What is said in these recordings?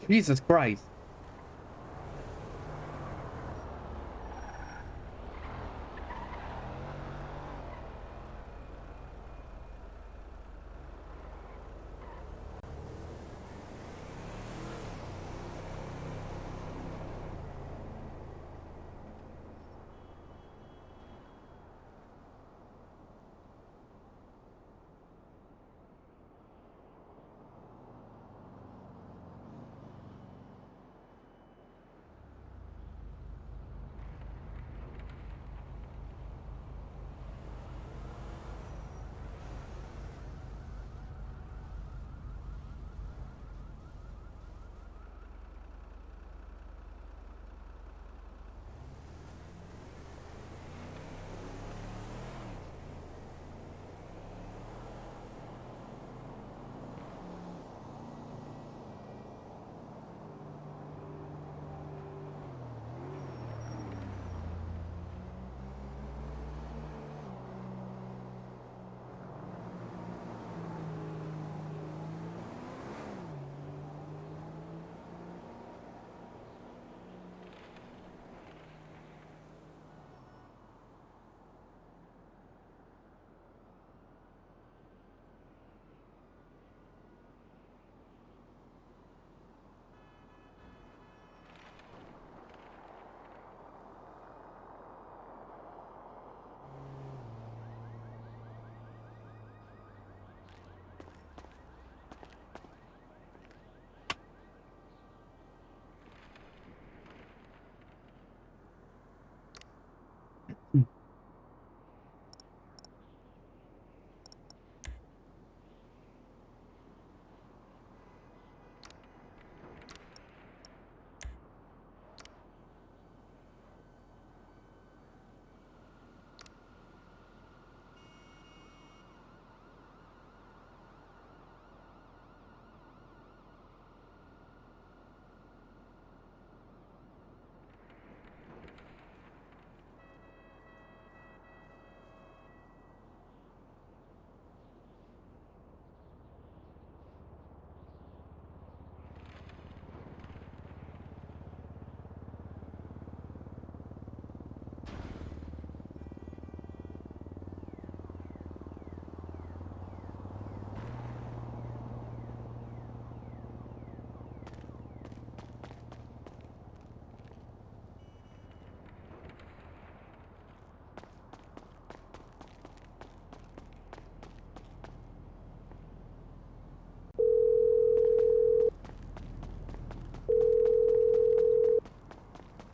Jesus Christ.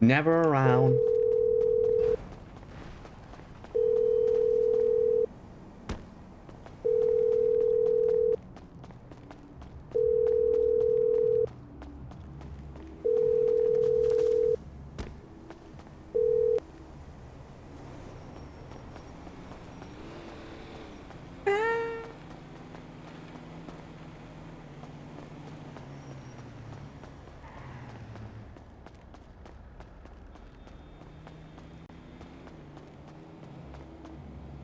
Never around.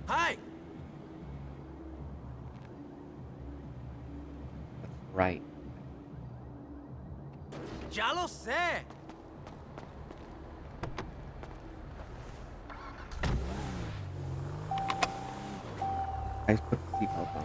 Hi! Right. Ya lo sé! Guys, put the seatbelt on.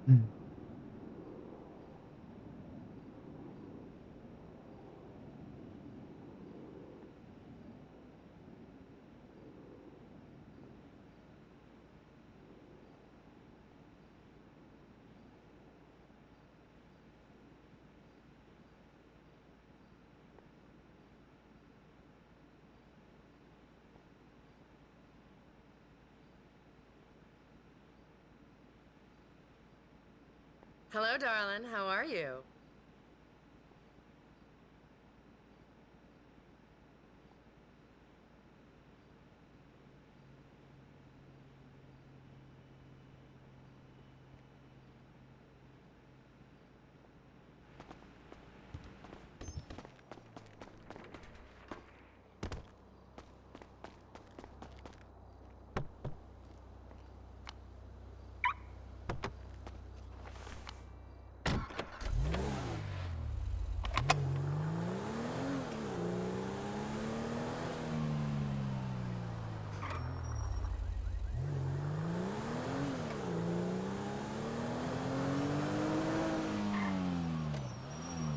Mm. Hello, darling. How are you?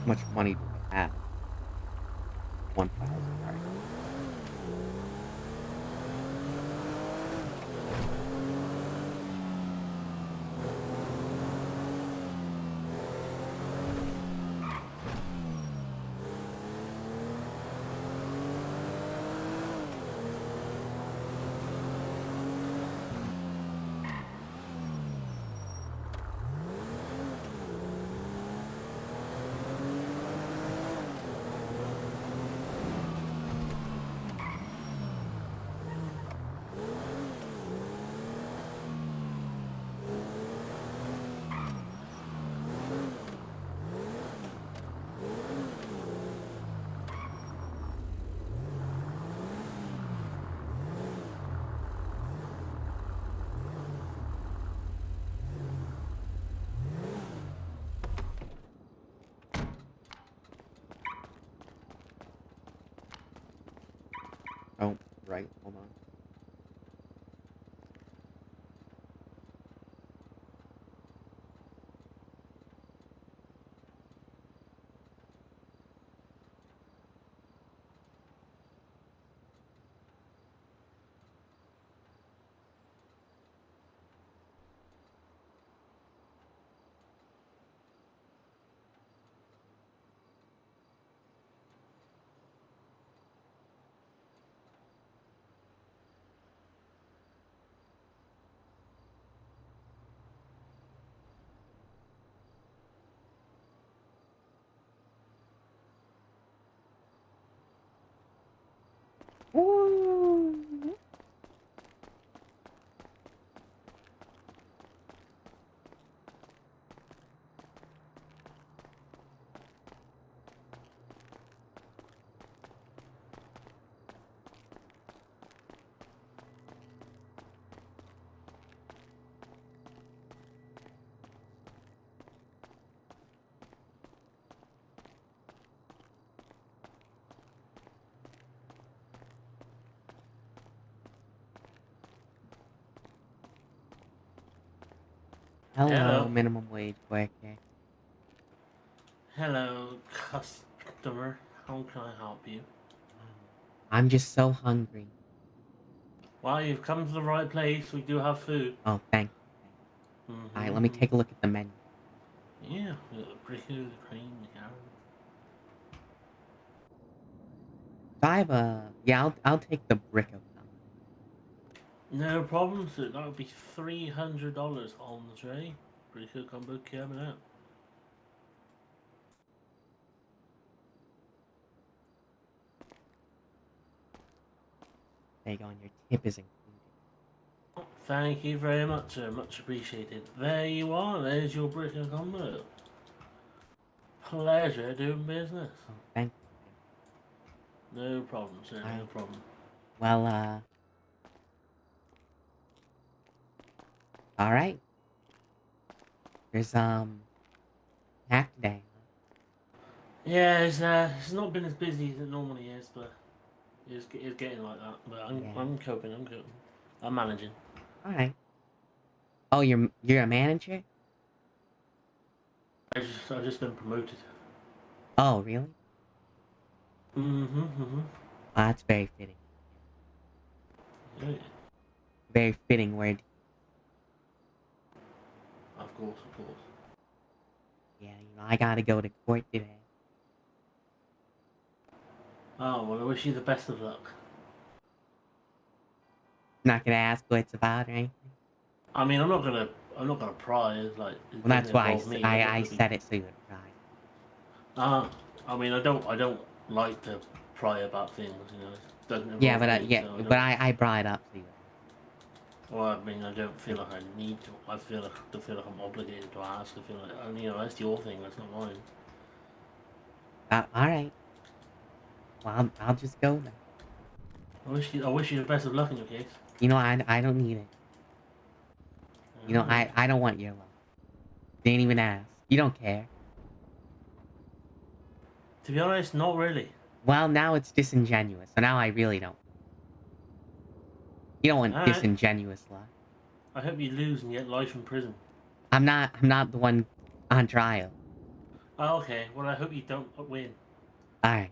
How much money do I have? 1,000. All right. Oh, right. Hold on. Ooh. Hello, Hello. minimum wage worker. Hello, customer. How can I help you? Oh, I'm just so hungry. Well, you've come to the right place. We do have food. Oh, thank you. Thank you. All right, let me Mm-hmm. take a look at the menu. Yeah, we got the bricker, the cream, the carrot. So I have a yeah. I'll take the Bricko combo. No problem, sir. That would be $300 on the tray. Bricker combo coming out. There you go, and your tip is included. Thank you very much, sir. Much appreciated. There you are. There's your bricker combo. Pleasure doing business. Oh, thank you. Thank No problem, sir. you. All No right. problem. Well, all right. There's hack day, huh? Yeah, it's not been as busy as it normally is, but it's getting like that. But Yeah. I'm coping. I'm coping. I'm managing. All right. Oh, you're a manager? I've just been promoted. Oh, really? Mm-hmm. Mm-hmm. That's very fitting. Yeah, Very fitting word. of course, of course. Yeah, I gotta go to court today. Oh well, I wish you the best of luck. Not gonna ask what it's about or anything. I mean, I'm not gonna. I'm not gonna pry. It's like it Well, doesn't that's why involve me. I'm not I gonna be. said it so you would try. I mean, I don't like to pry about things. You know, it doesn't Yeah, involve but me, yeah, so I but don't. I brought it up so you would ask. Well, I mean, I don't feel like I need to. I feel like I'm obligated to ask. I feel like, you know, that's your thing. That's not mine. All right. Well, I'll just go then. I wish you the best of luck in your case. You know, I don't need it. You know, Alright. I don't want your love. Didn't even ask. You don't care. To be honest, not really. Well, now it's disingenuous, so now I really don't. You don't want Alright. disingenuous love. I hope you lose and get life in prison. I'm not the one on trial. Oh, okay. Well, I hope you don't win. All right.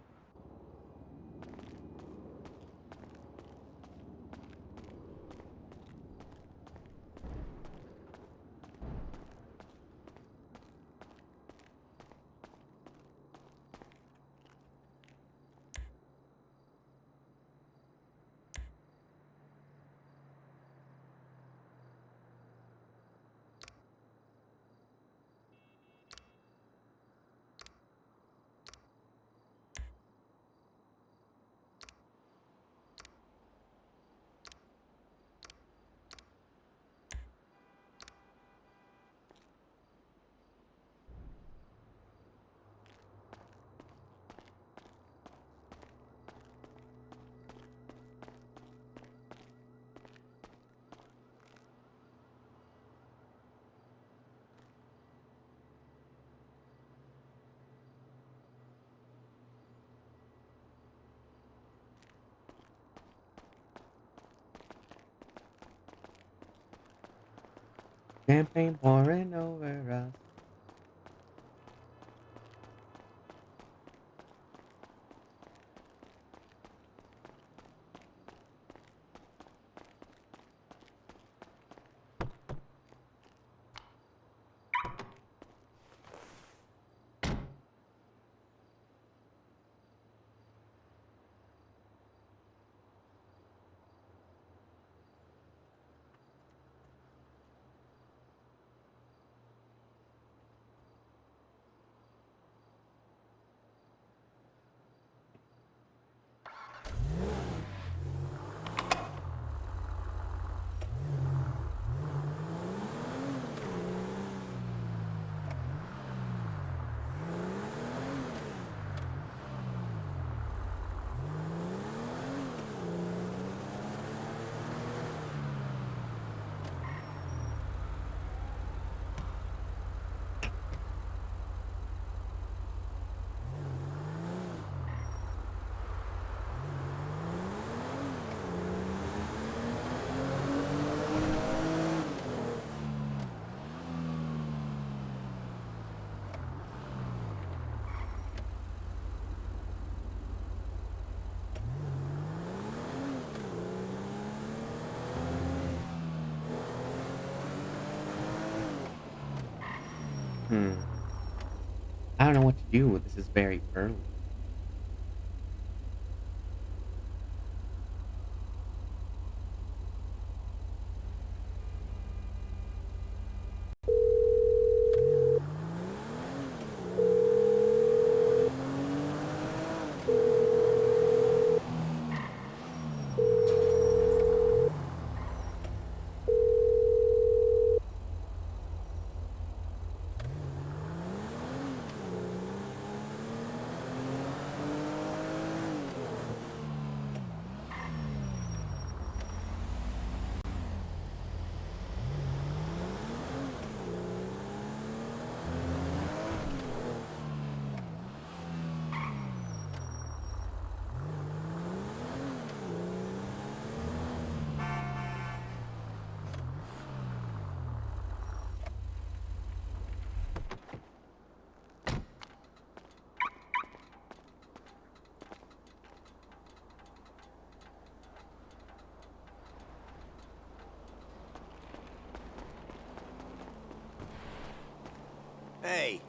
Champagne pouring over us. I don't know what to do. This is very early. Hey.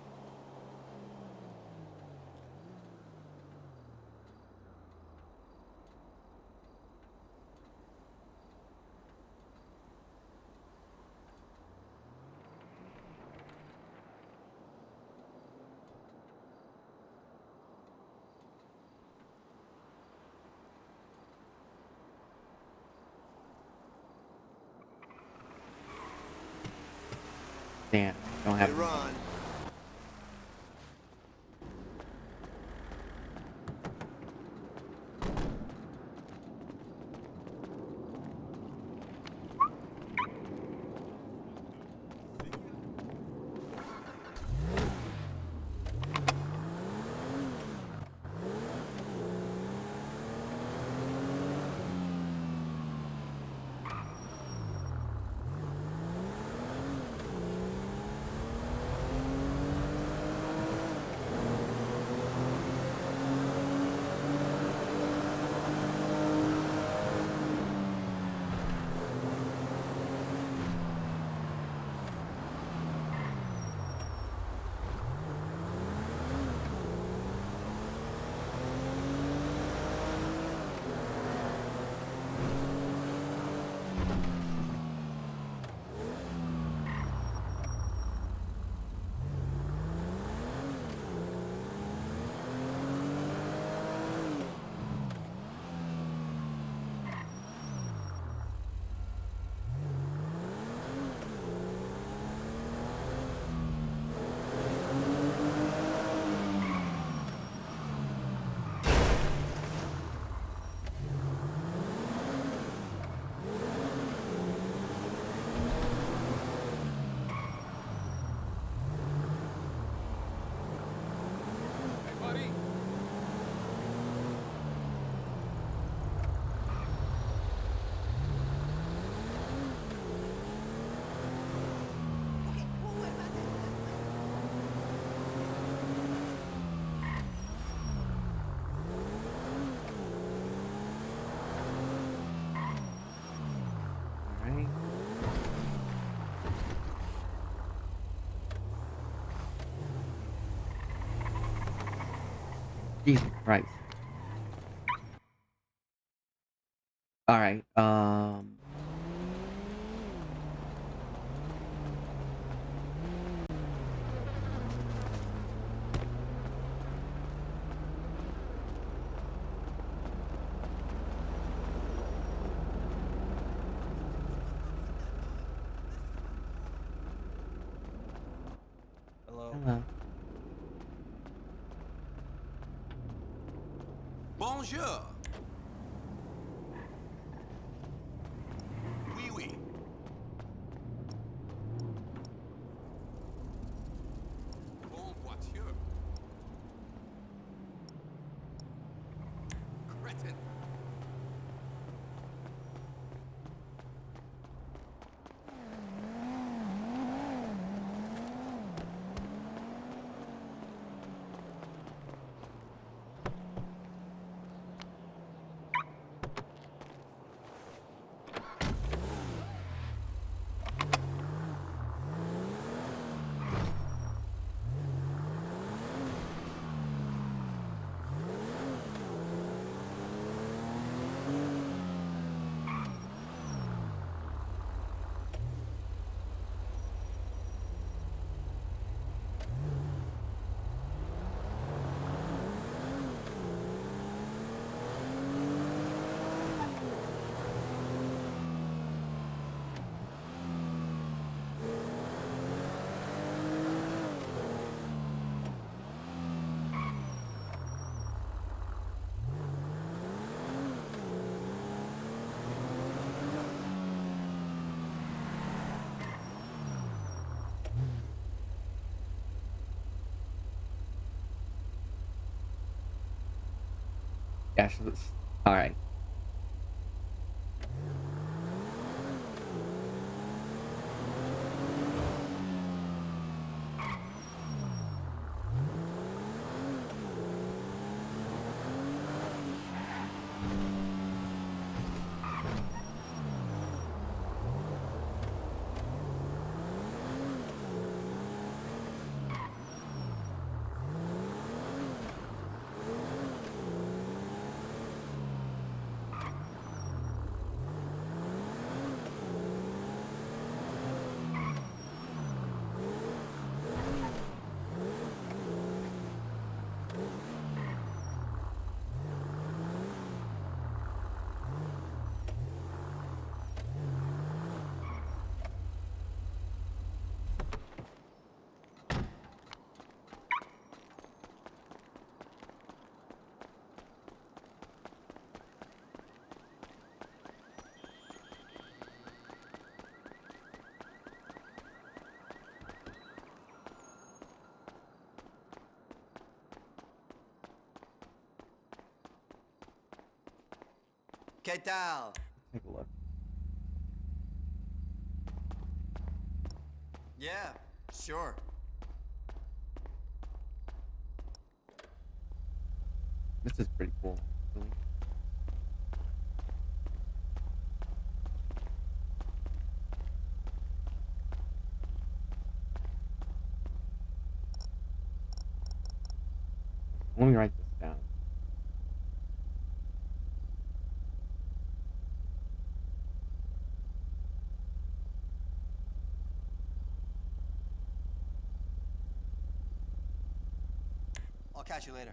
understand. I don't Hey, have. Ron. All right. Jesus Christ. All right. Hello. Hello. Bonjour. Oui, oui. Bon voiture. Cretin. Yes. All right. ¿Qué tal? Take a look. Yeah, sure. This is pretty cool, actually. Let me write this down. I'll catch you later.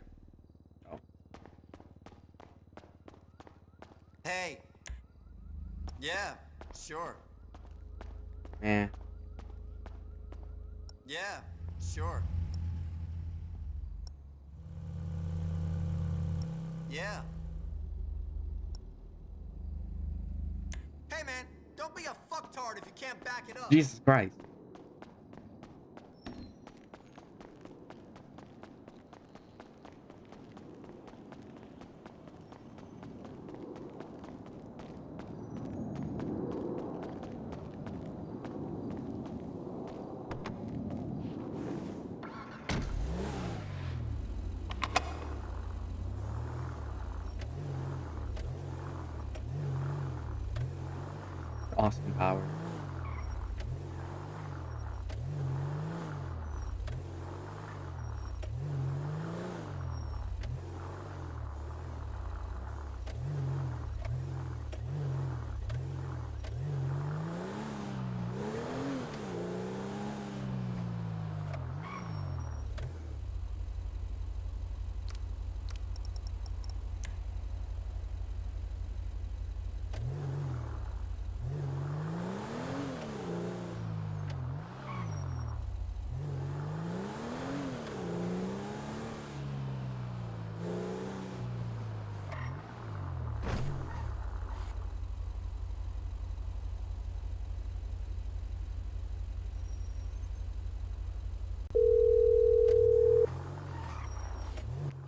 Oh. Hey. Yeah, sure. Eh. Yeah, sure. Yeah. Hey, man, don't be a fucktard if you can't back it up. Jesus Christ. Austin Powers.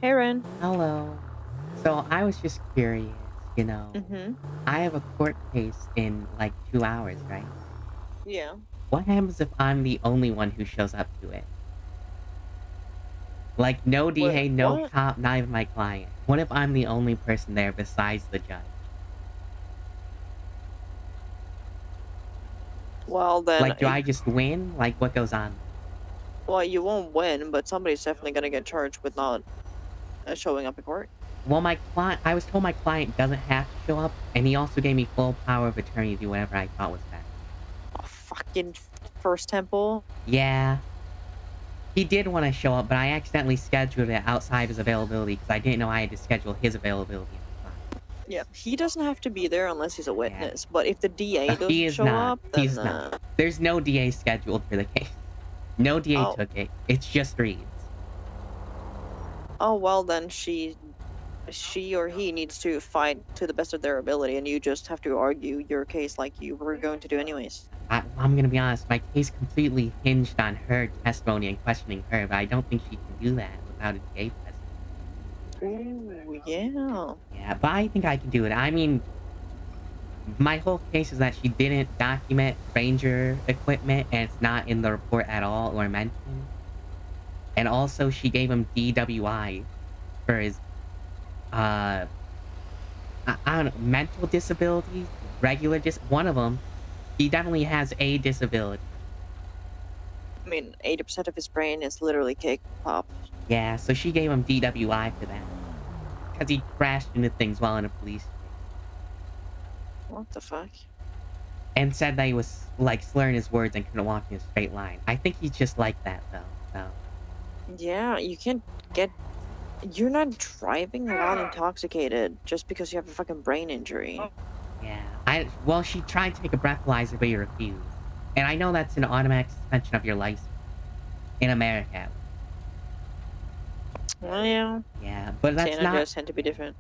Hey, Ren. Hello. So I was just curious, you know. Mm-hmm. I have a court case in like 2 hours, right? Yeah. What happens if I'm the only one who shows up to it? Like, no Wait, DA, no what? cop, not even my client. What if I'm the only person there besides the judge? Well, then, Like, do I just win? Like, what goes on? well, you won't win, but somebody's definitely gonna get charged with not showing up in court. Well, I was told my client doesn't have to show up, and he also gave me full power of attorney to do whatever I thought was best. Oh, fucking First Temple. Yeah. He did want to show up, but I accidentally scheduled it outside his availability because I didn't know I had to schedule his availability on the side. Yeah, he doesn't have to be there unless he's a Yeah. witness. But if the DA He doesn't is show not. up, He's then not. There's no DA scheduled for the case. No DA oh, took it. It's just Reed's. oh well, then she or he needs to fight to the best of their ability, and you just have to argue your case like you were going to do anyways. I'm gonna be honest, my case completely hinged on her testimony and questioning her, but I don't think she can do that without a DA present. Ooh, yeah. Yeah, but I think I can do it. I mean, my whole case is that she didn't document ranger equipment, and it's not in the report at all or mentioned. And also, she gave him DWI for his, I don't know, mental disabilities, one of them. He definitely has a disability. I mean, 80% of his brain is literally cake pop. Yeah, so she gave him DWI for that. Because he crashed into things while in a police chase. What the fuck? And said that he was, like, slurring his words and couldn't walk in a straight line. I think he's just like that, though, so. Yeah, you can't get. You're not driving while intoxicated just because you have a fucking brain injury. Yeah. Well, she tried to take a breathalyzer, but he refused. And I know that's an automatic suspension of your license. In America. Well, yeah. Yeah, but that's not... Teenagers tend to be different.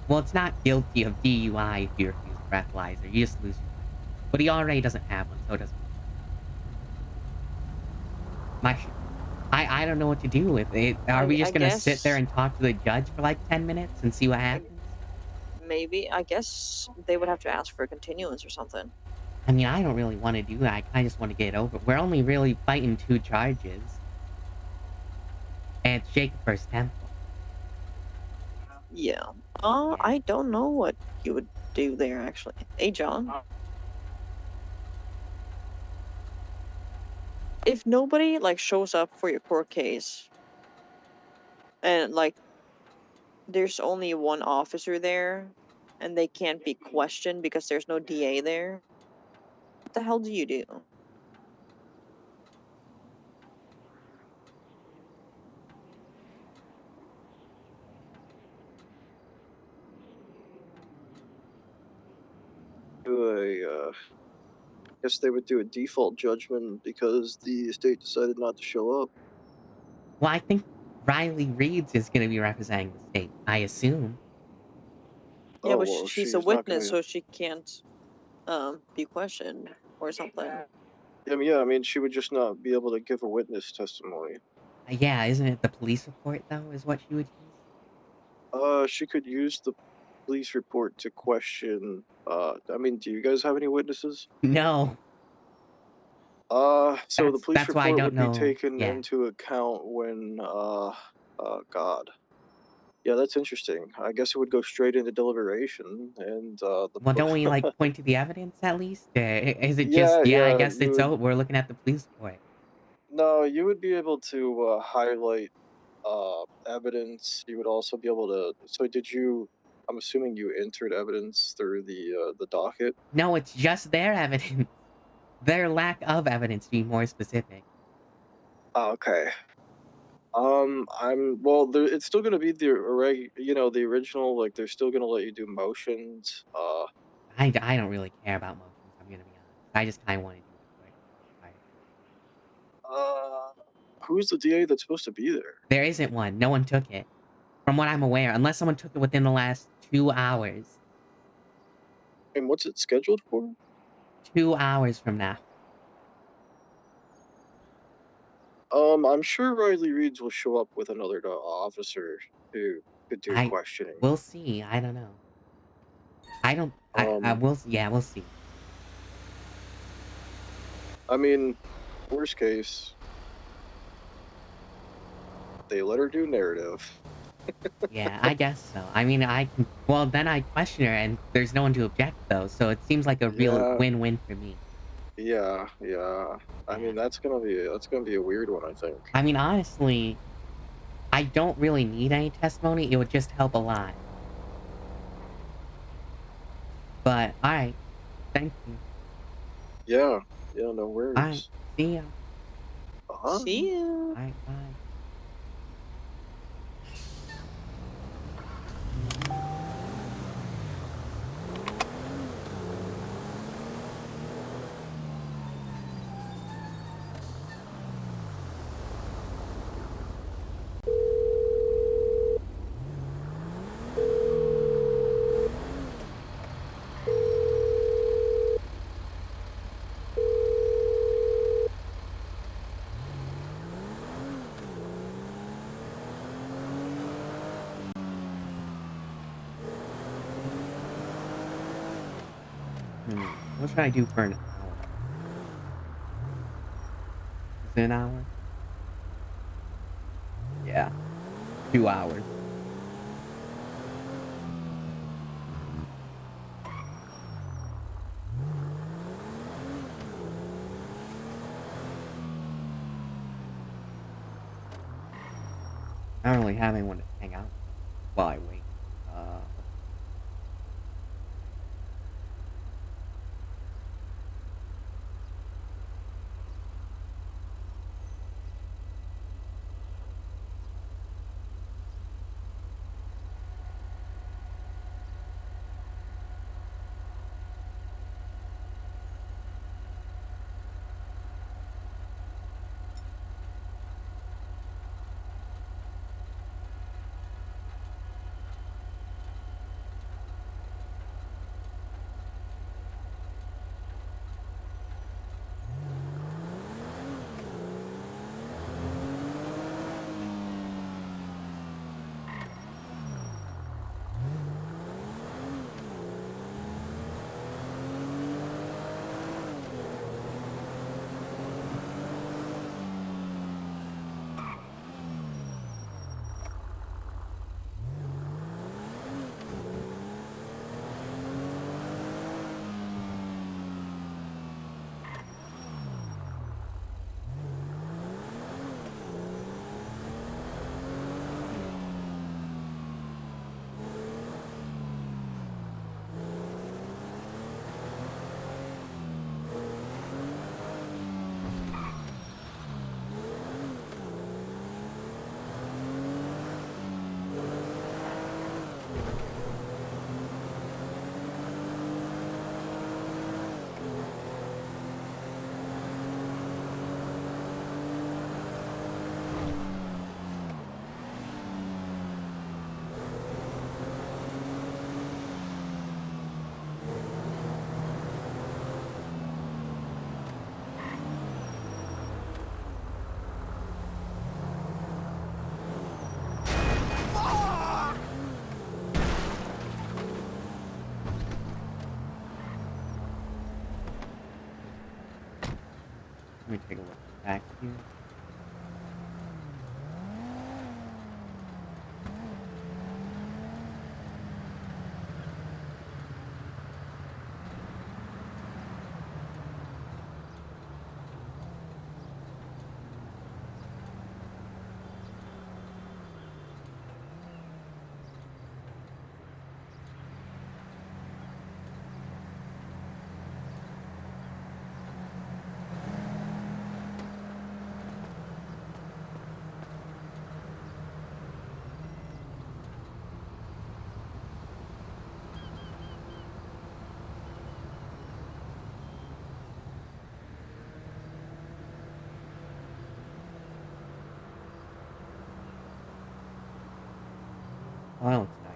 Well, it's not guilty of DUI if you refuse a breathalyzer. You just lose your license. But he already doesn't have one, so it doesn't... I don't know what to do with it. Are we just gonna sit there and talk to the judge for like 10 minutes and see what happens? maybe. I guess they would have to ask for a continuance or something. I mean, I don't really want to do that. I kind of just want to get it over. We're only really fighting 2 charges, and it's Jacob First Temple. Yeah. Yeah. I don't know what you would do there actually. Hey, John. If nobody like shows up for your court case, and like there's only one officer there, and they can't be questioned because there's no DA there, what the hell do you do? Guess they would do a default judgment because the estate decided not to show up. Well, I think Riley Reeds is going to be representing the state, I assume. Yeah, Oh but well, she's a she's not witness, gonna. so she can't be questioned or something. Yeah, I mean, she would just not be able to give a witness testimony. Yeah, isn't it the police report, though, is what she would use? She could use the police report to question. I mean, do you guys have any witnesses? No, So the police that's why I report don't would be know. taken Yeah. into account when. God. Yeah, that's interesting. I guess it would go straight into deliberation, and Well, don't we, like, point to the evidence at least? Is it just, Yeah, yeah, I yeah, guess you it's would. oh, we're looking at the police report. No, you would be able to highlight evidence. You would also be able to. So did you? I'm assuming you entered evidence through the docket. No, it's just their evidence. Their lack of evidence, to be more specific. Oh, okay. I'm well. It's still gonna be the original. Like they're still gonna let you do motions. I don't really care about motions, I'm gonna be honest. I just kinda wanna do it quick. Right. Uh, who's the DA that's supposed to be there? There isn't one. No one took it. From what I'm aware, unless someone took it within the last 2 hours. And what's it scheduled for? 2 hours from now. I'm sure Riley Reeds will show up with another officer who could do I questioning. We'll see, I don't know. I don't I Um, will yeah, we'll see. I mean, worst case, they let her do narrative. Yeah, I guess so. I mean, I can well, then I question her, and there's no one to object, though, so it seems like a real Yeah, win-win for me. yeah. I Yeah. mean, that's gonna be a weird one, I think. I mean, honestly, I don't really need any testimony, it would just help a lot. But, alright. Thank you. Yeah, no Alright. worries. See ya. See ya. Alright, bye. What should I do for an hour? Is it an hour? Yeah. 2 hours. I don't really have anyone to hang out with while I wait. Uh me take a look back here. Oh, that looks nice.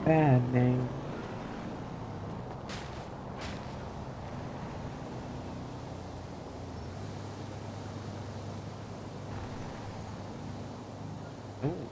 Bad name. Ooh.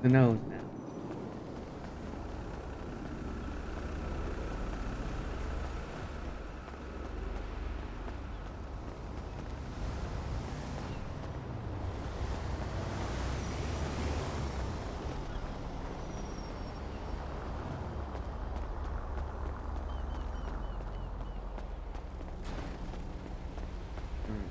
Who knows now? Hmm.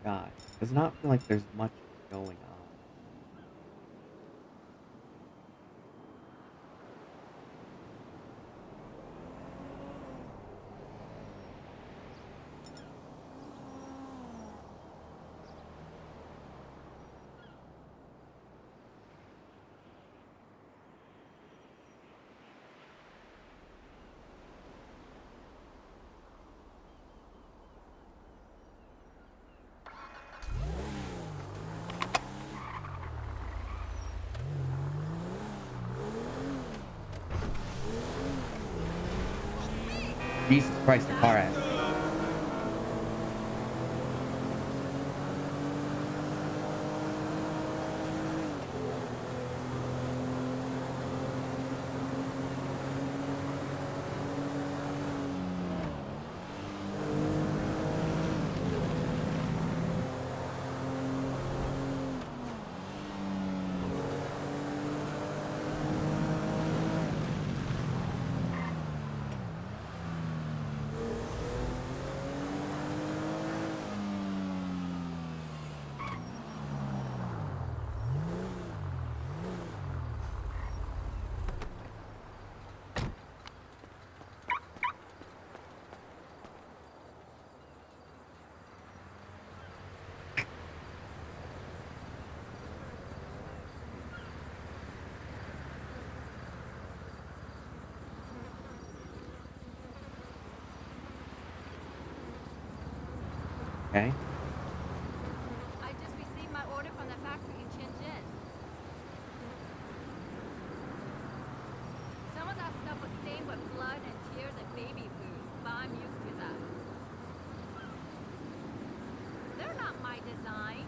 God, does not feel like there's much going on. Jesus Christ, the car accident. Okay. I just received my order from the factory in Shenzhen. Some of that stuff was stained with blood and tears and baby food, but I'm used to that. They're not my design.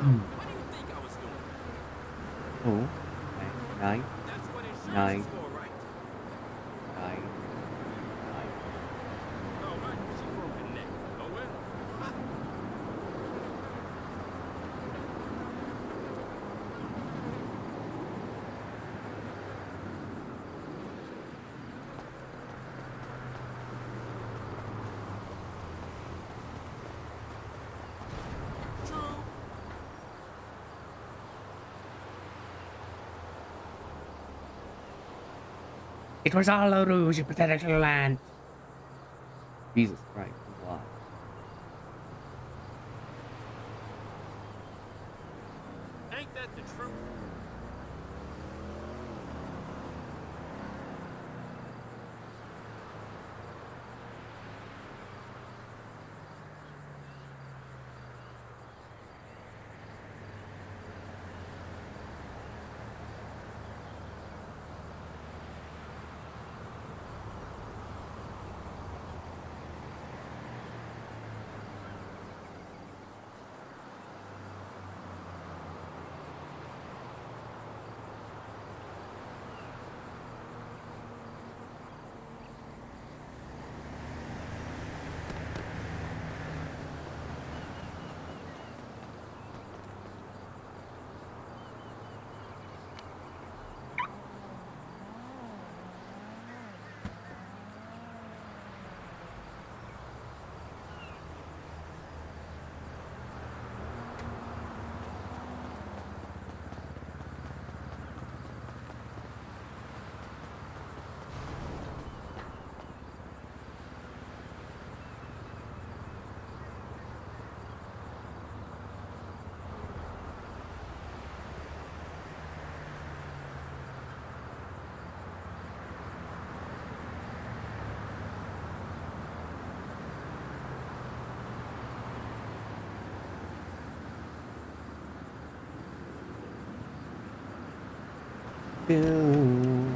What do you think I was doing? Oh, okay. Nice, That's what insurance is nice, for, right? nice, nice. Oh, what? She broke her neck. Oh, well. True. It was all a ruse, you pathetic little ant. Jesus Christ, that's a lot. Ain't that the truth? Boo.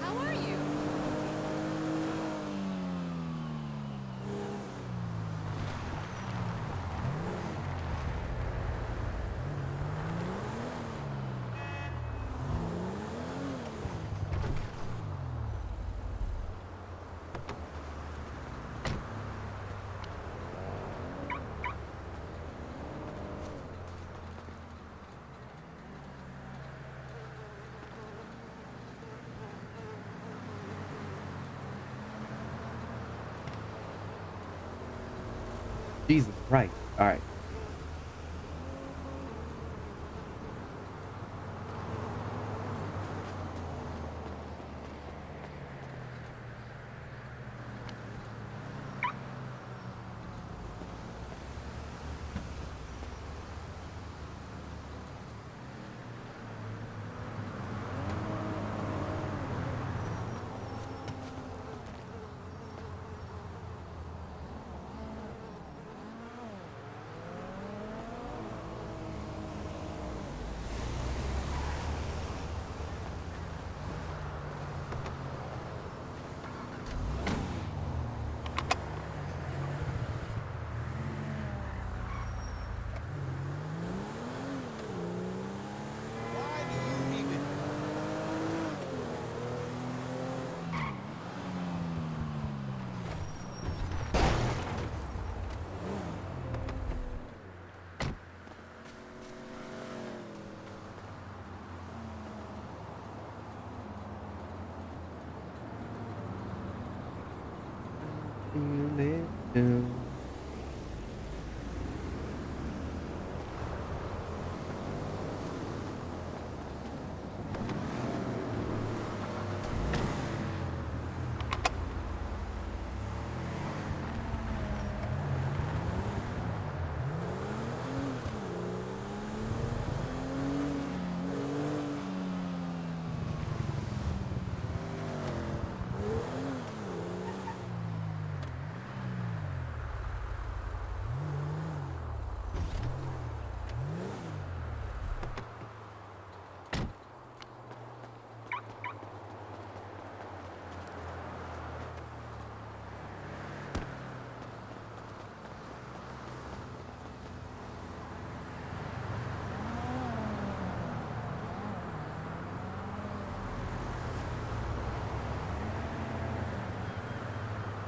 How are you? Jesus Christ. All right.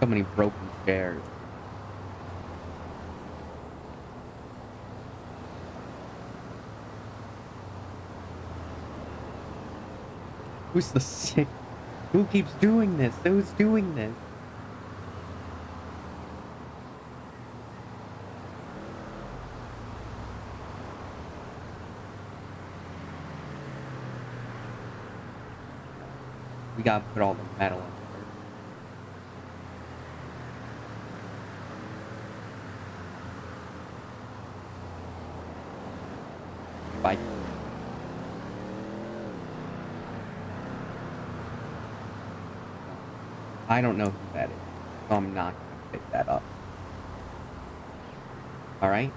So many broken chairs. Who's the sick? Who keeps doing this? Who's doing this? We gotta put all the metal in first. Bye. I don't know who that is, so I'm not gonna pick that up. Alright?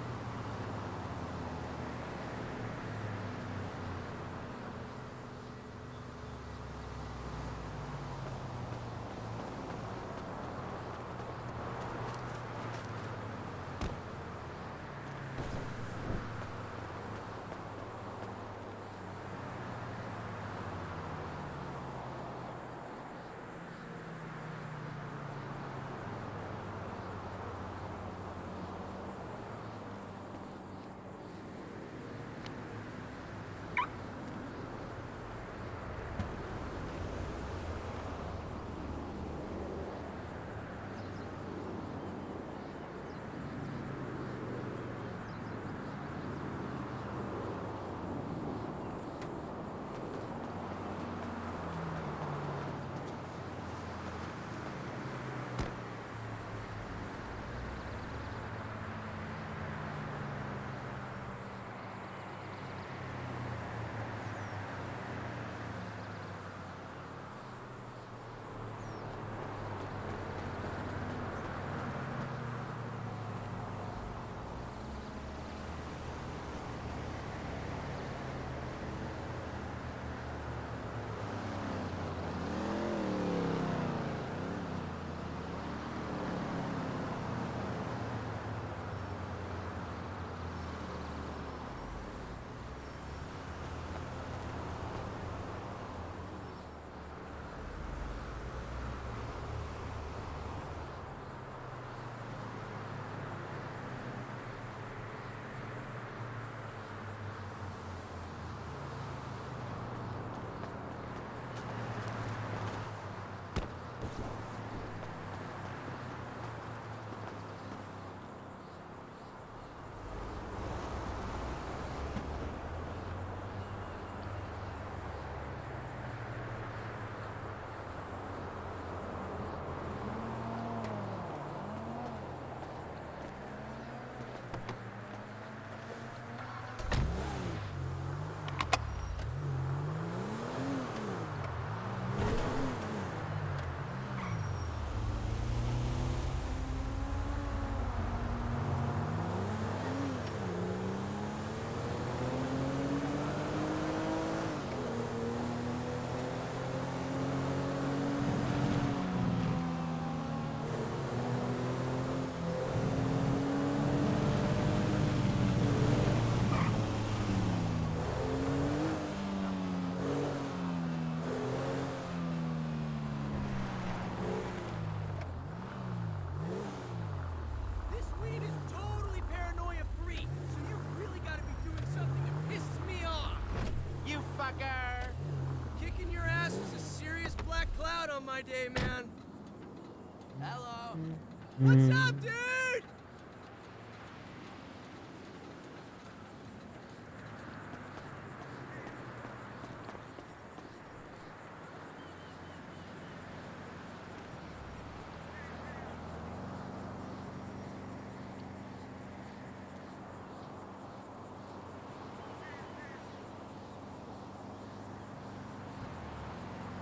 This weed is totally paranoia free, so you really gotta be doing something that pisses me off. You fucker! Kicking your ass is a serious black cloud on my day, man. Hello. What's up, dude?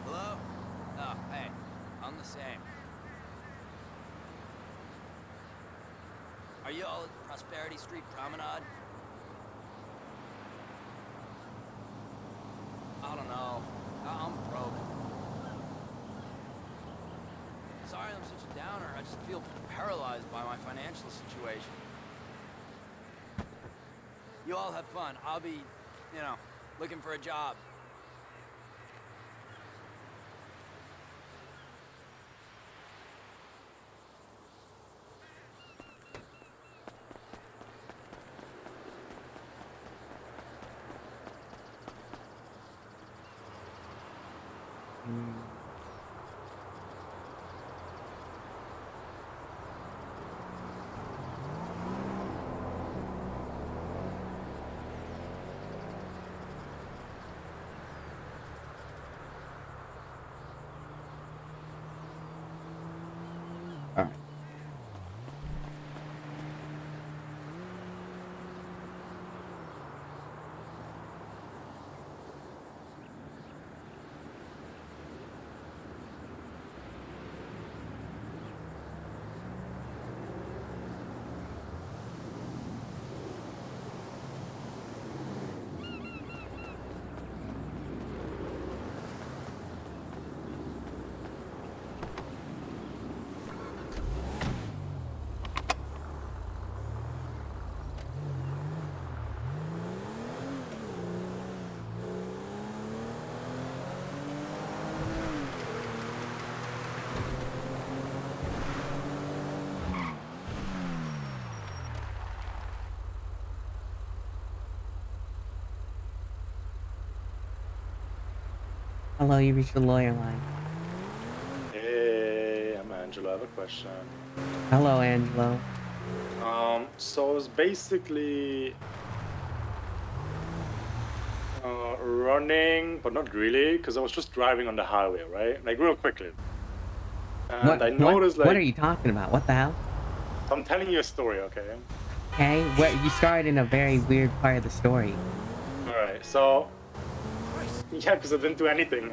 Hello? Oh, hey. I'm the same. Are you all at Prosperity Street Promenade? I don't know. I'm broke. Sorry I'm such a downer. I just feel paralyzed by my financial situation. You all have fun. I'll be, looking for a job. Hello, you reached the lawyer line. Hey, I'm Angelo. I have a question. Hello, Angelo. So it's basically running, but not really, because I was just driving on the highway, right? Like real quickly. And I noticed what are like you talking about? What the hell? I'm telling you a story, okay? Okay, you started in a very weird part of the story. All right, so yeah, because I didn't do anything.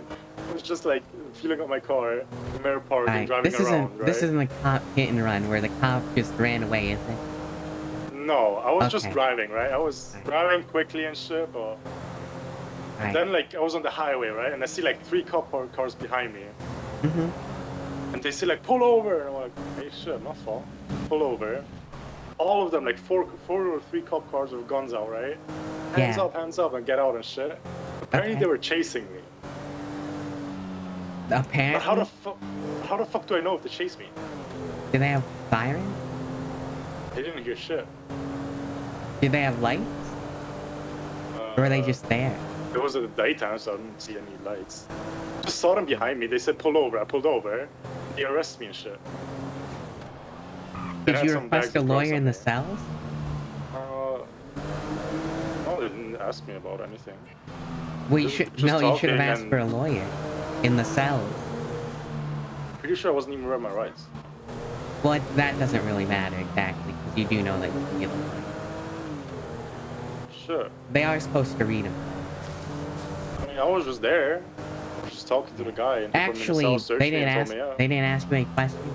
I was just like filling up my car, mirror park, and driving around, right? This isn't a cop hit and run where the cop just ran away, is it? No, I was just Okay. driving, right? I was driving quickly and shit, but Right. then like I was on the highway, right? And I see like 3 cop cars behind me. Mhm. And they say like, pull over, and I'm like, hey shit, my fault. Pull over. All of them, like four or 3 cop cars with guns out, right? Hands up, and get out and shit. Apparently they were chasing me. Apparently. But how the fuck do I know if they chase me? Do they have sirens? They didn't hear shit. Do they have lights? Or are they just there? It was at the daytime, so I didn't see any lights. Just saw them behind me. They said pull over. I pulled over. They arrested me and shit. Did you request a lawyer in the cells? No, they didn't ask me about anything. Well, you should have asked for a lawyer in the cells. Pretty sure I wasn't even read my rights. Well, that doesn't really matter exactly, because you do know that you can get a lawyer. Sure. They are supposed to read them. I mean, I was just there, just talking to the guy, and he Actually, put me in the cell, they searched me, didn't and ask. told me out. They didn't ask you any questions.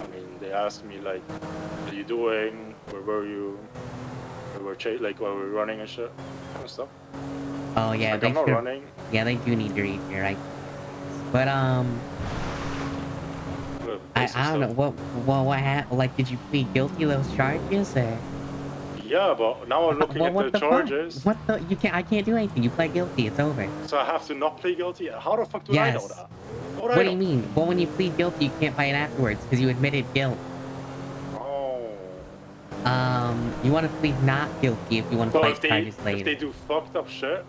I mean, they asked me like, "What are you doing? Where were you? We were like while we were running and shit, kind of stuff." Oh yeah, Like, they I'm not should. running. Yeah, they do need to read your rights. But I don't know what happened. Like, did you plead guilty to those charges or? Yeah, but now I'm looking at the charges. Fuck? What the? You can't. I can't do anything. You pled guilty. It's over. So I have to not plead guilty? How the fuck do I know Yes. that? What do you mean? Well, when you plead guilty, you can't fight afterwards because you admitted guilt. Oh. You want to plead not guilty if you want to So fight charges later. if they do fucked up shit,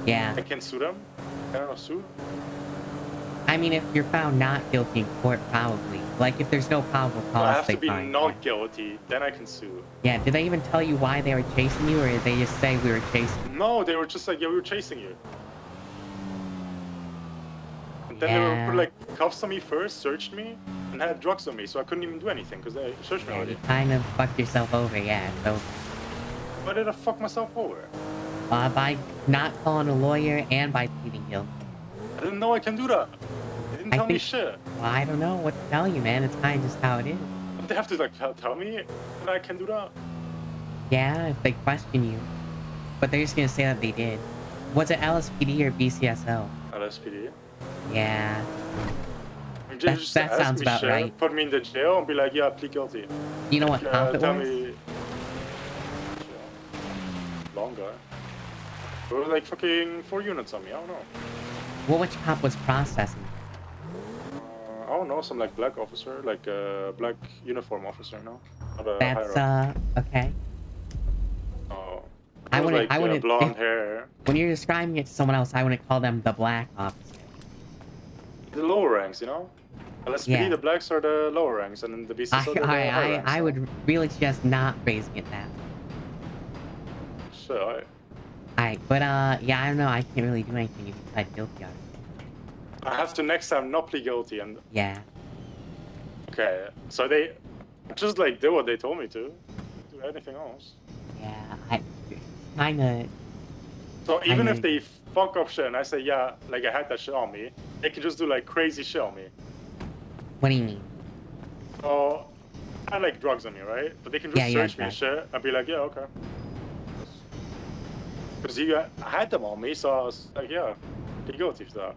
Yeah. I can sue them? Can I not sue? I mean, if you're found not guilty in court, probably. Like, if there's no probable I cause, have they to be find. not guilty, then I can sue. Yeah, did they even tell you why they were chasing you, or did they just say we were chasing you? No, they were just like, yeah, we were chasing you. And then they Yeah. were like cuffs on me first, searched me, and had drugs on me, so I couldn't even do anything because they searched me Yeah, already. you kind of fucked yourself over, yeah, so... Why did I fuck myself over? By not calling a lawyer and by pleading guilty. I didn't know I can do that. They didn't tell me shit. Well, I don't know what to tell you, man. It's kind of just how it is. But they have to like tell me that I can do that. Yeah, if they question you. But they're just gonna say that they did. Was it LSPD or BCSO? LSPD. Yeah. And they just ask sounds me about shit, right. put me in the jail and be like, yeah, plead guilty. You know what cop it tell was? me. Longer. It was like fucking 4 units on me, I don't know. Well, which cop was processing? I don't know, some like black officer, like black uniform officer, no? Not a That's, higher up. okay. Oh. I It was wouldn't, like, I wouldn't, blonde if- hair. When you're describing it to someone else, I wouldn't call them the black officer. The lower ranks, you know? LSPD, Yeah. the blacks are the lower ranks, and then the BCSO, they're the higher ranks. I would really suggest not phrasing it that way. Sure. Alright, but, yeah, I don't know, I can't really do anything if you plead guilty on it. I have to next time not plead guilty and... Yeah. Okay, so they just like did what they told me to. Do anything else. Yeah, I kinda... So even I if they fuck up shit and I say, yeah, like I had that shit on me, they can just do like crazy shit on me. What do you mean? So I had like drugs on me, right? But they can just Yeah, search me and shit and be like, yeah, okay. Because I had them on me, so I was like, yeah, be guilty for that.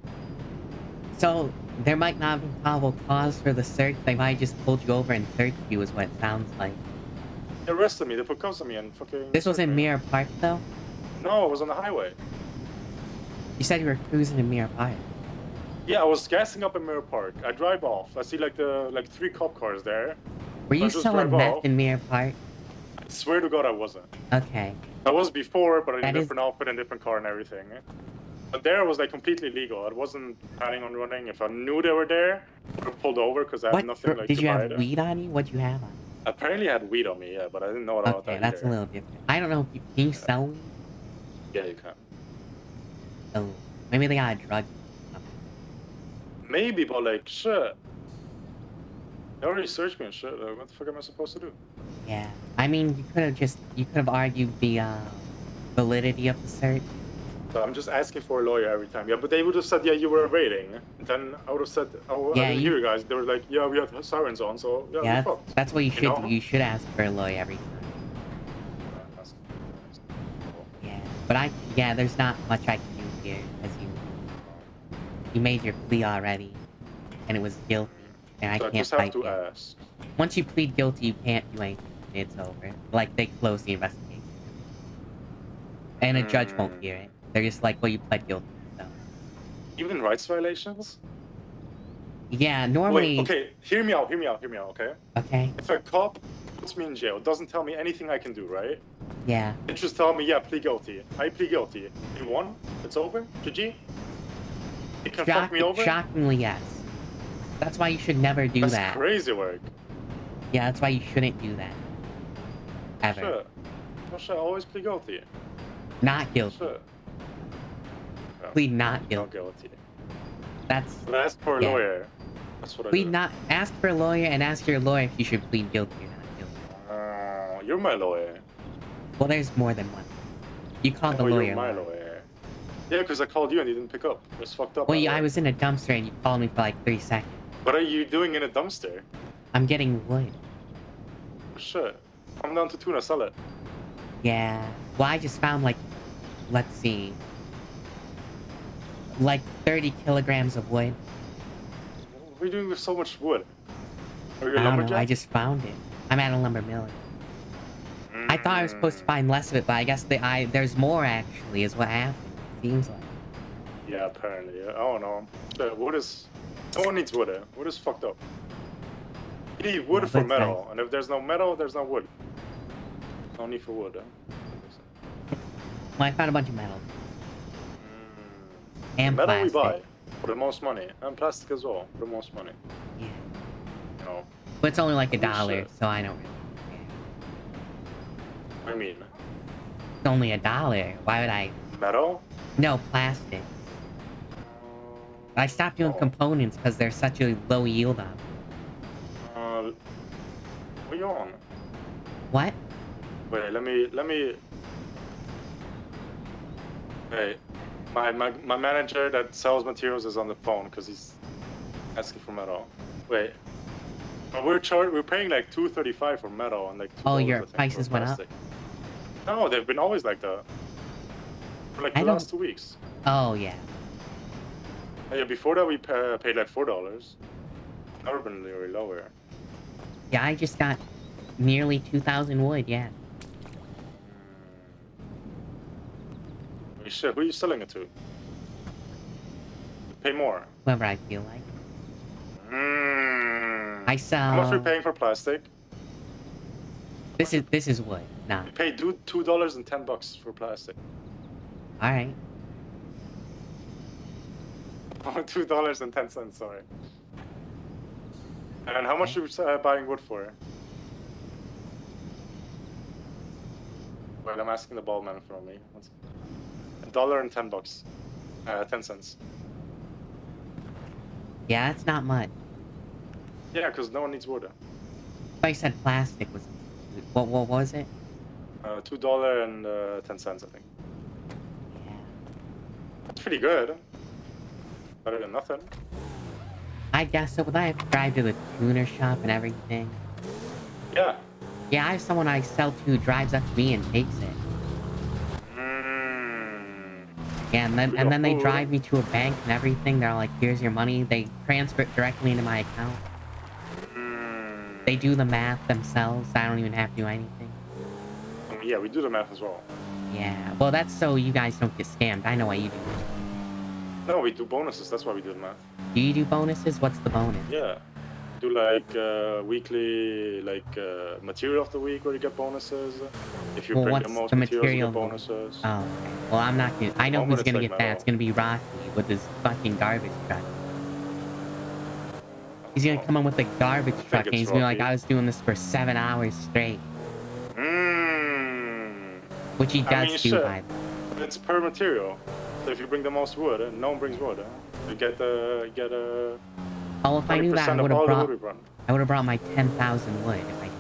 So, there might not be probable cause for the search, they might just pulled you over and searched you is what it sounds like. They arrested me, they put cuffs on me and fucking... This was searched in me. Mirror Park, though? No, it was on the highway. You said you were cruising in Mirror Park. Yeah, I was gassing up in Mirror Park. I drive off. I see like 3 cop cars there. Were So I you just selling drive meth off. in Mirror Park? I swear to God I wasn't. Okay. I was before, but in a That is- different outfit and different car and everything. But there was like completely legal. I wasn't planning on running. If I knew they were there, I would have pulled over because I have What nothing like did to you hide. have weed on you? What'd you have on? Apparently I had weed on me, yeah, but I didn't know about Okay, that that's a either. little different. I don't know if you can you sell weed? Yeah, you can. Oh, maybe they got a drug. Maybe, but like, shit. They already searched me and shit. Like, what the fuck am I supposed to do? Yeah. I mean, you could have argued the validity of the search. So I'm just asking for a lawyer every time. Yeah, but they would have said, yeah, you were waiting. And then I would have said, oh, Yeah, I didn't you- hear you guys. They were like, yeah, we had sirens on, so yeah, Yeah, we fucked. that's what you should know? you should ask for a lawyer every time. Yeah, but there's not much I can do here because you made your plea already, and it was guilty, and I So I can't just have fight to you. ask. Once you plead guilty, you can't do anything. It's over. Like they close the investigation, and a judge won't hear it. They're just like, well, you pled guilty. So Even rights violations? yeah, normally. Wait, okay, hear me out, okay? Okay. If a cop puts me in jail, doesn't tell me anything I can do, right? Yeah. They just tell me, yeah, plead guilty. I plead guilty. You won? It's over? GG? You can fuck me over? Shockingly, yes. That's why you should never do That's that. crazy work. Yeah, that's why you shouldn't do that. Ever. Shit. Oh shit, I always plead guilty. Not guilty. Shit. Yeah. Plead not guilty. Not guilty. That's. But ask for a yeah. lawyer. That's what I Plead do. not. Ask for a lawyer and ask your lawyer if you should plead guilty or not guilty. You're my lawyer. Well, there's more than one. You called the Oh, lawyer. you're my lawyer. Yeah, because I called you and you didn't pick up. It was fucked up. Well, by the I way. was in a dumpster and you called me for like 3 seconds. What are you doing in a dumpster? I'm getting wood. Shit. Come down to Tuna, sell it. Yeah. Well, I just found like, let's see, like 30 kilograms of wood. What are you doing with so much wood? Are you a I don't know. lumberjack? I just found it. I'm at a lumber mill. I thought I was supposed to find less of it, but I guess there's more actually, is what happened. Seems like. Yeah, apparently. I don't know. Wood is... No one needs wood. Wood is fucked up. You need wood Yeah, for but metal, and if there's no metal, there's no wood. No need for wood. Well, I found a bunch of metal. And metal plastic. we buy for the most money, and plastic as well for the most money. Yeah. You know. But it's only like $1, shit. so I don't really. I mean, It's only $1. Why would I? metal? No, plastic. I stopped doing components because they're such a low yield on them. What are you on? What? Wait, let me. Hey, my manager that sells materials is on the phone because he's asking for metal. Wait, we're paying like $2.35 for metal and like $2, Oh, your I think, for prices went up? plastic. No, they've been always like that. For like I the don't- last 2 weeks. Oh, yeah. Yeah, before that we paid like $4. Never been really lower. Yeah, I just got nearly 2,000 wood, yeah. Holy shit, who are you selling it to? Pay more. Whoever I feel like. I sell... How much are we paying for plastic? This is wood. Nah. We paid $2.10 for plastic. Alright. $2.10, sorry. And how much are you buying wood for? Well, I'm asking the bald man in front of me. $1.10. 10 cents. Yeah, that's not much. Yeah, because no one needs wood. I said plastic was... What was it? $2.10, I think. Yeah. That's pretty good. Better than nothing. I guess so, but I have to drive to the tuner shop and everything. Yeah. Yeah, I have someone I sell to who drives up to me and takes it. Yeah, and then they drive me to a bank and everything. They're like, here's your money. They transfer it directly into my account. They do the math themselves. I don't even have to do anything. Yeah, we do the math as well. Yeah, well, that's so you guys don't get scammed. I know why you do. No, we do bonuses. That's why we do the math. Do you do bonuses? What's the bonus? Yeah. Do like weekly material of the week where you get bonuses. If you Well, bring the what's most the materials, you material? get bonuses. Oh, okay. Well, I'm not gonna. I know Moment who's it's gonna like get that. metal. It's gonna be Rocky with his fucking garbage truck. He's gonna come in with a garbage truck, and it's he's gonna be like, Rocky. "I was doing this for 7 hours straight," which he I mean, does do, shit. by the way. But it's per material. So if you bring the most wood, and no one brings wood, you get a Oh, if I knew that, 20% of all the wood we run. I would have brought my 10,000 wood if I did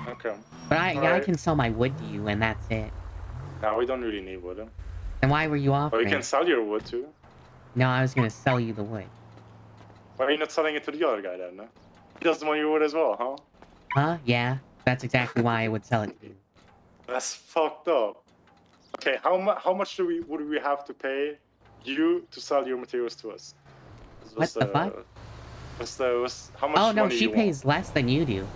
that. Okay. But I Alright. can sell my wood to you, and that's it. No, we don't really need wood. Then why were you But offering? we can sell your wood too. No, I was gonna sell you the wood. Why are you not selling it to the other guy then? He doesn't want your wood as well, huh? Huh? Yeah, that's exactly why I would sell it to you. That's fucked up. Okay, how much would we have to pay you to sell your materials to us? What the fuck? How much Oh no, money she you pays less than you do. want?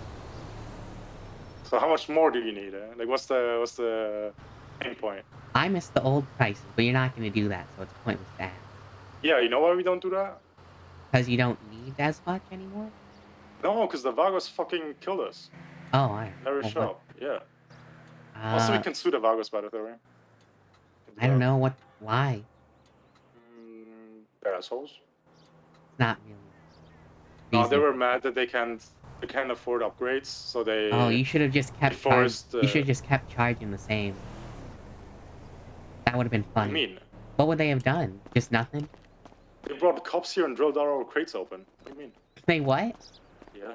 So how much more do you need? Like what's the pain point? I miss the old prices, but you're not gonna do that, so it's pointless to ask. Yeah, you know why we don't do that? Because you don't need as much anymore? No, because the Vagos fucking killed us. Oh, alright. Never Well, show what? up. Yeah. Also, we Uh, can sue the Vagos by the way. I don't know why. They're assholes. It's not really. No, they reasonable. were mad that they can't afford upgrades, so they. Oh, you should have just kept forced, you should have just kept charging the same. That would have been What do funny. you mean? What would they have done? Just nothing? They brought cops here and drilled our crates open. What do you mean? They what? Yeah.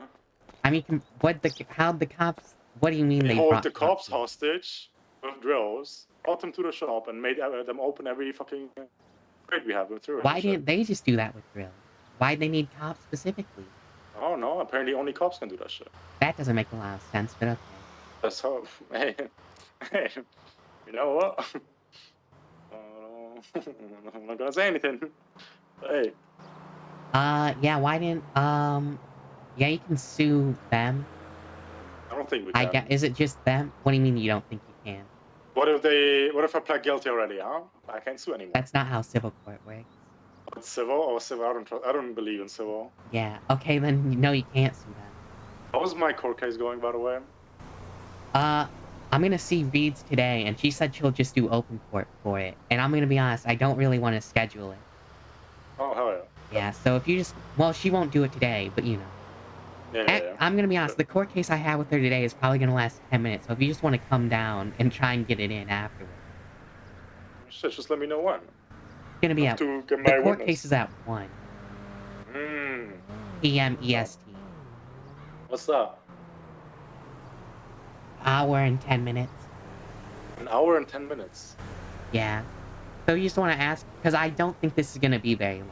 I mean, how'd the cops? What do you mean They they hold brought the cops hostage with drills, brought them to the shop, and made them open every fucking crate we have with materials. Why didn't they just do that with drills? Why'd they need cops specifically? Oh no! Apparently, only cops can do that shit. That doesn't make a lot of sense, but okay. That's how. Hey, hey. You know what? I'm not gonna say anything. Hey. Yeah, why didn't, yeah, you can sue them. I don't think we can. Is it just them? What do you mean you don't think you can? What if I pled guilty already, huh? I can't sue anymore. That's not how civil court works. But civil? Oh, civil, I don't believe in civil. Yeah, okay, then, no, you can't sue them. How was my court case going, by the way? I'm gonna see Reed's today, and she said she'll just do open court for it. And I'm gonna be honest, I don't really want to schedule it. Oh, hell yeah. Yeah, so if you just... Well, she won't do it today, but you know. Yeah. I'm gonna be honest, the court case I have with her today is probably gonna last 10 minutes, so if you just want to come down and try and get it in afterwards. Shit, just let me know when. It's gonna be at... To get The my court witness. case is at 1 Hmm. p.m. EST. What's that? Hour and 10 minutes. An hour and 10 minutes. Yeah. So you just want to ask, because I don't think this is gonna be very long.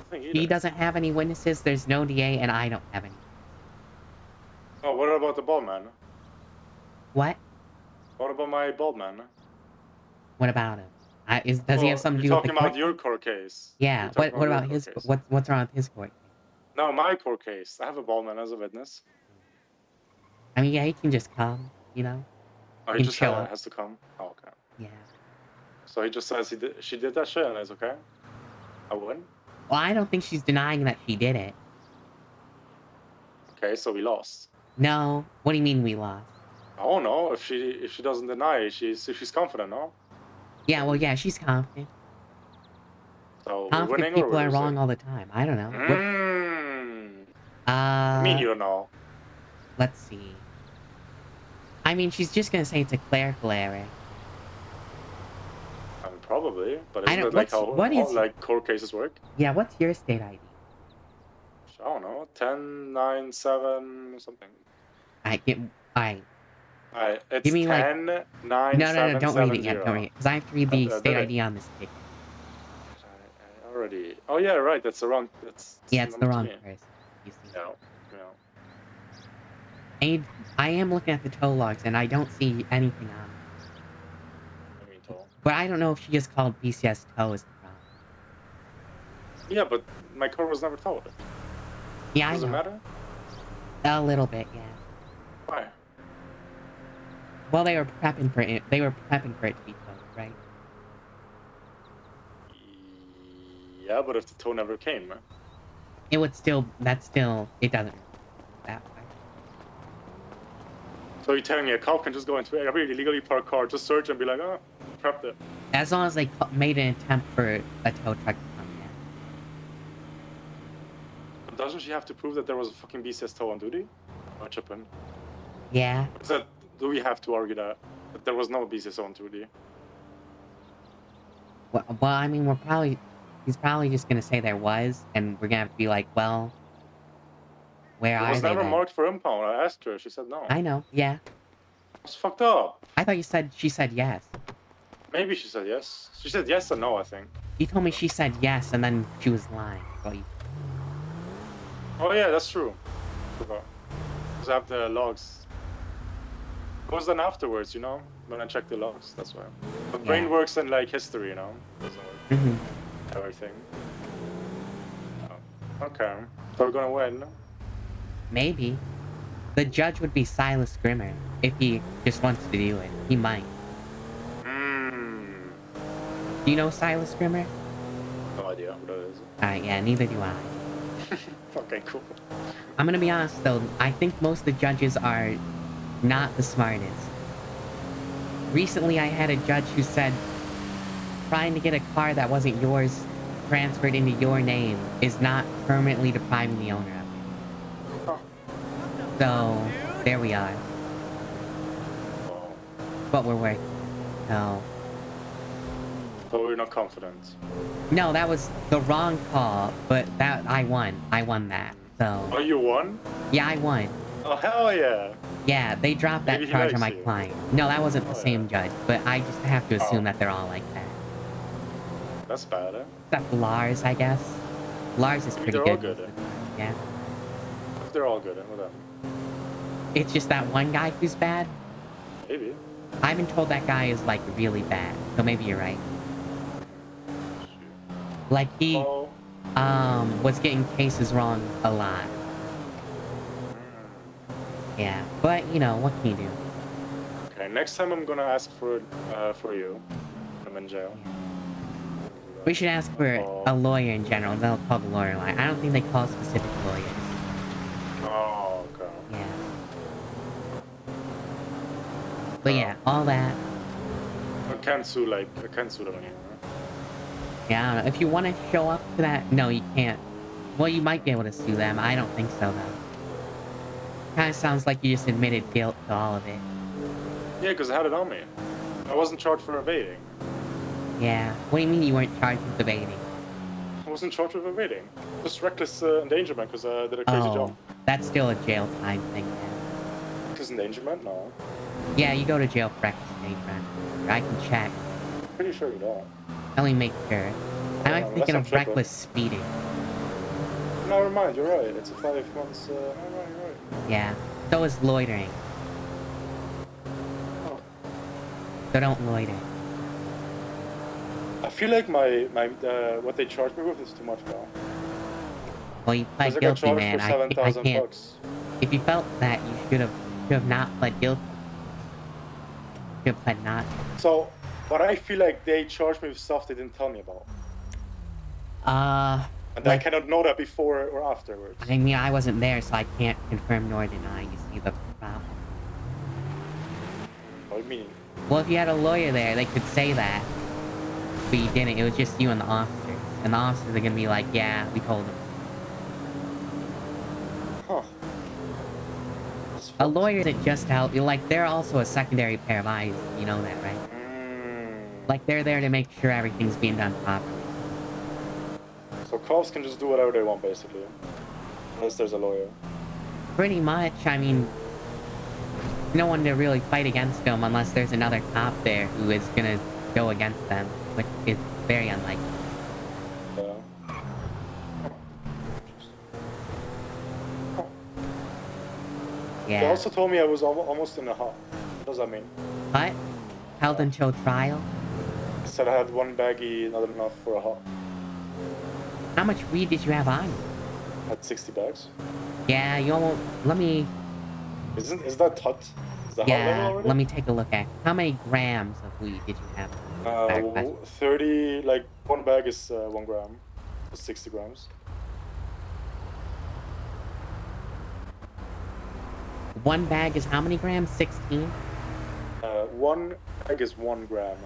I think He either. doesn't have any witnesses, there's no DA, and I don't have any. Oh, what about the bald man? What? What about my bald man? What about him? Does he have something to do with the You're talking court? about your court case. Yeah, You're talking what your about court his... case. What's wrong with his court? No, my court case. I have a bald man as a witness. I mean, yeah, he can just come, you know? Oh, he can just show up. has to come. Oh, okay. Yeah. So he just says she did that shit and it's okay? I win? Well, I don't think she's denying that she did it. Okay, so we lost. No. What do you mean we lost? Oh no, if she doesn't deny it, she's confident, no? Yeah, well, yeah, she's confident. So we're Confident winning or people we're are wrong losing? all the time. I don't know. I mean, you don't know. Let's see. I mean, she's just gonna say it's a clerical error. Probably, but I isn't don't- it like what how is- like court cases work? Yeah, what's your state ID? I don't know, 10, 9, 7, something. Alright. Alright, it's Give me, like- 10, 9, No, 7, don't read it 7, yet, 0. don't read it. Because I have to read the Did state it? ID on this ticket. I already. Oh yeah, right. That's the wrong. Yeah, it's the number wrong three. person. You see. No. And I am looking at the tow logs, and I don't see anything on it. I mean, toll. But I don't know if she just called BCS tow is the problem. Yeah, but my car was never towed. Yeah, Does I it know. matter? A little bit, yeah. Why? Well, they were prepping for it. They were prepping for it to be towed, right? Yeah, but if the tow never came, It would still, it doesn't that way. so you're telling me a cop can just go into every illegally parked car, just search and be like, oh, prepped it. As long as they made an attempt for a tow truck to come in. But doesn't she have to prove that there was a fucking BCS tow on duty? Or Chipin? Yeah. Do we have to argue that there was no BCS on duty? Well, I mean, he's probably just gonna say there was, and we're gonna have to be like, well, where It are was they never then? marked for impound. I asked her. She said no. I know, yeah. It's fucked up. I thought she said yes. Maybe she said yes. She said yes and no, I think. You told me she said yes, and then she was lying. Oh yeah, that's true. Forgot. Because I have the logs. It was then afterwards, you know? When I checked the logs, that's why. My brain works in like history, you know? Everything. Oh. Okay. So we're gonna win. Maybe. The judge would be Silas Grimmer if he just wants to do it. He might. Do you know Silas Grimmer? No idea what that is. Alright, yeah, neither do I. Okay, cool. I'm gonna be honest though, I think most of the judges are not the smartest. Recently I had a judge who said trying to get a car that wasn't yours transferred into your name is not permanently depriving the owner of it. So, there we are. But we're working. So... But we're not confident. No, that was the wrong call, but I won. I won that, so... Oh, you won? Yeah, I won. Oh, hell yeah. Yeah, they dropped that Maybe he charge on likes my you. client. No, that wasn't the same judge, but I just have to assume that they're all like that. That's bad, eh? Except Lars, I guess. Lars is Maybe pretty they're all good. good, eh? Yeah. If they're all good, eh? Whatever. It's just that one guy who's bad. Maybe. I've been told that guy is, like, really bad, so maybe you're right. Like, he, was getting cases wrong a lot. Yeah, but, you know, what can you do? Okay, next time I'm gonna ask for you. I'm in jail. We should ask for a lawyer in general. They'll call the lawyer line. I don't think they call specific lawyers. Oh, okay. Yeah. But yeah, all that. I can't sue them anymore. Yeah, I don't know. If you want to show up to that... No, you can't. Well, you might be able to sue them. I don't think so, though. Kind of sounds like you just admitted guilt to all of it. Yeah, because I had it on me. I wasn't charged for evading. Yeah. What do you mean you weren't charged with evading? I wasn't charged with evading. Just reckless endangerment because I did a crazy job. That's still a jail time thing, yeah. Reckless endangerment? No. Yeah, you go to jail for reckless endangerment. I can check. Pretty sure you don't. Let me make sure. I'm like thinking of unless I'm tripping. reckless speeding. No, never mind, you're right. It's a 5 months. You're right. Yeah. So is loitering. Oh. So don't loiter. I feel like my what they charged me with is too much now. Well, you pled Because I got guilty, charged man. for I 7,000 can't. bucks. If you felt that, you should have not pled guilty. Should have pled not. So, but I feel like they charged me with stuff they didn't tell me about. And I cannot know that before or afterwards. I mean, I wasn't there, so I can't confirm nor deny. You see the problem. What do you mean? Well, if you had a lawyer there, they could say that. But you didn't. It was just you and the officer. And the officers are gonna be like, yeah, we told him. Huh. A lawyer isn't just to help you. Like, they're also a secondary pair of eyes. You know that, right? Like, they're there to make sure everything's being done properly. So cops can just do whatever they want, basically. Unless there's a lawyer. Pretty much. I mean, no one to really fight against them unless there's another cop there who is gonna go against them, which is very unlikely. They Yeah. also told me I was almost in a hot. What does that mean? What? Held until trial? Said I had one baggie, not enough for a hot. How much weed did you have on you? I had 60 bags. Yeah, you almost... Let me... Is that tut? Is that hot level Yeah, already? let me take a look at... How many grams of weed did you have? 30, like, one bag is 1 gram. 60 grams. One bag is how many grams? 16? One bag is 1 gram.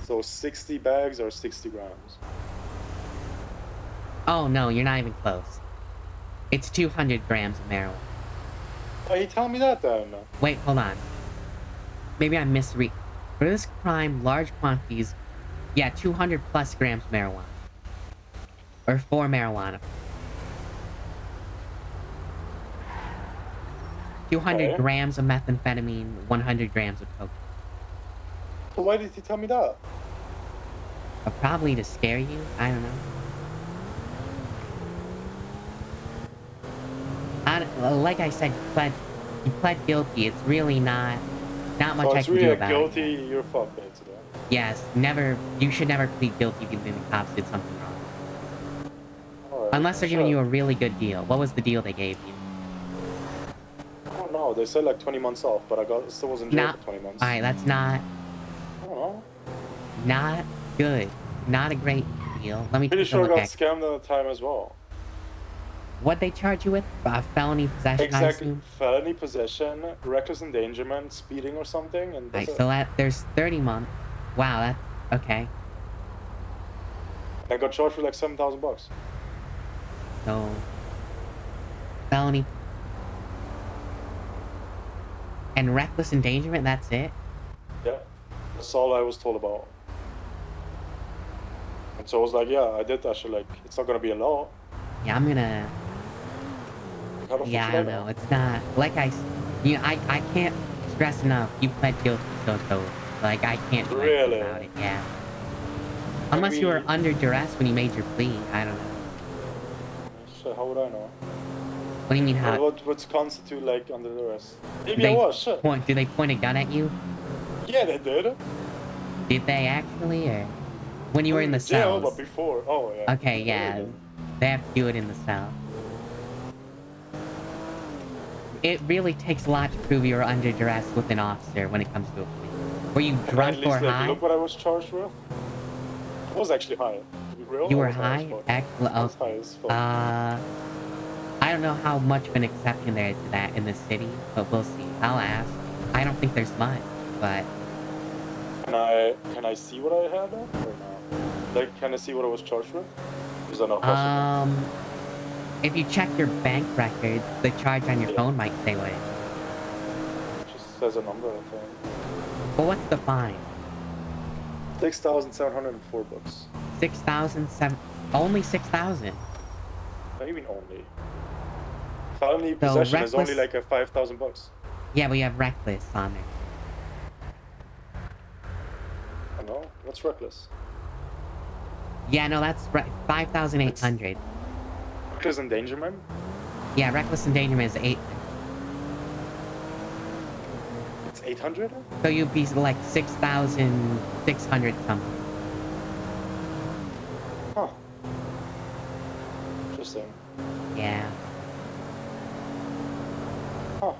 So 60 bags are 60 grams. Oh, no, you're not even close. It's 200 grams of marijuana. Why you tell me that then? Wait, hold on. Maybe I misread. For this crime, large quantities... Yeah, 200 plus grams of marijuana. Or for marijuana. 200 Okay. grams of methamphetamine, 100 grams of cocaine. So why did he tell me that? Probably to scare you? I don't know. Like I said, you pled guilty. It's really not much So I it's can really do a about guilty, it. you're fucked basically. Yes, you should never plead guilty if you think the cops did something wrong. Alright, Unless they're giving sure. you a really good deal. What was the deal they gave you? I don't know, they said like 20 months off, but I still was in jail for 20 months. Alright, that's not I don't know. not good. Not a great deal. Let me Pretty take a sure I look got at scammed at the time as well. what they charge you with. Felony possession, I Exactly. assume. Felony possession, reckless endangerment, speeding or something, and that's Alright, it. so there's 30 months. Wow, that's okay. I got charged for like $7,000. So felony and reckless endangerment, that's it? Yeah. That's all I was told about. And so I was like, yeah, I did that shit, like, it's not gonna be a law. Yeah, I'm gonna... How the fuck Yeah, should I don't know. It's not... Like I can't stress enough. You pled guilty, so totally. Like, I can't do anything Really? about it, yeah. Unless you were under duress when you made your plea. I don't know. Shit, how would I know? What do you mean, how... What's constitute, like, under duress? Maybe I was, shit. Did they point a gun at you? Yeah, they did. Did they actually, or... When you were in the jail, cells? but before. Oh, yeah. Okay, yeah. They have to do it in the cell. It really takes a lot to prove you were under duress with an officer when it comes to a plea. Were you At drunk least, or like, high? look what I was charged with. I was actually high. To be real, You I were was high as high? fuck. Actually, I was high as fuck. I don't know how much of an exception there is to that in the city, but we'll see. I'll ask. I don't think there's much, but... Can I see what I had or not? Like, can I see what I was charged with? Is that not possible? If you check your bank records, the charge on your phone might say what it is. It just says a number, I think. Well, what's the fine? 6,704 bucks. 6,007... Only 6,000? Not even only. Felony possession is only like a 5,000 bucks. Yeah, but you have reckless on there. I know. What's reckless? Yeah, no, that's 5,800. Reckless endangerment? Yeah, reckless endangerment is 8. It's 800? So you'd be like 6,600 something. Huh. Interesting. Yeah. Huh.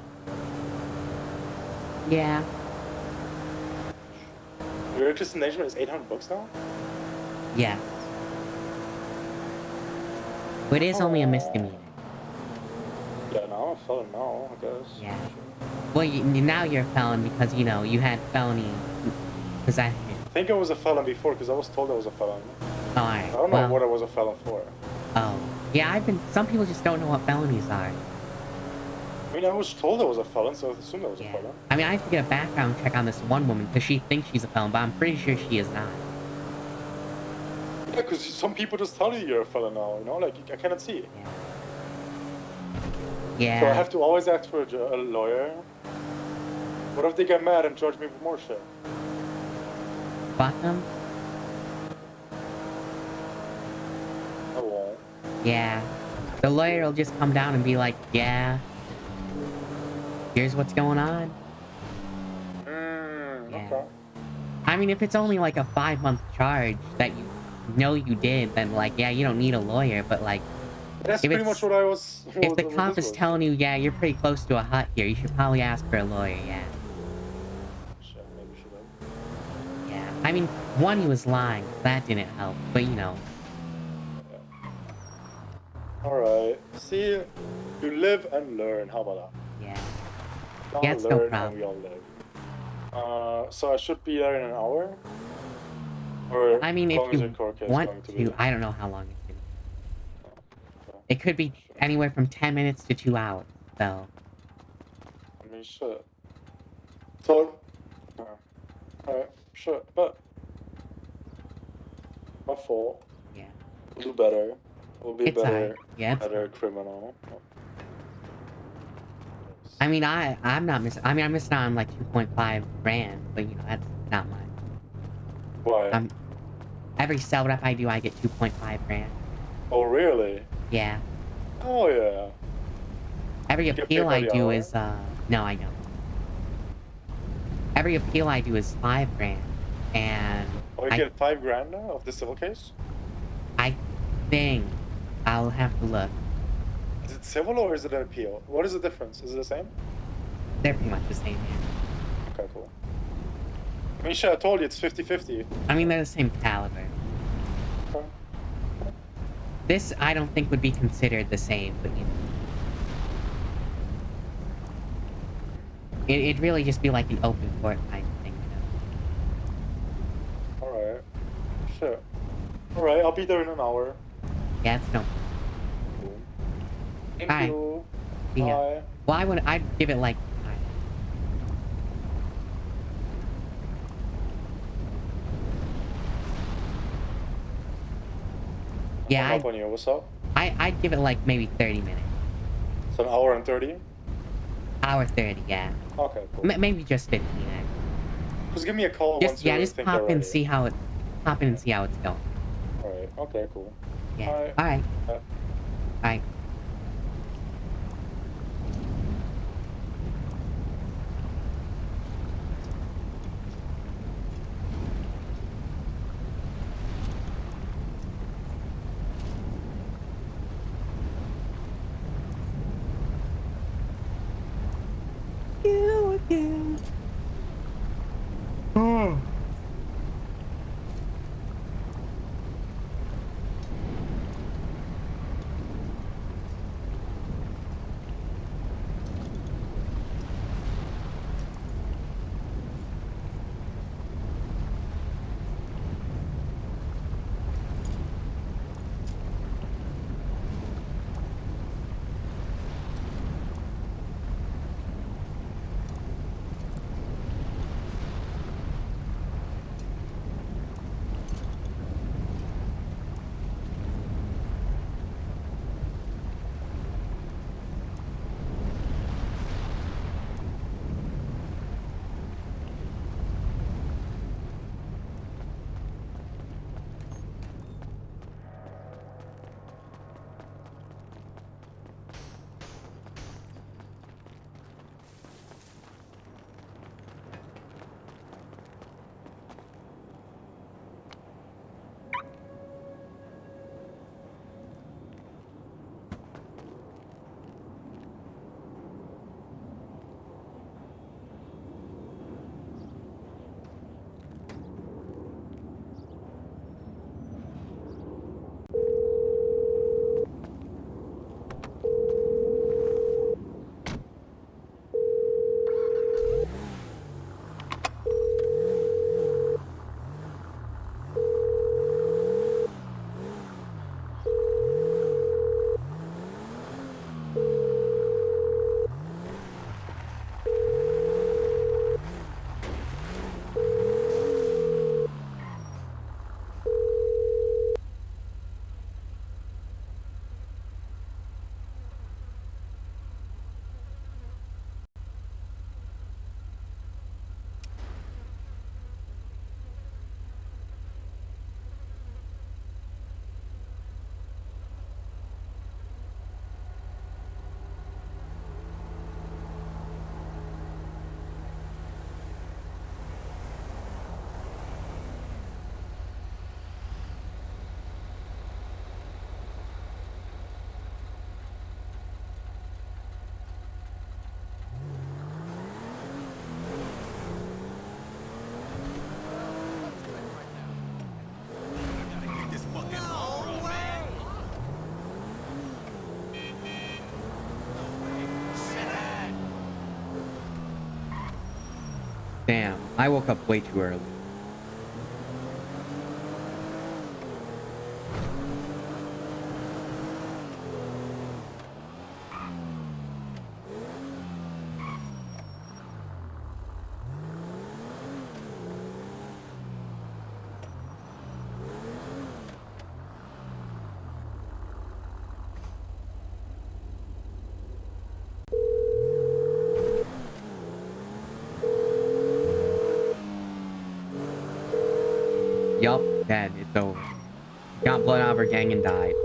Yeah. Your reckless endangerment is 800 bucks now? Yeah. But it is only a misdemeanor. Yeah, now I'm a felon now, I guess. Yeah. Well, now you're a felon because, you know, you had felony possession. I think I was a felon before because I was told I was a felon. Alright, I don't know what I was a felon for. Oh. Yeah, some people just don't know what felonies are. I mean, I was told I was a felon, so I assumed I was a felon. I mean, I have to get a background check on this one woman because she thinks she's a felon, but I'm pretty sure she is not. Yeah, because some people just tell you you're a felon now, you know? Like, I cannot see. Yeah. So I have to always ask for a lawyer. What if they get mad and charge me for more shit? Fuck them? I won't. Yeah. The lawyer will just come down and be like, yeah, here's what's going on. Okay. I mean, if it's only like a 5-month charge that you know you did, then like, yeah, you don't need a lawyer, but like... That's pretty much what I was... If the cop is telling you, yeah, you're pretty close to a hut here, you should probably ask for a lawyer, yeah. Shit, maybe should have. Yeah. I mean, one, he was lying, that didn't help, but you know. Alright. See, you live and learn. How about that? Yeah. Now Yeah, it's no learn and problem. we all live. So I should be there in an hour? Or I mean, how if long is your you court case want going to to, be? I don't know how long it's gonna be. Okay. It could be anywhere from 10 minutes to 2 hours, so. I mean, shit. So, alright, sure, but my fault. Yeah. We'll do better. We'll be a It's alright. better, Yeah, it's better fine. criminal. I mean, I'm not missing. I mean, I'm missing out on like 2.5 grand, but you know that's not much. Why? Every cell rep I do, I get 2.5 grand. Oh, really? Yeah. Oh, yeah. Every You get paid appeal by I the do hour? is no, I don't. Every appeal I do is 5 grand, and Oh, you I get 5 grand now of the civil case? I think I'll have to look. Is it civil or is it an appeal? What is the difference? Is it the same? They're pretty much the same. Yeah. Okay, cool. I mean, shit, I told you it's 50-50. I mean, they're the same caliber. Okay. This I don't think would be considered the same, but you know. It'd really just be like an open court kind of thing, you know? Alright. Shit. Alright, I'll be there in an hour. Yeah, it's no. Cool. Thank Alright. you. Yeah. Bye. Well, I'd give it like. Yeah, I'm up on you. What's up? I'd give it like maybe 30 minutes. It's an hour and 30? Hour 30, yeah. Okay, cool. Maybe just 15. Just give me a call once you Just think pop you're in, ready. see how it. Pop in and see how it's going. Alright, okay, cool. Yeah. Alright. Alright. Bye. Alright. You again. Oh. I woke up way too early. Yup, dead. It's over. Got blood out of her gang and died.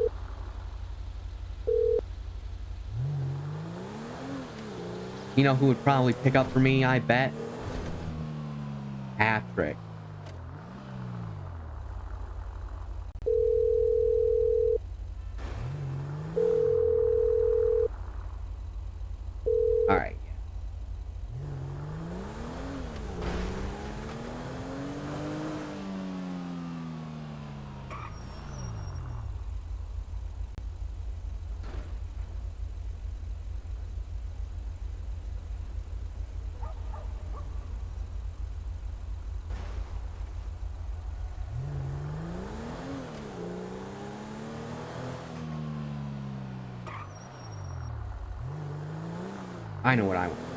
You know who would probably pick up for me, I bet? Patrick. Alright, yeah. I know what I want to do.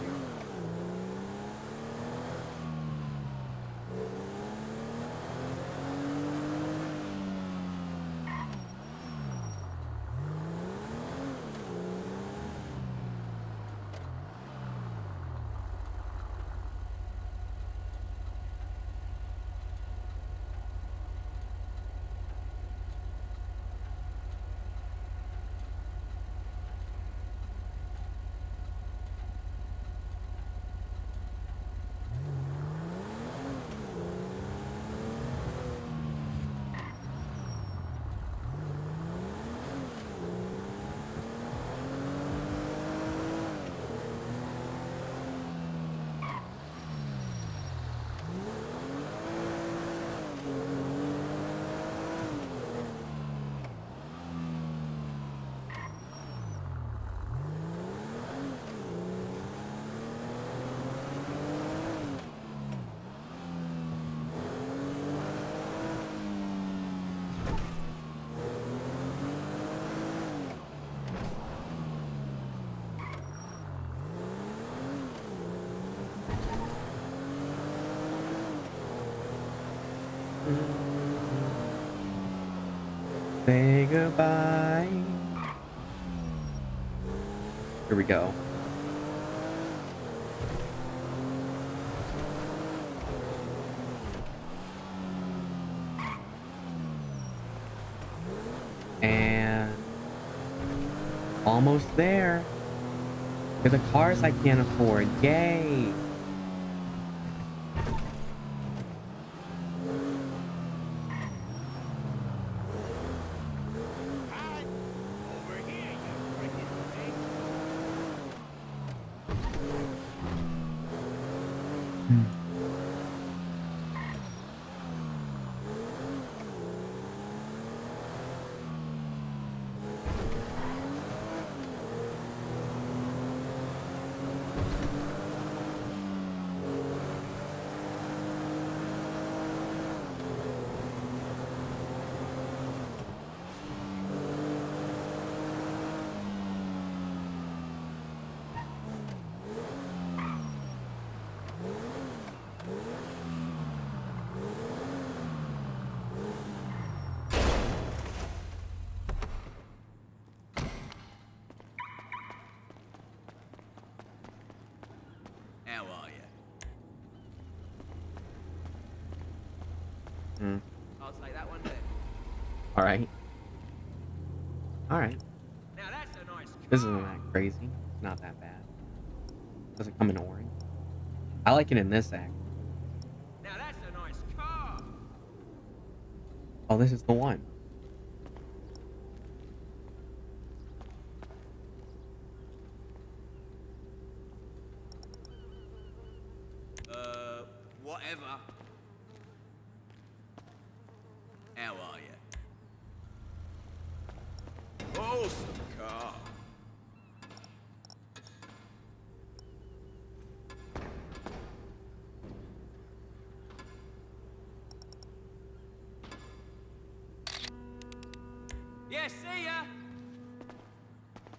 Say goodbye. Here we go. And almost there. To the cars I can't afford. Yay! How are you? I'll take that one there. Alright. Alright. Now that's a nice car. This isn't that crazy. It's not that bad. Does it come in orange? I like it in this act. Now that's a nice car. Oh, this is the one. Whatever. How are you? Awesome car.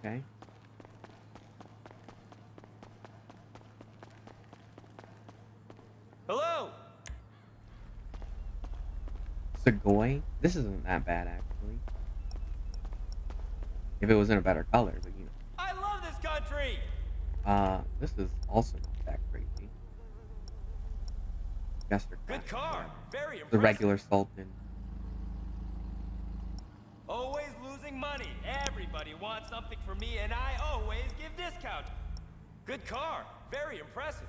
Okay. Hello. Segoy? This isn't that bad, actually. If it was in a better color, but you know. I love this country. This is also not that crazy. Jester Good car. Very impressive. the regular Sultan. Always losing money. Everybody wants something from me, and I always give discount. Good car. Very impressive.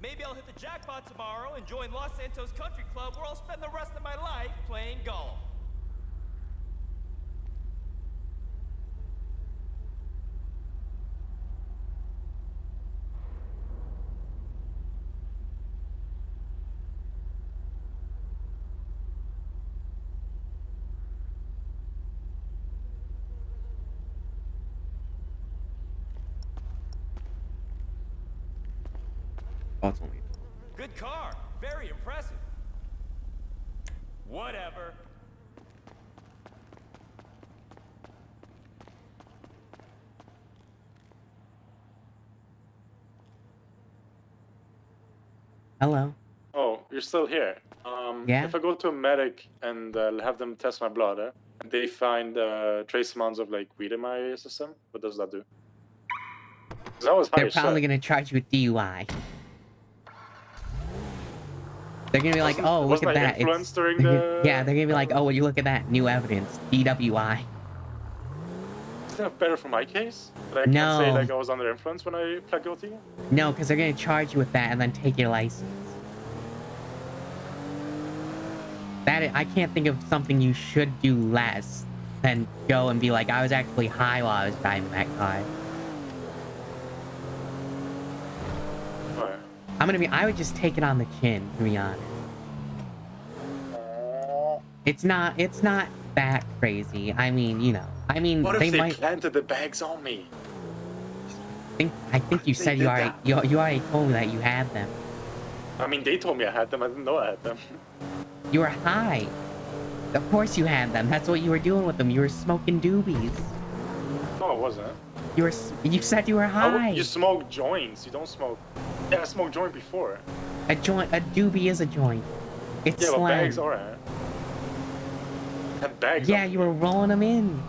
Maybe I'll hit the jackpot tomorrow and join Los Santos Country Club, where I'll spend the rest of my life playing golf. Oh, it's only. Good car. Very impressive. Whatever. Hello. Oh, you're still here. Yeah? If I go to a medic and have them test my blood, and they find trace amounts of like weed in my system, what does that do? 'Cause that was high They're as probably shit. gonna charge you with DUI. They're gonna be like, oh, look Wasn't at I that. influenced during Yeah, they're gonna be like, the- oh, would you look at that? New evidence. DWI. Is that better for my case? That I can't say No. like I was under influence when I pled guilty? No, because they're gonna charge you with that and then take your license. I can't think of something you should do less than go and be like, I was actually high while I was driving that car. Right. I would just take it on the chin, to be honest. It's not that crazy. I mean, you know. I mean, What if they they might planted the bags on me? I think you They said did you already that. you already told me that you had them. I mean, they told me I had them. I didn't know I had them. You were high. Of course you had them. That's what you were doing with them. You were smoking doobies. No, it wasn't. You said you were high. You smoke joints. You don't smoke. Yeah, I smoked joint before. A doobie is a joint. It's Yeah, but slang. bags are. Had bags. Yeah, on you were rolling them in.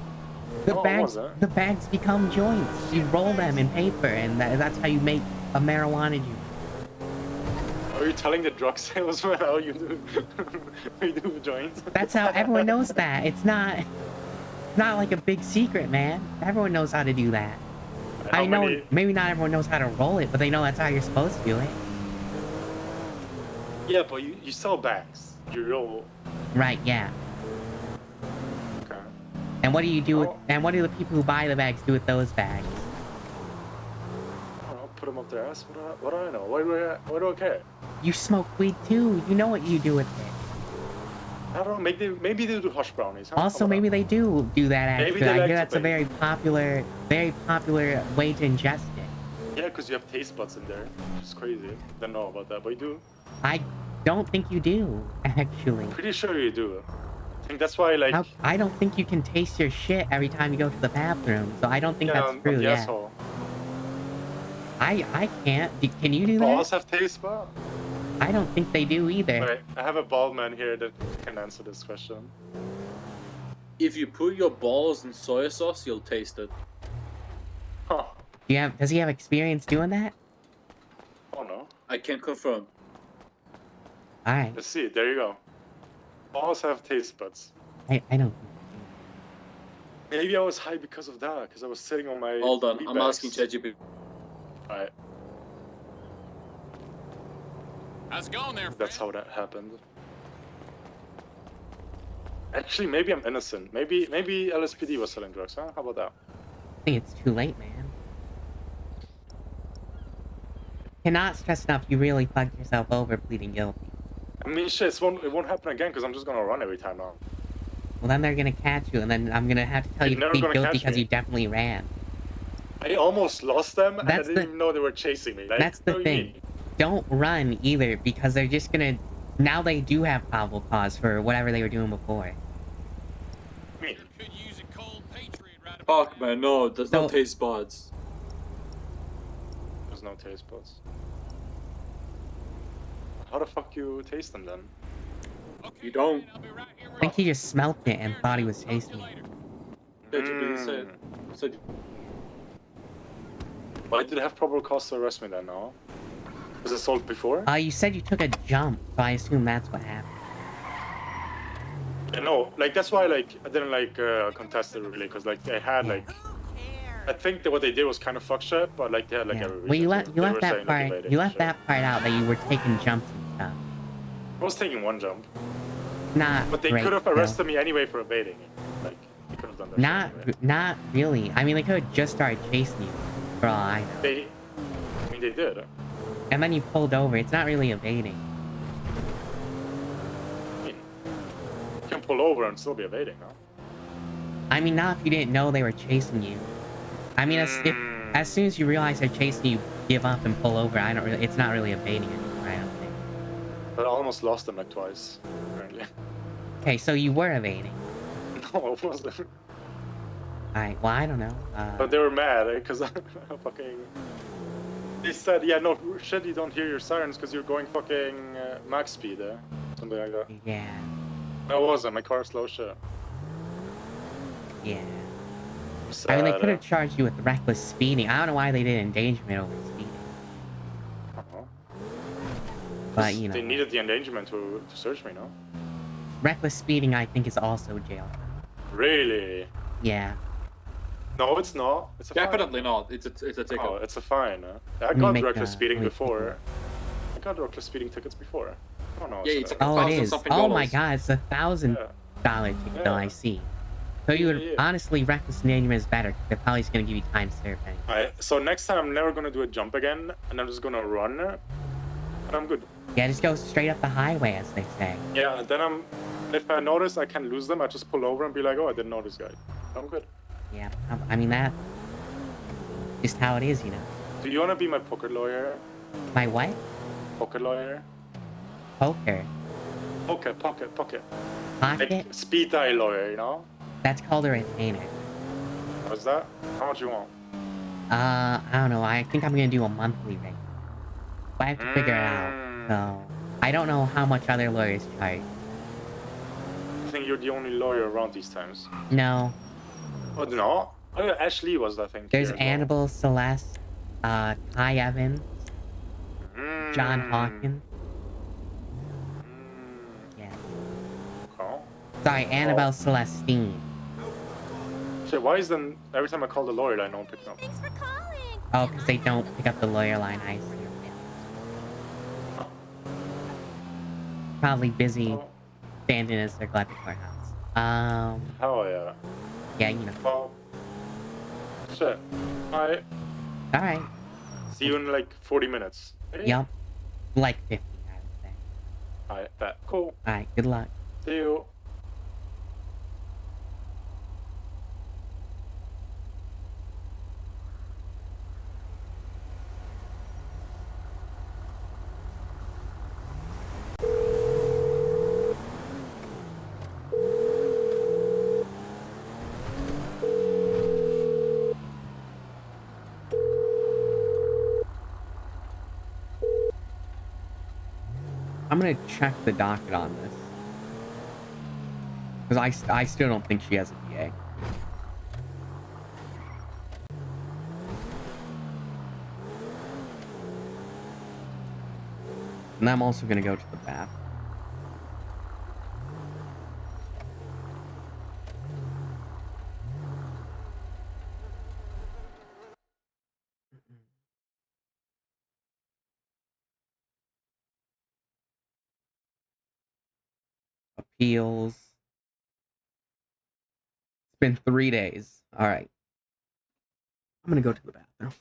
The No, I bags, wasn't. the bags become joints. You roll them in paper, and that's how you make a marijuana juice. Are you telling the drug salesman how you do? how you do joints? That's how everyone knows that. It's not like a big secret, man. Everyone knows how to do that. How I know many- maybe not everyone knows how to roll it, but they know that's how you're supposed to do it. Yeah, but you sell bags. You roll. Right? Yeah. Okay. And what do you do with? Oh. And what do the people who buy the bags do with those bags? I'll put them up their ass. What do I know? Why do I care? You smoke weed too. You know what you do with it. I don't know. Maybe they do hush brownies. Huh? Also, maybe they do that. Maybe Actually, they I like hear to that's a bake. very popular way to ingest it. Yeah, because you have taste buds in there, which is crazy. Don't know about that, but you do. I don't think you do, actually. Pretty sure you do. I think that's why, like. I don't think you can taste your shit every time you go to the bathroom, so I don't think Yeah, that's on true. the Yeah. asshole. I can't. Can you do Balls that? have taste buds. I don't think they do either. Wait, I have a bald man here that can answer this question. If you put your balls in soy sauce, you'll taste it. Huh. Does he have experience doing that? Oh no. I can confirm. Alright. Let's see. There you go. Balls have taste buds. I don't. Maybe I was high because of that, because I was sitting on my. Hold on, weed I'm bags. asking ChatGPT. Alright, How's it going there, that's friend? how that happened. Actually, maybe I'm innocent. Maybe LSPD was selling drugs, huh? How about that? I think it's too late, man. Cannot stress enough. You really fucked yourself over pleading guilty. I mean, shit, it won't happen again because I'm just gonna run every time now. Well, then they're gonna catch you, and then I'm gonna have to tell They're you to never plead gonna guilty catch because me. you definitely ran. I almost lost them, and That's I didn't even know they were chasing me. Like, That's the what do you thing. mean? Don't run either, because they're just gonna Now they do have probable cause for whatever they were doing before. Fuck, man, no, there's no taste buds. There's no taste buds. How the fuck you taste them then? You don't. I think he just smelt it and thought he was tasting it. Why did they have probable cause to arrest me then, no? Was it sold before? You said you took a jump, so I assume that's what happened. Yeah, no, like that's why like I didn't like contest it really, because like they had like I think that what they did was kind of fuck shit, but like they had like Yeah. every reason. Well, you to. left They were that saying, like, part. evading You and left shit. that part out that you were taking jumps and stuff. I was taking one jump. Not. But they great, could have though. arrested me anyway for evading. Like they could have done that. Not, shit anyway. not really. I mean, they could have just started chasing you, for all I know. I mean, they did. And then you pulled over. It's not really evading. I mean, you can pull over and still be evading, no? I mean, not if you didn't know they were chasing you. I mean, as soon as you realize they're chasing you, give up and pull over. It's not really evading anymore, I don't think. But I almost lost them like twice, apparently. Okay, so you were evading. No, it wasn't. Alright, well, I don't know. But they were mad because I fucking. They said, yeah, no shit, you don't hear your sirens because you're going fucking max speed, something like that. Yeah. No, it wasn't. My car's slow shit. Yeah. Sad, I mean, they could have charged you with reckless speeding. I don't know why they did endangerment over speeding. But, you know. They needed the endangerment to search me, no? Reckless speeding, I think, is also jail. Really? Yeah. No, it's not. It's a Definitely not. It's a ticket. Oh, it's a fine. I Let me got make reckless a- speeding let me before. I got reckless speeding tickets before. Oh no. Yeah, it's like Oh, it is. something Oh my dollars. god, it's $1,000 ticket. No, I see. So you would honestly, reckless endangerment is better. They're probably just gonna give you time served. Anyway. Alright, so next time I'm never gonna do a jump again, and I'm just gonna run, and I'm good. Yeah, just go straight up the highway, as they say. Yeah, and then if I notice I can lose them, I just pull over and be like, oh, I didn't know this guy. I'm good. Yeah, I mean that. Just how it is, you know. Do you wanna be my poker lawyer? My what? Poker lawyer? Poker. Pocket. Pocket? Like speed dial lawyer, you know? That's called a retainer. What's that? How much you want? I don't know. I think I'm gonna do a monthly rate. But I have to figure it out. So I don't know how much other lawyers charge. I think you're the only lawyer around these times. No. Oh, no? Oh, yeah, Ashley was, I think. There's here as well. Annabelle Celeste, Kai Evans, John Hawkins. Yeah. Oh. Sorry, Annabelle Celestine. Shit, why is then every time I call the lawyer line, no one picking up? Oh, because they don't pick up the lawyer line, I see. Probably busy standing as their glad at the courthouse. Oh, yeah. Yeah, you know. Well, shit. Alright. Alright. See you in like 40 minutes. Yup. Like 50, I would say. Alright, bet. Cool. Alright, good luck. See you. I'm gonna check the docket on this. Because I still don't think she has a DA. And I'm also gonna go to the bath. Appeals. It's been 3 days. Alright. I'm gonna go to the bathroom.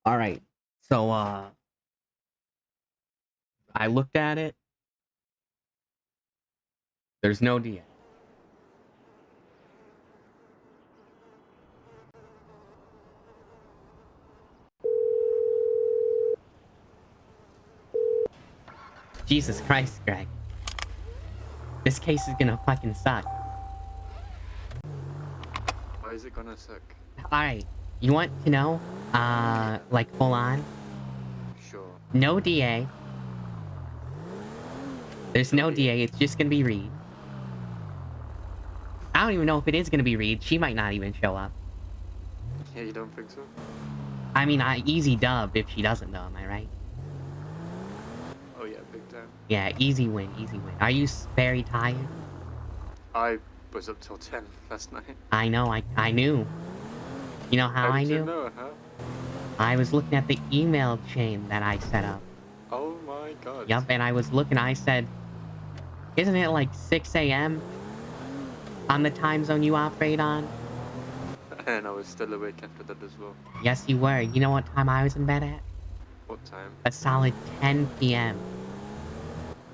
Alright. So, I looked at it. There's no DA. Jesus Christ, Greg. This case is gonna fucking suck. Why is it gonna suck? Alright. You want to know? Like, full on? Sure. No DA. There's no DA, it's just gonna be Reed. I don't even know if it is gonna be Reed. She might not even show up. Yeah, you don't think so? I mean, easy dub if she doesn't, though, am I right? Oh yeah, big time. Yeah, easy win, easy win. Are you very tired? I was up till 10 last night. I know, I knew. You know how I did knew? you know, huh? I was looking at the email chain that I set up. Oh my god. Yup, and I was looking, I said, isn't it like 6 a.m. on the time zone you operate on? And I was still awake after that as well. Yes, you were. You know what time I was in bed at? What time? A solid 10 p.m.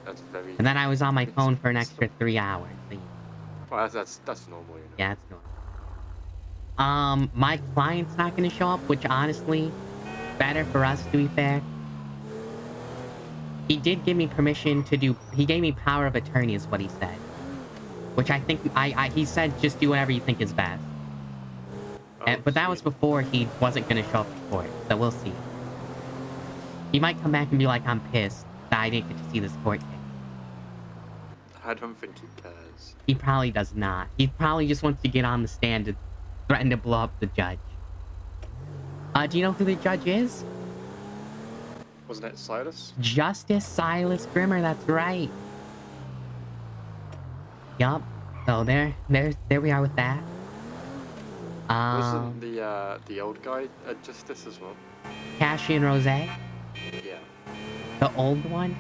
That's very... And then I was on my phone for an extra 3 hours. Well, that's normal, you know. Yeah, it's normal. My client's not gonna show up, which honestly, better for us, to be fair. He did give me permission to do... He gave me power of attorney is what he said. Which I think... he said just do whatever you think is best. But that was before he wasn't gonna show up to court, so we'll see. He might come back and be like, I'm pissed that I didn't get to see this court case. I don't think he cares. He probably does not. He probably just wants to get on the stand to threaten to blow up the judge. Do you know who the judge is? Wasn't it Silas? Justice Silas Grimmer, that's right. Yup. So there we are with that. Wasn't the old guy a justice as well? Cassian Rose? Yeah. The old one?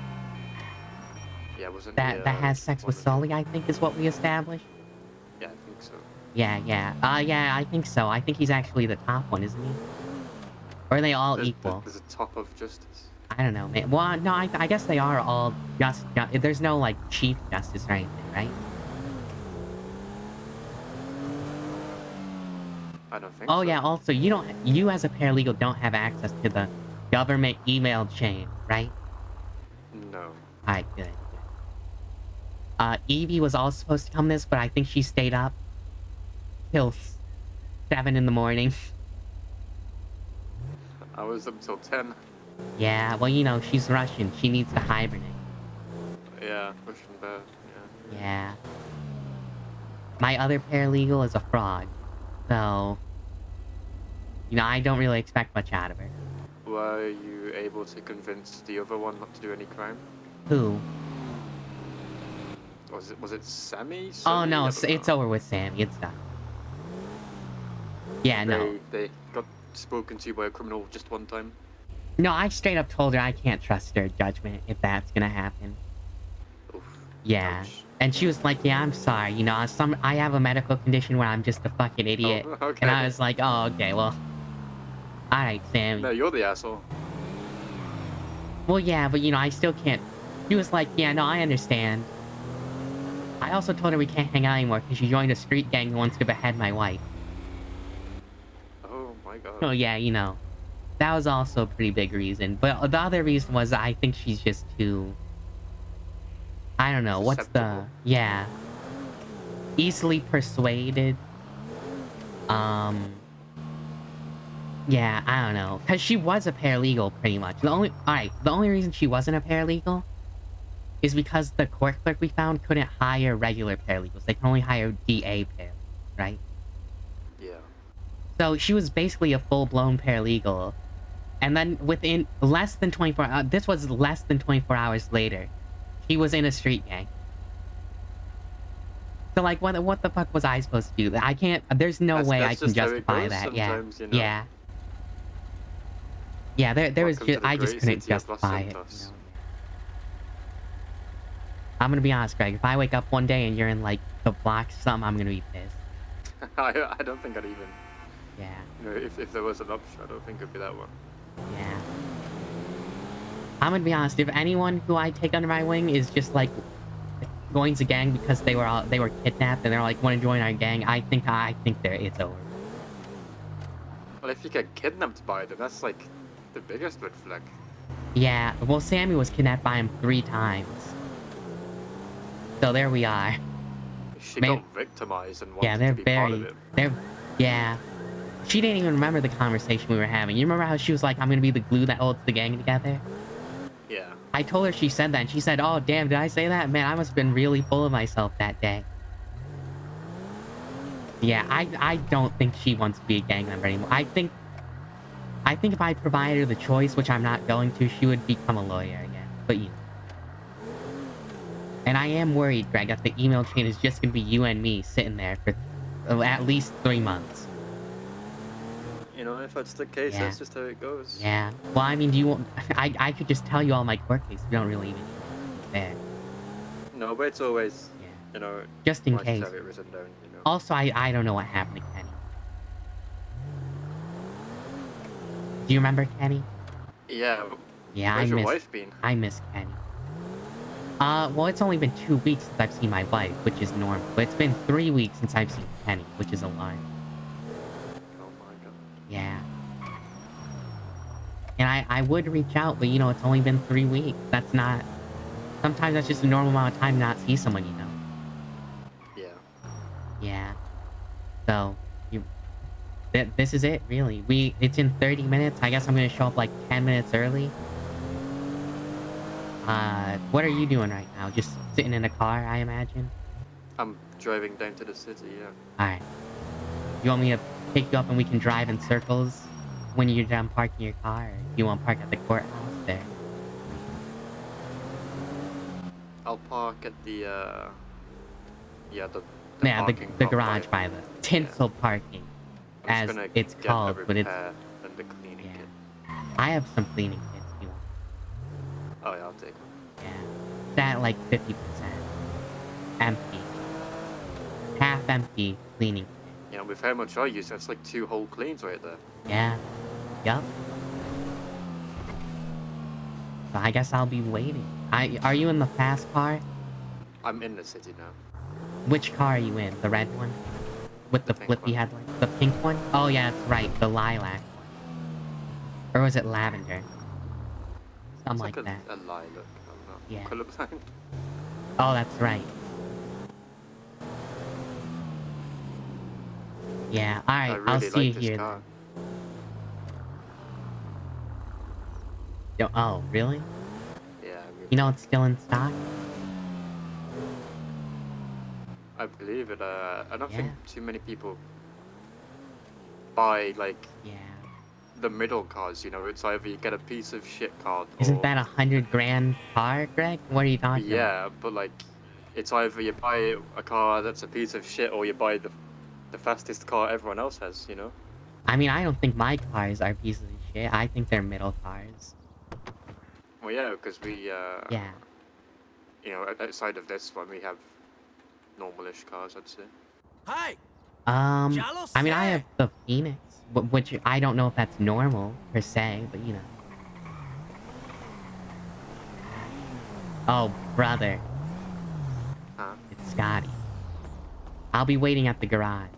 Yeah, wasn't that has sex with Sully, I think is what we established. Yeah, I think so. Yeah. Yeah, I think so. I think he's actually the top one, isn't he? Or are they all equal? There's a top of justice. I don't know, man. Well, no, I guess they are all just... There's no, like, chief justice or anything, right? I don't think so. Oh, yeah, also, you as a paralegal don't have access to the government email chain, right? No. Alright, good. Evie was also supposed to come this, but I think she stayed up till 7 in the morning. I was up till 10. Yeah, well, you know, she's Russian. She needs to hibernate. Yeah, Russian bear, yeah. Yeah. My other paralegal is a fraud. So, you know, I don't really expect much out of her. Were you able to convince the other one not to do any crime? Who? Was it Sammy? Oh, no, it's over with Sammy. It's done. Yeah, no. They got spoken to by a criminal just one time? No, I straight up told her I can't trust her judgment if that's gonna happen. Oof. Yeah. Ouch. And she was like, yeah, I'm sorry. You know, I have a medical condition where I'm just a fucking idiot. Oh, okay. And I was like, oh, okay, well. Alright, Sammy. No, you're the asshole. Well, yeah, but you know, I still can't. She was like, yeah, no, I understand. I also told her we can't hang out anymore because she joined a street gang who wants to behead my wife. Oh my god. Oh, yeah, you know. That was also a pretty big reason. But the other reason was I think she's just too... I don't know, what's the... Yeah. Easily persuaded. Yeah, I don't know. Because she was a paralegal, pretty much. The only reason she wasn't a paralegal is because the court clerk we found couldn't hire regular paralegals. They can only hire DA paralegals, right? Yeah. So she was basically a full-blown paralegal. And then within less than 24 hours... this was less than 24 hours later. She was in a street gang. So, like, what the fuck was I supposed to do? I can't... There's no way I can justify that. Yeah. You know? Yeah. Yeah, there was just... I just couldn't justify it. You know? I'm gonna be honest, Greg. If I wake up one day and you're in, like, the blocks or something, I'm gonna be pissed. I don't think I'd even... Yeah. You know, if there was an option, I don't think it'd be that one. Yeah. I'm gonna be honest, if anyone who I take under my wing is just like joins a gang because they were kidnapped and they're like want to join our gang, I think it's over. Well, if you get kidnapped by them, that's like the biggest red flag. Yeah, well, Sammy was kidnapped by him 3 times. So there we are. She got victimized and Yeah, wanted they're to be part of it. yeah. She didn't even remember the conversation we were having. You remember how she was like, I'm gonna be the glue that holds the gang together? Yeah. I told her she said that, and she said, oh, damn, did I say that? Man, I must have been really full of myself that day. Yeah, I don't think she wants to be a gang member anymore. I think if I provided her the choice, which I'm not going to, she would become a lawyer again. But you know. And I am worried, Greg, that the email chain is just gonna be you and me sitting there for at least 3 months. You know, if that's the case, Yeah. that's just how it goes. Yeah. Well, I mean, do you want... I could just tell you all my court cases. You don't really even there. No, but it's always, you know, Just in nice to case. have it written down, you know. Also, I don't know what happened to Kenny. Do you remember Kenny? Yeah. Yeah, Where's your wife been? I miss Kenny. Well, it's only been 2 weeks since I've seen my wife, which is normal. But it's been 3 weeks since I've seen Kenny, which is alarming. Oh my god. Yeah. And I would reach out, but you know, it's only been 3 weeks. That's not... Sometimes that's just a normal amount of time to not see someone, you know? Yeah. Yeah. So, this is it, really. It's in 30 minutes. I guess I'm gonna show up like 10 minutes early. What are you doing right now? Just sitting in a car, I imagine? I'm driving down to the city, yeah. Alright. You want me to pick you up and we can drive in circles when you're done parking your car? Or do you want to park at the courthouse there? I'll park at the The garage by the tinsel parking, I'm as just it's get a called, but it's... repair and the cleaning kit. I have some cleaning kits if you want. Oh yeah, I'll take one. Yeah. That like 50%. Empty. Half empty cleaning kit. You know, with how much I use, that's like 2 whole cleans right there. Yeah. Yup. So I guess I'll be waiting. Are you in the fast car? I'm in the city now. Which car are you in? The red one? With the flippy headlight? The pink one? Oh yeah, that's right. The lilac one. Or was it lavender? Something like that. A lilac. I'm not Yeah. colorblind. Oh, that's right. Yeah, alright, I I'll really see you like this here car. then. Yo, oh, really? Yeah, I really You know it's still in stock? I believe it. I don't Yeah. think too many people buy like Yeah. the middle cars. You know, it's either you get a piece of shit car. Isn't or, that $100 grand car, Greg? What are you talking about? Yeah, but like, it's either you buy a car that's a piece of shit, or you buy the fastest car everyone else has. You know. I mean, I don't think my cars are pieces of shit. I think they're middle cars. Well, yeah, because we. Yeah. You know, outside of this one, we have normalish cars, I'd say. Hi. I mean, I have the Phoenix, which I don't know if that's normal, per se, but you know. Oh, brother. Huh? It's Scotty. I'll be waiting at the garage.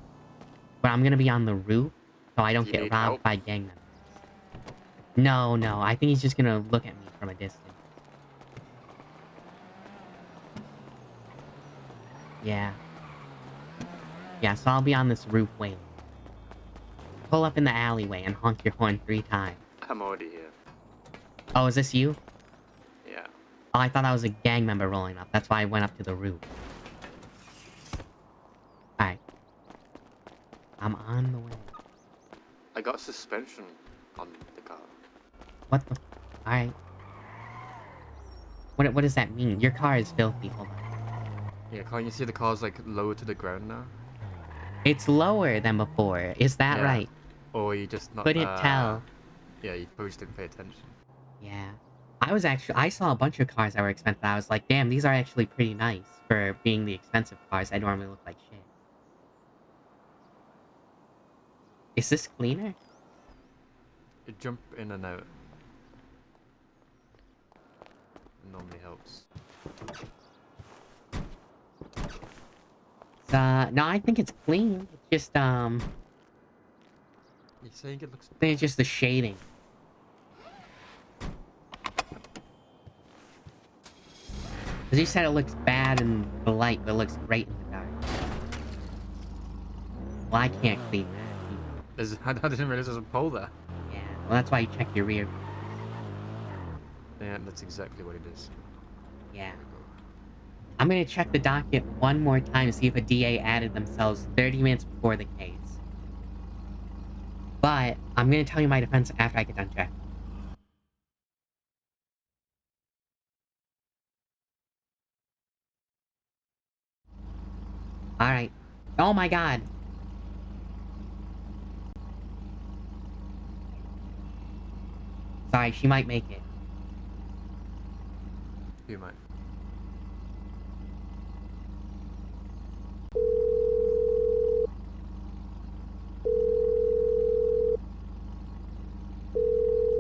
But I'm gonna be on the roof, so I don't Do you get need robbed help? by gang members. No, I think he's just gonna look at me from a distance. Yeah. Yeah, so I'll be on this roof waiting. Pull up in the alleyway and honk your horn 3 times. I'm already here. Oh, is this you? Yeah. Oh, I thought that was a gang member rolling up. That's why I went up to the roof. Alright. I'm on the way. I got suspension on the car. What the... Alright. What does that mean? Your car is filthy. Hold on. Yeah, can't you see the car's like lower to the ground now? It's lower than before. Is that Yeah. right? Or you just not. Couldn't tell. Yeah, you probably just didn't pay attention. Yeah. I saw a bunch of cars that were expensive. I was like, damn, these are actually pretty nice for being the expensive cars. I normally look like shit. Is this cleaner? jump in and out. It normally helps. No, I think it's clean. It's just, You're saying it looks I think it's just the shading. Because you said it looks bad in the light, but it looks great in the dark. Well, I can't clean that. I didn't realize there's a pole there. Yeah, well, that's why you check your rear. Yeah, that's exactly what it is. Yeah. I'm gonna check the docket one more time to see if a DA added themselves 30 minutes before the case. But I'm gonna tell you my defense after I get done checking. Alright. Oh my god. Sorry, she might make it. You might.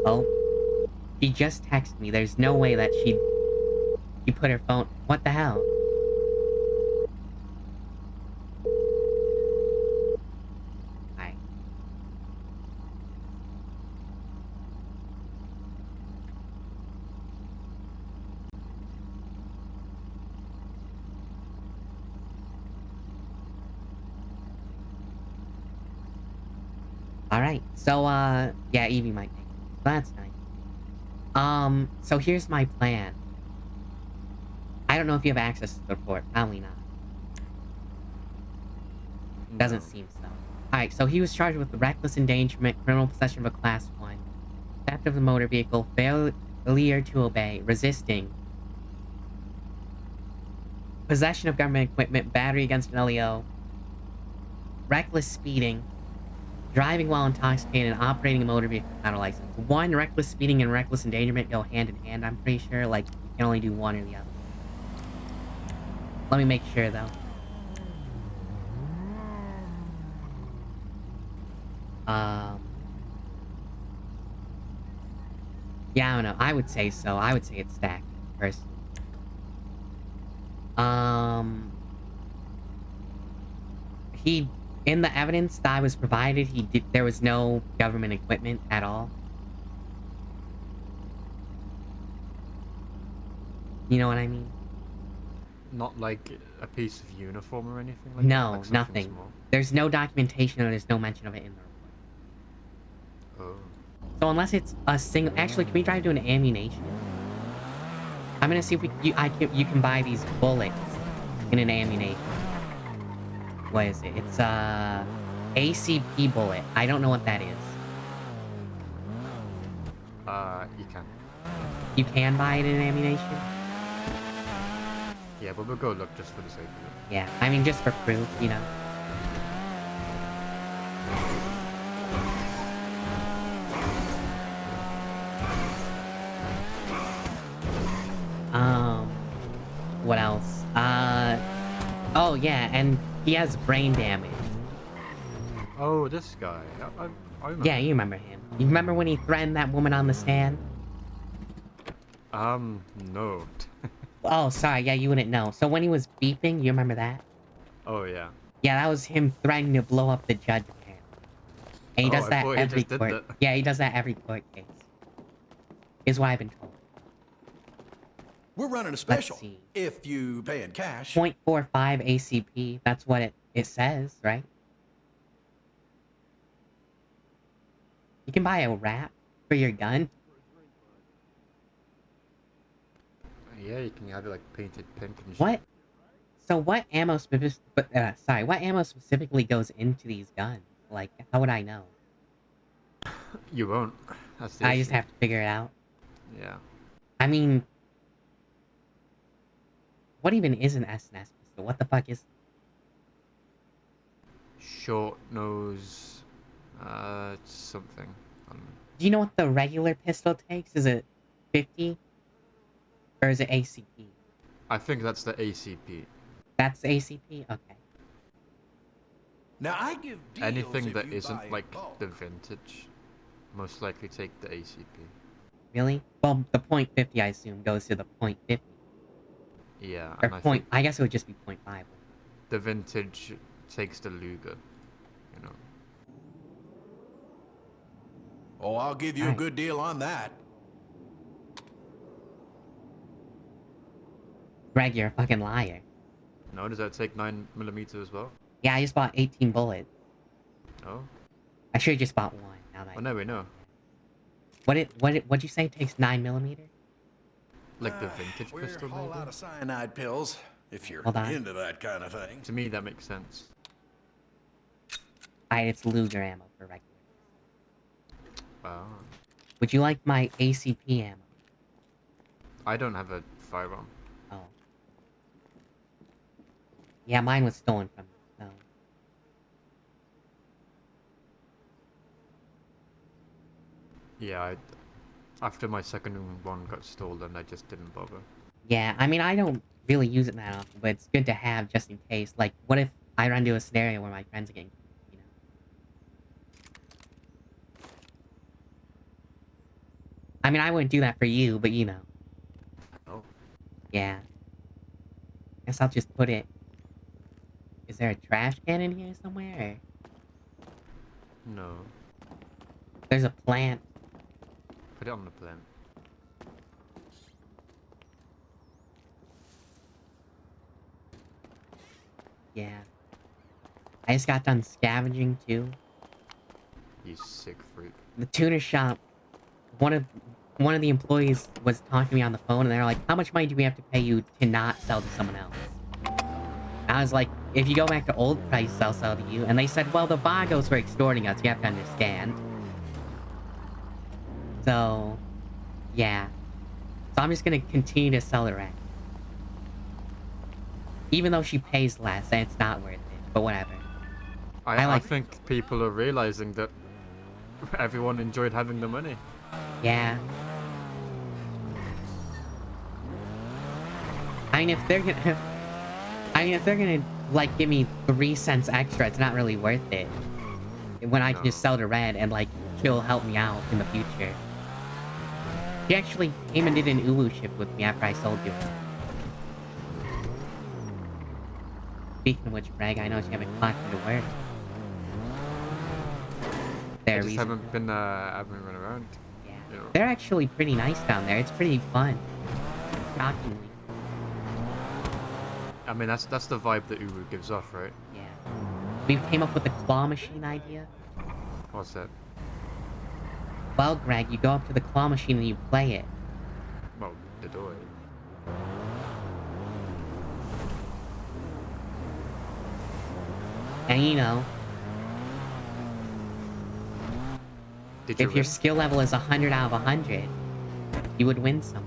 Oh. She just texted me. There's no way that she put her phone... What the hell? Alright. Alright, so, yeah, Evie might make it. That's nice. So here's my plan. I don't know if you have access to the report. Probably not. Doesn't seem so. Alright, so he was charged with reckless endangerment, criminal possession of a Class 1, theft of the motor vehicle, failure to obey, resisting, possession of government equipment, battery against an LEO, reckless speeding, driving while intoxicated, and operating a motor vehicle without a license. One, reckless speeding and reckless endangerment go hand in hand, I'm pretty sure. Like, you can only do one or the other. Let me make sure, though. Yeah, I don't know. I would say so. I would say it's stacked, personally. In the evidence that was provided, there was no government equipment at all. You know what I mean? Not like a piece of uniform or anything like that? No, Like something nothing. small? There's no documentation or there's no mention of it in the report. Oh. So unless it's a single... Actually, can we drive to an ammunition? I'm gonna see if you can buy these bullets in an ammunition. What is it? It's ACP bullet. I don't know what that is. You can. You can buy it in an ammunition? Yeah, but we'll go look just for the sake of it. Yeah, I mean, just for proof, you know. What else? Oh yeah, and he has brain damage. Oh, this guy. I remember. Yeah, you remember him. You remember when he threatened that woman on the stand? No. Oh, sorry, yeah, you wouldn't know. So when he was beeping, you remember that? Oh, yeah. Yeah, that was him threatening to blow up the judge, apparently. And he does that every court. Yeah, he does that every court case. Is what I've been told. We're running a special. If you pay in cash. 0.45 ACP. That's what it says, right? You can buy a wrap for your gun. Yeah, you can have it like painted pink and shit. What? So what ammo what ammo specifically goes into these guns? Like, how would I know? You won't. That's the I issue. just have to figure it out. Yeah. I mean, what even is an S&S pistol? What the fuck is... Short nose. Something. Do you know what the regular pistol takes? Is it 50? Or is it ACP? I think that's the ACP. That's ACP? Okay. Now I give deals Anything if that you isn't buy like bulk. the vintage most likely take the ACP. Really? Well, the .50 I assume goes to the .50. Yeah, Or and I think I guess it would just be .5. the vintage takes the Luger. You know. Oh, I'll give you a Alright. good deal on that. Greg, you're a fucking liar. No, does that take 9mm as well? Yeah, I just bought 18 bullets. Oh. I should've just bought one. Now that Oh, now we know. What'd you say takes 9mm? Like the vintage We're pistol, all maybe? out of cyanide pills, if you're Hold on. into that kind of thing. To me, that makes sense. Alright, it's Luger ammo for regular. Oh. Would you like my ACP ammo? I don't have a firearm. Oh. Yeah, mine was stolen from me, so... Yeah, after my second one got stolen, I just didn't bother. Yeah, I mean, I don't really use it that often, but it's good to have just in case. Like, what if I run into a scenario where my friends are getting killed, you know? I mean, I wouldn't do that for you, but you know. Oh. Yeah. Guess I'll just put it... Is there a trash can in here somewhere? Or... No. There's a plant. Put it on the plant. Yeah. I just got done scavenging, too. You sick freak. The tuner shop, one of the employees was talking to me on the phone, and they're like, how much money do we have to pay you to not sell to someone else? I was like, if you go back to old prices, I'll sell to you. And they said, well, the Vagos were extorting us, you have to understand. So, yeah. So I'm just gonna continue to sell it right. Even though she pays less, and it's not worth it, but whatever. I think people are realizing that everyone enjoyed having the money. Yeah. I mean, if they're gonna, like, give me 3 cents extra, it's not really worth it. When I can just sell to Red and, like, she'll help me out in the future. She actually came and did an Ulu ship with me after I sold you it. Speaking of which, Greg, I know you haven't clocked into work. I just haven't been run around. Yeah. You know. They're actually pretty nice down there. It's pretty fun. Shockingly. I mean, that's the vibe that Uru gives off, right? Yeah. We came up with the claw machine idea. What's that? Well, Greg, you go up to the claw machine and you play it. Well, the door. And you know, Did you if your win? skill level is 100 out of 100, you would win something.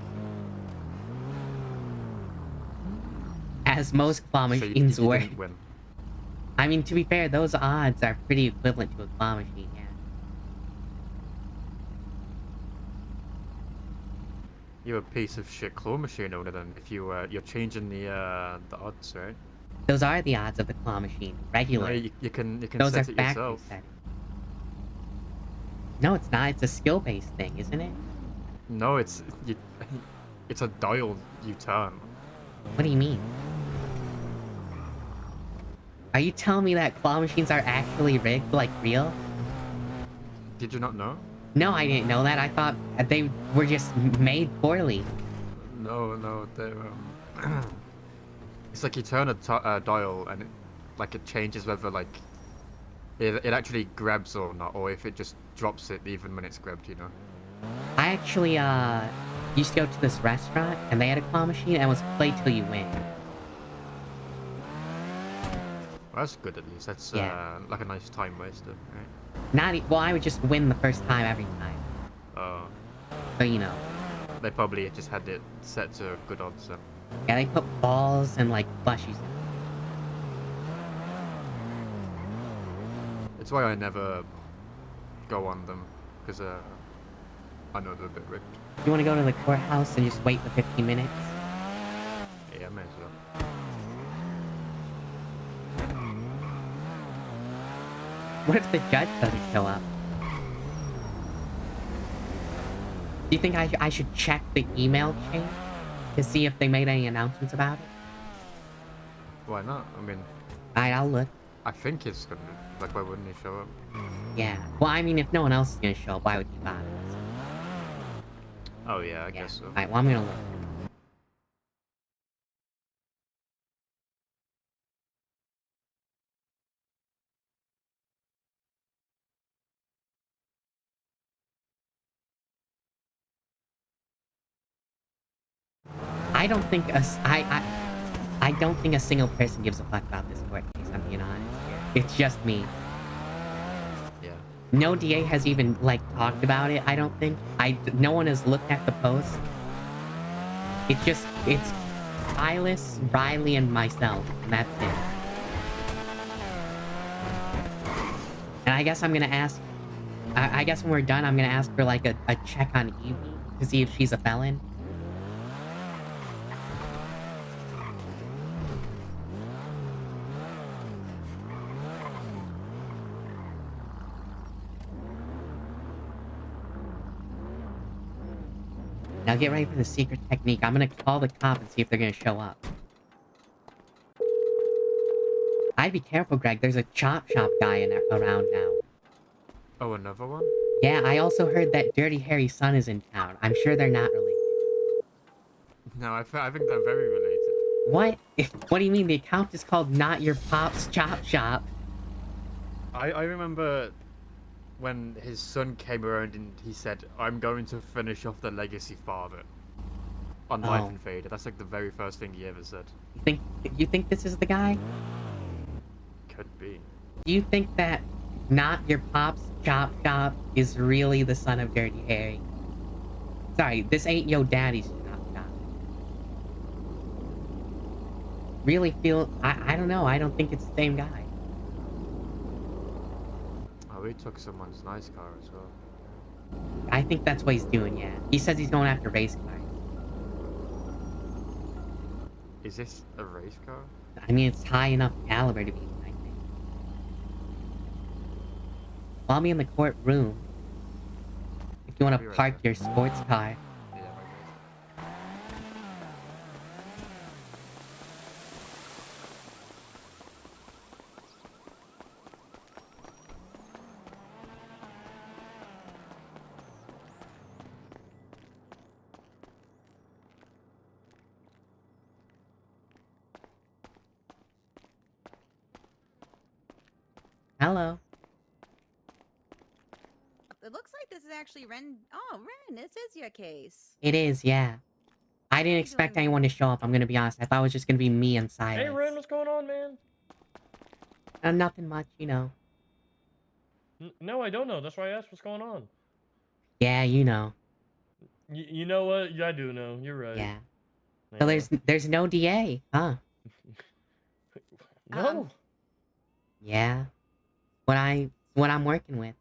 As most claw machines you were. didn't win. I mean, to be fair, those odds are pretty equivalent to a claw machine, yeah. You're a piece of shit claw machine owner then. If you're changing the odds, right? Those are the odds of the claw machine. Regular. No, you can Those set are it factory yourself. settings. No, it's not. It's a skill-based thing, isn't it? No, it's a dial you turn. What do you mean? Are you telling me that claw machines are actually rigged, like real? Did you not know? No, I didn't know that. I thought they were just made poorly. No, they're it's like you turn a dial and it changes whether it actually grabs or not, or if it just drops it even when it's grabbed, you know. I actually used to go to this restaurant and they had a claw machine and it was play till you win. Well, that's good at least. That's like a nice time waster, right? Well, I would just win the first time every time. Oh. So you know. They probably just had it set to good odds then. Yeah, they put balls and like plushies. It's why I never go on them, because I know they're a bit rigged. You want to go to the courthouse and just wait the 15 minutes? Yeah, may as well. What if the judge doesn't show up? Do you think I should check the email chain to see if they made any announcements about it? Why not? I mean, Alright, I'll look. I think it's gonna. Like, why wouldn't he show up? Yeah. Well, I mean, if no one else is gonna show up, why would you bother? Oh yeah, I guess so. Alright, well, I'm gonna look. I don't think I don't think a single person gives a fuck about this court case, I'm being honest here. It's just me. Yeah. No DA has even, like, talked about it, I don't think. No one has looked at the post. It's Silas, Riley, and myself, and that's it. And I guess I'm gonna ask... I guess when we're done, I'm gonna ask for, like, a check on Evie to see if she's a felon. Now get ready for the secret technique. I'm gonna call the cop and see if they're gonna show up. I'd be careful, Greg. There's a chop shop guy around now. Oh, another one? Yeah, I also heard that Dirty Harry's son is in town. I'm sure they're not related. No, I think they're very related. What? What do you mean? The account is called Not Your Pop's Chop Shop. I remember when his son came around and he said, "I'm going to finish off the legacy father." On Life and Fader. That's like the very first thing he ever said. You think this is the guy? Could be. Do you think that Not Your Pop's Chop Shop is really the son of Dirty Harry? Sorry, this ain't yo daddy's chop shop. Really feel... I don't know. I don't think it's the same guy. Oh, he took someone's nice car as well. I think that's what he's doing, yeah. He says he's going after race cars. Is this a race car? I mean, it's high enough caliber to be, I think. Well, I'll be in the courtroom. If you want to park your sports car. Hello. It looks like this is actually Ren. Oh, Ren, this is your case. It is, yeah. I didn't expect anyone to show up, I'm gonna be honest. I thought it was just gonna be me and Silas. Hey, Ren, what's going on, man? Nothing much, you know. No, I don't know. That's why I asked what's going on. Yeah, you know. You know what? Yeah, I do know. You're right. Yeah. So there's no DA, huh? No. Yeah. What I'm working with.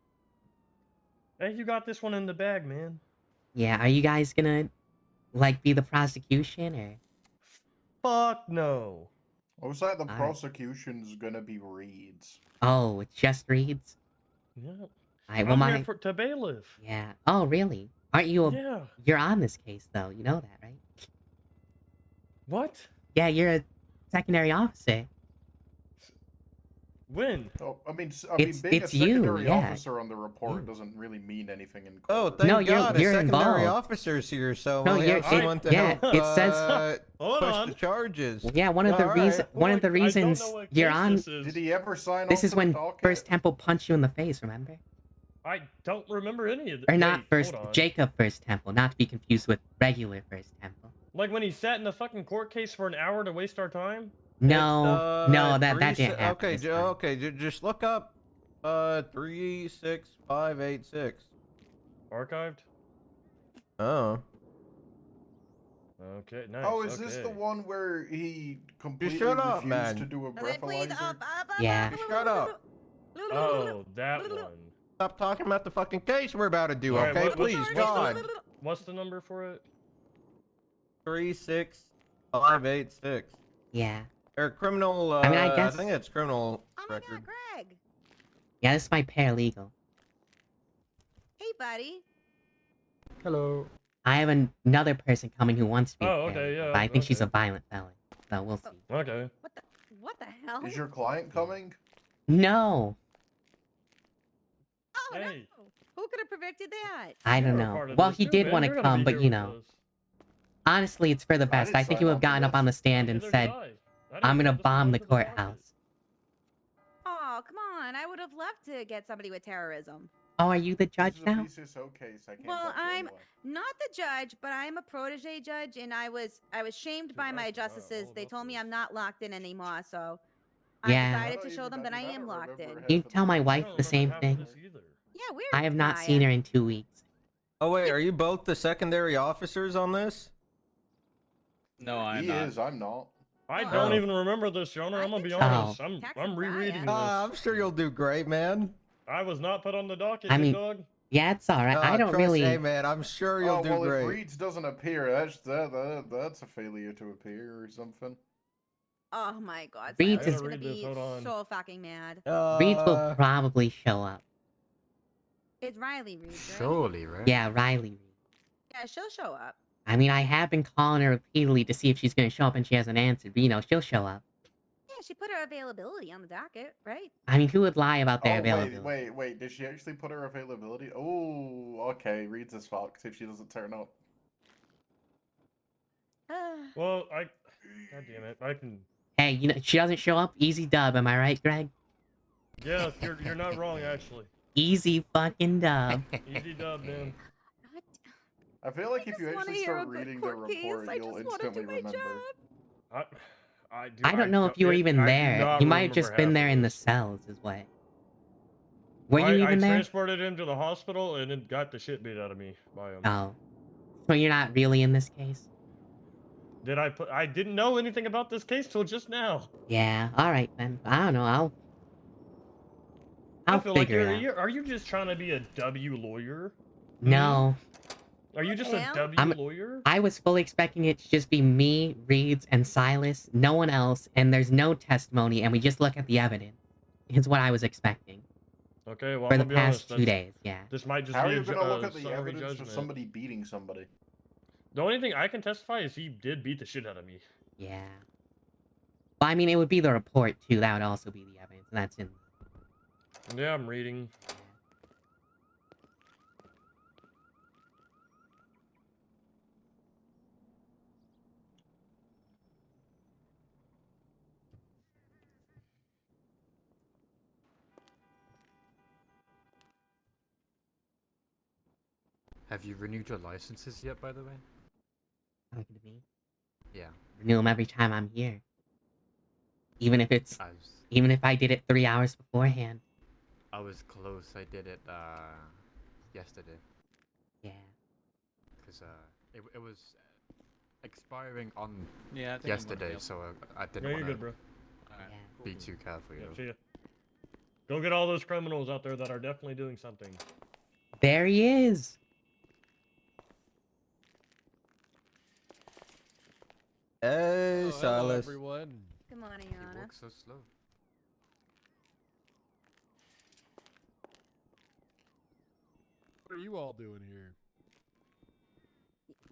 Hey, you got this one in the bag, man. Yeah, are you guys gonna, like, be the prosecution, or? Fuck no. Looks like the Alright. prosecution's gonna be Reeds. Oh, it's just Reeds? Yeah. Alright, well, I'm here to bailiff. Yeah. Oh, really? Aren't you a... Yeah. You're on this case, though. You know that, right? What? Yeah, you're a secondary officer. When? Oh, I mean, It's being a you, secondary yeah. officer on the report doesn't really mean anything in court. Oh, thank No, God, you're a secondary involved. officer's here, so No, we'll you're- have someone to yeah, help it says- Hold push on. the charges. Yeah, one of the reasons you're on... Did he ever sign This off is to when the docket? First Temple punched you in the face, remember? I don't remember any of Or that. not First... Hold on. Jacob First Temple, not to be confused with regular First Temple. Like when he sat in the fucking court case for an hour to waste our time? No, no, that didn't happen. Okay, this time. okay, just look up 36586. Archived? Oh. Okay, nice. Oh, is this the one where he completely shut up, refused man. to do a breathalyzer? Yeah. Shut up. Oh, that one. Stop talking about the fucking case we're about to do, Alright, okay? what's Please, God. What's the number for it? 36586. Yeah. Or criminal, I mean, I guess- I think it's criminal record. Greg. Yeah, this is my paralegal. Hey, buddy. Hello. I have another person coming who wants to be a Oh, okay, paralegal, yeah, but I think she's a okay. violent felon. So we'll see. Okay. What the hell? Is your client coming? No, Oh Hey. no! Who could have predicted that? I don't You're a know. part of Well, this he too, did man. want to You're gonna come, be but here you with know, us. honestly, it's for the best. I think he would have gotten up on the stand and Neither said, did I. I didn't "I'm even gonna put this bomb one the to docket. courthouse." Oh, come on. I would have loved to get somebody with terrorism. Oh, are you the This judge is a now? PCSO case. I can't Well, touch it I'm anyway. not the judge, but I'm a protege judge, and I was shamed by my justices. They told me I'm not locked in anymore, so I Yeah. decided to show them that I am locked in. Can you tell my wife the same thing? Yeah, we're I have not seen her in 2 weeks. Oh wait, are you both the secondary officers on this? No, I'm He not. is. I'm not. I don't even remember this, Your Honor. I'm gonna be honest. I'm rereading this. I'm sure you'll do great, man. I was not put on the docket, I big mean, dog. yeah, it's all right. I don't trust, really. Hey man, I'm sure you'll Oh do well, great. if Reeds doesn't appear, that's a failure to appear or something. Oh my god, Reeds Silas is- gonna be so fucking mad. Reeds will probably show up. It's Riley Reed, right? Surely, right? Yeah, Riley. Yeah, she'll show up. I mean, I have been calling her repeatedly to see if she's gonna show up, and she hasn't answered. But you know, she'll show up. Yeah, she put her availability on the docket, right? I mean, who would lie about their Oh availability? wait! Did she actually put her availability? Oh, okay. Reeds is fucked if she doesn't turn up. Well, God damn it, I can. Hey, you know, she doesn't show up. Easy dub, am I right, Greg? Yeah, you're not wrong actually. Easy fucking dub. Easy dub, man. I feel like if you wanna actually hear start a good reading the court case. report, I you'll just wanna instantly do my remember. I don't know if you were even there. You might have just been there in the cells, is what. Were you I even there? transported him to the hospital and then got the shit beat out of me by him. Oh, so you're not really in this case? I didn't know anything about this case till just now. Yeah. All right then. I don't know. I I'll feel like figure it out. are you just trying to be a W lawyer? No. Are you just a W lawyer? I was fully expecting it to just be me, Reeds, and Silas, no one else, and there's no testimony, and we just look at the evidence. Is what I was expecting. Okay, well, For I'm the gonna be past honest, 2 days, yeah. This might just How be are a you gonna look at the summary evidence judgment. for somebody beating somebody? The only thing I can testify is he did beat the shit out of me. Yeah. Well, I mean, it would be the report, too. That would also be the evidence, and that's in... Yeah, I'm reading. Have you renewed your licenses yet, by the way? Talking to me? Yeah. Renew them every time I'm here. Even if it's... Even if I did it 3 hours beforehand. I was close. I did it yesterday. Yeah. Because it was expiring on Yeah, I think I'm yesterday, gonna so I didn't Yeah, you're want good, bro. to be too careful. You know? See ya. Go get all those criminals out there that are definitely doing something. There he is! Hey, Hello, Silas. everyone. Good morning, Your He Honor. walks so slow. What are you all doing here?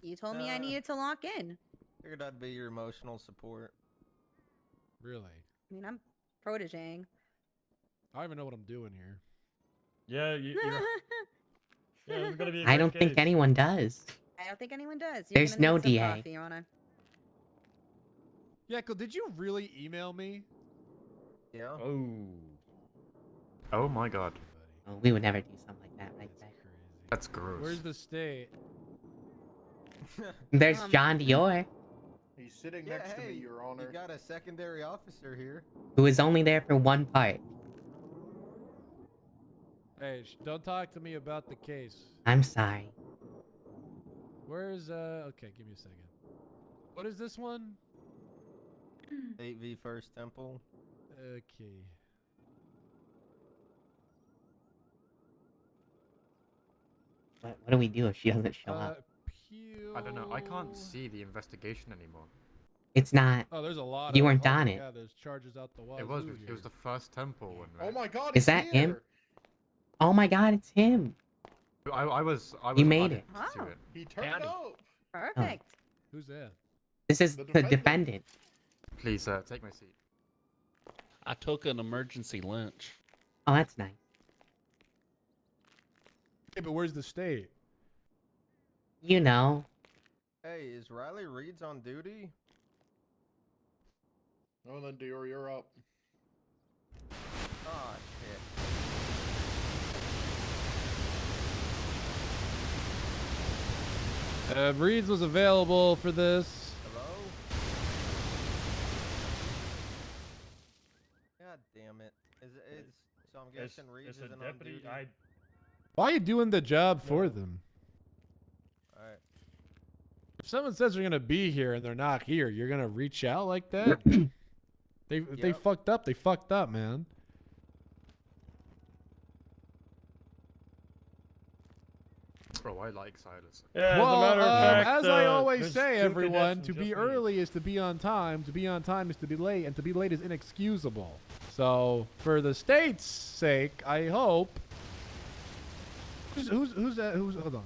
You told me I needed to lock in. Figured I'd be your emotional support. Really? I mean, I'm protegeing. I don't even know what I'm doing here. Yeah, you're... yeah, this is gonna be a I great don't think case. anyone does. I don't think anyone does. You're There's gonna no need some DA. coffee, Your Honor. Yeko, did you really email me? Yeah. Oh my god. Oh, we would never do something like that, right? That's gross. Where's the state? There's John Dior, He's sitting next to me, Your Honor. You got a secondary officer here. who was only there for one part. Hey, don't talk to me about the case. I'm sorry. Where's, okay, give me a second. What is this one? 8V First Temple. Okay. What do we do if she doesn't show up? I don't know. I can't see the investigation anymore. It's not... Oh, there's a lot You of... weren't oh on my it. God, there's charges out the wazoo It was here. the first temple one, right? Oh my God! Is he's that him? here! Oh my god, it's him! I was You made added it. to Oh. it. He turned up. Perfect. Who's there? This is The the defendant. defendant. Please, take my seat. I took an emergency lunch. Oh, that's nice. Hey, but where's the state? You know. Hey, is Riley Reed's on duty? Oh, then Dior, you're up. Oh shit. Reed's was available for this. Hello? God damn it. So I'm guessing Reed's It's a isn't on deputy. duty. Why are you doing the job for them? Alright. If someone says they're gonna be here and they're not here, you're gonna reach out like that? They Yep. fucked up. They fucked up, man. Bro, I like Silas. Yeah, Well, as a matter of fact, as I always there's say, two everyone, cadets to and be just me. early is to be on time. To be on time is to be late, and to be late is inexcusable. So, for the state's sake, I hope. Who's that? Who's hold on.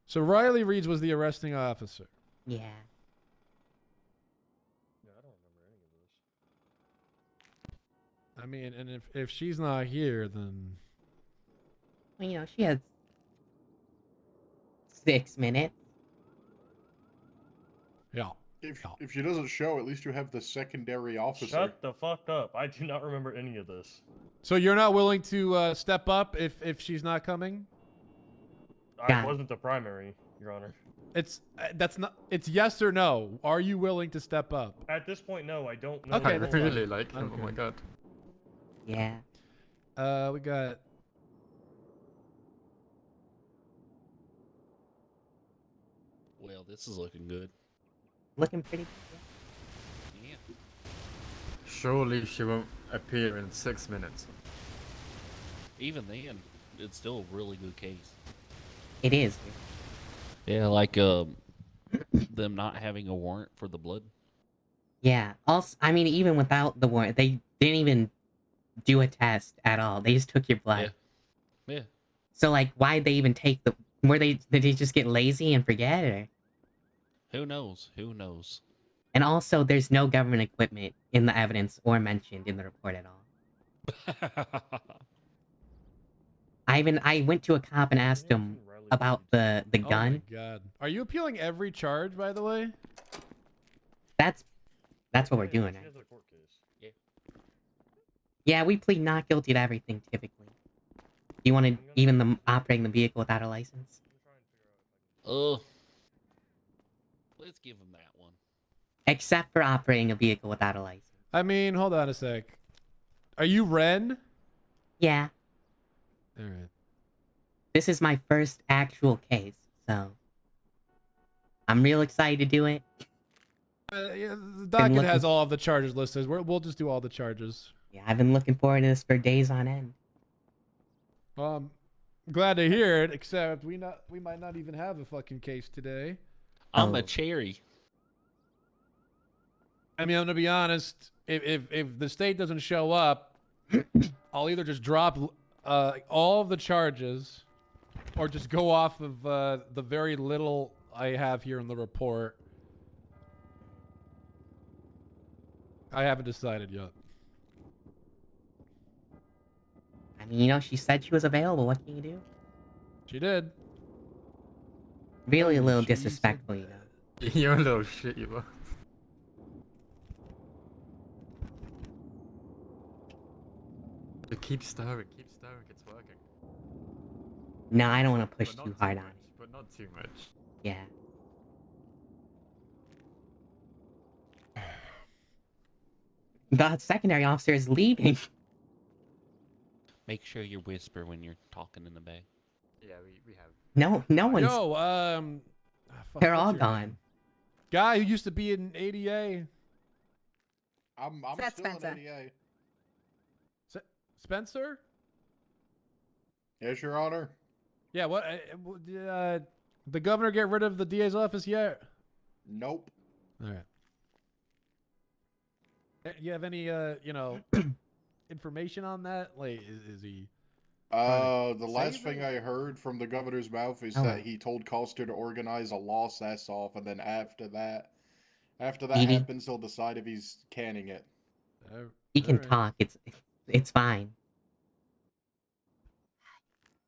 So Riley Reed's was the arresting officer. Yeah. I mean, and if she's not here, then Well, you know, she has 6 minutes. yeah. If she doesn't show, at least you have the secondary officer. Shut the fuck up. I do not remember any of this. So you're not willing to step up if she's not coming? Yeah. I wasn't the primary, Your Honor. It's that's not. It's yes or no. Are you willing to step up? At this point, no, I don't know. Okay, I that's really fine. like him. Oh my god. Yeah. We got. Well, this is looking good. Looking pretty good. Yeah. Surely she won't appear in 6 minutes. Even then, it's still a really good case. It is. Yeah, like them not having a warrant for the blood. Yeah. Also, I mean, even without the warrant, they didn't even do a test at all. They just took your blood. Yeah. So, like, why'd they even take the... Did they just get lazy and forget, or... Who knows? Who knows? And also, there's no government equipment in the evidence or mentioned in the report at all. I went to a cop and asked him about the gun. Oh my god. Are you appealing every charge, by the way? That's what we're doing, right? Yeah. Yeah, we plead not guilty to everything, typically. You want to even the operating the vehicle without a license? Let's give him that one. Except for operating a vehicle without a license. I mean, hold on a sec. Are you Ren? Yeah. All right. This is my first actual case, so... I'm real excited to do it. Yeah, the docket has all of the charges listed. We'll just do all the charges. Yeah, I've been looking forward to this for days on end. Well, I'm glad to hear it, except we might not even have a fucking case today. I'm a cherry. I mean, I'm gonna be honest. If the state doesn't show up, I'll either just drop all of the charges, or just go off of the very little I have here in the report. I haven't decided yet. I mean, you know, she said she was available. What can you do? She did. Really a little disrespectful, you know. You're a little shit, you are. Keep stirring, it's working. No, I don't want to push But not too hard on much, it. But not too much. Yeah. The secondary officer is leaving. Make sure you whisper when you're talking in the back. Yeah, we have. No one's... Yo, They're what's all your gone. name? Guy who used to be in ADA. I'm That's still Spencer. in ADA. Spencer? Yes, Your Honor. Yeah, what? The governor get rid of the DA's office yet? Nope. All right. You have any, information on that? Like, is he? The last save thing it? I heard from the governor's mouth is Oh. that he told Coster to organize a loss ass off, and then after that Evie? happens, he'll decide if he's canning it. He can talk. It's fine.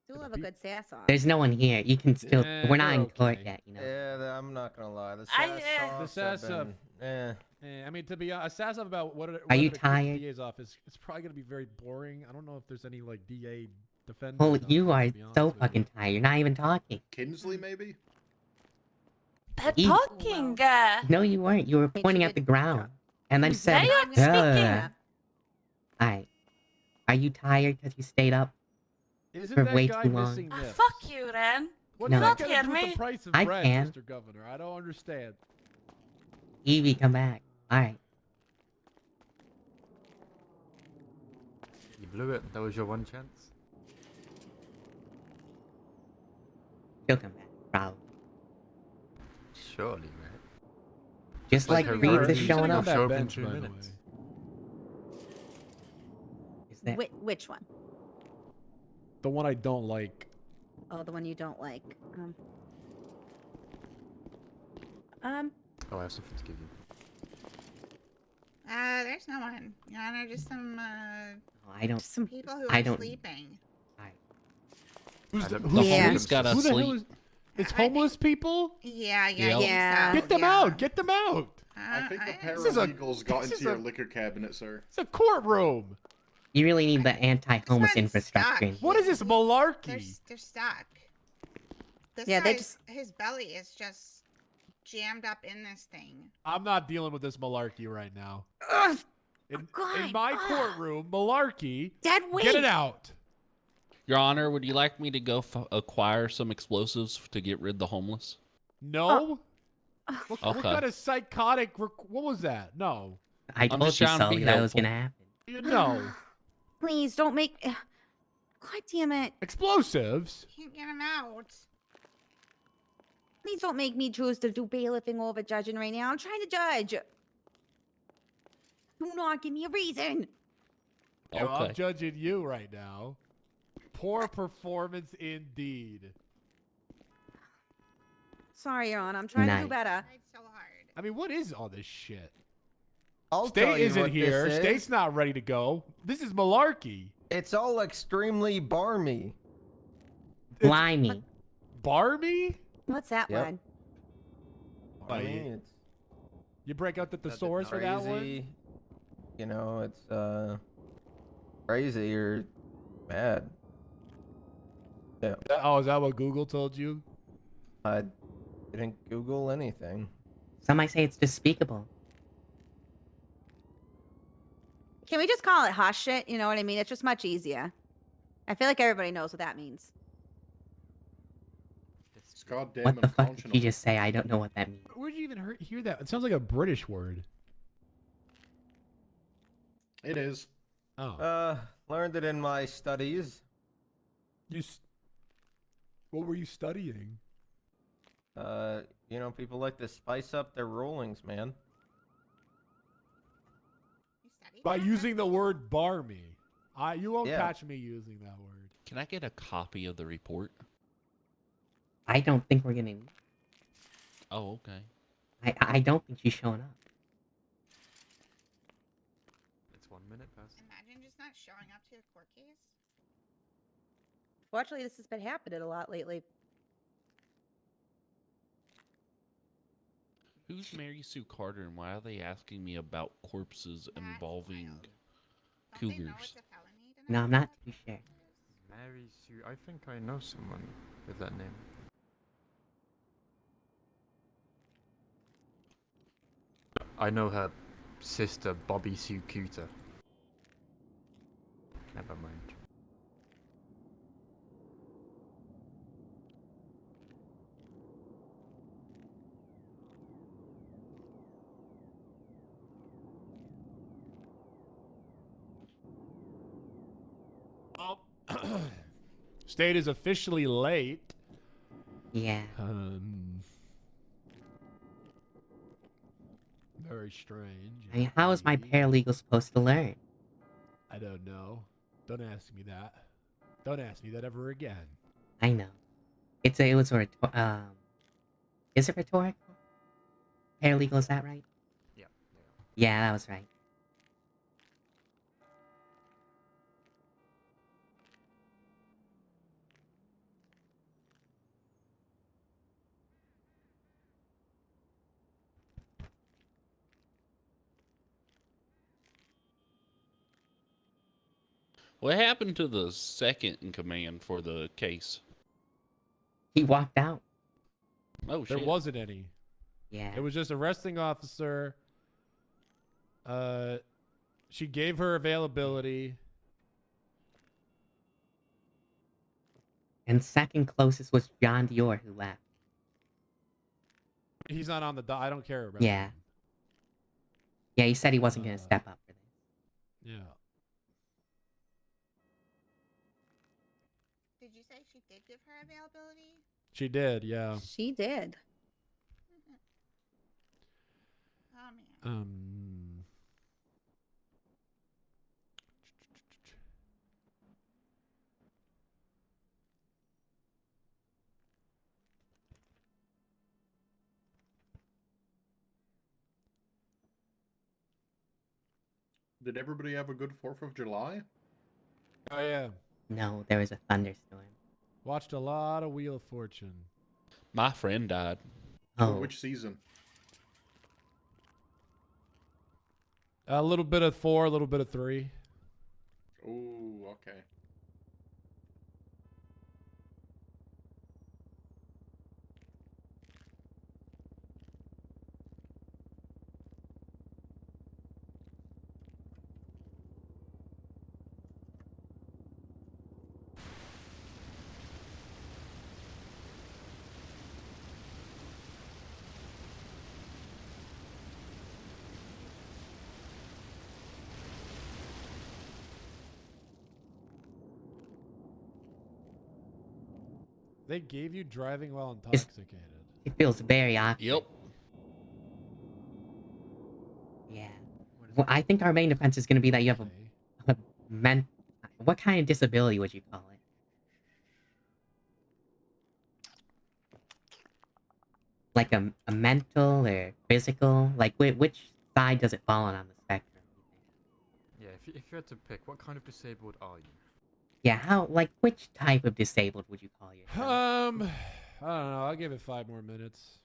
Do love a good sass off. There's no one here. You can still. Yeah, we're not they're in court okay. yet, you know. Yeah, I'm not gonna lie. The I, sass The offs have sass been, I mean, to be honest, a sass off about what Are you the tired? DA's office. It's probably gonna be very boring. I don't know if there's any like DA defenders. Oh, out you there, are to be honest so with you. fucking tired. You're not even talking. Kinsley, maybe? They're Eve- talking. No, you weren't. You were pointing at the ground, and then said, Now you're speaking. Alright. Are you tired because you stayed up Isn't for that way guy too long? missing nips? Fuck you, Ren. What's No. that Not gonna hear do with me. the price of I bread, can. Mr. Governor? I don't understand. Evie, come back. Alright. You blew it. That was your one chance. She'll come back. Probably. Surely, right? Just like her Reed's road is is showing gonna up. show up in bench, 2 by the minutes. Is that Which one? The one I don't like. Oh, the one you don't like. Oh, I have something to give you. There's no one. Your Honor, just some, I don't. some people who I are don't. sleeping. Who's I the, don't- who's the the- homeless gotta who the hell sleep. is? It's homeless people. Yeah, Yep. I think Yeah. so, Get them yeah. out! Get them out! I think the This is a- paralegals got this into is your a- liquor cabinet, sir. It's a courtroom. You really need the anti-homeless one's infrastructure. stuck. in What here. is this malarkey? They're stuck. This Yeah, they guy's, his belly is just jammed up in this thing. I'm not dealing with this malarkey right now. Ugh, In God, my ugh. courtroom, malarkey. Dead weight. Get it out. Your Honor, would you like me to go acquire some explosives to get rid of the homeless? No. What Okay. kind of psychotic? What was that? No. I I'm told just you, trying to Sully, be that was helpful. gonna happen. No. Please don't make. God damn it! Explosives. Can't get him out. Please don't make me choose to do bailiffing over judging right now. I'm trying to judge. Do not give me a reason. Yeah, well, I'm Okay. judging you right now. Poor performance indeed. Sorry, Your Honor. I'm trying to do Nice. better. Tried so hard. I mean, what is all this shit? I'll tell State you isn't what here. this is. State's not ready to go. This is malarkey. It's all extremely barmy. Blimey. Barmy? What's that Yep. one? Like, Barmy, it's you break out the a bit thesaurus for that one? crazy. You know, it's crazy or mad. Yeah, Oh, is that what Google told you? I didn't Google anything. Some might say it's despicable. Can we just call it hush shit? You know what I mean? It's just much easier. I feel like everybody knows what that means. It's goddamn What the fuck did you unconscionable. just say? I don't know what that means. Where'd you even hear that? It sounds like a British word. It is. Oh. Learned it in my studies. What were you studying? You know, people like to spice up their rulings, man. You studied By that? using the word barmy. You won't Yeah. catch me using that word. Can I get a copy of the report? I don't think we're gonna. Oh, okay. I don't think she's showing up. It's 1 minute past. Imagine just not showing up to the court case. Fortunately, this has been happening a lot lately. Who's Mary Sue Carter and why are they asking me about corpses involving Don't they know cougars? it's a felony to No, know I'm that? not too sure. Mary Sue. I think I know someone with that name. I know her sister, Bobby Sue Cooter. Never mind. State is officially late. Yeah. Very strange. I mean, how is my paralegal supposed to learn? I don't know. Don't ask me that. Don't ask me that ever again. I know. It was a is it rhetorical? Paralegal, is that right? Yeah. Yeah, that was right. What happened to the second in command for the case? He walked out. Oh, There shit. wasn't any. Yeah. It was just arresting officer. She gave her availability. And second closest was John Dior, who left. He's not on the I don't care about Yeah. him. Yeah, he said he wasn't going to step up for this. Yeah. Did you say she did give her availability? She did, yeah. She did. Oh man. Did everybody have a good 4th of July? Oh yeah. No, there was a thunderstorm. Watched a lot of Wheel of Fortune. My friend died. Oh. Which season? A little bit of 4, a little bit of 3. Oh, okay. They gave you driving while intoxicated. It feels very awkward. Yep. Yeah. Well, I think our main defense is going to be that you have a what kind of disability would you call it? Like a mental or physical? Like which side does it fall on the spectrum? Yeah, if you had to pick, what kind of disabled are you? Yeah, which type of disabled would you call yourself? I don't know. I'll give it 5 more minutes.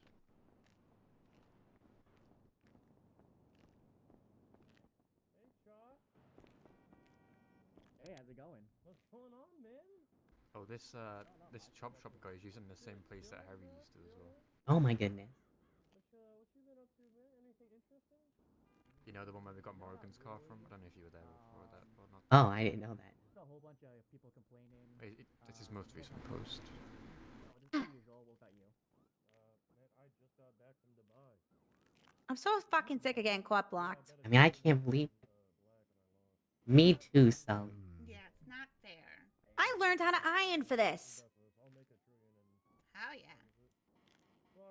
Hey, how's it going? What's going on, man? Oh, this chop shop guy is using the same place that Harry used to as well. Oh my goodness. What you been up to, man? Anything interesting? You know the one where we got Morgan's car from? I don't know if you were there before that or not. Oh, I didn't know that. There's a whole bunch of people complaining. It's his most recent post. Oh, this is usual. What about you? Man, I just got back from Dubai. I'm so fucking sick of getting caught blocked. I mean, I can't believe Me too, Sully. Yeah, it's not fair. I learned how to iron for this. Hell yeah.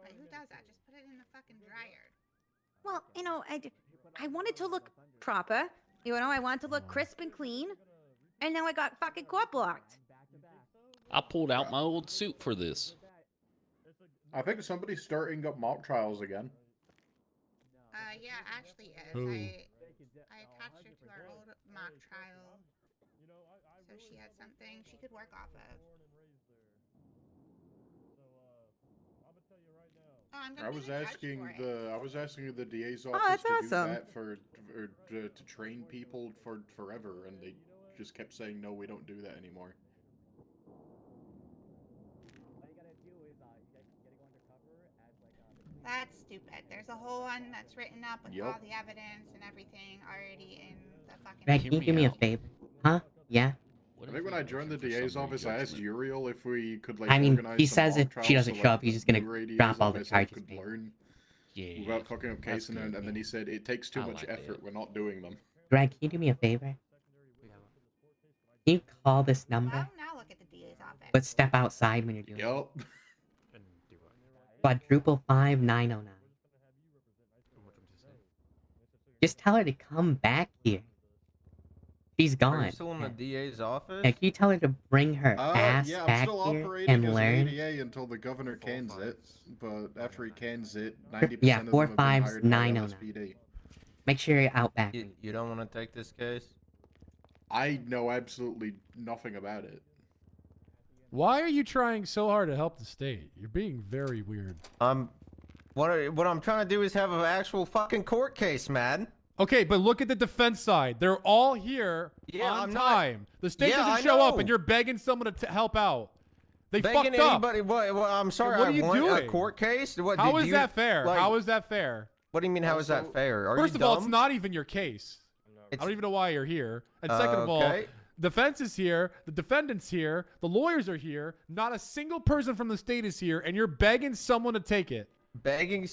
Wait, who does that? Just put it in the fucking dryer. Well, you know, I wanted to look proper. You know, I wanted to look crisp and clean. And now I got fucking caught blocked. I pulled out my old suit for this. I think somebody's starting up mock trials again. Yeah, Ashley is. Who? I attached her to our old mock trial. So she had something she could work off of. Oh, I'm gonna I be was the judge asking for it. I was asking the DA's Oh, office that's to awesome. do that to train people for forever, and they just kept saying no, we don't do that anymore. That's stupid. There's a whole one that's written up with all Yup. the evidence and everything already in the fucking. Greg, can you do me a favor? Huh? Yeah? I think when I joined the DA's office, I asked Uriel if we could like I mean, organize he some says mock if trials she doesn't so, show like, up, he's just gonna Blu-ray drop DAs all and the myself charges could for you. learn Yeah. without fucking up That's casing good, and then he said it takes too I much like effort. that. We're not doing them. Greg, can you do me a favor? Can you call this number, Well, now look at the DA's office. but step outside when you're doing it? Yup. And do what? Quadruple 5909. What do you want him to say? Just tell her to come back here. She's Are gone. you still in the DA's office? Yeah, can you tell her to bring her ass Yeah, I'm back still here operating and as learn? an ADA until the governor cans it. But after he cans it, 90% Yeah, of them have been hired by 45909. LSPD. Make sure you're out back. You don't want to take this case? I know absolutely nothing about it. Why are you trying so hard to help the state? You're being very weird. What I'm trying to do is have an actual fucking court case, man. Okay, but look at the defense side. They're all here on time. The state doesn't show up, and you're begging someone to help out. They begging fucked up. anybody. What, I'm sorry. What are you I want doing? a court case. What, How is that fair? Like, How is that fair? What do you mean? How is that fair? Are First you of all, dumb? it's not even your case. I don't even know why you're here. And second of all, Okay. defense is here, the defendant's here, the lawyers are here. Not a single person from the state is here, and you're begging someone to take it. Begging.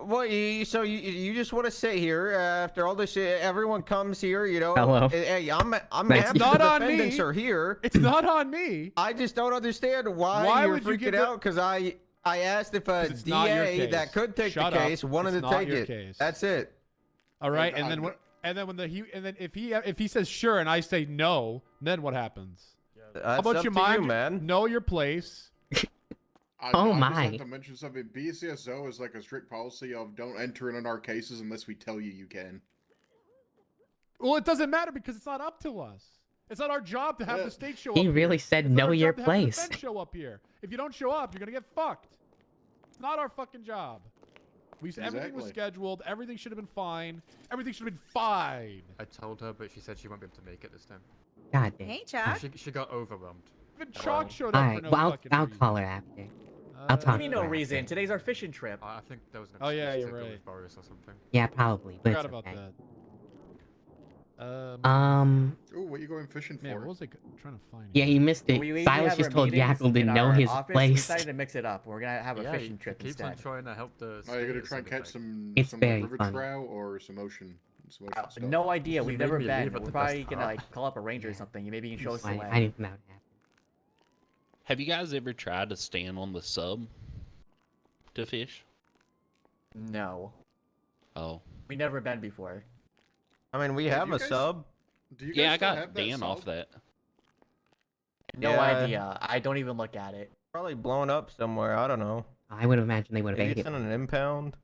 Well, so you just want to sit here after all this shit? Everyone comes here, you know. Hello. Hey, I'm It's happy not the on defendants me. are here. It's not on me. I just don't understand why you're would you freaking give the- out. Because I asked if a it's not your DA that case. could take Shut the up. case wanted It's to not take your it. case. That's it. All right, and then if he says sure and I say no, then what happens? How That's about up you to mind you, man. know your place? I Oh just my. have to mention something. BCSO is like a strict policy of don't enter in our cases unless we tell you can. Well, it doesn't matter because it's not up to us. It's not our job to have the state show up. He really here. said It's not know our your job to have the place. defense show up here. If you don't show up, you're gonna get fucked. It's not our fucking job. Everything was Exactly. scheduled. Everything should have been fine. Everything should have been fine. I told her, but she said she won't be able to make it this time. God damn. Hey, Chuck. She got overwhelmed. Even Chalk showed up All for right, no well, fucking I'll reason. call her after. I'll talk Give me to no her reason. after. Today's our fishing trip. I think there was an Oh, yeah, excuse you're to go right. with Boris or something. Yeah, probably, but Forgot it's about okay. that. Ooh, what you going fishing for? Man, what was I trying to find? Yeah, you missed it. We Silas have just our told meetings Yackle to in know our his office. We place. decided to mix it up. We're gonna have a Yeah, fishing he trip keeps on instead. trying to help the. Are you gonna state try and or catch something. It's some very river funny. trout or some ocean stuff? No idea. You We've made never me been. leave at We're the probably best gonna part. like call up a ranger or something. Maybe you can show us the I way. didn't know that. Have you guys ever tried to stand on the sub to fish? No, Oh. we never been before. I mean, we Yeah, have do you a guys- sub. Do you guys Yeah, I still got have that Dan off sub? that. No Yeah. idea. I don't even look at it. Probably blown up somewhere. I don't know. I would imagine they would have Maybe ate it's it. in an impound.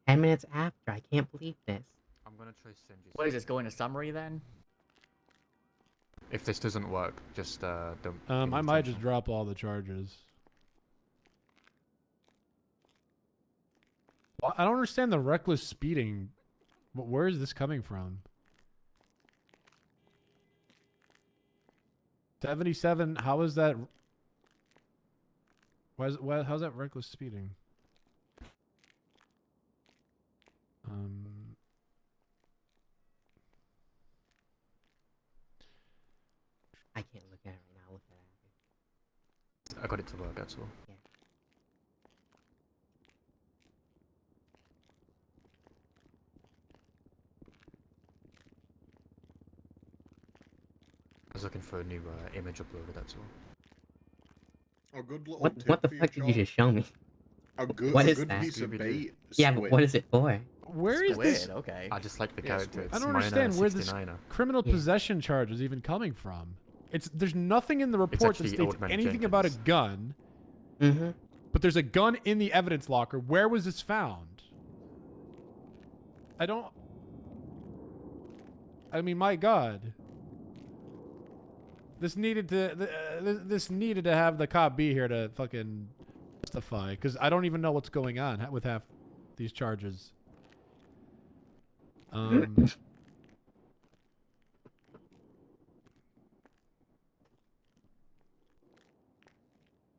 $10 after. I can't believe this. I'm gonna try Sinji's. What is this? Going to summary then? If this doesn't work, just don't. give I me might attention. just drop all the charges. Well, I don't understand the reckless speeding. Where is this coming from? 77. How is that? How's that reckless speeding? I can't look at it right now. Look at it. I got it to work. That's all. Yeah. I was looking for a new image uploader. That's all. A good little What tip the for fuck did you Sean. just show me? What is good that? piece of bait. Yeah, but what is it for? Where is this? Squid, okay. I just like the Yeah, character. squid. It's I don't Minor understand where this 69er. criminal Yeah. possession charge is even coming from. There's nothing in the report that actually states Old Man anything about a Jenkins. gun. Mm-hmm. But there's a gun in the evidence locker. Where was this found? I mean, my God. This needed to have the cop be here to fucking testify, because I don't even know what's going on with half these charges.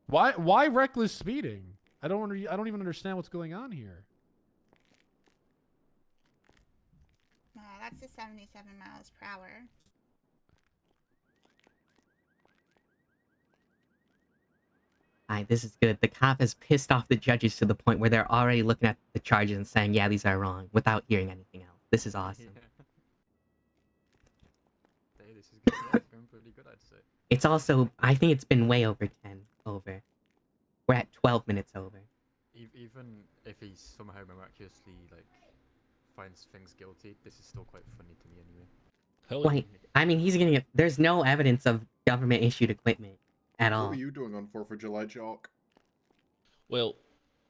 Why reckless speeding? I don't even understand what's going on here. That's the 77 miles per hour. Alright, this is good. The cop has pissed off the judges to the point where they're already looking at the charges and saying, yeah, these are wrong, without hearing anything else. This is awesome. Hey, this is going pretty good, I'd say. It's also, I think it's been way over 10 over. We're at 12 minutes over. Even if he somehow miraculously like finds things guilty, this is still quite funny to me anyway. Like, I mean, he's gonna get, there's no evidence of government issued equipment at What all. were you doing on 4th of July, Jock? Well,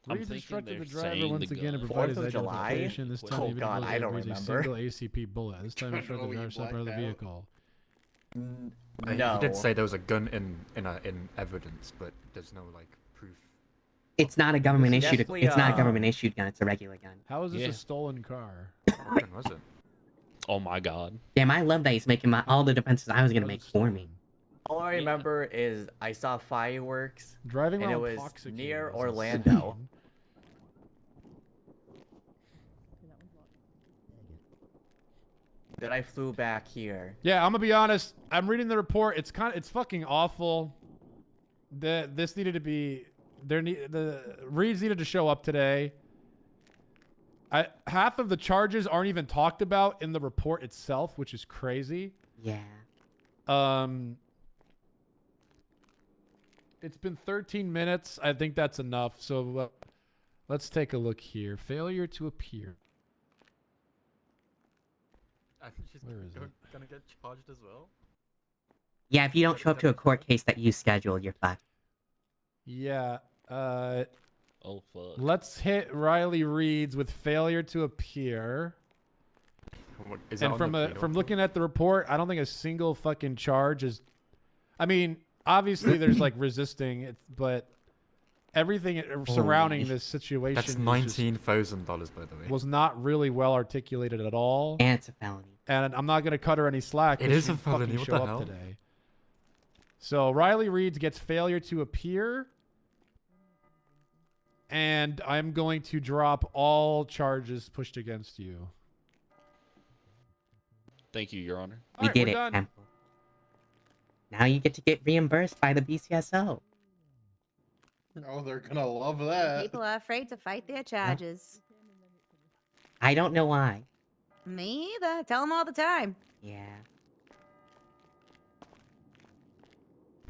I'm Reed's thinking instructed they're the driver saying once the again to gun. provide 4th his of July? identification. This time, Oh he god, I don't a remember. single ACP bullet. This time, instructed the Oh, you driver step out of the blacked out. vehicle. No. He did say there was a gun in evidence, but there's no like proof. It's not a government It's issued, definitely, it's not a government issued gun, it's a regular gun. How is this Yeah. a stolen car? What gun was it? Oh my god. Damn, I love that he's making all the defenses I was gonna make for me. All I remember is I saw fireworks, Driving and it around was intoxicated near is Orlando. insane. Then I flew back here. Yeah, I'm gonna be honest. I'm reading the report. It's fucking awful. This needed to be the Reeds needed to show up today. Half of the charges aren't even talked about in the report itself, which is crazy. Yeah. It's been 13 minutes. I think that's enough. So let's take a look here. Failure to appear. I think she's Where is gonna get charged as well. Yeah, if you don't show up to a court case that you scheduled, you're fucked. Yeah. Oh fuck. Let's hit Riley Reeds with failure to appear. What, is that And on from the from looking at the report, I don't think a single fucking charge is. I mean, obviously there's like resisting it, but everything surrounding this situation That's $19,000, by the way. was not really well articulated at all. And it's a felony. And I'm not gonna cut her any slack. It 'cause is she a felony, fucking what show the up hell? today. So Riley Reeds gets failure to appear. And I'm going to drop all charges pushed against you. Thank you, Your Honor. We Alright, did we're it, done. Temple. Now you get to get reimbursed by the BCSO. Oh, they're gonna love that. People are afraid to fight their charges. I don't know why. Me either. Tell them all the time. Yeah.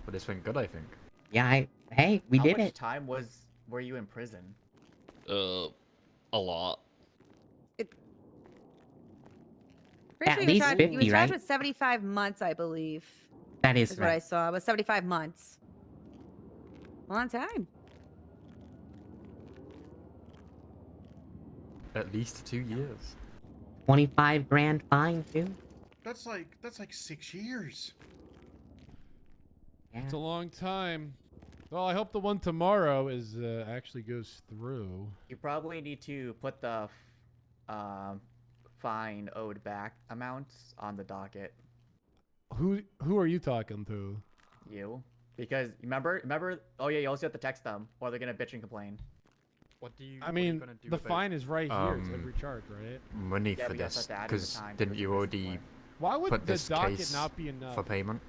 But it's been good, I think. Yeah, hey, we How did much it. time were you in prison? A lot. Pretty At sure least he was 50, charged right? with 75 months, I believe. That is Is what I right. saw. It was 75 months. Long time. At least 2 years. 25 grand fine, too. That's like 6 years. Yeah. It's a long time. Well, I hope the one tomorrow is actually goes through. You probably need to put the fine owed back amounts on the docket. Who are you talking to? You. Because remember? Oh yeah, you also have to text them, or they're gonna bitch and complain. What do you? I mean, the fine is right here. It's every charge, right? Money Yeah, for but you also this, have to add in the because time didn't for you the already Why would put the this docket case not be enough? for payment?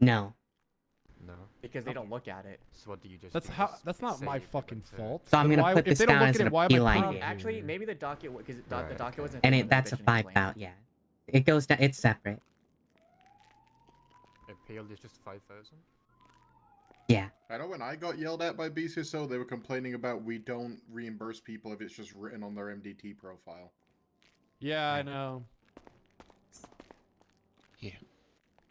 No. No. Because they don't look at it. So what do you just? That's you how. just That's not say my you fucking went to- fault. So I'm Then gonna why- put if this they don't down look as at an it, why am I appeal paying idea. you? Actually, maybe the docket because the Right, docket okay. wasn't. And taken that's a under bitch and 5 complain. out, yeah. It goes down, it's separate. Appeal is just 5,000. Yeah. I know when I got yelled at by BCSO, they were complaining about we don't reimburse people if it's just written on their MDT profile. Yeah, I know.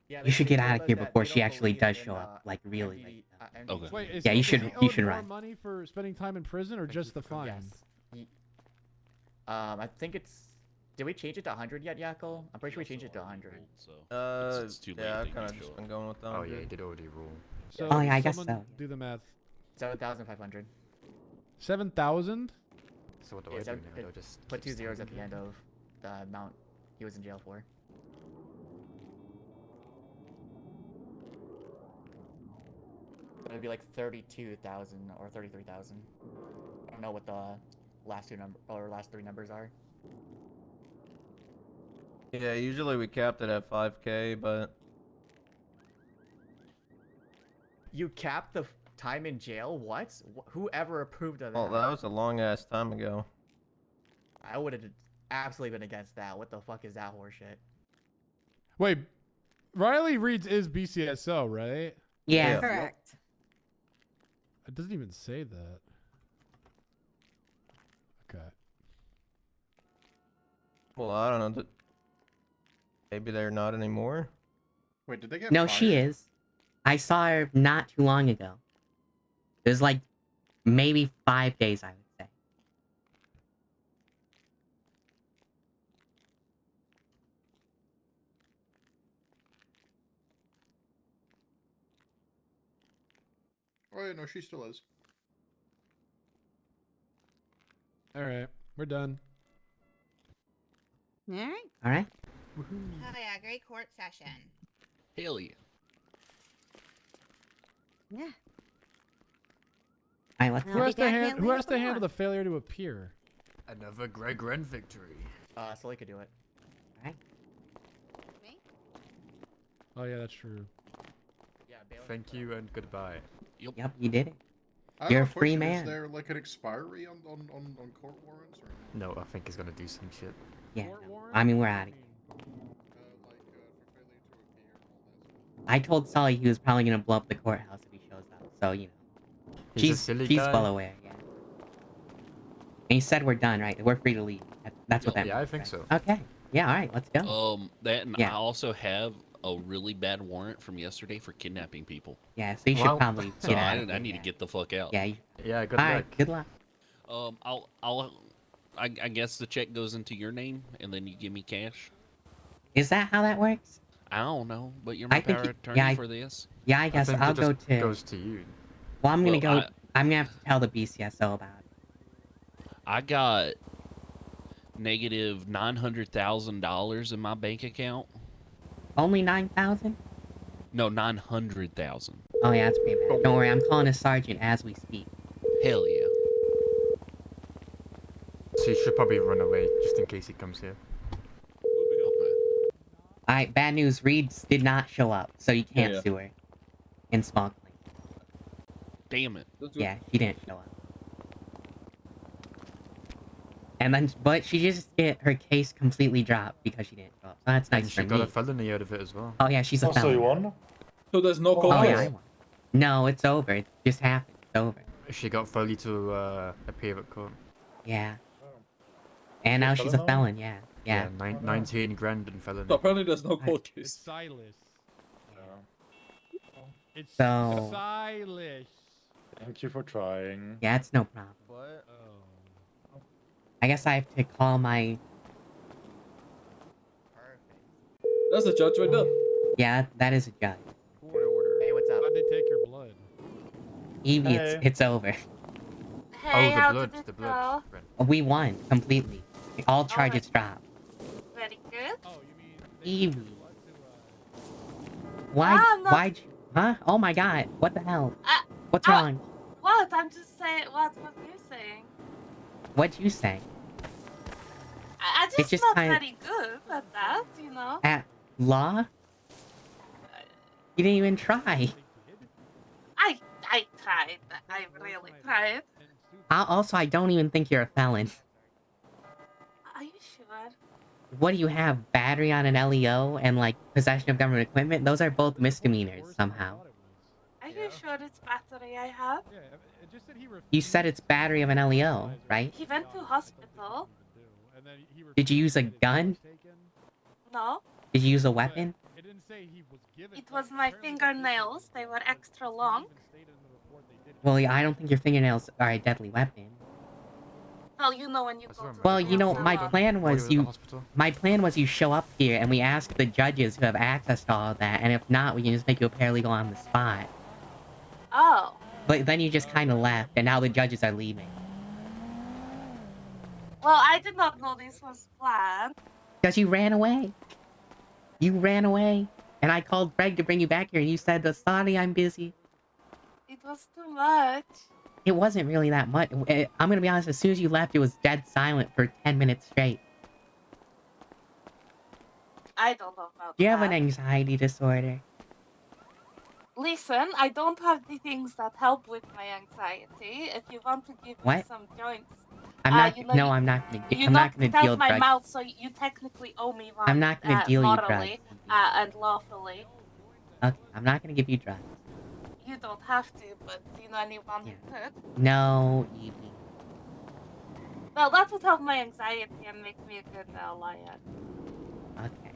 Yeah, You should they get told out of us here that before they she don't actually believe does in, show up. Like, really. Like, MDT. Okay. Wait, is Yeah, you is should- he you owed should more run. money for spending time in prison, or just the fine? Yes. I think it's. Did we change it to 100 yet, Yakko? I'm pretty sure we changed it to 100. So It's too late. yeah, they I've kind of can just show been up. going with them. Oh yeah, he did already rule. So Oh, yeah, I guess someone so. Do the math. 7,500. 7,000. So what do Yeah, I do now? Do I just put keep 2 zeros at standing the here? end of the amount he was in jail for. So it'd be like 32,000 or 33,000. I don't know what the last last 3 numbers are. Yeah, usually we capped it at 5K, but You capped the time in jail? What? Whoever approved of that? well, that was a long ass time ago. I would have absolutely been against that. What the fuck is that horseshit? Wait, Riley Reed's is BCSO, right? Yeah. Correct. It doesn't even say that. Okay. Well, I don't know. Maybe they're not anymore. Wait, did they get No, fired? she is. I saw her not too long ago. It was like maybe 5 days, I would say. Oh, yeah, no, she still is. All right, we're done. All right. All right. Oh yeah, great court session. Hell yeah. Yeah. All right, let's Who has to handle the failure to appear? Another Greg Wren victory. So could do it. Right. Oh yeah, that's true. Yeah, Thank you and goodbye. Yep, you did it. I have You're a a free question. man. Is there like an expiry on court warrants? Or... No, I think he's gonna do some shit. Yeah. No. I mean, we're out of here. I told Sully he was probably gonna blow up the courthouse if he shows up. So you know, He's a silly she's guy. well aware. Yeah. And he said we're done, right? We're free to leave. That's what that means. Yeah, I think right? so. Okay. Yeah. All right. Let's go. That and Yeah. I also have a really bad warrant from yesterday for kidnapping people. Yeah. So you should probably So get out. I need to get the fuck out. Yeah. Yeah. Good All luck. right. Good luck. I guess the check goes into your name and then you give me cash. Is that how that works? I don't know, but you're my I think power you- attorney yeah, I- for this. Yeah. I guess think I'll it go just to. goes to you. Well, I'm gonna Well, go. I'm gonna have to tell the BCSO about it. I got negative $900,000 in my bank account. Only 9,000? No, 900,000. Oh yeah, that's pretty bad. Don't worry, I'm calling a sergeant as we speak. Hell yeah. So you should probably run away just in case he comes here. Alright, bad news. Reeds did not show up, so you can't Yeah. sue her. In small claim. Damn it. Yeah, she didn't show up. And then, but she just get her case completely dropped because she didn't show up. So that's nice And for she got me. a felony out of it as well. Oh yeah, she's a Oh, so felon. you won? So there's no Oh court yeah, case? I won. No, it's over. It just happened. It's over. She got fully to appear at court. Yeah. And now she's a felon. Yeah. Yeah. 19 grand in felony. So apparently there's no court It's case. Silas. It's So- Silas. Thank you for trying. Yeah, it's no problem. What? Oh. I guess I have to call my. That's the judge right there. Yeah, that is a judge. Court order. Hey, what's up? How'd they take your blood? Evie, Hey. it's over. Hey, how blood, did it the blood. go? We won completely. All charges dropped. Very good. Oh, you mean Evie. Why? Ah, no. Why'd you? Huh? Oh my God! What the hell? What's oh. wrong? What? I'm just saying. What you saying? What'd you say? I It's just just not kinda- very good at that, you know. At law? You didn't even try. I tried. I really tried. Also, I don't even think you're a felon. Are you sure? What do you have? Battery on an LEO and like possession of government equipment? Those are both misdemeanors somehow. Are you sure it's battery I have? Yeah, it just said he refused. You said it's battery of an LEO, right? He went to hospital. And then he Did you use a gun? No, Did you use a weapon? It didn't say he was given. it was my fingernails. They were extra long. Well, yeah, I don't think your fingernails are a deadly weapon. Well, you know when you go to Well, the you know, my salon. plan was you show up here and we ask the judges who have access to all of that, and if not, we can just make you a paralegal on the spot. Oh, But then you just kind of left, and now the judges are leaving. well, I did not know this was planned. Because you ran away. You ran away. And I called Greg to bring you back here, and you said, sorry, I'm busy. It was too much. It wasn't really that much. I'm gonna be honest, as soon as you left, it was dead silent for 10 minutes straight. I don't know about Do you have that. an anxiety disorder? Listen, I don't have the things that help with my anxiety. If you want to give me What? some joints, I'm not. You No, I'm not gonna. you I'm not knocked gonna it out deal my drugs. mouth, so you technically owe me one. I'm not gonna deal you drugs. morally, and lawfully. Okay, I'm not gonna give you drugs. You don't have to, but do you know anyone who could? No, Evie. Well, that would help my anxiety and make me a good liar. Okay.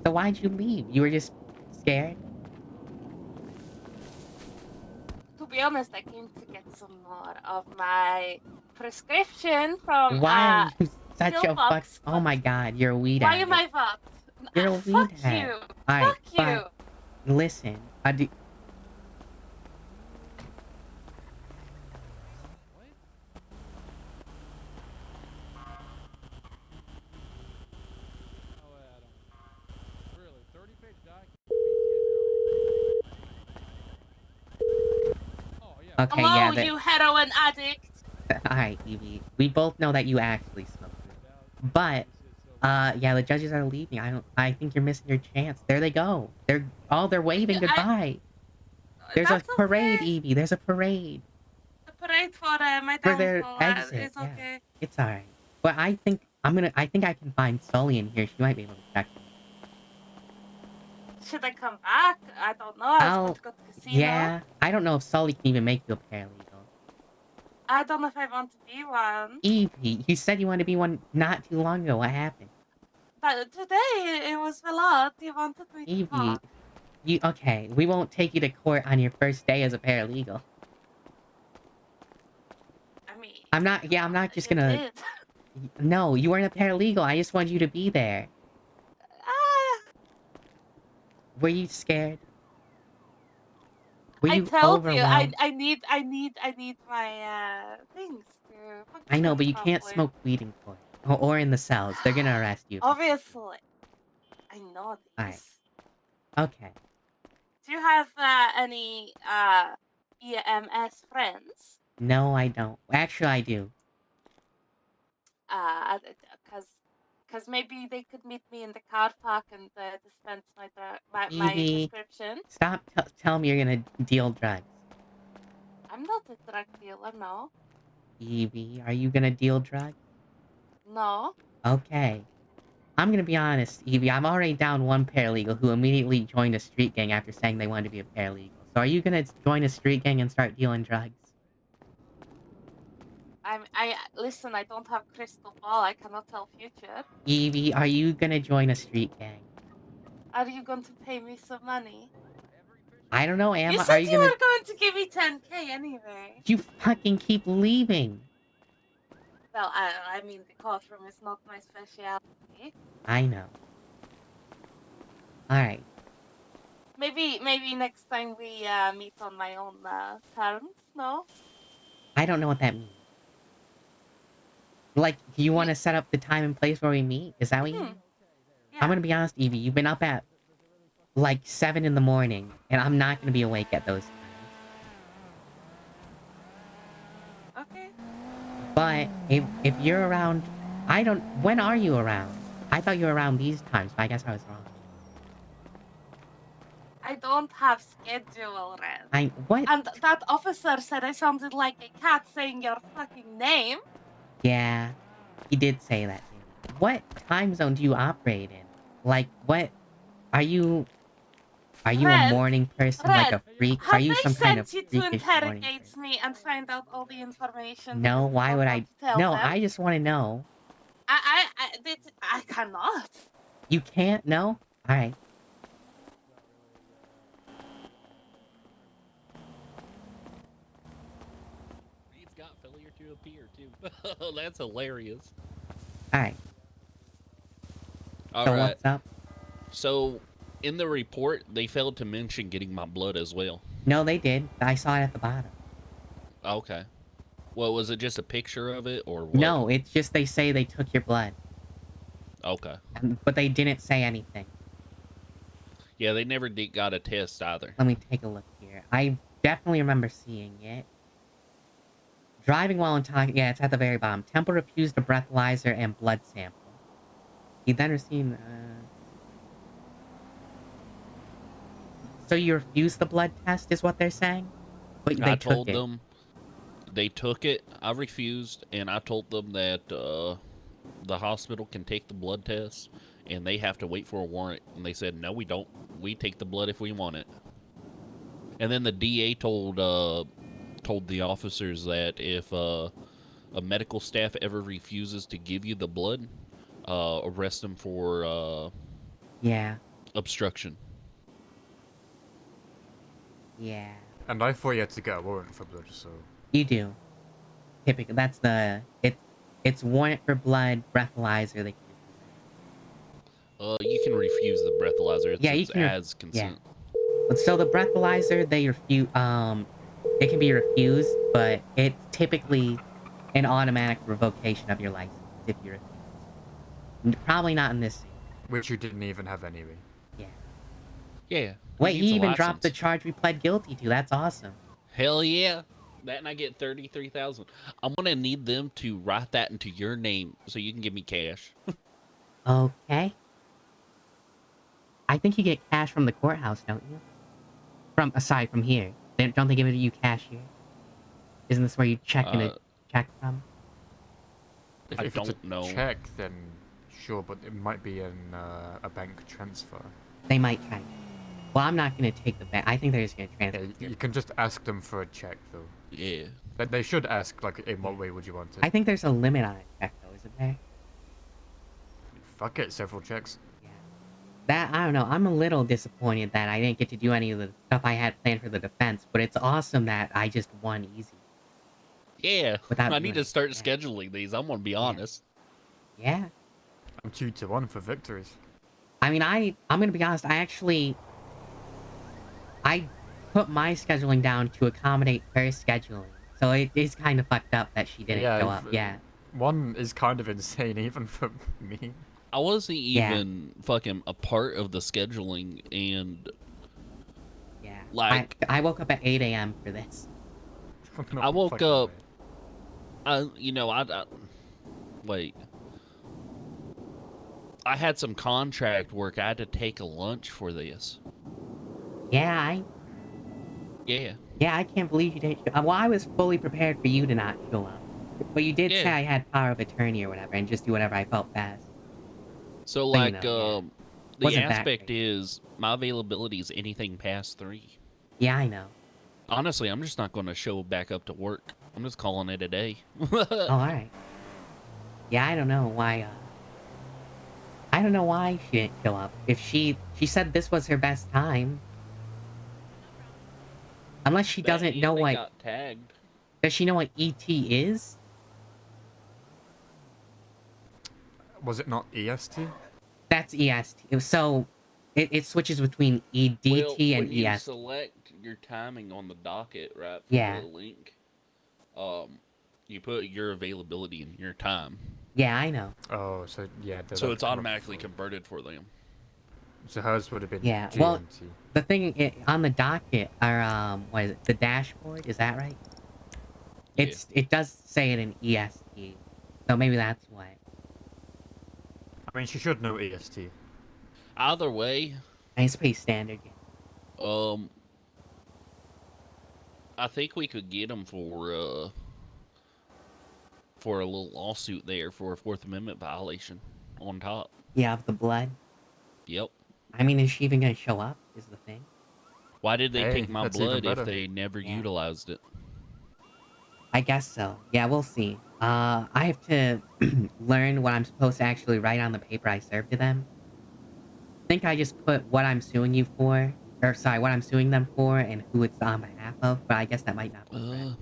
So why'd you leave? You were just scared? To be honest, I came to get some more of my prescription from Why are you such a fuck? Pillbox. Oh my god, you're a weed Why am addict. I what? You're a weed Fuck head. you! Alright, Fuck you! but listen, I do. Okay, Hello, yeah, you heroin addict! alright, Evie. We both know that you actually smoke weed. But, yeah, the judges are leaving. I think you're missing your chance. There they go. They're waving goodbye. There's a That's parade, okay. Evie. There's a parade. The parade for my For their downfall exit, is yeah. okay. It's alright. But I think I can find Sully in here. She might be able to check me. Should I come back? I don't know. I was going to go to the casino. Yeah. I don't know if Sully can even make you a paralegal. I don't know if I want to be one. Evie, you said you wanted to be one not too long ago. What happened? But today it was a lot. You wanted me to Evie, talk. okay, we won't take you to court on your first day as a paralegal. I mean, I'm not just you gonna... did. No, you weren't a paralegal. I just wanted you to be there. Were you scared? Were I you told you overwhelmed? I need my things to I know, function but you can't properly. smoke weed in court. Or in the cells. They're gonna arrest you. Obviously, I know Alright. this. Okay. Do you have any EMS friends? No, I don't. Actually, I do. Cause maybe they could meet me in the car park and dispense my Evie, prescription. stop telling me you're gonna deal drugs. I'm not a drug dealer, no. Evie, are you gonna deal drugs? No. Okay. I'm gonna be honest, Evie. I'm already down one paralegal who immediately joined a street gang after saying they wanted to be a paralegal. So are you gonna join a street gang and start dealing drugs? I listen. I don't have crystal ball. I cannot tell future. Evie, are you gonna join a street gang? Are you going to pay me some money? I don't know, You Emma. said Are you you gonna... were going to give me 10K anyway. You fucking keep leaving. Well, I mean, the courtroom is not my specialty. I know. Alright. Maybe next time we meet on my own terms. No. I don't know what that means. Like, do you want to set up the time and place where we meet? Is that what you mean? I'm gonna be honest, Evie. You've been up at, like, 7 in the morning, and I'm not gonna be awake at those times. Okay. But, if you're around... When are you around? I thought you were around these times, but I guess I was wrong. I don't have schedule, Ren. What? And that officer said I sounded like a cat saying your fucking name. Yeah, he did say that. What time zone do you operate in? Like, what... Are you a morning person, like a freak? Are you some kind of Have they sent you to freakish morning interrogate me and find out all the information? No, that you why don't would want I... to tell No, them? I just want to know. I cannot. You can't know? Alright. He's got failure to appear, too. Oh, that's hilarious. Alright. All So right. what's up? So, in the report, they failed to mention getting my blood as well. No, they did. I saw it at the bottom. Okay. Well, was it just a picture of it, or what? No, it's just they say they took your blood. Okay. But they didn't say anything. Yeah, they never got a test either. Let me take a look here. I definitely remember seeing it. Driving while intoxicated. Yeah, it's at the very bottom. Temple refused a breathalyzer and blood sample. He then received... So you refused the blood test, is what they're saying? But they I took told it. them... They took it. I refused, and I told them that the hospital can take the blood test, and they have to wait for a warrant. And they said, no, we don't. We take the blood if we want it. And then the DA told the officers that if a medical staff ever refuses to give you the blood, arrest them for Yeah. obstruction. Yeah. And I thought you had to get a warrant for blood, so... You do. Typically, that's the... It's warrant for blood, breathalyzer. They You can refuse the breathalyzer. Yeah, you It's can as consent. Yeah. So the breathalyzer, they refuse. It can be refused, but it's typically an automatic revocation of your license if you refuse. Probably not in this. Which you didn't even have anyway. Yeah. Yeah. Wait, he even dropped the charge we pled guilty to. That's awesome. Hell yeah. That and I get 33,000. I'm gonna need them to write that into your name so you can give me cash. Okay. I think you get cash from the courthouse, don't you? Aside from here. Don't they give it to you cash here? Isn't this where you check in a check from? If I don't it's a know. check, then sure, but it might be in a bank transfer. They might try. Well, I'm not going to take the bank. I think they're just going to transfer. Yeah, you can just ask them for a check, though. Yeah. But they should ask, like, in what way would you want it? I think there's a limit on a check, though, isn't there? Fuck it, several checks. That, I don't know. I'm a little disappointed that I didn't get to do any of the stuff I had planned for the defense, but it's awesome that I just won easy. Yeah. Without I doing need to start scheduling these. I'm gonna be honest. Yeah. I'm 2-1 for victories. I mean, I'm gonna be honest. I put my scheduling down to accommodate her scheduling, so it is kind of fucked up that she didn't show up. Yeah. One is kind of insane, even for me. I wasn't even fucking a part of the scheduling, and yeah, like I woke up at 8 a.m. for this. I woke up. Wait. I had some contract work. I had to take a lunch for this. Yeah, Yeah. Yeah, I can't believe you didn't show up. Well, I was fully prepared for you to not show up. But you did say I had power of attorney or whatever, and just do whatever I felt best. So, But, like, the Wasn't that aspect is my availability is anything past 3. Yeah, I know. Honestly, I'm just not going to show back up to work. I'm just calling it a day. Oh, alright. Yeah, I don't know why, I don't know why she didn't show up. If she said this was her best time. Unless she doesn't know they what... got tagged. Does she know what ET is? Was it not EST? That's EST. So, it switches between EDT and when you EST. select your timing on the docket, right, for Yeah. the link, you put your availability in your time. Yeah, I know. Oh, so yeah. So it's automatically converted for them. So hers would have been Yeah, GMT. well, the thing on the docket, or what is it, the dashboard, is that right? It does say it in EST, so maybe that's why. I mean, she should know EST. Either way, it's pretty standard. I think we could get them for a little lawsuit there for a Fourth Amendment violation on top. Yeah, of the blood. Yep. I mean, is she even gonna show up? Is the thing. Why did they Hey, take my that's even blood if better. they never utilized it? I guess so. Yeah, we'll see. I have to learn what I'm supposed to actually write on the paper I served to them. I think I just put what I'm suing you for, or sorry, what I'm suing them for, and who it's on behalf of. But I guess that might not be correct.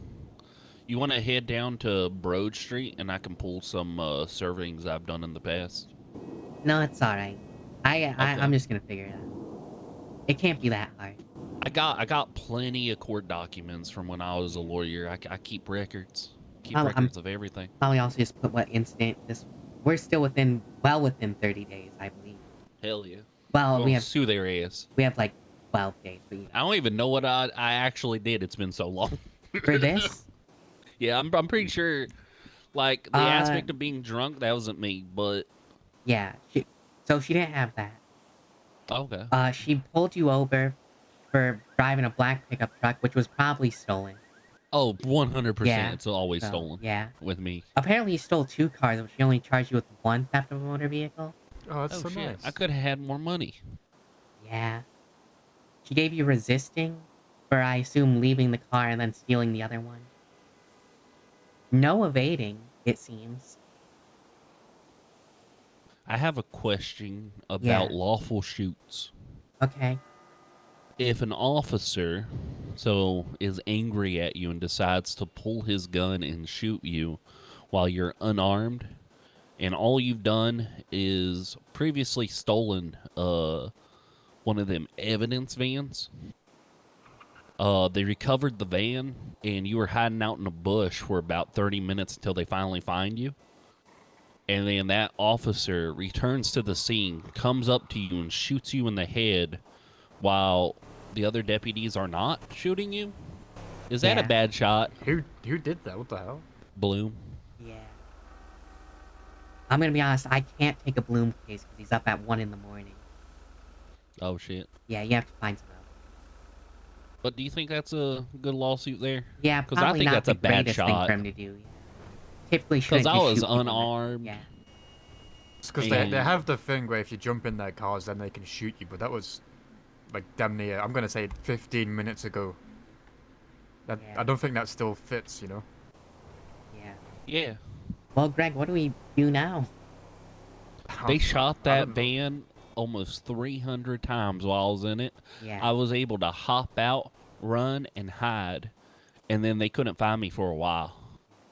You want to head down to Broad Street, and I can pull some servings I've done in the past. No, it's all right. I'm just gonna figure it out. It can't be that hard. I got plenty of court documents from when I was a lawyer. I keep records. Keep I'm- records of everything. Probably also just put what incident this. We're still within 30 days, I believe. Hell yeah. Well, we have sue their ass. We have like 12 days. But I don't even know what I actually did. It's been so long. For this? Yeah, I'm pretty sure. Like the aspect of being drunk, that wasn't me, but Yeah. So she didn't have that. okay. She pulled you over for driving a black pickup truck, which was probably stolen. Oh, 100%. Yeah. It's always So, stolen. yeah. With me. Apparently, you stole 2 cars, but she only charged you with 1 theft of a motor vehicle. Oh, that's Oh so shit! nice. I could have had more money. Yeah. She gave you resisting for, I assume, leaving the car and then stealing the other one. No evading, it seems. I have a question Yeah. about lawful shoots. Okay. If an officer is angry at you and decides to pull his gun and shoot you while you're unarmed, and all you've done is previously stolen one of them evidence vans. They recovered the van, and you were hiding out in a bush for about 30 minutes until they finally find you. And then that officer returns to the scene, comes up to you, and shoots you in the head while the other deputies are not shooting you. Is that a bad shot? Who did that? What the hell? Bloom. Yeah. I'm gonna be honest, I can't take a Bloom case because he's up at 1 in the morning. Oh, shit. Yeah, you have to find someone else. But do you think that's a good lawsuit there? Yeah, Because I probably think not that's the a bad greatest thing shot. for him to do. Yeah. Typically, Because shouldn't I just was shoot people unarmed. Yeah. It's because they have the thing where if you jump in their cars, then they can shoot you. But that was like damn near, I'm gonna say 15 minutes ago. That I don't think that still fits, you know. Yeah. Yeah. Well, Greg, what do we do now? They shot that van almost 300 times while I was in it. Yeah. I was able to hop out, run, and hide. And then they couldn't find me for a while.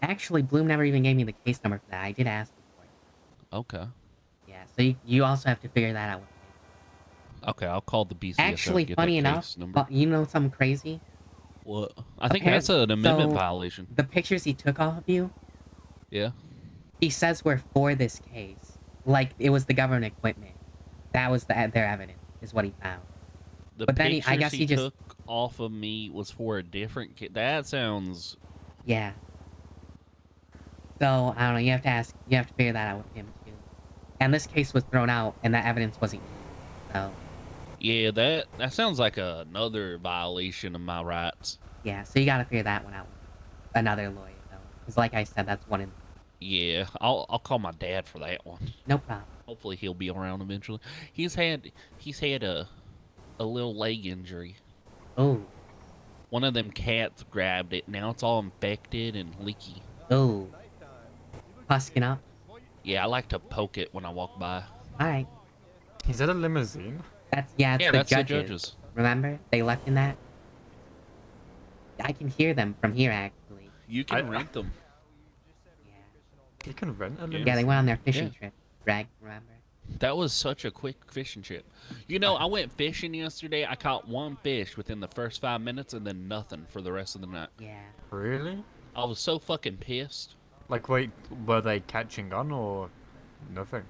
Actually, Bloom never even gave me the case number for that. I did ask him for it. Okay. Yeah, so you also have to figure that out with him. Okay, I'll call the BCSO Actually, to get funny that enough, case number. you know something crazy? What? I think that's an amendment violation. The pictures he took off of you, Yeah. he says were for this case. Like, it was the government equipment. That was their evidence, is what he found. The But then pictures I guess he just... took off of me was for a different kid. That sounds... Yeah. So, I don't know, you have to figure that out with him, too. And this case was thrown out, and that evidence wasn't used, so... Yeah, that sounds like another violation of my rights. Yeah, so you gotta figure that one out with another lawyer, though. Because like I said, that's one in... Yeah, I'll call my dad for that one. No problem. Hopefully he'll be around eventually. He's had a little leg injury. Oh. One of them cats grabbed it. Now it's all infected and leaky. Oh. Husking up. Yeah, I like to poke it when I walk by. Alright. Is that a limousine? That's that's the the judges. judges. Remember? They left in that. I can hear them from here, actually. You can rent them. You can rent a limousine? Yeah, they went on their fishing trip. Greg, remember? That was such a quick fishing trip. You know, I went fishing yesterday. I caught 1 fish within the first 5 minutes and then nothing for the rest of the night. Yeah. Really? I was so fucking pissed. Like, wait, were they catching on or nothing?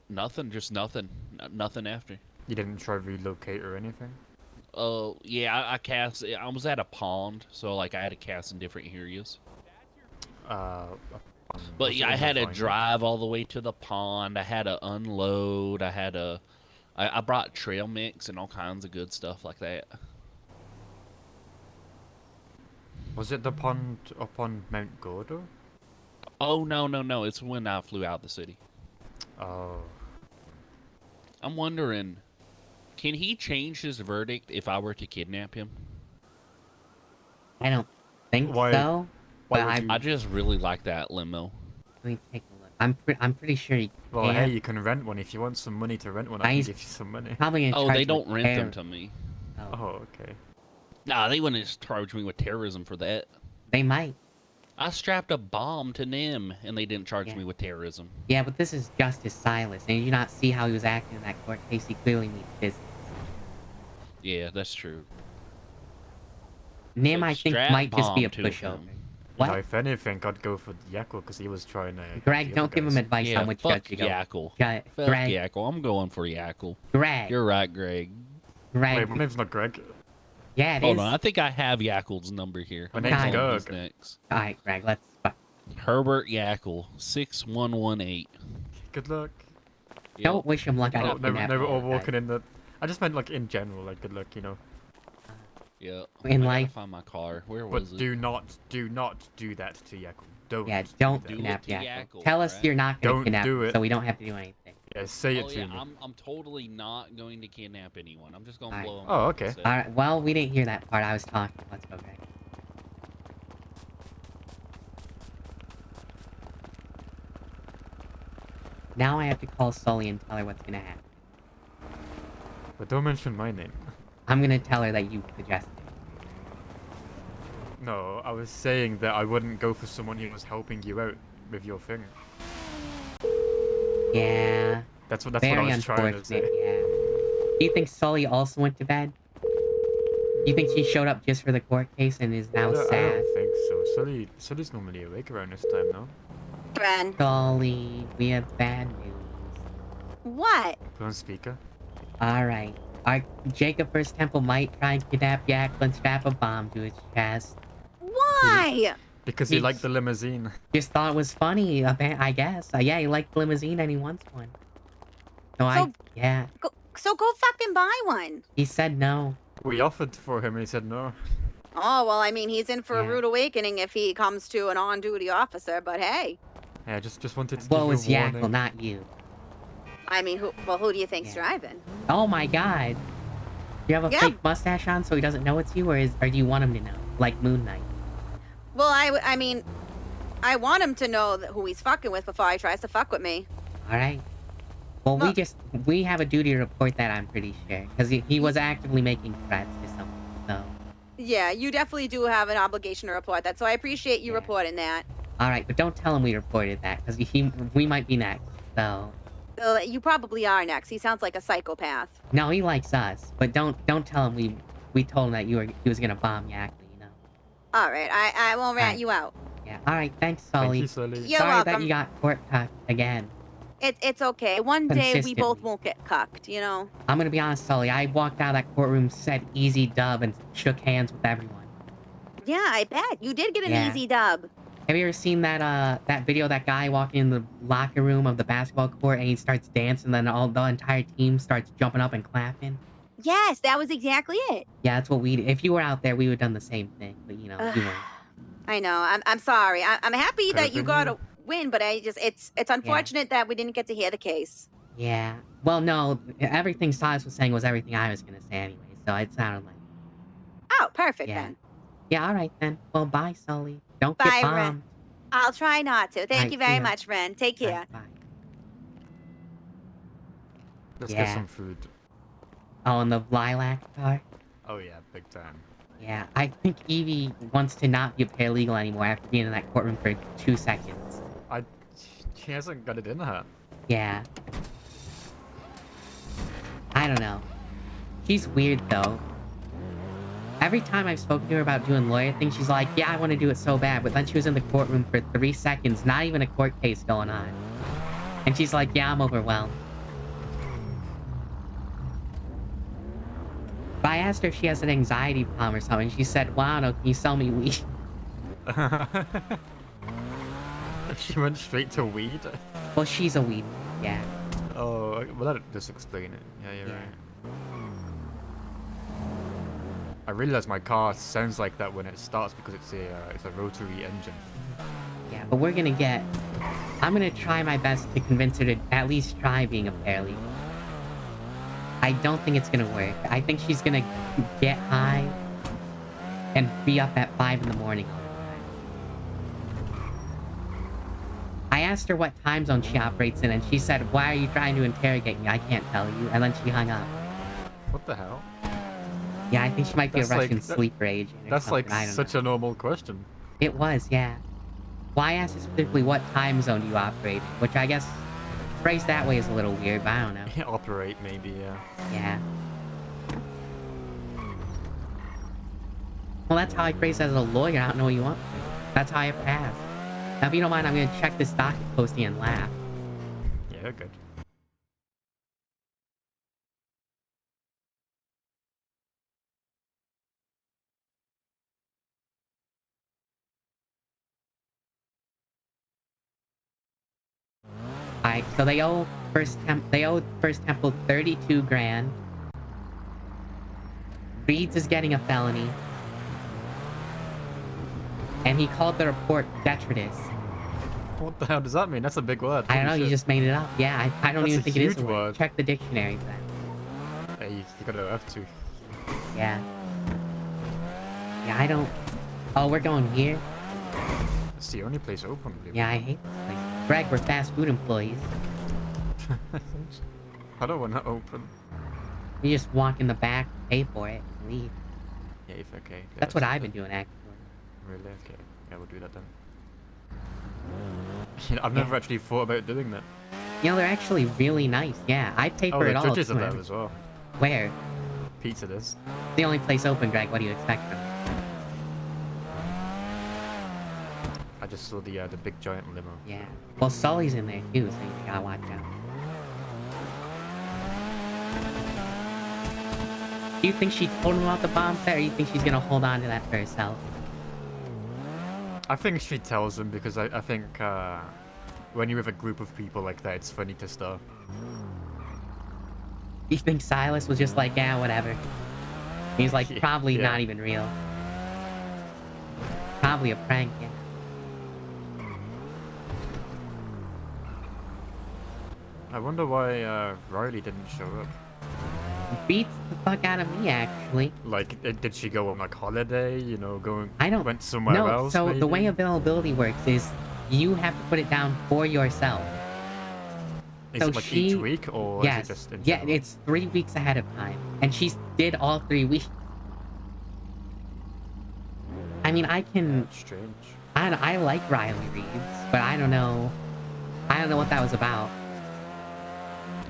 Nothing, just nothing. Nothing after. You didn't try to relocate or anything? Yeah, I cast. I was at a pond, so like I had to cast in different areas. But yeah, I had to drive all the way to the pond. I had to unload. I brought trail mix and all kinds of good stuff like that. Was it the pond up on Mount Gordo? Oh, no. It's when I flew out the city. Oh. I'm wondering, can he change his verdict if I were to kidnap him? I don't think so. But I just really like that limo. Let me take a look. I'm pretty sure he Well, can. hey, you can rent one. If you want some money to rent one, I can He's give you some money. probably gonna Oh, charge they you don't with rent them terror- to me. Oh, okay. Nah, they wouldn't just charge me with terrorism for that. They might. I strapped a bomb to them, and they didn't charge me with terrorism. Yeah, but this is Justice Silas, and you not see how he was acting in that court case. He clearly needs business. Yeah, that's true. Nim, I think, strap might just be a bomb to pushover. him. What? No, if anything, I'd go for Yakko because he was trying to. Greg, don't give him advice Yeah, on which fuck judge to go. Yackle. Greg, Fuck Yackle. I'm going for Yackle. Greg. You're right, Greg. Greg. Wait, my name's not Greg. Yeah, it Hold is. on, I think I have Yackle's number here. My I'm name's calling Doug. this next. All right, Greg. Let's. Herbert Yackle, 6118. Good luck. Don't wish him luck. I Oh, don't never, kidnap never him. all walking in the. I just meant like in general, like good luck, you know. Yeah. In I life. gotta find my car. Where But was it? do not do that to Yakul. Don't. Yeah, do don't that. kidnap to Yakko. Yakko, Tell us alright? you're not gonna Don't kidnap do him, it. so we don't have to do anything. Yeah, say it Oh to yeah, me. I'm totally not going to kidnap anyone. I'm just gonna Alright. blow him Oh, up okay. instead. Alright, well, we didn't hear that part. I was talking. Let's go, Greg. Now I have to call Sully and tell her what's gonna happen. But don't mention my name. I'm gonna tell her that you suggested it. No, I was saying that I wouldn't go for someone who was helping you out with your thing. Yeah. That's what I Very was trying to unfortunate, say. yeah. Do you think Sully also went to bed? Do you think she showed up just for the court case and is now I sad? don't think so. Sully's normally awake around this time, no? Ren. Sully, we have bad news. What? Put on speaker. Alright. Our Jacob First Temple might try and kidnap Yakko and strap a bomb to his chest. Why? Because he liked the limousine. Just thought it was funny, I guess. Yeah, he liked the limousine and he wants one. Yeah. So go fucking buy one. He said no. We offered for him and he said no. Oh, well, I mean, he's in for a Yeah. rude awakening if he comes to an on-duty officer, but hey. Yeah, just wanted to Well, it give was you a warning. Yakko, not you. I mean, who do you think's driving? Oh my god. You have a Yeah. fake mustache on so he doesn't know it's you, or do you want him to know? Like Moon Knight. Well, I mean, I want him to know who he's fucking with before he tries to fuck with me. Alright. Well, we have a duty to report that, I'm pretty sure. Because he was actively making threats to someone, so. Yeah, you definitely do have an obligation to report that, so I appreciate you reporting that. Alright, but don't tell him we reported that, because we might be next, so. You probably are next. He sounds like a psychopath. No, he likes us, but don't tell him we told him that he was gonna bomb Yakko, you know. All right, I won't rat you out. Yeah, alright, thanks, Sully. you, Sully. You're Sorry that welcome. you got court cucked again. It's okay. One day we both Consistently. won't get cucked, you know? I'm gonna be honest, Sully, I walked out of that courtroom, said easy dub, and shook hands with everyone. Yeah, I bet. You did get an Yeah. easy dub. Have you ever seen that video of that guy walking in the locker room of the basketball court and he starts dancing, and then the entire team starts jumping up and clapping? Yes, that was exactly it. Yeah, that's what we did. If you were out there, we would have done the same thing, but you know, you weren't. I know. I'm sorry. I'm happy that you Could've got been a win, but it's unfortunate that we didn't get to hear the case. Yeah. Well, no, everything Silas was saying was everything I was gonna say anyway, so it sounded like. Oh, perfect Yeah. then. Yeah, alright then. Well, bye, Sully. Don't Bye, get Ren. bombed. I'll try not to. Thank Alright, you see very ya. much, Ren. Take care. Let's Yeah. get some food. Oh, and the lilac car? Oh yeah, big time. Yeah, I think Evie wants to not be a paralegal anymore after being in that courtroom for 2 seconds. She hasn't got it in her. Yeah. I don't know. She's weird, though. Every time I've spoken to her about doing lawyer things, she's like, yeah, I want to do it so bad, but then she was in the courtroom for 3 seconds, not even a court case going on. And she's like, yeah, I'm overwhelmed. But I asked her if she has an anxiety problem or something. She said, wow, no, can you sell me weed? She went straight to weed. Well, she's a weed, yeah. Oh, well, that just explain it. Yeah, you're right. I realize my car sounds like that when it starts because it's a rotary engine. Yeah, but we're gonna get... I'm gonna try my best to convince her to at least try being a paralegal. I don't think it's gonna work. I think she's gonna get high and be up at 5 in the morning. I asked her what time zone she operates in, and she said, why are you trying to interrogate me? I can't tell you. And then she hung up. What the hell? Yeah, I think she might be That's a Russian like- sleeper agent or That's like something. I don't such know. a normal question. It was, yeah. Well, I asked her specifically what time zone do you operate in, which I guess phrased that way is a little weird, but I don't know. Operate, maybe, yeah. Yeah. Well, that's how I phrase it as a lawyer. I don't know what you want. That's how I pass. Now, if you don't mind, I'm gonna check this docket posting and laugh. Yeah, good. Alright, so they owe First Temple 32 grand. Reeds is getting a felony. And he called the report detritus. What the hell does that mean? That's a big word. I don't know, Holy you shit. just made it up. Yeah, I don't That's even a think it is a huge word. word. Check the dictionary for that. Hey, you gotta have to. Yeah. Yeah, I don't... Oh, we're going here? It's the only place open, believe it Yeah, or I not. hate this place. Greg, we're fast food employees. I don't want to open. You just walk in the back, pay for it, and leave. Yeah, if okay. Yeah, That's what so I've been then- doing, actually. Really? Okay. Yeah, we'll do that then. I've never actually thought about doing that. You know, they're actually really nice. Yeah, I pay Oh, for the it all. judges too, are there man. as well. Where? Pizza does. The only place open, Greg. What do you expect from me? I just saw the big giant limo. Yeah. Well, Sully's in there too, so you gotta watch out. Do you think she told him about the bomb threat, or you think she's gonna hold on to that for herself? I think she tells them because I think when you're with a group of people like that, it's funny to stuff. You think Silas was just like, yeah, whatever? He's like, probably Yeah. not even real. Probably a prank, yeah. I wonder why Riley didn't show up. Beats the fuck out of me, actually. Like, did she go on like holiday? You know, went somewhere No, else? so maybe? the way availability works is you have to put it down for yourself. Is So it like each week or yes, is it just in yeah, general? it's 3 weeks ahead of time, and she did all 3 weeks. I mean, I can. That's strange. I like Riley Reeves, but I don't know. I don't know what that was about.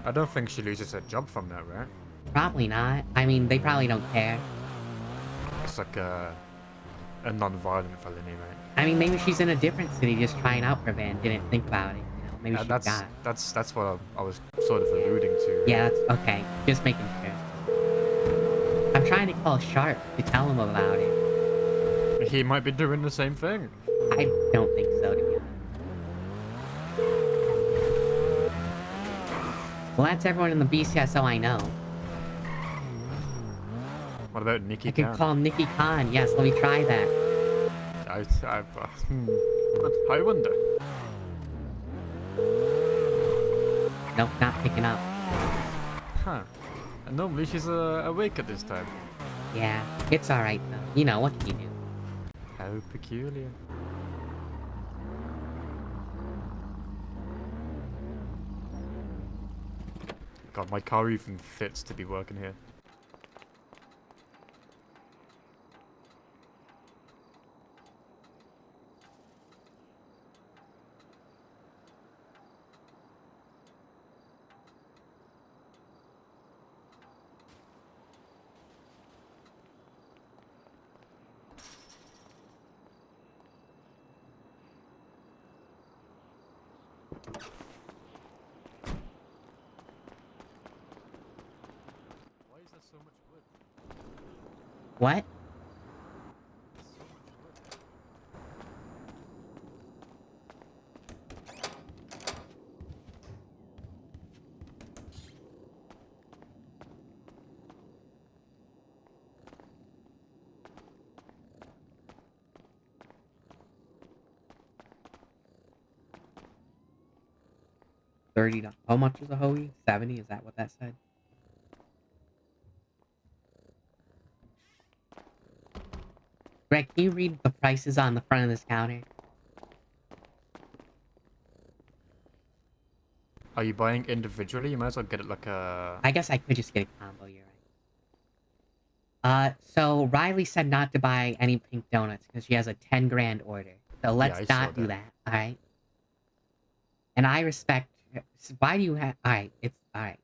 I don't think she loses her job from that, right? Probably not. I mean, they probably don't care. It's like a non-violent felony, right? I mean, maybe she's in a different city just trying out for a band, didn't think about it. You know, maybe she got. That's what I was sort of alluding to. Yeah, that's okay. Just making sure. I'm trying to call Sharp to tell him about it. He might be doing the same thing. I don't think so, to be honest. Well, that's everyone in the BCSO I know. What about Nikki I could Khan? call Nikki Khan. Yes, let me try that. I wonder. Nope, not picking up. Huh. And normally she's awake at this time. Yeah, it's alright though. You know, what can you do? How peculiar. God, my car even fits to be working here. Why is there so much wood? What? So much wood. $30. How much is a hoagie? 70? Is that what that said? Greg, can you read the prices on the front of this counter? Are you buying individually? You might as well get it like a... I guess I could just get a combo, you're right. So Riley said not to buy any pink donuts because she has a 10 grand order. So let's I saw not do that. that, alright? And I respect... Why do you have... Alright, it's... Alright.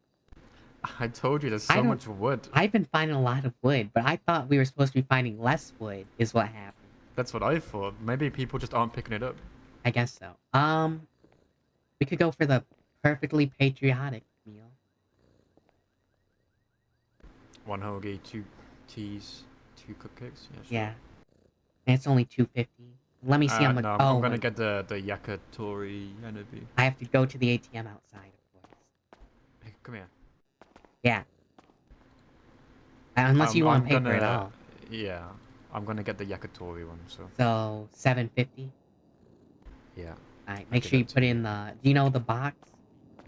I told you there's I so don't- much wood. I've been finding a lot of wood, but I thought we were supposed to be finding less wood, is what happened. That's what I thought. Maybe people just aren't picking it up. I guess so. We could go for the perfectly patriotic meal. 1 hoagie, 2 teas, 2 cupcakes. Yeah, sure. Yeah. And it's only $2.50. Let me see how much... No, oh, I'm gonna wait. get the yakitori energy. I have to go to the ATM outside, of course. Hey, come here. Yeah. Unless you want I'm paper at gonna- all. Yeah, I'm gonna get the yakitori one. So. So 750. Yeah. Alright, I make give sure you it to put in the. Do you know the box?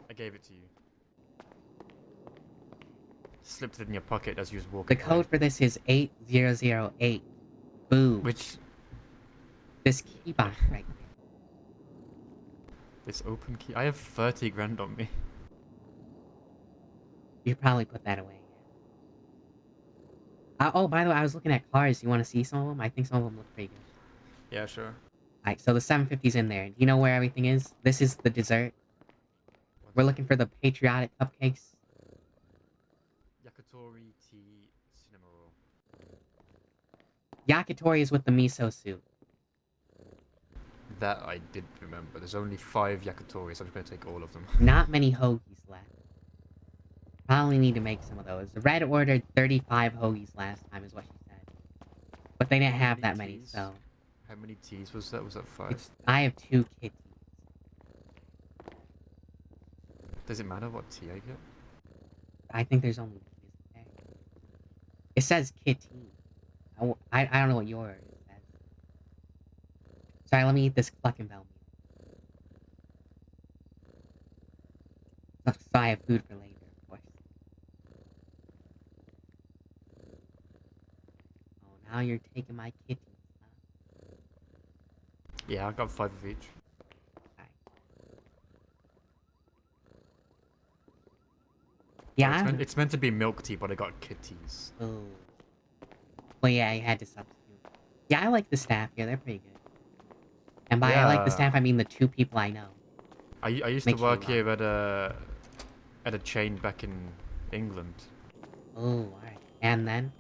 I gave it to you. Slipped it in your pocket as you was walking. The code for this is 8008. Boom. Which? This key box right here. This open key. I have 30 grand on me. You should probably put that away. Oh, by the way, I was looking at cars. You want to see some of them? I think some of them look pretty good. Yeah, sure. Alright, so the 750's in there. Do you know where everything is? This is the dessert. We're looking for the patriotic cupcakes. Yakitori tea cinema roll. Yakitori is with the miso soup. That I did remember. There's only 5 yakitoris. I'm just gonna take all of them. Not many hoagies left. Probably need to make some of those. The Red ordered 35 hoagies last time, is what she said. But they didn't have that many, so. How many teas was that? Was that 5? I have 2 kitties. Does it matter what tea I get? I think there's only. It says kitty. I don't know what yours says. Sorry, let me eat this Cluckin' Bell meal. So I have food for later, of course. Oh, now you're taking my kitties, huh? Yeah, I got 5 of each. Yeah. It's meant to be milk tea, but I got kitties. Oh. Well, yeah, you had to substitute. Yeah, I like the staff here. They're pretty good. And by I like the staff, I mean the 2 people I know. I used to work here at a chain back in England. Oh, alright. And then?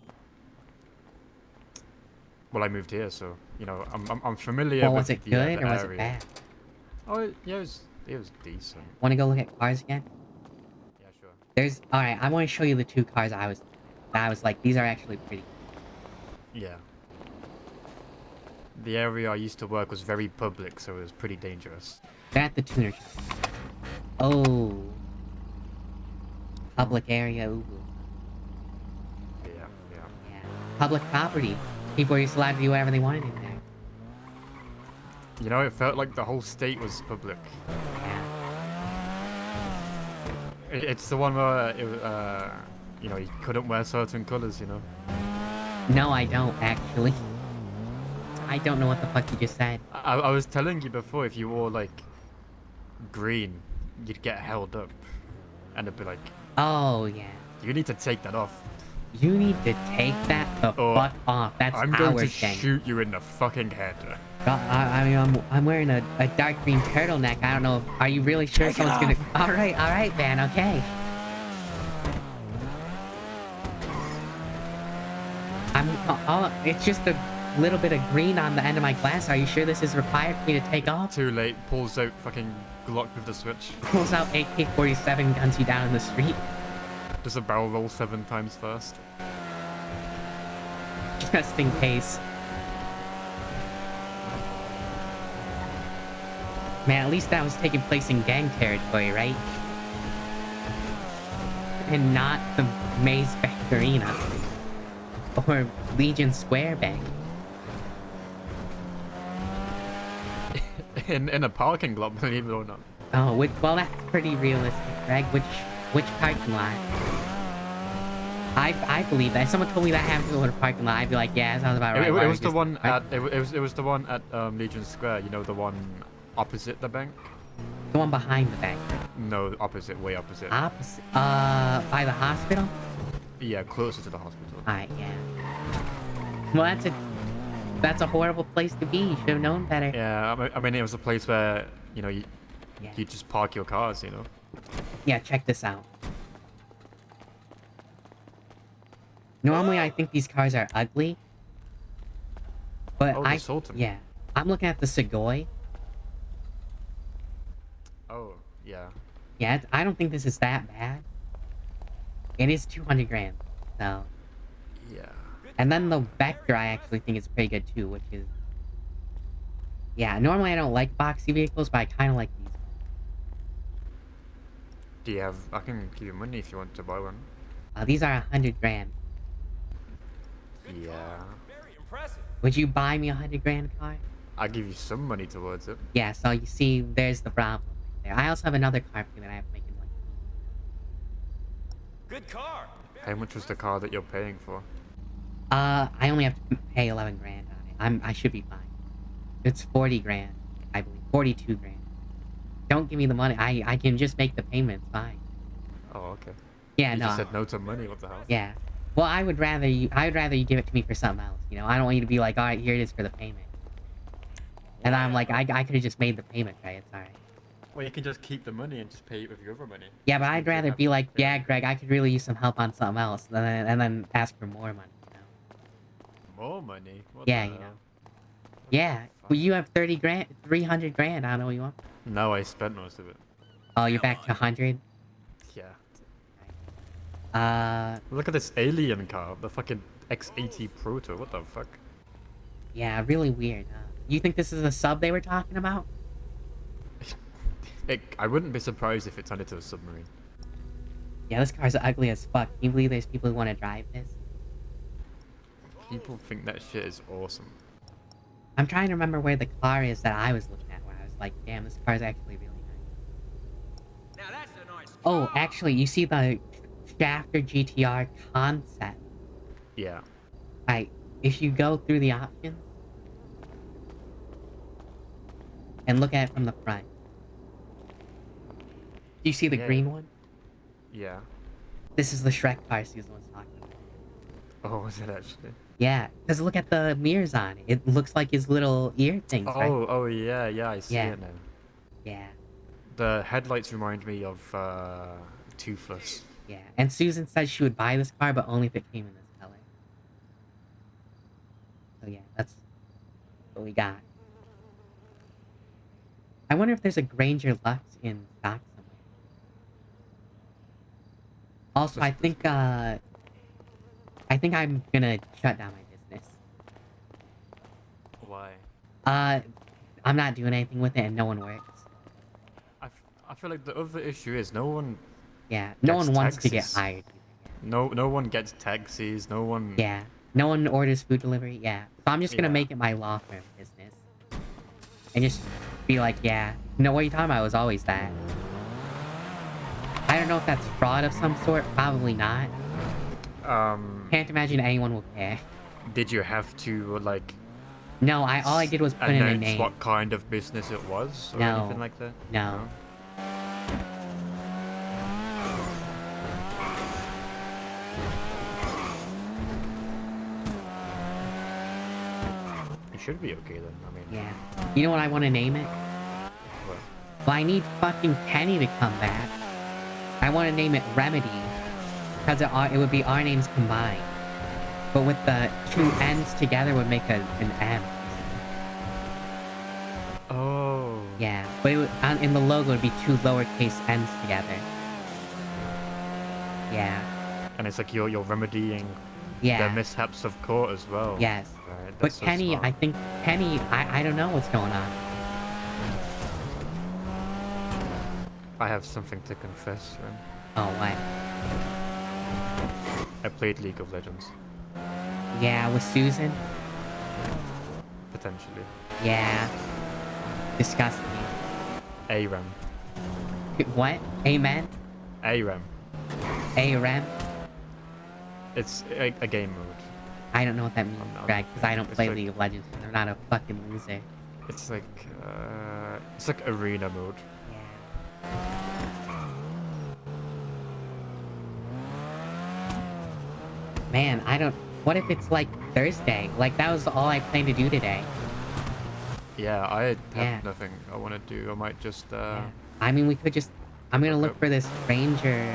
Well, I moved here, so you know I'm familiar. Well, with was it the, good the or was area. it bad? Oh, yeah, it was decent. Want to go look at cars again? Yeah, sure. There's alright. I want to show you the 2 cars I was like, these are actually pretty. Yeah. The area I used to work was very public, so it was pretty dangerous. They're at the tuner shop. Oh. Public area. Ooh. Yeah. Public property. People are just allowed to do whatever they wanted in there. You know, it felt like the whole state was public. It's the one where you know, you couldn't wear certain colors. You know. No, I don't actually. I don't know what the fuck you just said. I was telling you before, if you wore like green, you'd get held up, and it'd be like, oh yeah, you need to take that off. You need to take that the fuck off. That's I'm going to thing. shoot you in the fucking head. I mean, I'm wearing a dark green turtleneck. I don't know. Are you really sure Take it someone's off. gonna? All right, man. Okay. It's just a little bit of green on the end of my glass. Are you sure this is required for me to take off? Too late. Pulls out fucking Glock with the switch. Pulls out AK-47, guns you down in the street. Does a barrel roll 7 times first. Just in case. Man, at least that was taking place in gang territory, right? And not the Maze Bank Arena. Or Legion Square Bank. in a parking lot, believe it or not. Oh, well, that's pretty realistic, Greg. Which parking lot? I believe that. If someone told me that happened to go to a parking lot, I'd be like, yeah, that sounds about right. It was the one at it was the one at Legion Square. You know, the one opposite the bank. The one behind the bank. No, opposite, way opposite. Opposite. By the hospital. Yeah, closer to the hospital. Alright, yeah. Well, that's a horrible place to be. You should have known better. Yeah, I mean, it was a place where you know you just park your cars, you know. Yeah, check this out. Normally, I think these cars are ugly. But Oh, they sold them. yeah, I'm looking at the Segoy. Oh, yeah. Yeah, I don't think this is that bad. It is 200 grand, so. Yeah. And then the Vector, I actually think is pretty good too, which is. Yeah, normally I don't like boxy vehicles, but I kind of like these. Do you have? I can give you money if you want to buy one. These are 100 grand. Yeah. Very impressive. Would you buy me $100,000 car? I'll give you some money towards it. Yeah, so you see, there's the problem right there. I also have another car payment I have to make in like. Good car. How much was the car that you're paying for? I only have to pay 11 grand on it. I should be fine. It's 40 grand, I believe. 42 grand. Don't give me the money. I can just make the payments. Fine. Oh, okay. Yeah, you no. just said no to money. What the hell? Yeah. Well, I would rather you give it to me for something else. You know, I don't want you to be like, all right, here it is for the payment. And I'm like, I could have just made the payment, right? It's alright. Well, you can just keep the money and just pay it with your other money. Yeah, but I'd rather be like, yeah, Greg, I could really use some help on something else, and then ask for more money. You know? More money? What Yeah, the you know. hell? Yeah. Well, you have 30 grand, 300 grand. I don't know what you want. No, I spent most of it. Oh, you're back to 100. Yeah. Look at this alien car, the fucking X80 Proto. What the fuck? Yeah, really weird. You think this is a sub they were talking about? I wouldn't be surprised if it turned into a submarine. Yeah, this car's ugly as fuck. Can you believe there's people who want to drive this? People think that shit is awesome. I'm trying to remember where the car is that I was looking at, where I was like, damn, this car's actually really nice. Now that's a nice. Oh, actually, you see the Shafter GTR concept? Yeah. Right. If you go through the options and look at it from the front, do you see the green one? Yeah. This is the Shrek car Susan was talking about. Oh, is it actually? Yeah, because look at the mirrors on it. It looks like his little ear things, right? Oh, yeah, I see Yeah. it now. Yeah. The headlights remind me of Toothless. Yeah, and Susan said she would buy this car, but only if it came in this color. So yeah, that's what we got. I wonder if there's a Granger Lux in stock somewhere. Also, I think I'm gonna shut down my business. Why? I'm not doing anything with it, and no one works. I feel like the other issue is no one. Yeah, no gets one wants to get taxis. hired. No one gets taxis. No one. Yeah, no one orders food delivery. Yeah, so I'm just gonna Yeah. make it my law firm business, and just be like, yeah, no, what are you talking about? It was always that. I don't know if that's fraud of some sort. Probably not. Can't imagine anyone will care. Did you have to like? No, all I did was put in a announce name. what kind of business it was, or No. anything like that? No. It should be okay then. I mean. Yeah. You know what I want to name it? What? Well, I need fucking Kenny to come back. I want to name it Remedy. Because it would be our names combined. But with the two N's together would make an M. Oh. Yeah, but in the logo it would be two lowercase N's together. Yeah. And it's like you're remedying Yeah. the mishaps of court as well. Yes. Right, But that's so Kenny, smart. I think Kenny, I don't know what's going on. I have something to confess, man. Oh, what? I played League of Legends. Yeah, with Susan? Potentially. Yeah. Disgusting. ARAM. What? Amen? ARAM. ARM? It's a game mode. I don't know what that means, Greg, because I don't It's play like- League of Legends. I'm not a fucking loser. It's like arena mode. Man, I don't... What if it's like Thursday? Like, that was all I planned to do today. Yeah, I have Yeah. nothing I want to do. I might just I mean, we could just... I'm gonna look for this Ranger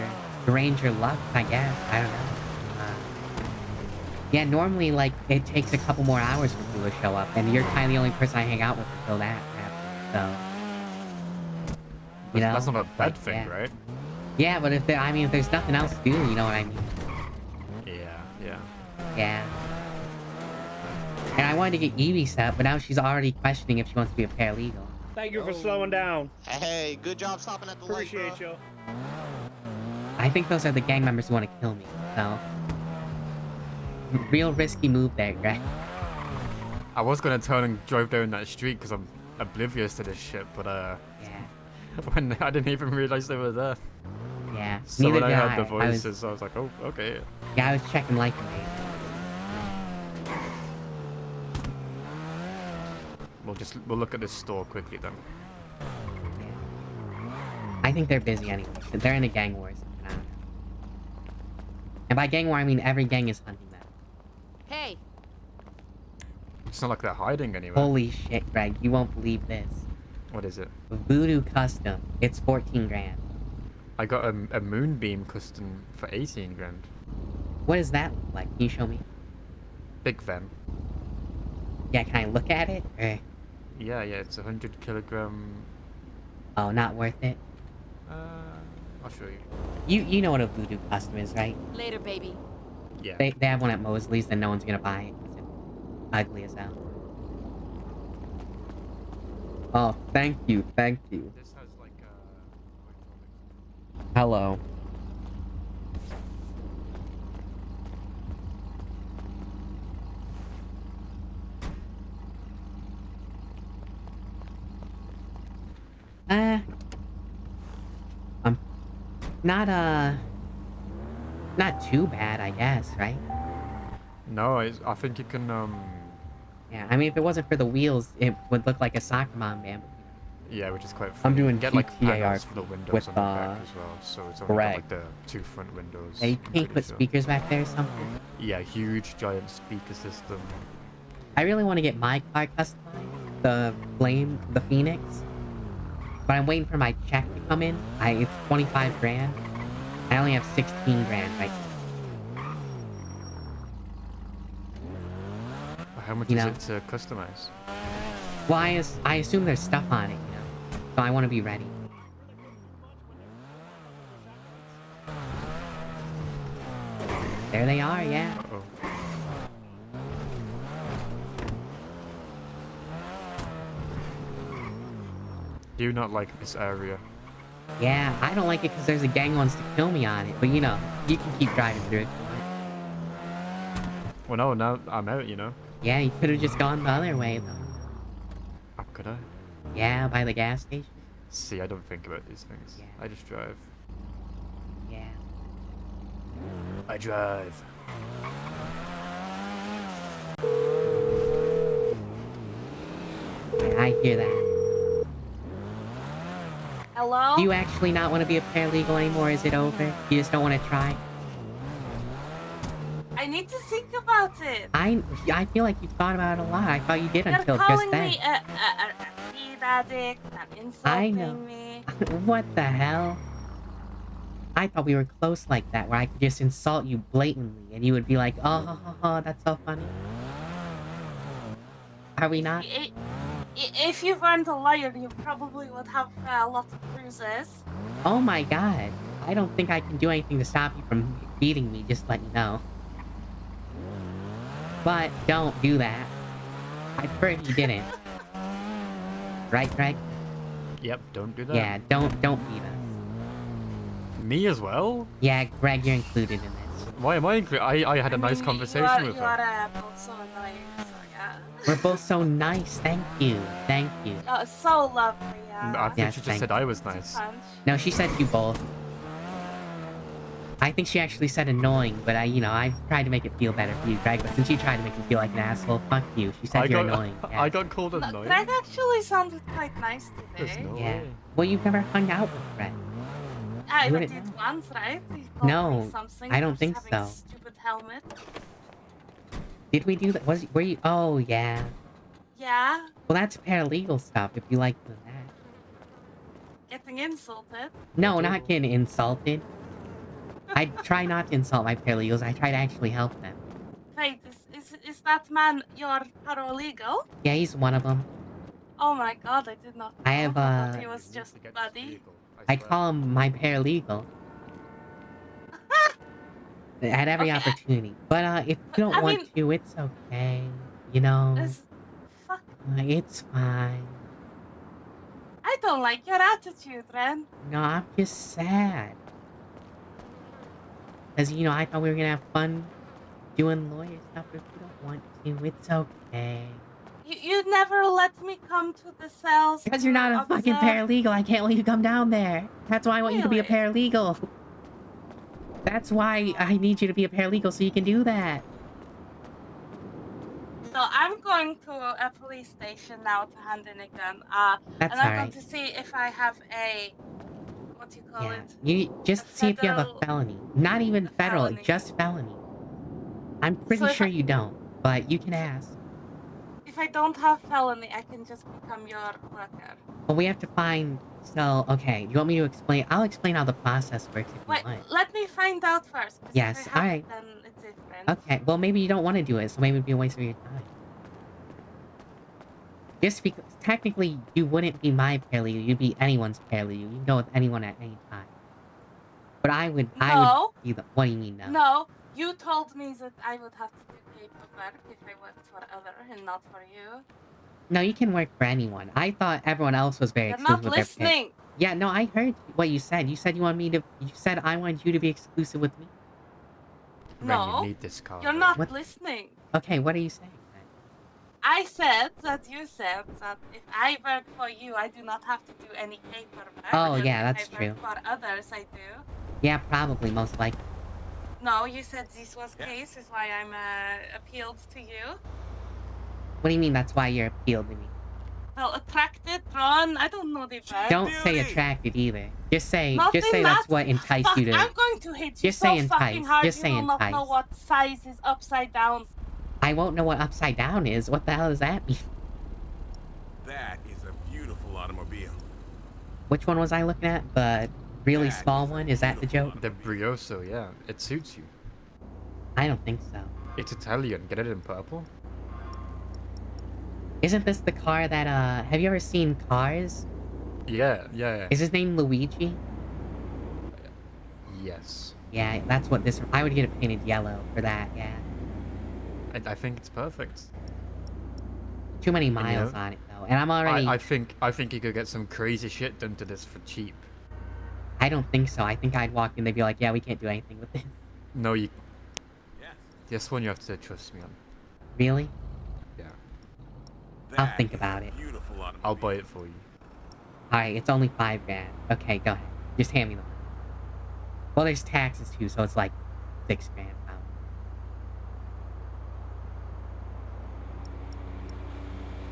Luck, I guess. I don't know. Yeah, normally, like, it takes a couple more hours for people to show up, and you're kind of the only person I hang out with until that happens, so... You know? That's not a bad like, thing, yeah. right? Yeah, but if there's nothing else to do, you know what I mean? Yeah. Yeah. And I wanted to get Evie set up, but now she's already questioning if she wants to be a paralegal. Thank you for slowing down. Hey, good job stopping at the light, bro. Appreciate you. I think those are the gang members who want to kill me, so... real risky move there, Greg. I was gonna turn and drive down that street because I'm oblivious to this shit, but Yeah. when I didn't even realize they were there. Yeah. So Neither when I did heard the I was, voices, I was like, oh, okay. yeah, I was checking like me. We'll look at this store quickly then. I think they're busy anyway. They're in a gang war. I don't know. And by gang war, I mean every gang is hunting them. Hey. It's not like they're hiding anywhere. Holy shit, Greg! You won't believe this. What is it? Voodoo custom. It's 14 grand. I got a moonbeam custom for 18 grand. What does that look like? Can you show me? Big fan. Yeah, can I look at it? Or... Yeah, it's 100 kilogram. Oh, not worth it. I'll show you. You know what a voodoo custom is, right? Later, baby. Yeah. They have one at Mosley's, then no one's gonna buy it. It's ugly as hell. Oh, thank you. This has like Hello. Not too bad, I guess, right? No, I think you can Yeah, I mean, if it wasn't for the wheels, it would look like a soccer mom band. Yeah, which is quite I'm funny. You doing can get like GTA panels for the windows with, on the back as well, so it's only got like the 2 front windows. Yeah, you I'm can't pretty put sure. speakers back there or something. Yeah, huge giant speaker system. I really want to get my car customized, the Phoenix. But I'm waiting for my check to come in. It's 25 grand. I only have 16 grand right now. How much You is know? it to customize? Well, I assume there's stuff on it, you know? So I want to be ready. There they are, yeah. Uh-oh. Do you not like this area? Yeah, I don't like it because there's a gang wants to kill me on it. But you know, you can keep driving through it. Well, no, now I'm out, you know? Yeah, you could have just gone the other way, though. Oh, could I? Yeah, by the gas station. See, I don't think about these things. Yeah. I just drive. Yeah. I drive. Yeah, I hear that. Hello? Do you actually not want to be a paralegal anymore? Is it over? You just don't want to try? I need to think about it. I feel like you've thought about it a lot. I thought you did You're until just calling then. me a feed addict and insulting I know. me. What the hell? I thought we were close like that, where I could just insult you blatantly, and you would be like, oh, that's so funny. Are we not? If you weren't a lawyer, you probably would have a lot of bruises. Oh my god. I don't think I can do anything to stop you from beating me, just let you know. But don't do that. I'd prefer if you didn't. Right, Greg? Yep, don't do that. Yeah, don't beat us. Me as well? Yeah, Greg, you're included in this. Why am I included? I had a nice conversation with You her. are both so annoying, so yeah. We're both so nice, thank you. Thank you. Oh, so lovely, I think Yes, she just thank said you. I was nice. No, she said you both. I think she actually said annoying, but I tried to make it feel better for you, Greg, but since you tried to make me feel like an asshole, fuck you. She said you're annoying. Yeah. I got called annoying. Greg actually sounded quite nice There's today. no Yeah. way. Well, you've never hung out with Greg. I You did wouldn't once, right? He told No, me something I don't for think having so. Stupid helmet. Did we do that? Were you? Oh, yeah. Yeah, Well, that's paralegal stuff, if you like that. getting insulted. No, not getting insulted. I try not to insult my paralegals. I try to actually help them. Wait, is that man your paralegal? Yeah, he's one of them. Oh my god, I did not know. I have, thought he was just buddy. I call him my paralegal. At every opportunity. But, if you don't I want mean- to, it's okay. You know, Fuck, it's fine. I don't like your attitude, Ren. No, I'm just sad. Because, I thought we were going to have fun doing lawyer stuff if you don't want to. It's okay. You never let me come to the cells. Because you're not a fucking paralegal, I can't let you come down there. That's why I want you to be a paralegal. That's why I need you to be a paralegal so you can do that. So I'm going to a police station now to hand in a gun. That's and I'm alright. going to see if I have a what do you call Yeah, it? you just see if you have a felony. Not even federal, just felony. I'm pretty So if sure I- you don't, but you can ask. If I don't have felony, I can just become your worker. But we have to find... So, okay, you want me to explain? I'll explain how the process works if you Wait, want. let me find out first. 'Cause Yes, if I have alright. it, then it's different. Okay, well maybe you don't want to do it, so maybe it'd be a waste of your time. Just because, technically, you wouldn't be my paralegal, you'd be anyone's paralegal. You can go with anyone at any time. But I would No. be the... What do you mean, no? No, you told me that I would have to do paperwork if I worked for other and not for you. No, you can work for anyone. I thought everyone else was very You're exclusive not with their listening. Yeah, no, I heard what you said. You said you want me to... You said I wanted you to be exclusive with me. No, you need this car. you're not What? listening. Okay, what are you saying then? I said that you said that if I work for you, I do not have to do any paperwork. Oh, and yeah, if that's I true. work for others, I do. Yeah, probably, most likely. No, you said this was case, is why I'm appealed to you. What do you mean that's why you're appealed to me? Well, attracted, drawn, I don't know the word. Don't say attracted either. Just say Not that's in that. what enticed Fuck, you to... I'm going to hit you Just so say fucking entice. hard Just you say will not know entice. what size is upside down. I won't know what upside down is. What the hell does that mean? That is a beautiful automobile. Which one was I looking at? The really small one? Is that the joke? The Brioso, yeah. It suits you. I don't think so. It's Italian. Get it in purple. Isn't this the car that, have you ever seen Cars? Yeah, yeah. Is his name Luigi? Yes. Yeah, that's what this... I would get it painted yellow for that, yeah. I think it's perfect. Too many miles on it, though. And I'm already... I think you could get some crazy shit done to this for cheap. I don't think so. I think I'd walk in, they'd be like, yeah, we can't do anything with this. No, you... This one you have to trust me on. Really? Yeah. I'll think about it. I'll buy it for you. Alright, it's only $5 grand. Okay, go ahead. Just hand me the money. Well, there's taxes too, so it's like $6 grand.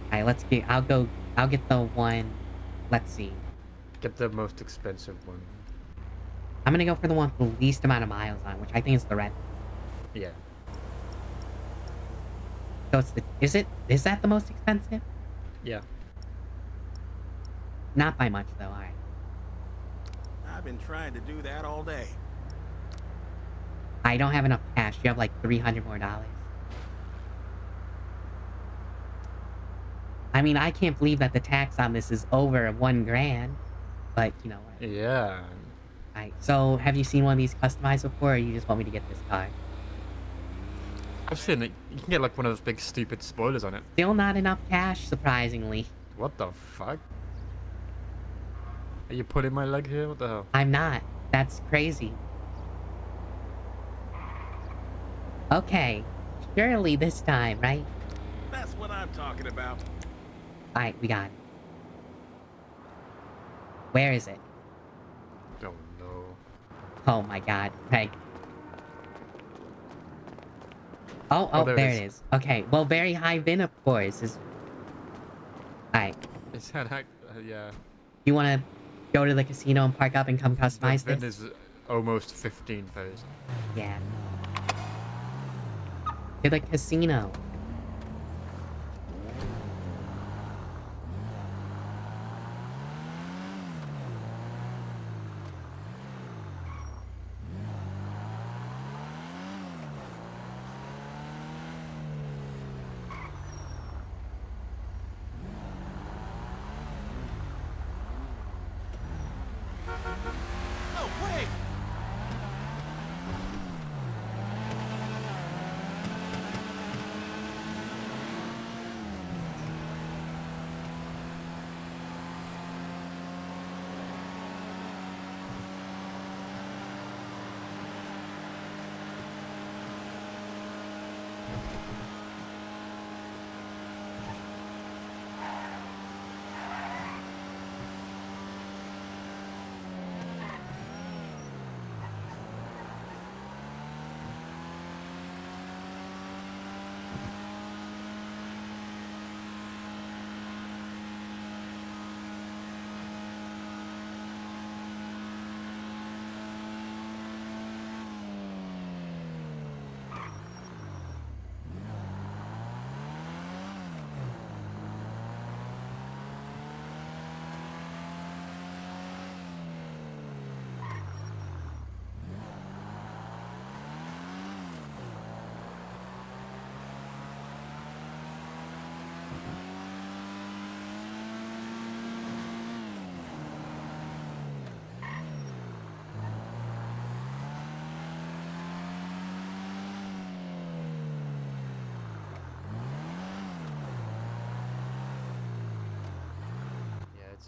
Alright, let's get... I'll get the one... Let's see. Get the most expensive one. I'm gonna go for the one with the least amount of miles on it, which I think is the red. Yeah. So it's the... Is that the most expensive? Yeah. Not by much, though. Alright. I've been trying to do that all day. I don't have enough cash. You have like $300 more. I mean, I can't believe that the tax on this is over $1 grand. But, you know what? Yeah. Alright, so have you seen one of these customized before, or you just want me to get this car? I've seen it. You can get like one of those big stupid spoilers on it. Still not enough cash, surprisingly. What the fuck? Are you pulling my leg here? What the hell? I'm not. That's crazy. Okay. Surely this time, right? That's what I'm talking about. Alright, we got it. Where is it? Don't know. Oh my god, Peg. Oh, there it is. Okay, well, very high VIN, of course, is... Alright. Is that yeah. You wanna go to the casino and park up and come customize The VIN this? is almost 15,000. Yeah. To the casino. No way!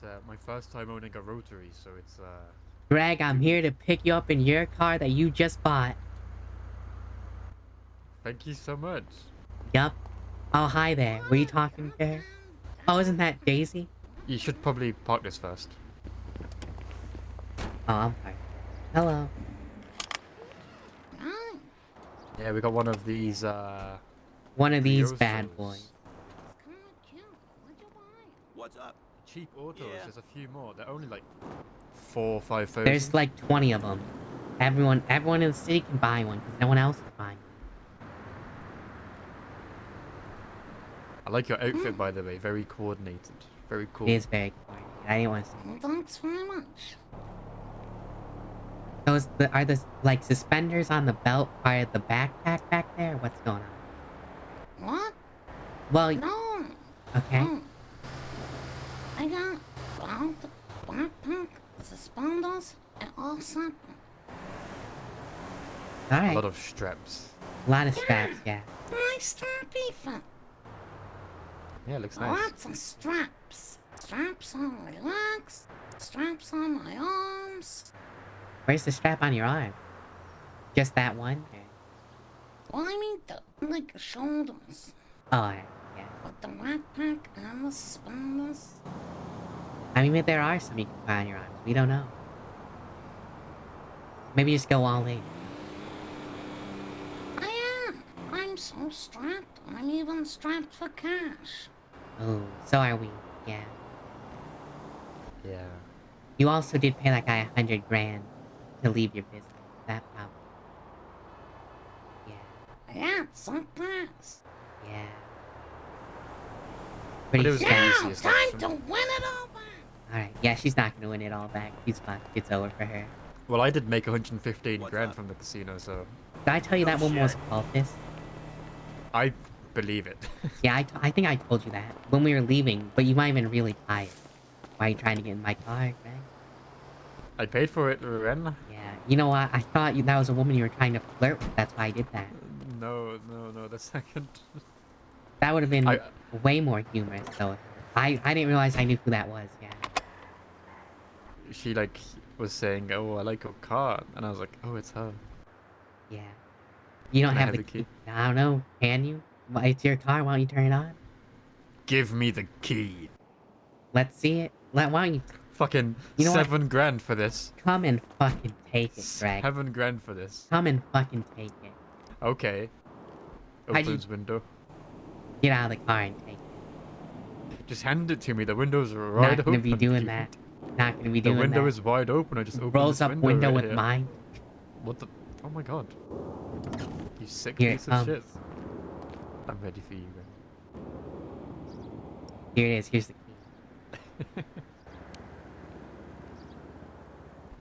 It's my first time owning a rotary, so it's Greg, I'm here to pick you up in your car that you just bought. Thank you so much. Yup. Oh, hi there. Were you talking to her? Oh, isn't that Daisy? You should probably park this first. Oh, I'm fine. Hello. Yeah, we got one of these One of these Briosos. bad boys. What's up? Cheap autos, there's a few more. They're only like 4 or 5,000. There's like 20 of them. Everyone in the city can buy one because no one else is buying one. I like your outfit, by the way. Very coordinated. Very cool. It is very coordinated. I didn't want to say. Thanks very much. Are the like suspenders on the belt part of the backpack back there? What's going on? What? Well, No. okay. No. I got belt, backpack, suspenders, and all separate. All right. A lot of straps. A lot of straps, yeah. Nice strappy fit. Yeah, looks nice. Lots of straps. Straps on my legs, straps on my arms. Where's the strap on your arm? Just that one? Well, I mean, like shoulders. Oh, alright, yeah. With the backpack and the suspenders. I mean, maybe there are some you can put on your arms. We don't know. Maybe just go all in. I am. I'm so strapped. I'm even strapped for cash. Oh, so are we. Yeah. Yeah. You also did pay that guy 100 grand to leave your business. That probably. Yeah, it's like this. Yeah. But Pretty it was the Now, easiest time option. to win it all back. Alright, yeah, she's not gonna win it all back. She's fine. It's over for her. Well, I did make 115 grand from the casino, so Did I tell you that woman was a cultist? I believe it. Yeah, I think I told you that when we were leaving, but you might have been really tired. Why are you trying to get in my car, Greg? I paid for it, Ren. Yeah, you know what? I thought that was a woman you were trying to flirt with. That's why I did that. No, the second. That would have been way more humorous, though. I didn't realize I knew who that was. Yeah. She like was saying, "Oh, I like your car," and I was like, "Oh, it's her." Yeah. You don't Can I have the key. I don't know. Can you? Well, it's your car. Why don't you turn it on? Give me the key. Let's see it. Why don't you? Fucking You know what? 7 grand for this. Come and fucking take it, Greg. 7 grand for this. Come and fucking take it. Okay. How'd you- Opens window. Get out of the car and take it. Just hand it to me. The windows are Not wide gonna open. be doing dude. that. Not gonna be The doing window that. is wide open. I just opened Rolls this up window right with here. mine. What the? Oh my god. You sick Here it piece of comes. shit. I'm ready for you, man. Here it is. Here's the key.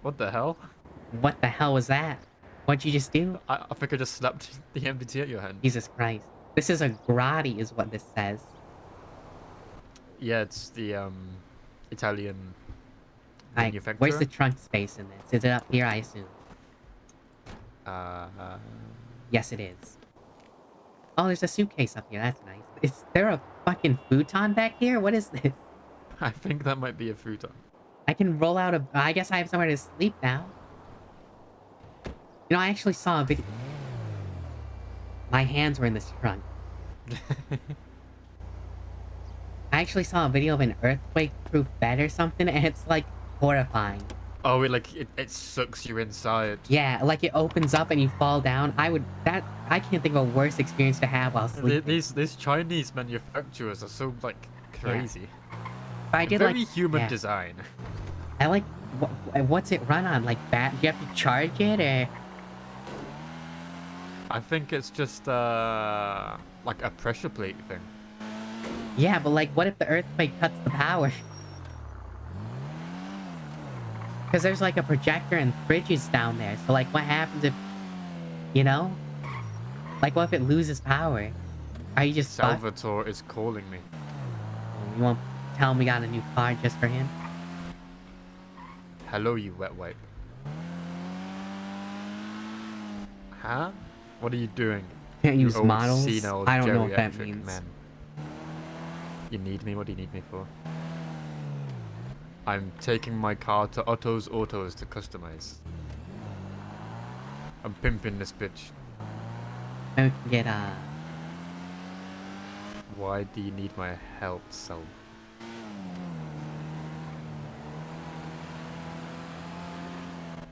What the hell? What the hell was that? What'd you just do? I think I just slapped the MBT at your hand. Jesus Christ. This is a Grotti is what this says. Yeah, it's the Italian Like, manufacturer. where's the trunk space in this? Is it up here, I assume? Yes, it is. Oh, there's a suitcase up here. That's nice. Is there a fucking futon back here? What is this? I think that might be a futon. I can roll out a... I guess I have somewhere to sleep now. You know, I actually saw a video... My hands were in this trunk. I actually saw a video of an earthquake-proof bed or something, and it's, like, horrifying. Oh, it sucks you inside. Yeah, like it opens up and you fall down. I can't think of a worse experience to have while sleeping. These Chinese manufacturers are so, like, crazy. But I did Very like... human yeah. design. I like... What's it run on? Like, do you have to charge it, or... I think it's just, like a pressure plate thing. Yeah, but like, what if the earthquake cuts the power? Because there's like a projector and fridges down there, so like, what happens if... You know? Like, what if it loses power? Are you just fucked? Salvatore is calling me. You won't tell him we got a new car just for him? Hello, you wet wipe. Huh? What are you doing? Can't you use old models? senile I don't know what that geriatric means. Man. You need me? What do you need me for? I'm taking my car to Otto's Autos to customize. I'm pimping this bitch. I can get Why do you need my help, so?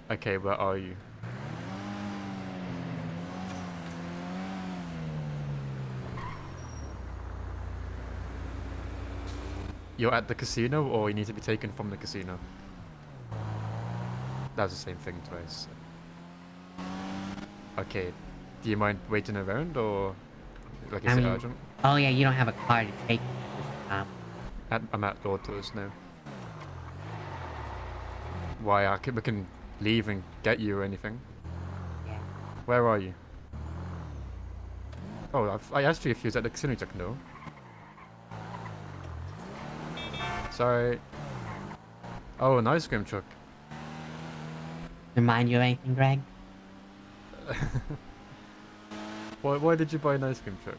Okay, where are you? You're at the casino, or you need to be taken from the casino? That's the same thing twice. Okay, do you mind waiting around, or like is it urgent? Oh yeah, you don't have a car to take. I'm at Autos now. Why? We can leave and get you or anything. Yeah. Where are you? Oh, I asked you if you was at the casino. You took no. Sorry. Oh, an ice cream truck. Remind you of anything, Greg? Why did you buy an ice cream truck?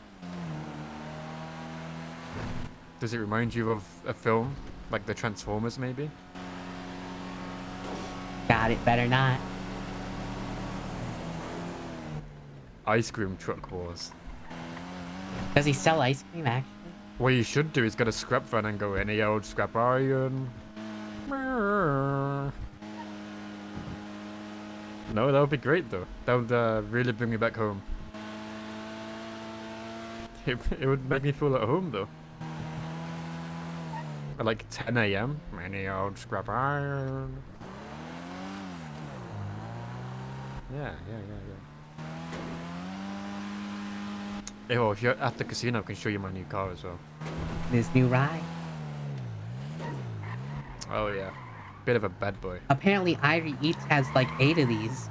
Does it remind you of a film? Like the Transformers, maybe? Got it, better not. Ice cream truck wars. Does he sell ice cream, actually? What you should do is get a scrap van and go, any old scrap iron. No, that would be great though. That would really bring me back home. It would make me feel at home though. At like 10 AM, any old scrap iron. Yeah. Oh, if you're at the casino, I can show you my new car as well. This new ride? Oh yeah. Bit of a bad boy. Apparently, Irie Eats has like 8 of these.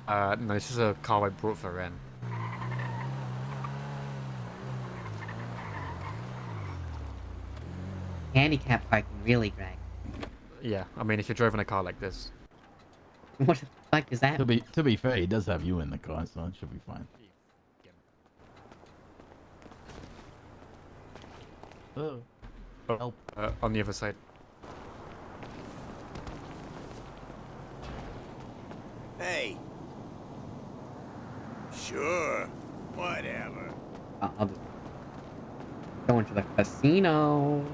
No, this is a car I brought for Ren. Handicap parking, really, Greg. Yeah, I mean, if you're driving a car like this. What the fuck is that? To be fair, he does have you in the car, so it should be fine. Oh, on the other side. Hey. Sure. Whatever. I'll just go into the casino.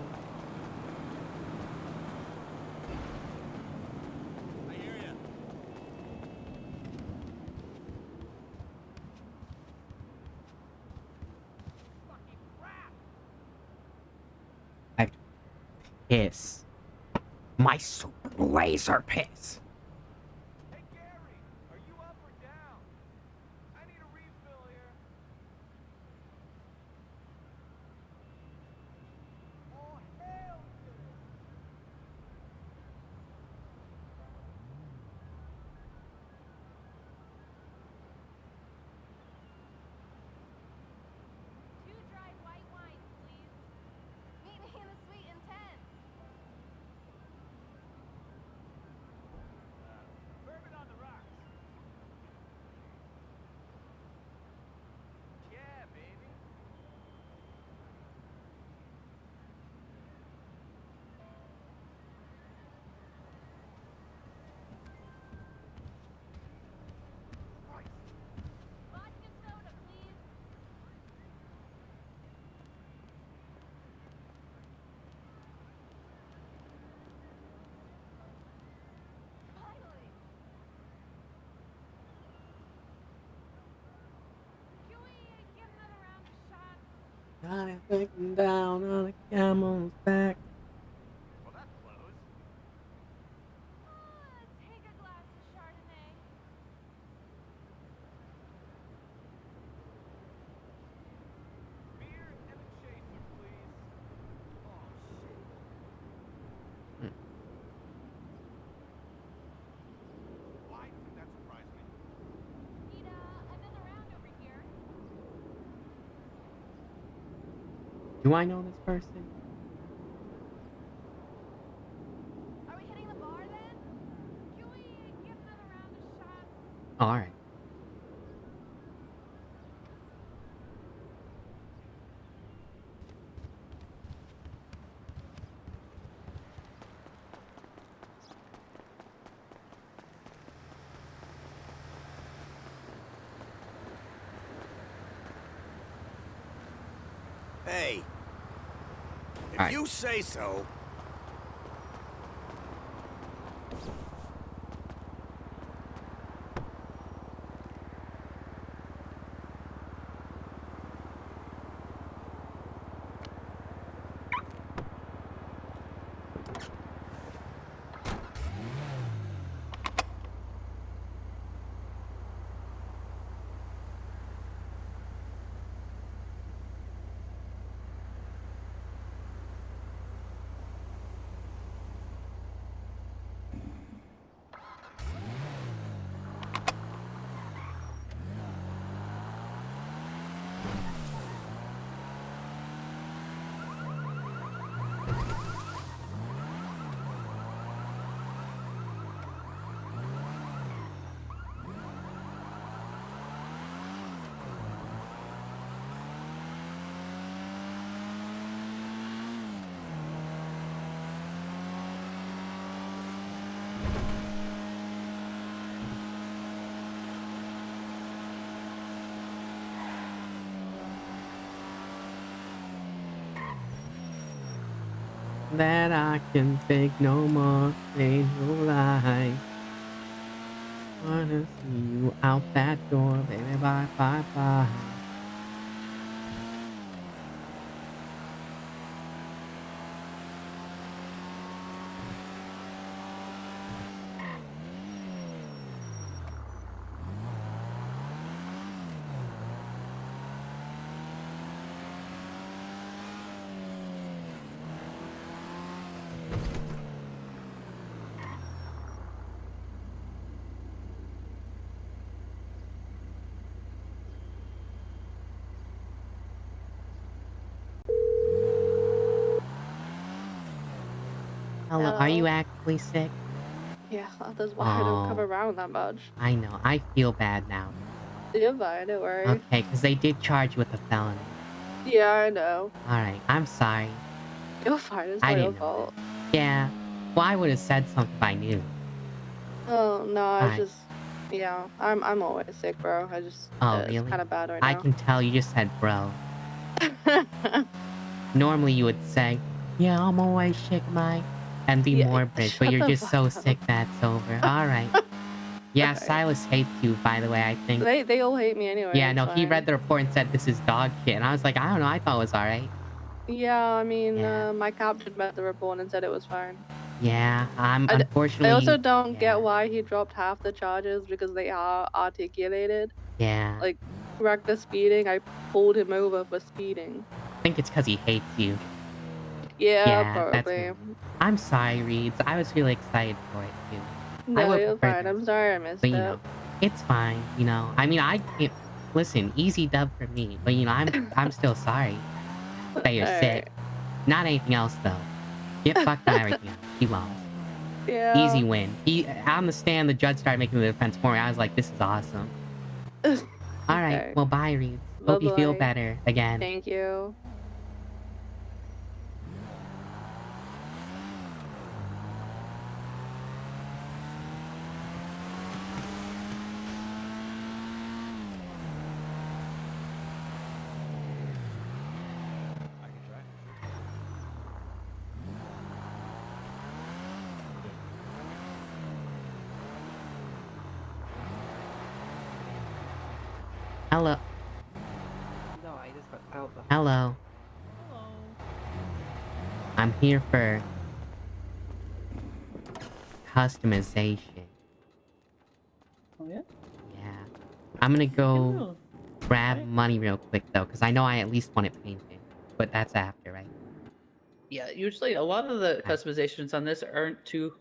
Piss. My super laser piss. Hey, Gary, are you up or down? I need a refill here. Oh, hell yeah. Two dry white wines, please. Meet me in the suite in 10. Bourbon on the rocks. Yeah, baby. Vodka soda, please. Finally. Can we get another round of shots? Got it looking down on a camel's back. Well, that's close. Let's take a glass of Chardonnay. Beer and a chaser, please. Oh, shit. Why doesn't that surprise me? Need another round over here. Do I know this person? Are we hitting the bar then? Can we get another round of shots? Alright. Hey. If Alright. you say so. That I can take no more, ain't no lie. Wanna see you out that door, baby, bye, bye, bye. Hello, are you Hello. actually sick? Yeah, that's why I don't come Oh, around that much. I know. I feel bad now. You're fine, don't worry. Okay, because they did charge you with a felony. Yeah, I know. Alright, I'm sorry. You're fine, it's I not your didn't know fault. that. Yeah. Well, I would have said something if I knew. Oh, no, I Alright. just... Yeah, I'm always sick, bro. I just... Oh, it's really? kind of bad right I now. can tell you just said bro. Normally you would say, yeah, I'm always sick, mate. And be Yeah, more British, but shut you're the just so fuck up. sick that it's over. Alright. Yeah, Alright. Silas hates you, by the way, I think. They all hate me anyway, Yeah, it's no, he read fine. the report and said this is dog shit. And I was like, I don't know, I thought it was alright. Yeah, I mean, Yeah. my captain read the report and said it was fine. Yeah, I unfortunately... also don't yeah. get why he dropped half the charges because they are articulated. Yeah. Like, reckless speeding, I pulled him over for speeding. I think it's because he hates you. Yeah, Yeah, that's probably. what... I'm sorry, Reeds. I was really excited for it, too. I No, would you're prefer fine. this. I'm sorry I missed But, you it. know, it's fine, you know. I mean, I can't... Listen, easy dub for me. But, you know, I'm still sorry that you're sick. Alright. Not anything else, though. Get fucked on everything else. You lost. Yeah. Easy win. On the stand, the judge started making the defense for me. I was like, this is awesome. Alright, Okay. well, bye, Reeds. Hope you feel Bye-bye. better again. Thank you. Hello. No, I just got out the Hello. I'm here for customization. Oh, yeah? Yeah. I'm gonna go know. grab money real quick, though, because I know I at least want it painted. But that's after, right? Yeah, usually a lot of the customizations on this aren't too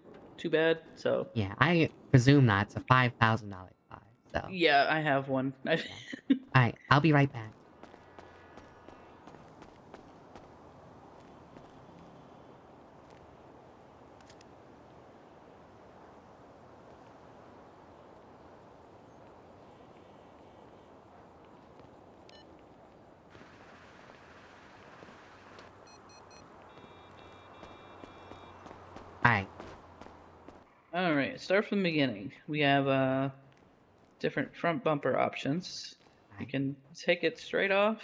bad, so... Yeah, I presume not. It's a $5,000 car, so... Yeah, I have one. Alright, I'll be right back. Alright. Alright, start from the beginning. We have different front bumper options. You can take it straight off,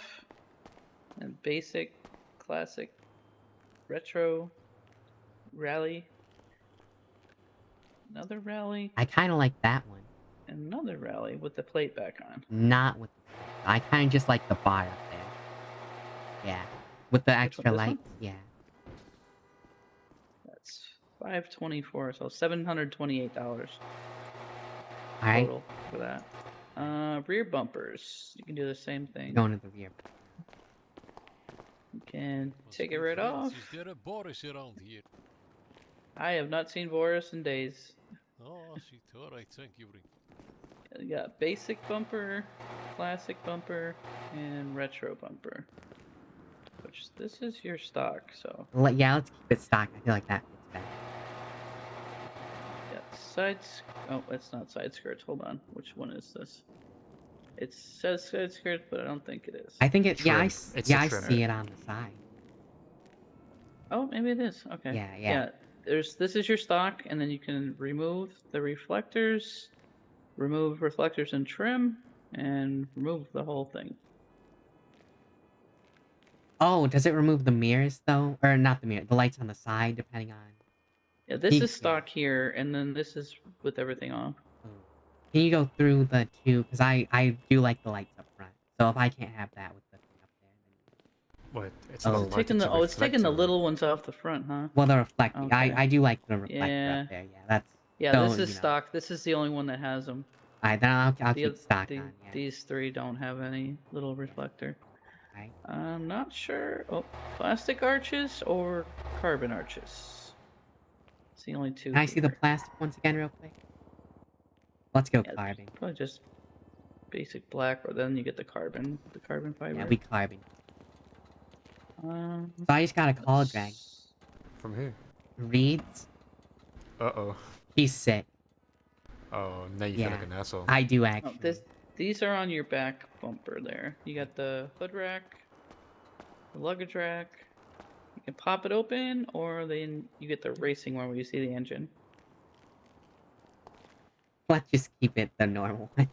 And basic, classic, retro, rally. Another rally. I kind of like that one. Another rally with the plate back on. Not with. I kind of just like the bar up there. Yeah, with the extra this one? lights. Yeah. That's $524, so $728 All right. total for that. Rear bumpers. You can do the same thing. Going to the rear. You can take it right off. Is there a Boris around here? I have not seen Boris in days. Oh, shit. Alright, thank you, Rick. You got basic bumper, classic bumper, and retro bumper. Which this is your stock, so. Yeah, let's keep it stock. I feel like that fits better. Got sides. Oh, it's not side skirts. Hold on. Which one is this? It says side skirts, but I don't think it is. I think it. Yeah, I trim. see it on the side. Oh, maybe it is. Okay. Yeah. This is your stock, and then you can remove the reflectors, remove reflectors and trim, and remove the whole thing. Oh, does it remove the mirrors though, or not the mirror? The lights on the side, depending on. Yeah, this is stock here, and then this is with everything on. Can you go through the two? Because I do like the lights up front. So if I can't have that with the thing up there, What? It's Oh. not It's light, Taking it's the a it's taking the reflector. little ones off the front, huh? well, the reflecting. Okay. I do like the reflector Yeah. up there. Yeah, that's. Yeah, so, this is you know. stock. This is the only one that has them. Alright, then I'll keep stock on. Yeah. These three don't have any little reflector. Right. I'm not sure. Oh, plastic arches or carbon arches? It's the only two. Can I see the here. plastic once again, real quick? Let's go Yeah, carbon. Probably just basic black, or then you get the carbon fiber. Yeah, we carbon. Um, So I just got a call, Greg. From who? Reeds. Uh-oh. He's sick. Oh, now you Yeah, feel like an asshole. I do oh, actually. these are on your back bumper there. You got the hood rack, the luggage rack. You can pop it open, or then you get the racing one where you see the engine. Let's just keep it the normal one.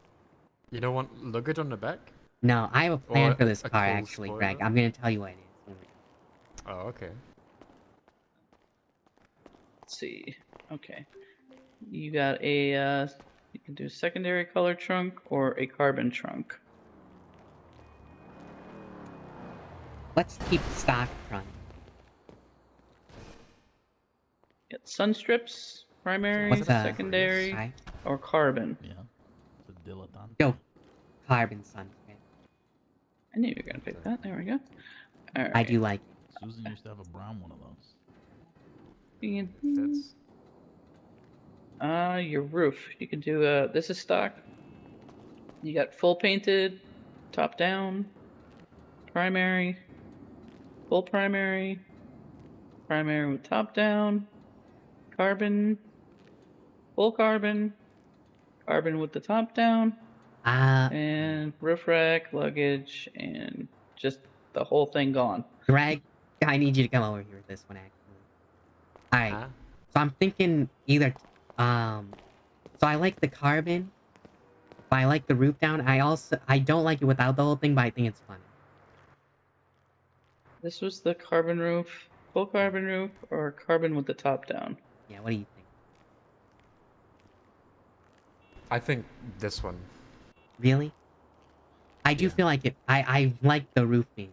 You don't want luggage on the back? No, I have a plan Or for this a car cold actually, Greg. spoiler? I'm gonna tell you what it is. Oh, okay. Let's see. Okay. You got a, you can do secondary color trunk or a carbon trunk. Let's keep stock front. Get sun strips, primary, What's that? secondary, Right. or carbon. Yeah. It's a dilettante. Go. Carbon sun. Okay. I knew you were gonna pick that. There we go. All right. I do like it. Susan used to have a brown one of those. Fits. Your roof. You can do this is stock. You got full painted, top down, primary, full primary, primary with top down, carbon, full carbon, carbon with the top down, and roof rack, luggage, and just the whole thing gone. Greg, I need you to come over here with this one actually. Alright. So I'm thinking either so I like the carbon, but I like the roof down. I don't like it without the whole thing, but I think it's funny. This was the carbon roof, full carbon roof, or carbon with the top down. Yeah, what do you think? I think this one. Really? I do feel like it. I like the roofing.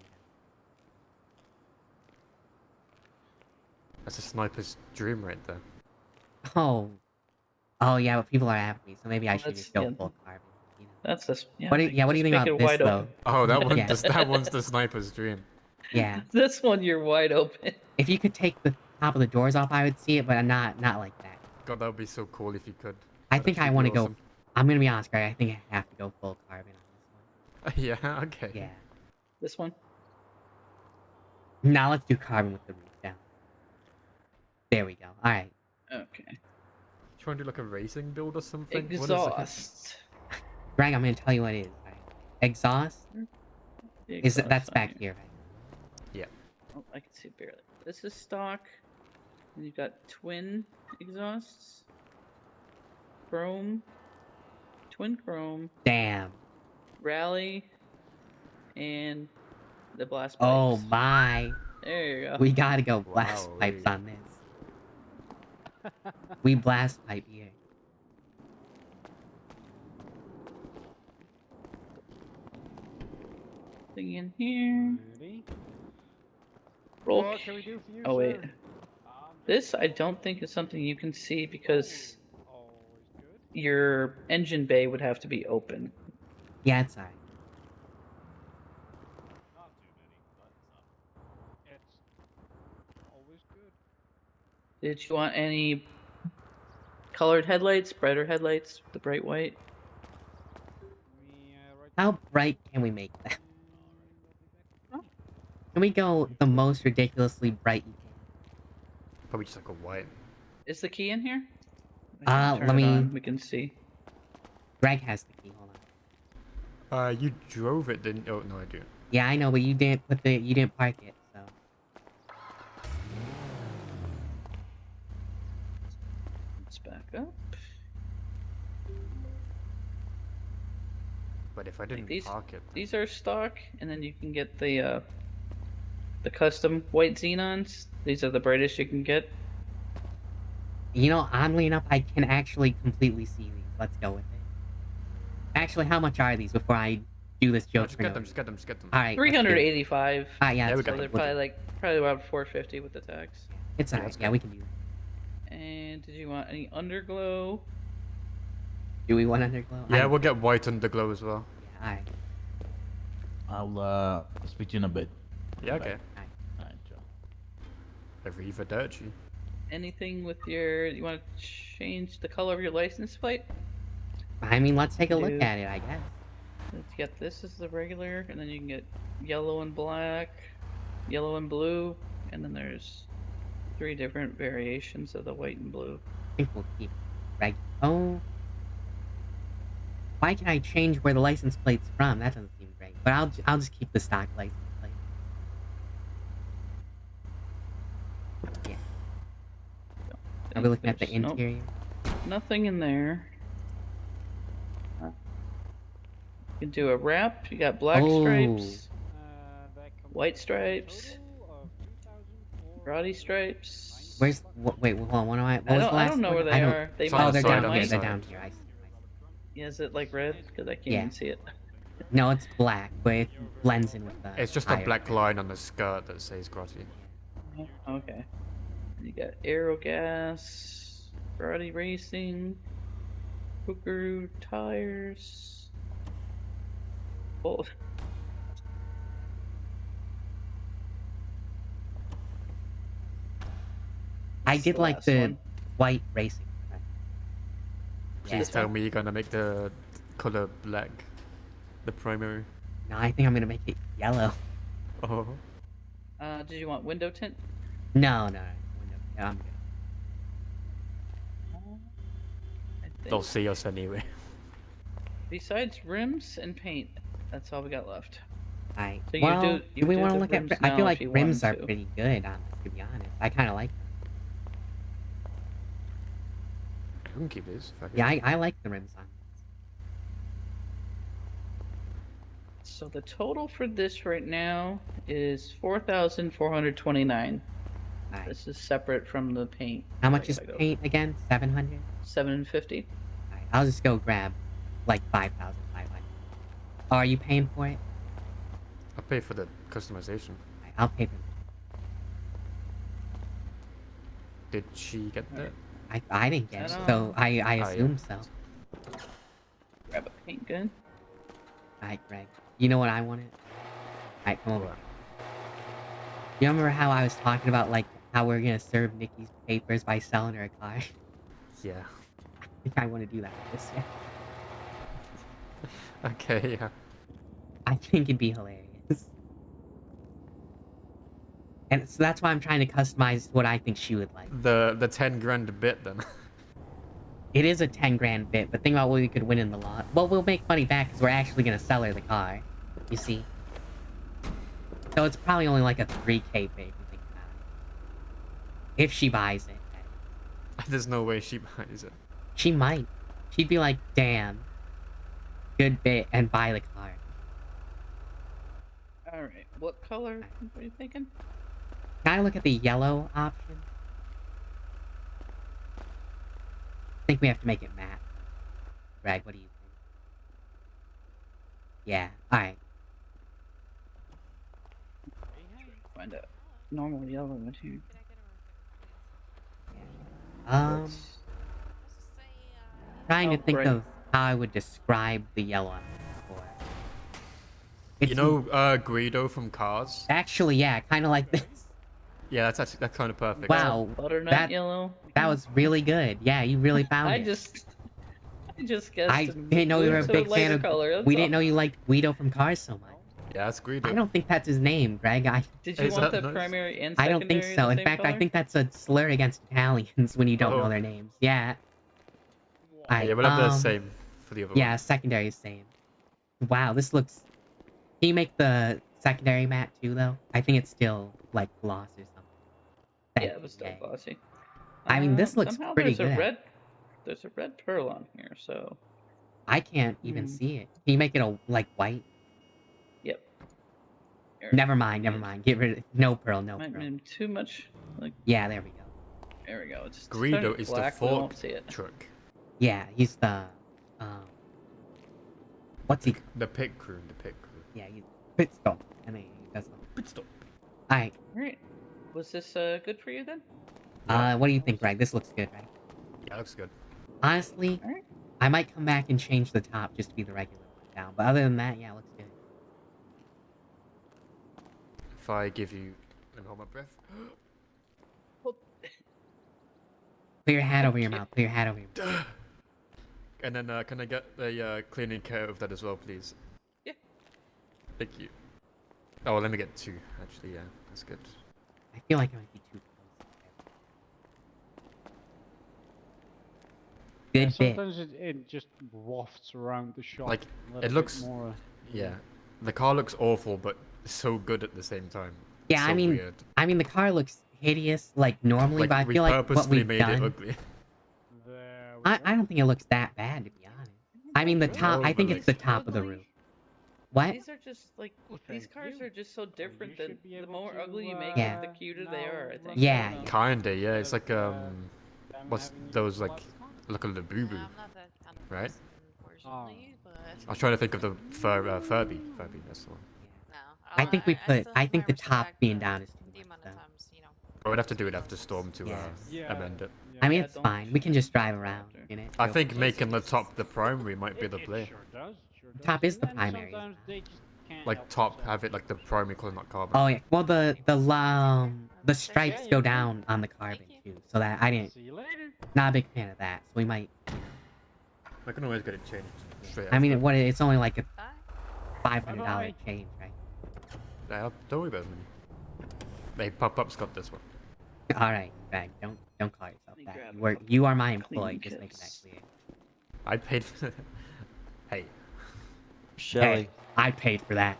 That's a sniper's dream right there. Oh. Oh yeah, but people are after me, so maybe I Well, should that's- just go yeah. full carbon. You know? That's this. Yeah, What do you just think make about it this wide though? open. Oh, that one. Yeah. That one's the sniper's dream. Yeah. This one you're wide open. If you could take the top of the doors off, I would see it, but not like that. God, that would be so cool if you could. I That'd think I actually want be to go. awesome. I'm gonna be honest, Greg. I think I have to go full carbon on Yeah. Okay. this one. Yeah. This one. Now let's do carbon with the roof down. There we go. All right. Okay. Trying to do like a racing build or something. What is it? Exhaust. Greg, I'm gonna tell you what it is. Right? Exhaust. Is Exhaust that's on back here. here, right? Yeah. Oh, I can see it barely. This is stock. And you've got twin exhausts. Chrome. Twin chrome. Damn. Rally. And The blast pipes. Oh my. There you go. We gotta go blast Wowee. pipes on this. We blast pipe here. Thing in here. Ready? Roll. What can we do for you, Oh wait. sir? This I don't think is something you can see because Always good. your engine bay would have to be open. Yeah, it's alright. Not too many, but some. It's always good. Did you want any colored headlights, brighter headlights, the bright white? How bright can we make them? Can we go the most ridiculously bright you can? Probably just like a white. Is the key in here? I can turn let it me... on, we can see. Greg has the key, hold on. You drove it, didn't? Oh no, I do. Yeah, I know, but you didn't park it, so... Let's back up. But if I didn't These, park it, these are stock, and then you can get the custom white xenons. These are the brightest you can get. You know, oddly enough, I can actually completely see these. Let's go with it. Actually, how much are these before I do this joke? just get them, just get them, just get them. Alright. 385. Ah, yeah, we that's got So they're them. probably about 450 with the tax. It's alright. Yeah, we can do that. And did you want any underglow? Do we want underglow? Yeah, we'll get white underglow as well. Yeah, alright. I'll speak to you in a bit. Yeah, okay. Alright, Joe. Arrivederci. Anything with your? You want to change the color of your license plate? I mean, let's take a look at it, I guess. Let's get this as the regular, and then you can get yellow and black, yellow and blue, and then there's 3 different variations of the white and blue. I think we'll keep reg. Oh. Why can I change where the license plate's from? That doesn't seem great. But I'll just keep the stock license plate. Yeah. Are we looking at the There's- nope. interior? Nothing in there. You can do a wrap. You got black stripes, white stripes, ruddy stripes. Where's wait, hold on. What am I? What was the I last don't know one? where they I don't- are. They oh, they're down on here. my They're side. down here. I see. Yeah, is it like red? Because I can't Yeah. even see it. No, it's black, but it blends in with the. It's just a higher black red. line on the skirt that says grotty. Okay. You got Aerogas, Ferrari Racing, Hooker tires. Oh. I This is did the like last the one. white racing. Please tell me you're gonna make the color black, the primary. No, I think I'm gonna make it yellow. Oh. Did you want window tint? No, no, no, I'm good. I think They'll see us anyway. Besides rims and paint, that's all we got left. Alright. So you Well, do- you do we do want to the look at? rims I now feel if like you rims are wanted to. pretty good, to be honest. I kind of like them. I can keep this. If I Yeah, can. I like the rims on. So the total for this right now is 4,429. Alright. This is separate from the paint. How much I is gotta go. paint again? 700. 750. Alright, I'll just go grab like 5,500. Oh, are you paying for it? I'll pay for the customization. Alright, I'll pay for it. Did she get that? I didn't get it, I so I yeah. assume so. Grab a paint gun. Alright, Greg. You know what I wanted? Alright, come over. here. You remember how I was talking about like how we're gonna serve Nikki's papers by selling her a car? Yeah. I think I want to do that with this year. Okay, yeah. I think it'd be hilarious. And so that's why I'm trying to customize what I think she would like. The 10 grand bit then. It is a 10 grand bit, but think about what we could win in the lot. Well, we'll make money back because we're actually going to sell her the car. You see? So it's probably only like a 3K bit if you think about it. If she buys it. There's no way she buys it. She might. She'd be like, damn. Good bit, and buy the car. All right. What color are you thinking? Can I look at the yellow option? I think we have to make it matte. Greg, what do you think? Yeah. All right. Find a normal yellow one here. Trying to Oh, think right. of how I would describe the yellow I'm looking for. You know Guido from Cars? Actually, yeah, kind of like this. Yeah, that's kind of perfect. Wow, Butternut yellow. that was really good. Yeah, you really found I it. just guessed. I didn't know you were a to big fan lighter of. color, We that's didn't know you liked Guido from Cars so much. Yeah, that's Guido. I don't think that's his name, Greg. Did you want the primary and I secondary don't think so. the In same fact, I color? think that's a slur against Italians when you don't know Oh. their names. Yeah. Yeah, we'll have the same for the other Yeah, one. secondary is same. Wow, this looks. Can you make the secondary matte too, though? I think it's still like gloss or something. Yeah, it was still glossy. I mean, this looks Somehow pretty there's good. a red. There's a red pearl on here, so. I can't even see it. Can you make it a like white? Yep. Never mind. Never mind. Get rid of no pearl. No Might pearl. mean too much. Like. Yeah, there we go. There we go. It's Guido turning is the black, we fork won't see it. truck. Yeah, he's the. What's he? The pit crew. The pit crew. Yeah, he's pit stop. I mean, he does. Pit stop. All right. All right. Was this good for you then? What do you think, Greg? This looks good, right? Yeah, looks good. Honestly, I might come back and change the top just to be the regular one down. But other than that, yeah, it looks good. If I give you, let me hold my breath. Put your hat over your mouth. Put your hat over your mouth. And then can I get the cleaning care of that as well, please? Yeah. Thank you. Oh, well, let me get two. Actually, yeah, that's good. I feel like it might be too close. Good bit. Sometimes it just wafts around the shop. Like a little it looks. bit more. Yeah, the car looks awful, but so good at the same time. Yeah, So I mean, weird. the car looks hideous like normally, Like, but I we feel like what purposely we've made done. it ugly. I don't think it looks that bad to be honest. I mean, the top. I think it's the top of the roof. What? These are just like these cars are just so different that the more to, ugly you make Yeah. it, the cuter they are. I think. Yeah. Kinda, yeah. It's like what's those like? Look at the boo boo, right? Oh. I was trying to think of the Furby. Furby, that's the one. I think we put. I think the top being down is too much. Though. I would have to do it after Storm to amend it. I mean, it's fine. We can just drive around in it. I think making the top the primary might be the play. Sure does. Top is the primary. Sometimes they just can't Like help top, have it like the primary color, not carbon. Oh yeah. Well, the stripes go down on the carbon too, so that I didn't. See you later. Not a big fan of that. So we might. I can always get it changed straight. I mean, after. it's only like a $500 Bye-bye. change, right? Yeah, don't worry about it. They pop-ups got this one. All right, Greg. Don't call yourself that. You are my employee. Just making that clear. I paid for. Hey. Hey, I paid for that.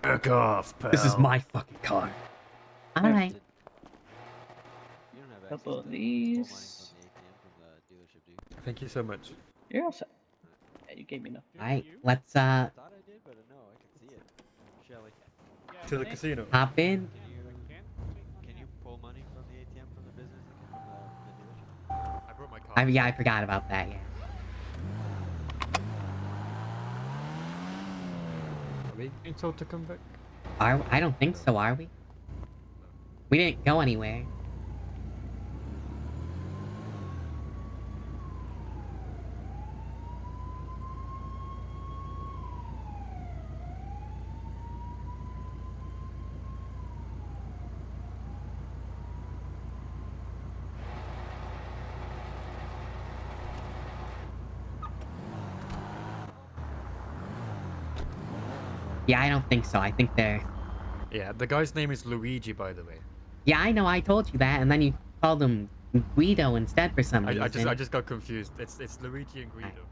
Back off, pal. This is my fucking car. All right. Couple of these. Thank you so much. You're all set. Yeah, you gave me enough. All right. Let's To the casino. hop in. Can you pull money from the ATM from the business, from the dealership? I brought my car. Yeah, I forgot about that. Yeah. Are we being told to come back? I don't think so. Are we? We didn't go anywhere. Yeah, I don't think so. I think they're. Yeah, the guy's name is Luigi, by the way. Yeah, I know. I told you that, and then you called him Guido instead for some reason. I just got confused. It's Luigi and Guido.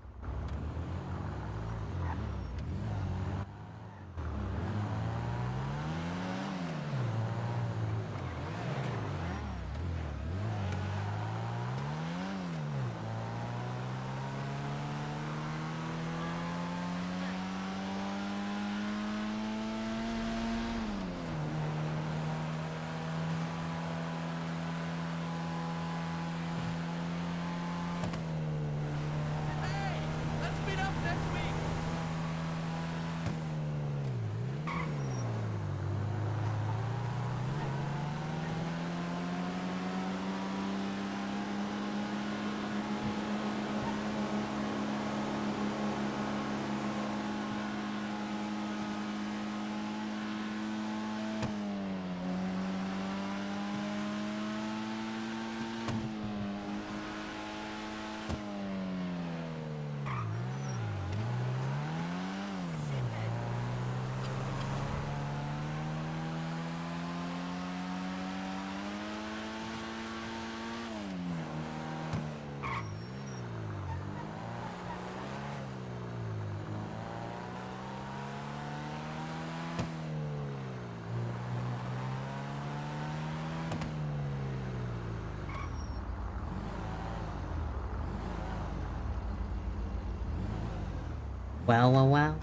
Well, well, well.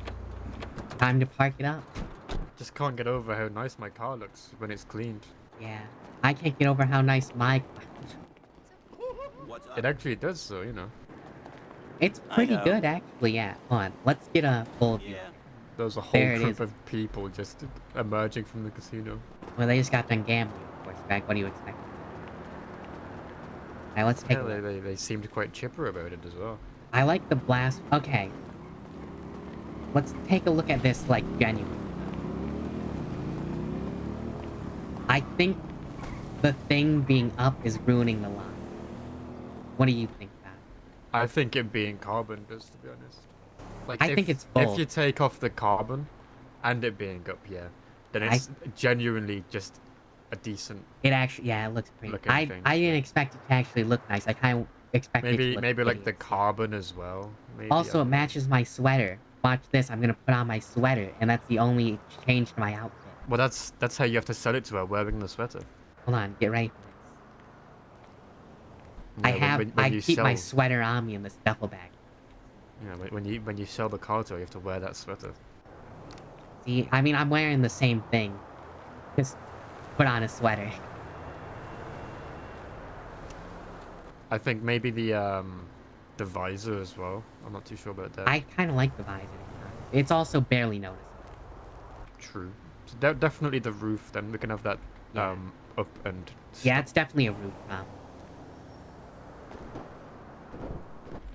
Time to park it up. Just can't get over how nice my car looks when it's cleaned. Yeah. I can't get over how nice my... It actually does so, you know. It's pretty good, actually, yeah. Hold on. Let's get a full view. There's a whole There it group is. of people just emerging from the casino. Well, they just got done gambling, of course, Greg. What do you expect? Now, let's take Yeah, a look. they seemed quite chipper about it as well. I like the blast... Okay. Let's take a look at this, like, genuinely. I think the thing being up is ruining the line. What do you think, Pat? I think it being carbon does, to be honest. Like, I think it's If both. you take off the carbon and it being up, yeah, then it's genuinely just a decent. It actually, yeah, it looks pretty. Looking I thing. didn't expect it to actually look nice. I kind of expected it to look Maybe like the hideous. carbon as well. Maybe, I Also, it don't know. matches my sweater. Watch this. I'm gonna put on my sweater, and that's the only change to my outfit. Well, that's how you have to sell it to her, wearing the sweater. Hold on, get ready for this. Yeah, when I you keep my sell- sweater on me in this duffel bag. Yeah, when you sell the car to her, you have to wear that sweater. See, I mean, I'm wearing the same thing. Just put on a sweater. I think maybe the visor as well. I'm not too sure about that. I kind of like the visor. It's also barely noticeable. True. So definitely the roof. Then we can have that up and. Yeah, it's definitely a rooftop.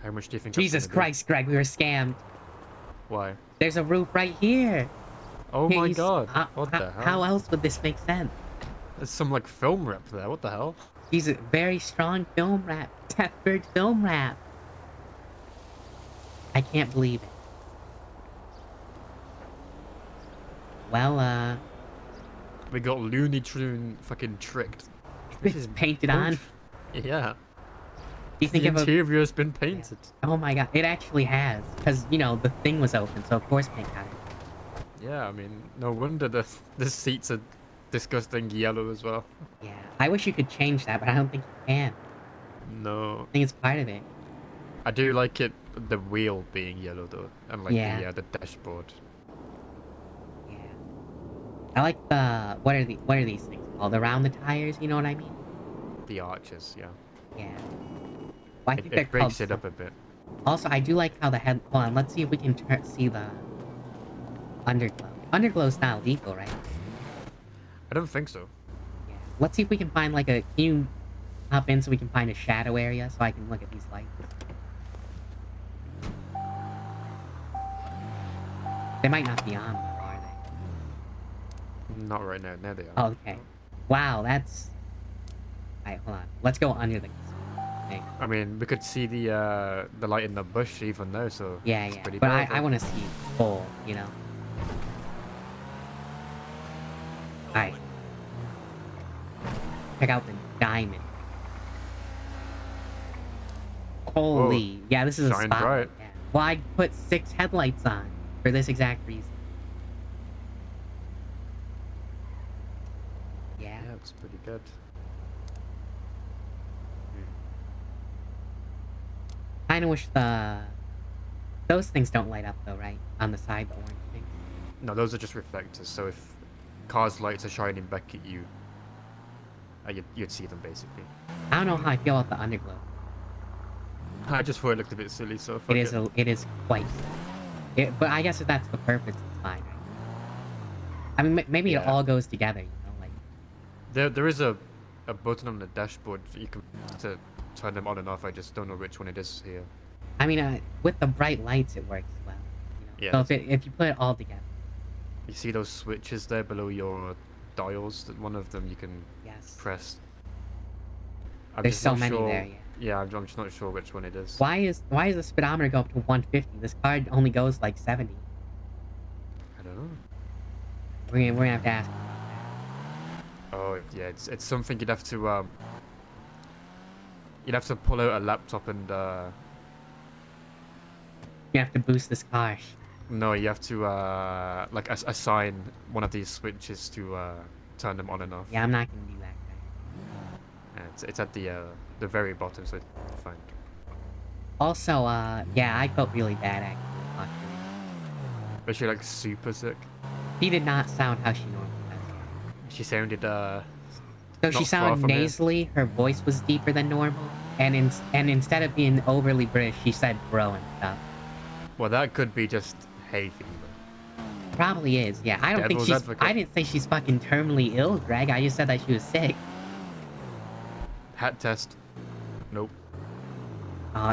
How much do you think? that's Jesus gonna be? Christ, Greg, we were scammed. Why? There's a roof right here. Oh Here, my you s- god! What the hell? How else would this make sense? There's some like film rep there. What the hell? He's a very strong film rap. Deathbird film rap. I can't believe it. Well, We got Looney Tune fucking tricked. This is painted on. Yeah. Do you think the if a- interior has been painted? Oh my god, it actually has. Because, you know, the thing was open, so of course paint got it. Yeah, I mean, no wonder the seats are disgusting yellow as well. Yeah, I wish you could change that, but I don't think you can. No. I think it's part of it. I do like it, the wheel being yellow though, and like Yeah. the dashboard. I like the... What are these things called? Around the tires, you know what I mean? The arches, yeah. Yeah. Well, I think they're It breaks called it up a bit. Also, I do like how the head... Hold on, let's see if we can see the... Underglow. Underglow's not illegal, right? I don't think so. Let's see if we can find, like, a... Can you hop in so we can find a shadow area so I can look at these lights? They might not be on, though, are they? Not right now. Now they are. Oh, okay. Wow, that's... Alright, hold on. Let's go under the... Okay. I mean, we could see the light in the bush even though, so Yeah, it's yeah. pretty But powerful. I want to see full, you know? Alright. Check out the diamond. Holy. Yeah, this is a shine spotlight. bright. Yeah. Well, I put 6 headlights on for this exact reason. Yeah. Yeah, it's pretty good. Kinda wish those things don't light up though, right? On the side, the orange things. No, those are just reflectors. So if cars' lights are shining back at you, you'd see them basically. I don't know how I feel about the underglow. I just thought it looked a bit silly, so fuck It is quite silly. But I guess if that's the purpose, it's fine, right? I mean, maybe it Yeah. all goes together, you know, like... There is a button on the dashboard that you can to turn them on and off. I just don't know which one it is here. I mean, with the bright lights, it works well. You know? Yeah. So if you put it all together. You see those switches there below your dials? That one of them you can press. I'm There's just so not many sure- there, yeah. Yeah, I'm just not sure which one it is. Why is the speedometer go up to 150? This car only goes like 70. I don't know. We're gonna have to ask. Oh yeah, it's something you'd have to pull out a laptop and You have to boost this car. no, you have to like assign one of these switches to turn them on and off. Yeah, I'm not gonna do that. Yeah, it's at the very bottom, so it's fine. Also, yeah, I felt really bad actually. Watching it. Was she like super sick? She did not sound how she normally does. She sounded So not she far sounded from here. nasally. Her voice was deeper than normal, and instead of being overly British, she said "bro" and stuff. Well, that could be just hay fever. Probably is. Yeah, I don't think Devil's she's. advocate. I didn't say she's fucking terminally ill, Greg. I just said that she was sick. Hat test. Nope.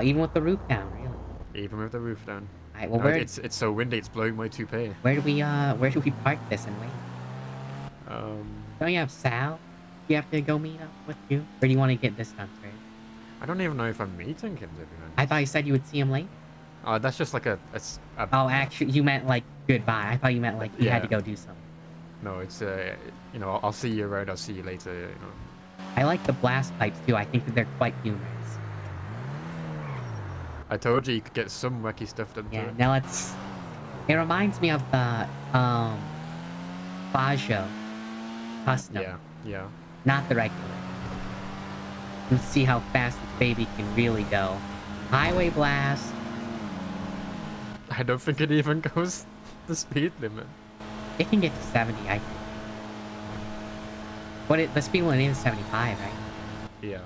Even with the roof down, really. Even with the roof down. Alright, well, No, where it's so windy. It's blowing my toupee. where do we park this and wait? Don't you have Sal? You have to go meet up with you, or do you want to get this done first? I don't even know if I'm meeting him, to be honest. I thought you said you would see him late. That's just like a Oh, actually, you meant like goodbye. I thought you meant like you had to go do something. No, it's you know, I'll see you around. I'll see you later. You know. I like the blast pipes too. I think that they're quite humorous. I told you you could get some wacky stuff done. Yeah. Now it reminds me of the Bajo custom. Yeah. Not the regular. Let's see how fast this baby can really go. Highway blast. I don't think it even goes the speed limit. It can get to 70, I think. But the speed limit is 75, right? Yeah.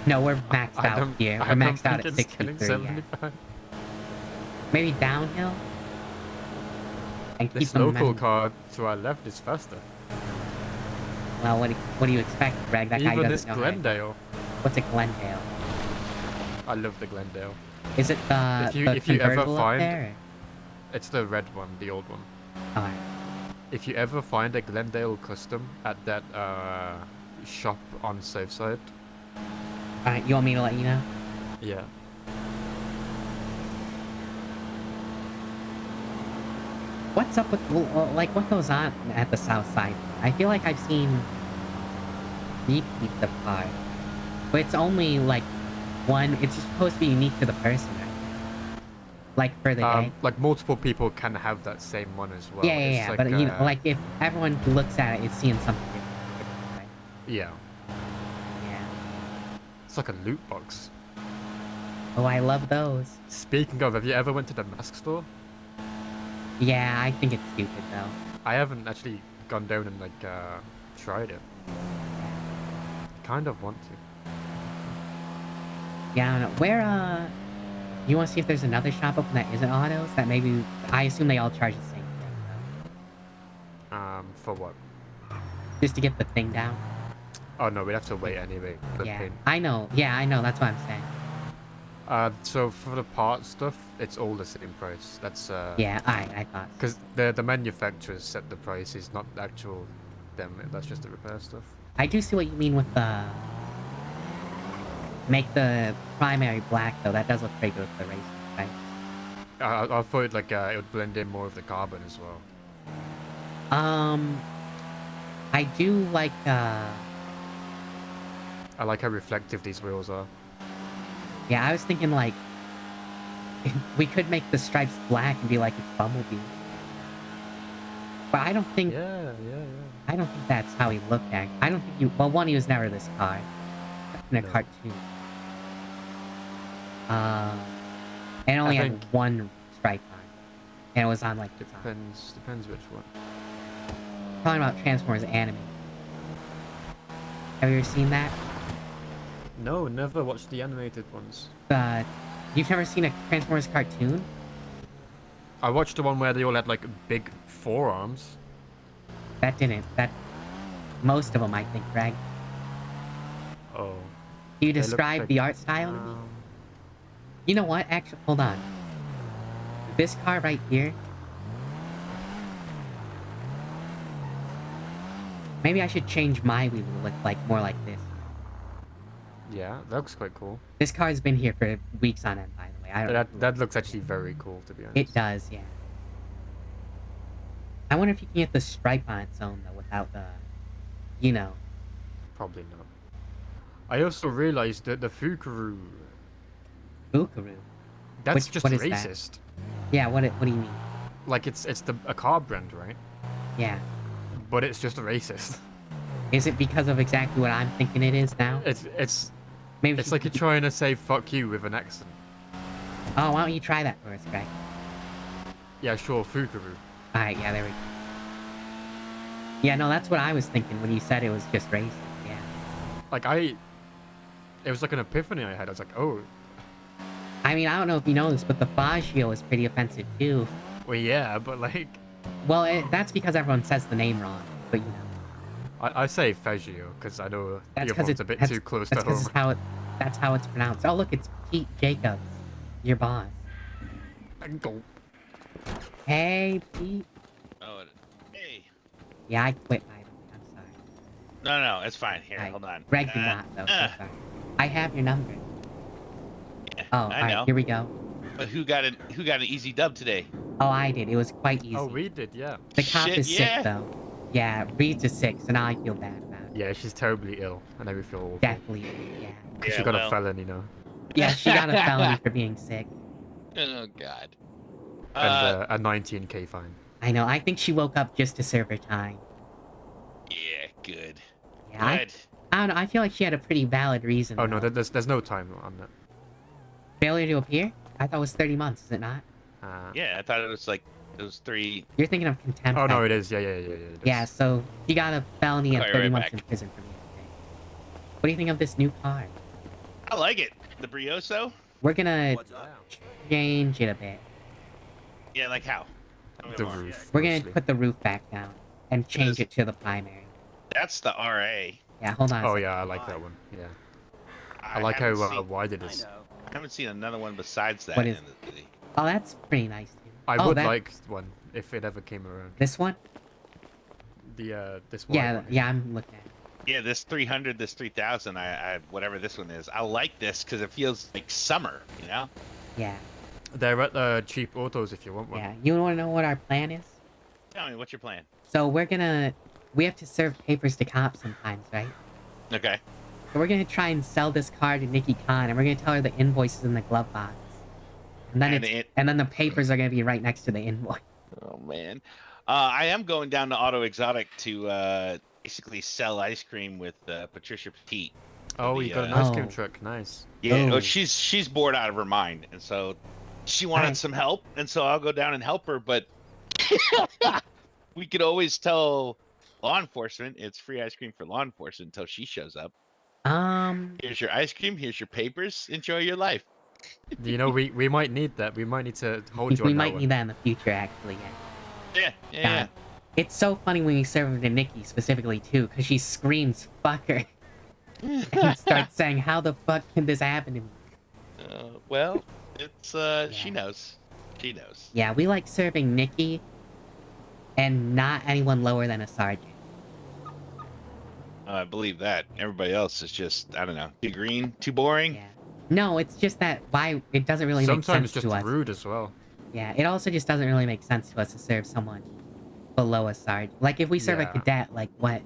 No, we're maxed out here. We're maxed out at 63. Yeah. Maybe downhill? And keep This the local momentum. car to our left is faster. Well, what do you expect, Greg? That guy Even doesn't this know how to- Glendale. What's a Glendale? I love the Glendale. Is it the if you ever convertible up find, there? it's the red one, the old one. Alright. If you ever find a Glendale custom at that shop on Southside, Alright, you want me to let you know? yeah. What's up with, like, what goes on at the south side? I feel like I've seen repeats of cars. But it's only, like, one, it's just supposed to be unique to the person, right? Like, for the day. Like multiple people can have that same one as well. Yeah, It's like, like, but, you know, like, if everyone who looks at it is seeing something different, right? yeah, Yeah. it's like a loot box. Oh, I love those. Speaking of, have you ever went to the mask store? Yeah, I think it's stupid, though. I haven't actually gone down and like tried it. Kind of want to. Yeah, I don't know. Where, you want to see if there's another shop open that isn't autos? That maybe, I assume they all charge the same thing, though. For what? Just to get the thing down? Oh no, we'd have to wait anyway. For the Yeah, paint. I know. Yeah, I know. That's what I'm saying. So for the part stuff, it's all the same price. That's Yeah, I thought. Because the manufacturers set the prices, not the actual them. That's just the repair stuff. I do see what you mean with the... Make the primary black, though. That does look pretty good with the racing, right? I thought like it would blend in more of the carbon as well. I do like, I like how reflective these wheels are. Yeah, I was thinking, like... we could make the stripes black and be like it's Bumblebee. But I don't think... Yeah. I don't think that's how he looked at. I don't think you... Well, one, he was never this car. In a cartoon. And only had one stripe on it. And it was on, like, the top. Depends which one. Talking about Transformers anime. Have you ever seen that? No, never watched the animated ones. You've never seen a Transformers cartoon? I watched the one where they all had like big forearms. That didn't. Most of them, I think, Greg. Oh. Can you They look describe like- the art style to me? You know what? Actually, hold on. This car right here. Maybe I should change my wheel to look like more like this. Yeah, that looks quite cool. This car's been here for weeks on end, by the way. I don't know. That looks actually very cool, to be honest. It does, yeah. I wonder if you can get the stripe on its own, though, without the... You know. Probably not. I also realized that the Fukaru... Fukaru? That's just what is racist. that? Yeah, what do you mean? Like, it's a car brand, right? Yeah. But it's just racist. Is it because of exactly what I'm thinking it is now? It's Maybe it's like you're trying to say fuck you with an accent. Oh, why don't you try that for us, Greg? Yeah, sure, Fukaru. Alright, yeah, there we go. Yeah, no, that's what I was thinking when you said it was just racing, yeah. Like, it was like an epiphany I had. I was like, oh. I mean, I don't know if you know this, but the Faggio is pretty offensive, too. Well, yeah, but like... Well, that's because everyone says the name wrong, but you know. I say Faggio, because I know That's the other one's a bit too close to home. That's how it's pronounced. Oh, look, it's Pete Jacobs, your boss. Go. Hey, Pete. Oh, hey. Yeah, I quit, by the way. I'm sorry. No, it's fine. Here, hold on. Greg did not, though. So sorry. I have your number. Oh, I know. alright, here we go. But who got an easy dub today? Oh, I did. It was quite easy. Oh, we did, yeah. The cop Shit, is sick, though. Yeah, Reed's is sick, so now I feel bad about it. Yeah, she's terribly ill, and I feel awful. Definitely, yeah. Because she got a felony, you know. Yeah, she got a felony for being sick. Oh, God. And a 19K fine. I know. I think she woke up just to serve her time. Yeah, good. Yeah, Good. I don't know. I feel like she had a pretty valid reason. Oh, no, though. there's no time on that. Failure to appear? I thought it was 30 months, is it not? Yeah, I thought it was like, it was 3... You're thinking of contempt. Oh, no, I it think. is. Yeah, it is. Yeah, so she got a felony and I'll be 30 right months back. in prison for being sick. What do you think of this new car? I like it. The Brioso? We're gonna change it a bit. Yeah, like how? Tell me The more. roof. We're gonna mostly. put the roof back down and change it to the primary. That's the RA. Yeah, hold on. a Oh, second. yeah, I like that one. Yeah. I I like how haven't seen- wide it is. I haven't seen another one besides that What in is- the city. Oh, that's pretty nice, too. I Oh, would that- like one if it ever came around. This one? This one. Yeah, yeah, I'm looking at it. Yeah, this 300, this 3000, I whatever this one is. I like this because it feels like summer, you know? Yeah. They're at the cheap autos if you want one. Yeah. You wanna know what our plan is? Tell me, what's your plan? So we have to serve papers to cops sometimes, right? Okay. So we're gonna try and sell this car to Nikki Khan, and we're gonna tell her the invoice is in the glove box. And then and then the papers are gonna be right next to the invoice. Oh, man. I am going down to Auto Exotic to basically sell ice cream with Patricia Petite. Oh, you got an ice cream truck. Nice. Yeah, Oh. she's bored out of her mind, and so she wanted Right. some help, and so I'll go down and help her. But we could always tell law enforcement it's free ice cream for law enforcement until she shows up. Here's your ice cream. Here's your papers. Enjoy your life. You know, we might need that. We might need to hold you We on that might one. need that in the future, actually. Yeah. Yeah. It's so funny when we serve her to Nikki specifically too, because she screams "fucker" and starts saying, "How the fuck can this happen to me?" Well, it's she knows. She knows. Yeah, we like serving Nikki, and not anyone lower than a sergeant. I believe that. Everybody else is just, I don't know, too green, too boring. No, it's just that it doesn't really make Sometimes sense just to us. rude as well. Yeah, it also just doesn't really make sense to us to serve someone below a sergeant. Like if we serve a Yeah. cadet, like what?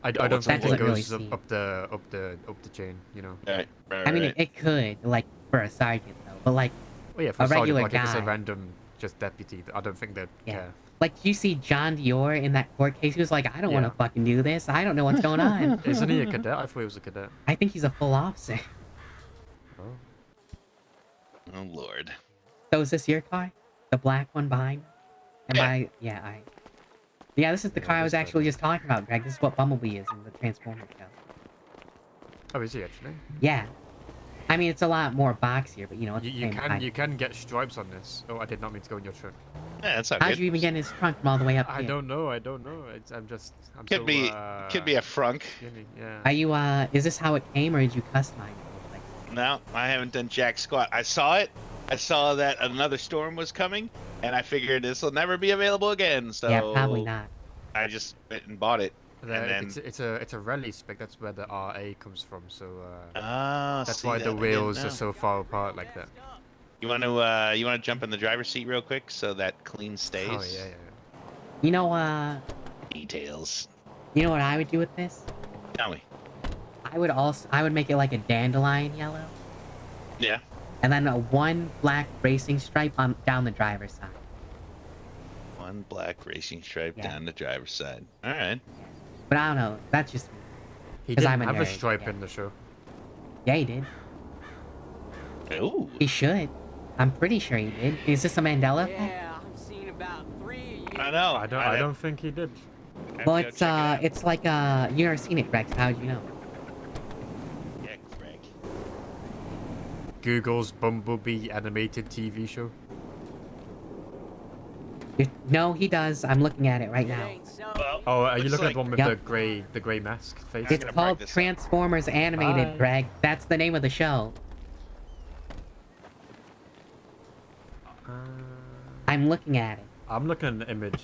I don't That think it doesn't really goes seem- up the chain. You know. Right. I mean, it could, like for a sergeant though, but like Well, yeah, for a a sergeant, regular like if it's a guy. random just deputy, I don't think they'd care. Like you see John Dior in that court case, he was like, I don't want to fucking do this. I don't know what's going on. Isn't he a cadet? I thought he was a cadet. I think he's a full officer. Oh Lord. So is this your car? The black one behind? Yeah, this is the car I was actually just talking about, Greg. This is what Bumblebee is in the Transformers show. Oh, is he actually? Yeah. I mean, it's a lot more boxier, but you know, it's the You same type. can get stripes on this. Oh, I did not mean to go in your truck. Yeah, that's not How'd good. you even get in his trunk from all the way up I here? don't know. I'm Could so, be a frunk. skinny, yeah. Are you, is this how it came, or did you customize it? Like, No, I haven't done jack squat. I saw it. I saw that another storm was coming, and I figured this will never be available again. So yeah, probably not. I just went and bought it. There- And then it's a rally spec. That's where the RA comes from. So that's see why that? the I didn't wheels know. are so far apart like that. you want to jump in the driver's seat real quick so that clean stays. Oh yeah. You know, Details. you know what I would do with this? Tell me. I would make it like a dandelion yellow, Yeah. and then one black racing stripe down the driver's side. One black racing stripe Yeah. down the driver's side. All right. But I don't know. That's just me. He 'Cause didn't I'm a have a nerd, stripe yeah. in the show. Yeah, he did. Ooh. He should. I'm pretty sure he did. Is this a Mandela effect? Yeah, I've seen about 3 of you. I know. I don't think he did. Well, it's like you never seen it, Rex. How would you know? Yeah, Greg. Google's Bumblebee animated TV show. No, he does. I'm looking at it right now. Oh, are you looking at the one with Yep. the gray mask face? It's called Transformers Animated, Bye. Greg. That's the name of the show. I'm looking at it. I'm looking at the image.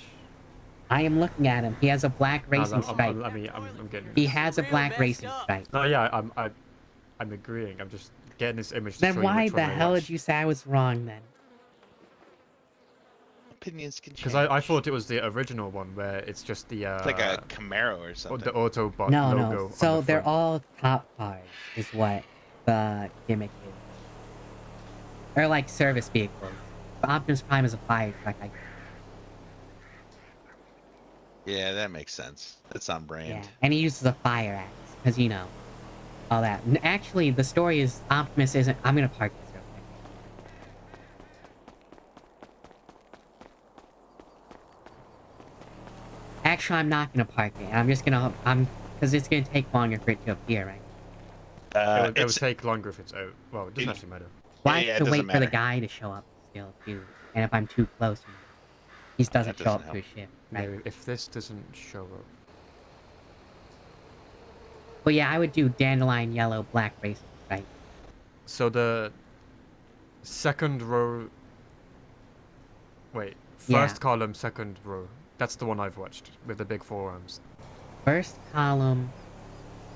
I am looking at him. He has a black racing I'm stripe. I'm getting. He has a black racing stripe. Oh yeah, I'm agreeing. I'm just getting this image. To Then show you why which the one I hell watched. did you say I was wrong then? Opinions can change. Because I thought it was the original one where it's just the It's like a Camaro or something. the Autobot No, logo. no. on So the they're front. all top cars, is what the gimmick is. Or like service vehicles. The Optimus Prime is a fire truck. Yeah, that makes sense. That's on brand. Yeah, and he uses a fire axe, because you know, all that. Actually, the story is Optimus isn't. I'm gonna park this real quick. Actually, I'm not gonna park it. I'm just gonna. Because it's gonna take longer for it to appear, right? It would take longer if it's out. Well, it doesn't actually matter. Well, I have to wait for the guy to show up still, too. And if I'm too close, he doesn't show up to his shift, right? No, if this doesn't show up. But yeah, I would do dandelion yellow, black racing, right? So the second row. Wait, Yeah. first column, second row. That's the one I've watched with the big forearms. First column,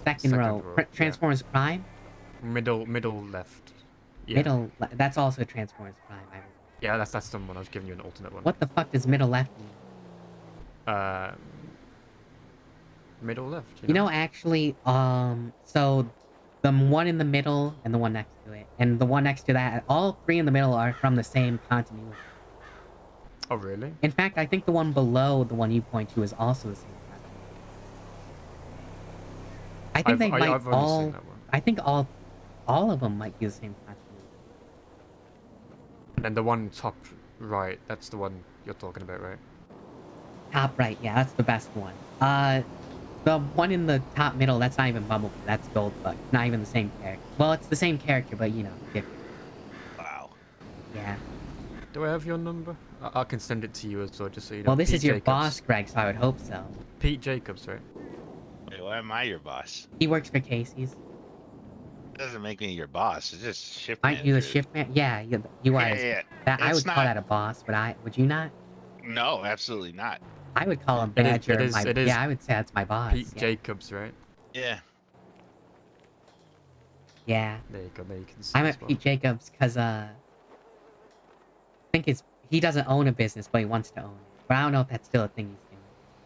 second row. yeah. Transformers Prime? Middle left. Yeah. Middle, that's also Transformers Prime, I believe. Yeah, that's the one. I was giving you an alternate one. What the fuck does middle left mean? Middle left. You know, actually, so the one in the middle and the one next to it, and the one next to that, all three in the middle are from the same continuity. Oh, really? In fact, I think the one below the one you point to is also the same continuity. I think I've only seen that one. I think all of them might be the same continuity. And then the one top right, that's the one you're talking about, right? Top right, yeah, that's the best one. The one in the top middle, that's not even Bumblebee, that's Goldbug. Not even the same character. Well, it's the same character, but you know, different. Wow. Yeah. Do I have your number? I can send it to you as well, just so you know. Well, this Pete is your Jacobs. boss, Greg, so I would hope so. Pete Jacobs, right? Wait, why am I your boss? He works for Casey's. It doesn't make me your boss. It's just shift Aren't you the manager. shift man? Yeah, you are. Yeah. That, I It's would call not- that a boss, but would you not? No, absolutely not. I would call him It is- Badger. it is- my, it is yeah, I would say that's my boss. Pete yeah. Jacobs, right? Yeah. Yeah. There you go. There you can see. I'm as at well. Pete Jacobs because I think he doesn't own a business, but he wants to own it. But I don't know if that's still a thing he's doing.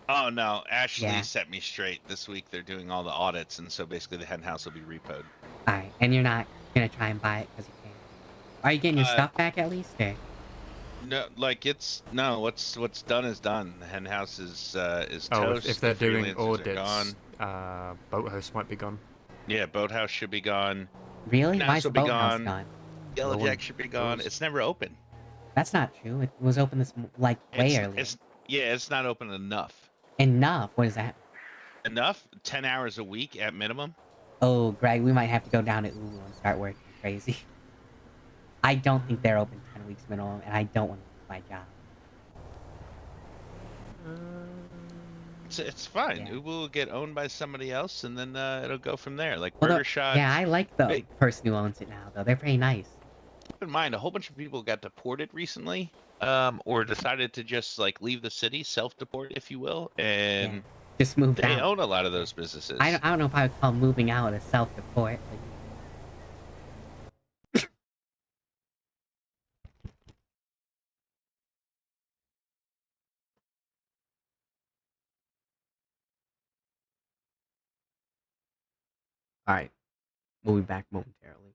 Oh no, Ashley Yeah. set me straight. This week they're doing all the audits, and so basically the hen house will be repoed. Alright, and you're not gonna try and buy it because you can't. Are you getting your Uh, stuff back at least, or? No, like what's done is done. The hen house is Oh, toast. if they're the doing freelancers are gone. audits, Boathouse might be gone. Yeah, boathouse should be gone. Really? Hen Why house is the will be boathouse gone. gone? Yellow No one Jack should be gone. goes. It's never open. That's not true. It was open way earlier. It's not open enough. Enough? What is that? Enough? 10 hours a week at minimum. Oh, Greg, we might have to go down to Ulu and start working crazy. I don't think they're open 10 weeks minimum, and I don't want to lose my job. It's fine. Ubu will get owned by somebody else, and then it'll go from there. Like Well, Burger Shot. yeah, I like the Hey, person who owns it now, though. They're pretty nice. keep in mind, a whole bunch of people got deported recently, or decided to just like leave the city, self-deport, if you will, and Just moved they out. own a lot of those businesses. I don't know if I would call moving out a self-deport. Alright. We'll be back momentarily.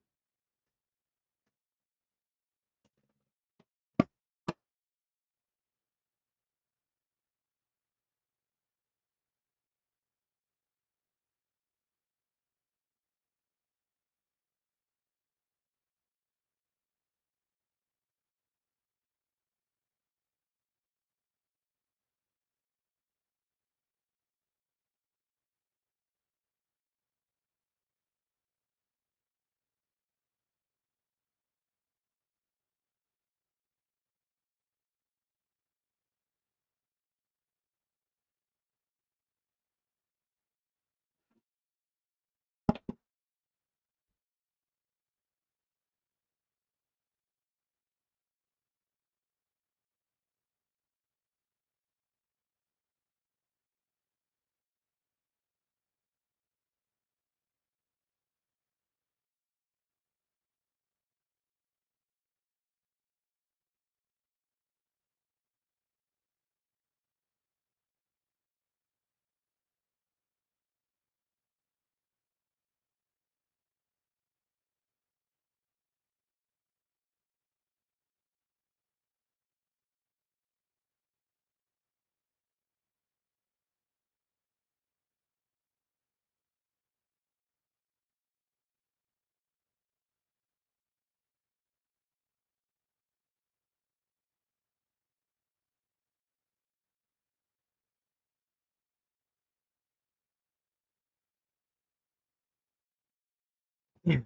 That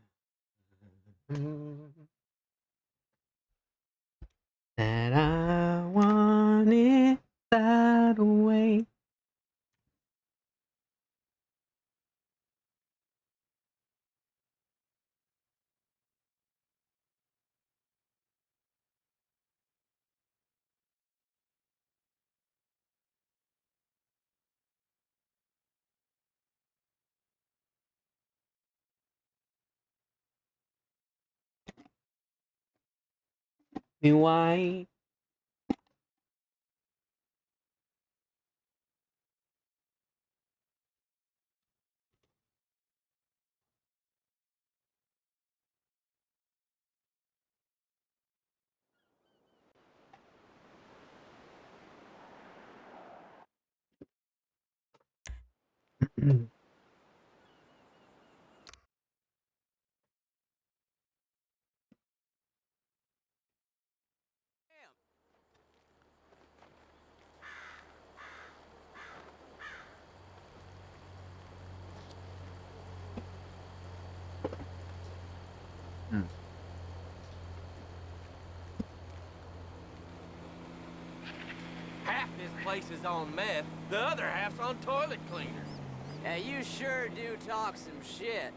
I want it that way. Why? Half this place is on meth, the other half's on toilet cleaner. Yeah, you sure do talk some shit.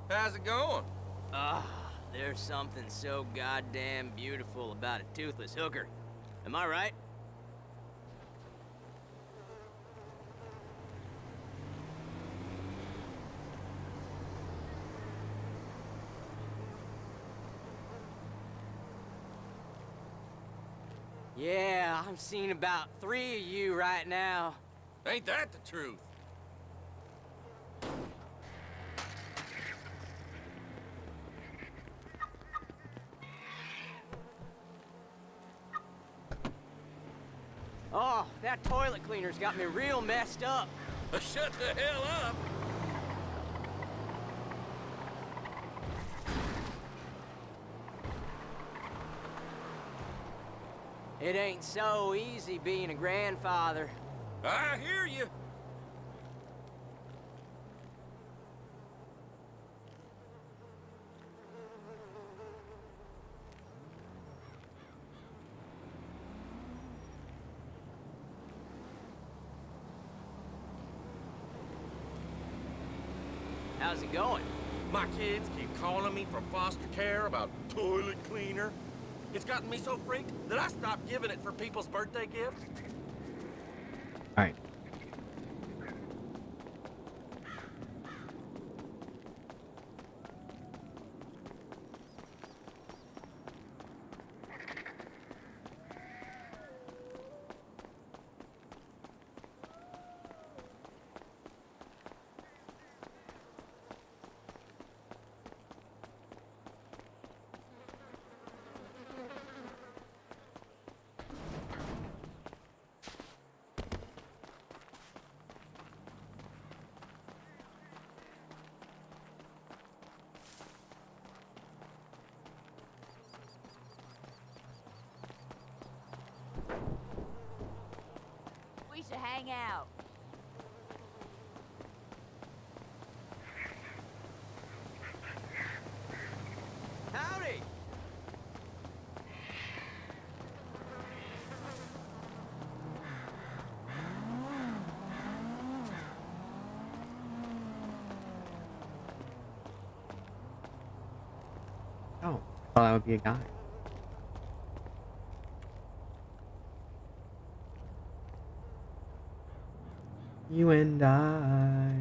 How's it going? There's something so goddamn beautiful about a toothless hooker. Am I right? Yeah, I'm seeing about 3 of you right now. Ain't that the truth? Oh, that toilet cleaner's got me real messed up. Shut the hell up! It ain't so easy being a grandfather. I hear you. How's it going? My kids keep calling me from foster care about toilet cleaner. It's gotten me so freaked that I stopped giving it for people's birthday gifts. All right. We should hang out. Howdy! Oh, I thought that would be a guy. You and I.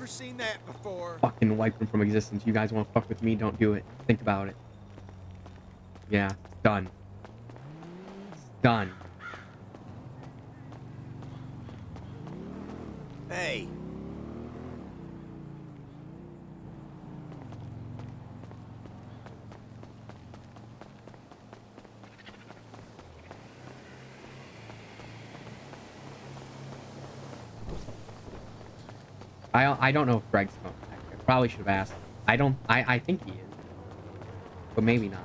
Never seen that before. Fucking wipe them from existence. You guys want to fuck with me? Don't do it. Think about it. Yeah, done. Done. Hey. I don't know if Greg's home. I probably should have asked. I think he is. But maybe not.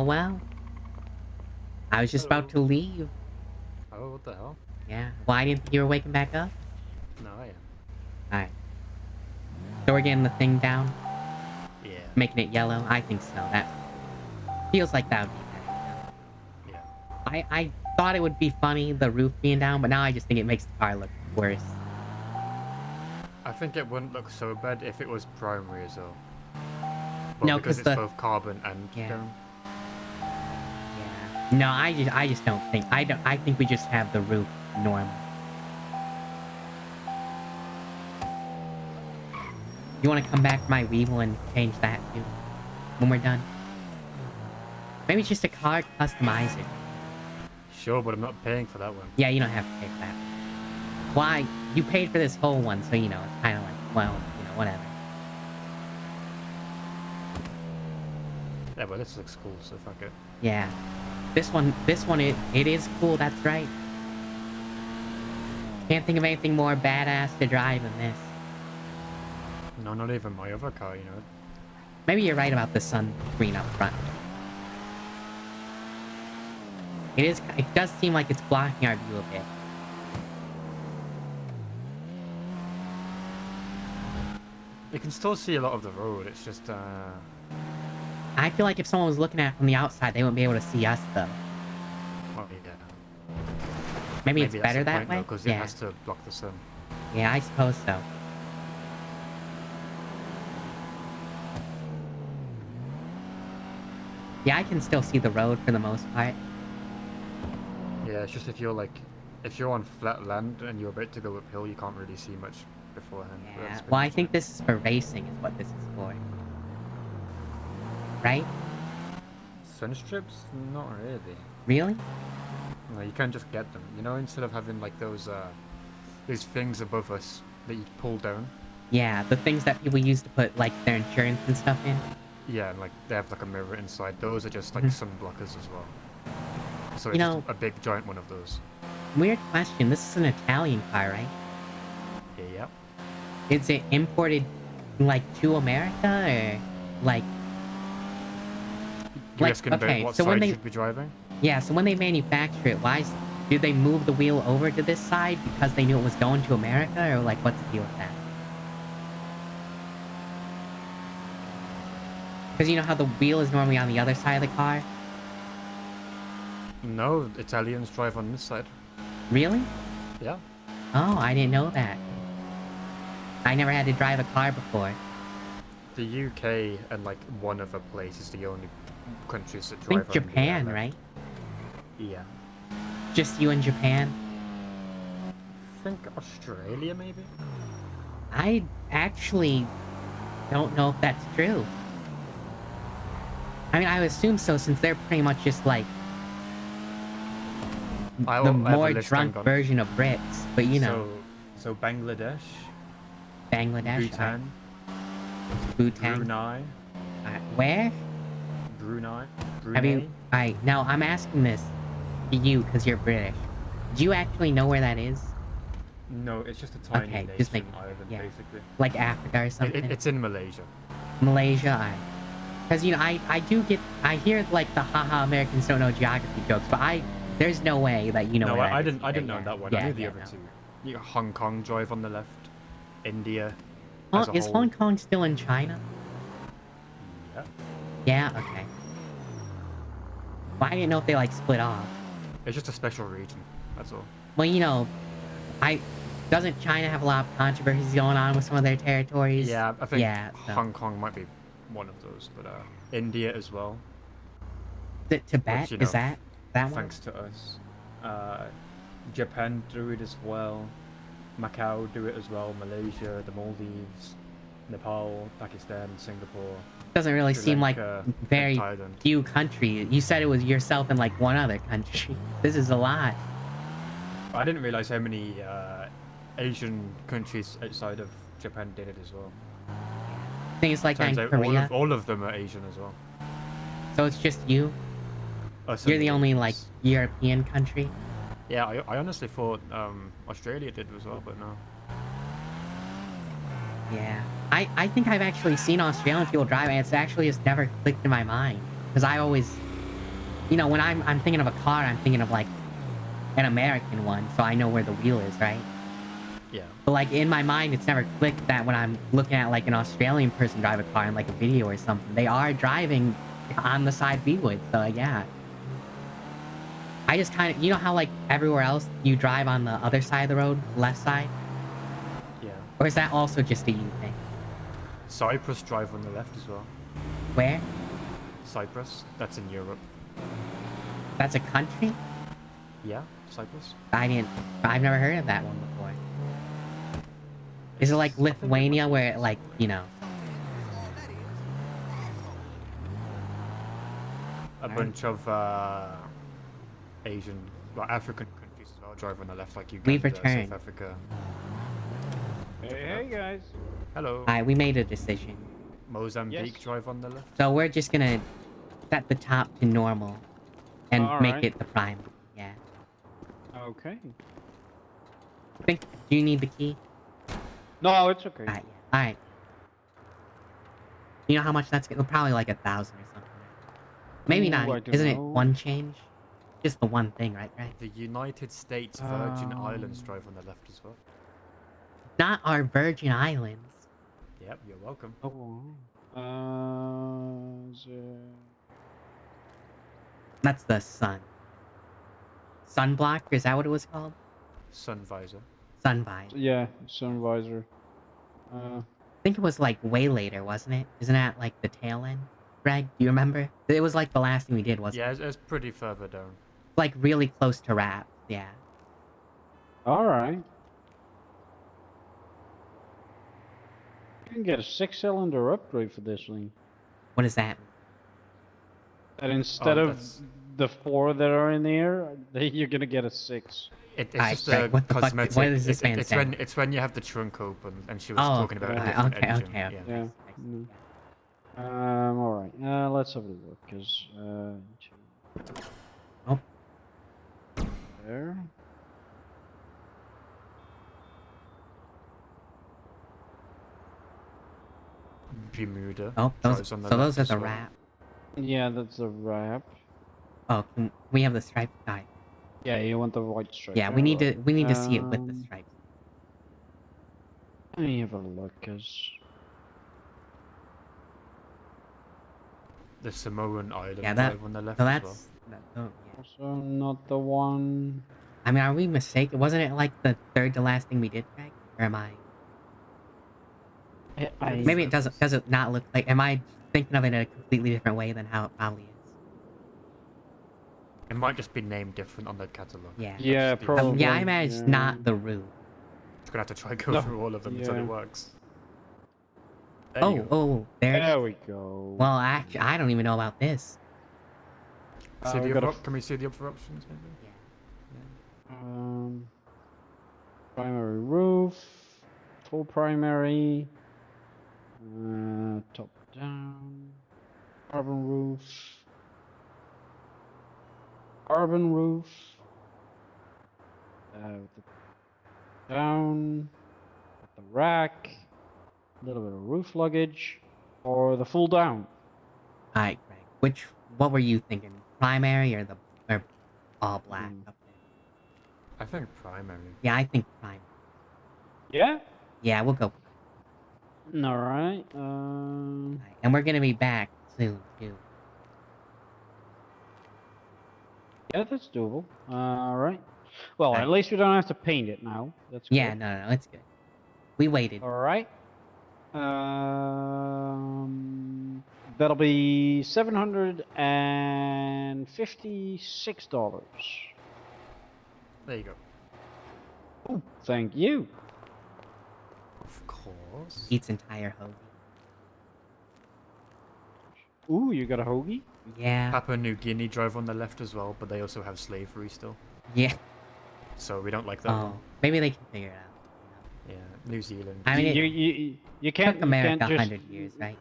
Well. I was just about to leave. Oh, what the hell? Yeah. Well, I didn't think you were waking back up. No, I am. Alright. So we're getting the thing down? Yeah. Making it yellow? I think so. That feels like that would be better. Yeah. I thought it would be funny, the roof being down, but now I just think it makes the car look worse. I think it wouldn't look so bad if it was primary as well. But No, because 'cause it's the- both carbon and Yeah. stone. No, I just don't think. I think we just have the roof normal. You want to come back to my Weevil and change that too? When we're done? Maybe it's just a car customizer. Sure, but I'm not paying for that one. Yeah, you don't have to pay for that. Why? You paid for this whole one, so you know, it's kind of like, well, you know, whatever. Yeah, but this looks cool, so fuck it. Yeah. This one, it is cool, that's right. Can't think of anything more badass to drive than this. No, not even my other car, you know. Maybe you're right about the sun screen up front. It does seem like it's blocking our view a bit. You can still see a lot of the road, it's just, I feel like if someone was looking at it from the outside, they wouldn't be able to see us, though. Oh, yeah. Maybe it's better that way? Because Yeah. it has to block the sun. Yeah, I suppose so. Yeah, I can still see the road for the most part. Yeah, it's just if you're on flat land and you're about to go uphill, you can't really see much beforehand. but Yeah. that's Well, I pretty think this is for racing, is what this is for. Right? much it. Sun strips? Not really. Really? No, you can't just get them. You know, instead of having like those things above us that you pull down. Yeah, the things that people use to put, like, their insurance and stuff in. Yeah, and like they have like a mirror inside. Those are just like sun blockers as well. So You it's know- just a big giant one of those. Weird question. This is an Italian car, right? Yeah. Is it imported, like, to America, or, like... You asking about what so when side they... you should be driving? Yeah, so when they manufacture it, did they move the wheel over to this side because they knew it was going to America, or, like, what's the deal with that? Because you know how the wheel is normally on the other side of the car? No, Italians drive on this side. Really? Yeah. Oh, I didn't know that. I never had to drive a car before. The UK and like one other place is the only countries that I drive think on Japan, the left. right? Yeah. Just you and Japan? I think Australia maybe? I actually don't know if that's true. I mean, I would assume so, since they're pretty much just like the more drunk version of Brits, but you know. So Bangladesh, Bangladesh, Bhutan, Bhutan. Brunei, Where? Brunei. Have you? Now I'm asking this to you because you're British. Do you actually know where that is? No, it's just a tiny Okay, nation just make island, basically. Like Africa or something. It's in Malaysia. Malaysia, because you know I hear like the haha Americans don't know geography jokes, but there's no way that you know No, where I that is didn't. I either, didn't know yeah. that one. Yeah, I knew the yeah, other no. two. You got Hong Kong drive on the left, India. Well, as a is whole. Hong Kong still in China? Yeah. Yeah, okay. Well, I didn't know if they, like, split off. It's just a special region. That's all. Well, you know, doesn't China have a lot of controversies going on with some of their territories? Yeah, I think yeah, so. Hong Kong might be one of those, but India as well. Tibet, Which, is that one? Thanks to us. Japan do it as well. Macau do it as well. Malaysia, the Maldives, Nepal, Pakistan, Singapore. Doesn't really Sri seem like Lanka, very Thailand. few countries. You said it was yourself and like one other country. This is a lot. I didn't realize how many Asian countries outside of Japan did it as well. Things like that Turns in out Korea. all of them are Asian as well. So it's just you? Us You're and the only Asians. like European country? Yeah, I honestly thought Australia did as well, but no. Yeah. I think I've actually seen Australian people drive and it's actually just never clicked in my mind. Because I always, you know, when I'm thinking of a car, I'm thinking of like an American one, so I know where the wheel is, right? Yeah. But like in my mind, it's never clicked that when I'm looking at like an Australian person drive a car in like a video or something, they are driving on the side we would, so yeah. I just kind of, you know how like everywhere else you drive on the other side of the road, left side? Yeah. Or is that also just a you thing? Cyprus drive on the left as well. Where? Cyprus, that's in Europe. That's a country? Yeah, Cyprus. I've never heard of that one before. Is it like Lithuania where it like, you know? A bunch of Asian, well, African countries as well drive on the left, like Uganda, We've returned. South Africa. Hey guys. Hello. Alright, we made a decision. Mozambique Yes. drive on the left. So we're just gonna set the top to normal and make Alright. it the prime. Yeah. Okay. Do you need the key? No, it's okay. Alright, yeah. Alright. You know how much that's gonna? Probably like 1,000 or something. Maybe Ooh, not. I don't Isn't it know. one change? Just the one thing, right? Right. The United States Virgin Islands drive on the left as well. Not our Virgin Islands. Yep, you're welcome. Oh. That's the sun. Sun blocker, is that what it was called? Sun visor. Sun visor. Yeah, sun visor. I think it was like way later, wasn't it? Isn't that like the tail end? Greg, do you remember? It was like the last thing we did, wasn't Yeah, it? it's pretty further down. Like really close to wrap, yeah. Alright. You can get a 6-cylinder upgrade for this thing. What does that mean? And instead Oh, of that's- the 4 that are in there, you're gonna get a 6. It's Alright, just Greg, a what the fuck- cosmetic. what is this man it's saying? when you have the trunk open, and she was Oh, talking about a okay, different okay, engine. okay, okay. Yeah. Yeah. Alright. Let's have a look, cause, Oh. There. Bermuda. Oh, drives on the so those left are as the well. wrap. Yeah, that's a wrap. Oh, we have the stripe. Alright. Yeah, you want the white stripe. Yeah, we need to see it with the stripes. Let me have a look, cause The Samoan Island Yeah, that. drive on the left So as that's. well. Oh, yeah. also not the one. I mean, are we mistaken? Wasn't it like the third to last thing we did, Greg? Or am I? Maybe it doesn't. Does it not look like? Am I thinking of it in a completely different way than how it probably is? It might just be named different on the catalog. Yeah. Yeah, probably. Yeah, I imagine it's not the route. You're gonna have to try and go No. through all of them until Yeah. it works. There you go. There. There we go. Well, actually, I don't even know about this. See we the got a other, can we see the other options maybe? Primary roof, full primary, top down, carbon roof, with the down, with the rack, a little bit of roof luggage, or the full down. Alright, Greg. What were you thinking? Primary or all black up there. I think primary. Yeah, I think primary. Yeah? Yeah, we'll go. Alright. And we're gonna be back soon too. Yeah, that's doable. Alright. Well, at least we don't have to paint it now. That's good. Yeah, no, it's good. We waited. Alright. That'll be $756. There you go. Ooh, thank you. Of course. Eats entire hoagie. Ooh, you got a hoagie? Yeah. Papua New Guinea drive on the left as well, but they also have slavery still. Yeah. So we don't like that one. Maybe they can figure it out. Yeah, New Zealand. I mean, you can't. took America you can't 100 years, right?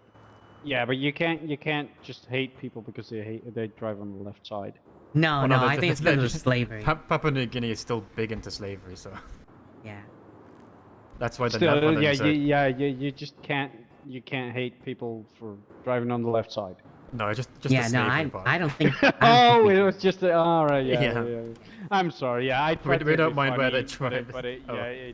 Yeah, but you can't just hate people because they drive on the left side. No, no, I think it's because of slavery. Papua New Guinea is still big into slavery, so. Yeah. That's why the Still, Netherlands you just can't hate people for driving on the left side. No, just yeah, the no, slavery part. I don't think. Oh, it was just all right. Yeah, Yeah. yeah. I'm sorry. Yeah, I tried We to don't be mind where funny, they drive. but it, Oh. yeah,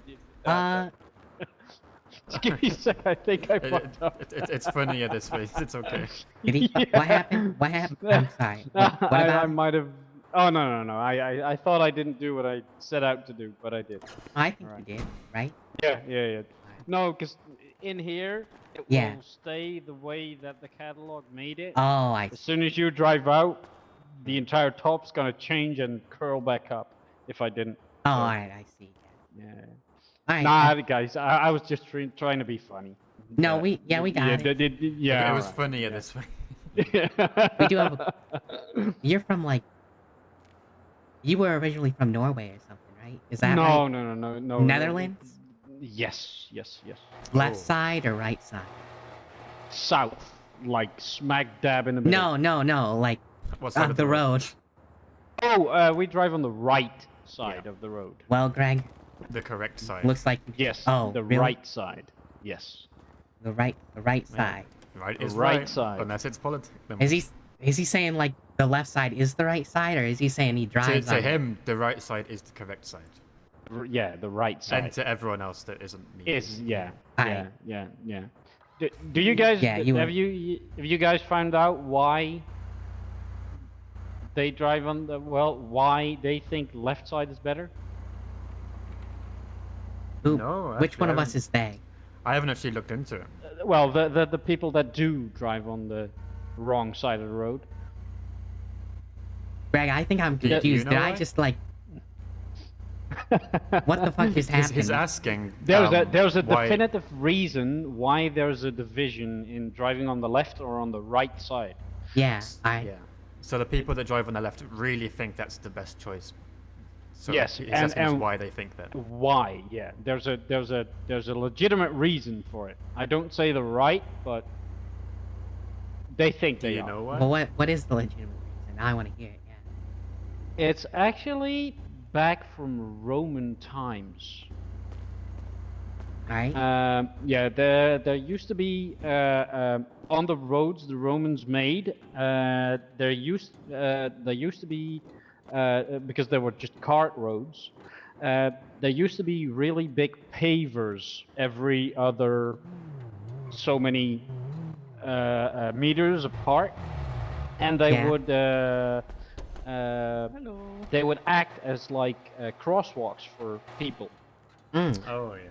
just give me a sec. I think I fucked up. It's funnier this way. It's okay. Did he? What happened? What happened? I'm sorry. What about? I might have. Oh no. I thought I didn't do what I set out to do, but I did. I think you did, right? Yeah. No, because in here it Yeah. will stay the way that the catalog made it. Oh, I As soon as you drive out, the entire top's gonna change and curl back up. If I didn't. Oh, all right, I see. Yeah. All right. Nah, guys, I was just trying to be funny. No, we got it. Yeah, It was alright, funnier this way. We do have. You're from like. You were originally from Norway or something, right? Is that right? No. Netherlands? Yes. Left side or right side? South, like smack dab in the middle. No. Like What side on of the road. Oh, we drive on the right side of the road. Well, Greg. The correct side. Looks like. Yes. Oh, the really? right side. Yes. The right side. Right is right right side. Unless it's politics. Is he saying like the left side is the right side, or is he saying he drives To on him, the right side is the correct side. Yeah, the right side. And to everyone else that isn't me. Yeah. Alright. Yeah. Do you guys? Yeah, have you guys found out why they drive on the why they think left side is better? Who? No, Which actually, one I of us haven't- is they? I haven't actually looked into it. Well, the people that do drive on the wrong side of the road. Greg, I think I'm Do you confused. know Did I why? just like? What the fuck is happening? He's asking. There's a why- definitive reason why there's a division in driving on the left or on the right side. Yeah. Yeah. So the people that drive on the left really think that's the best choice. So Yes, he's and- asking us and- why they think that. Why? Yeah, there's a legitimate reason for it. I don't say the right, but they think Do they you are. know why? Well, what is the legitimate reason? I want to hear it. Yeah. It's actually back from Roman times. Right. Yeah, there used to be on the roads the Romans made. There used to be because there were just cart roads. There used to be really big pavers every other so many meters apart, and they Yeah. would they would act as like crosswalks for people. Oh yeah.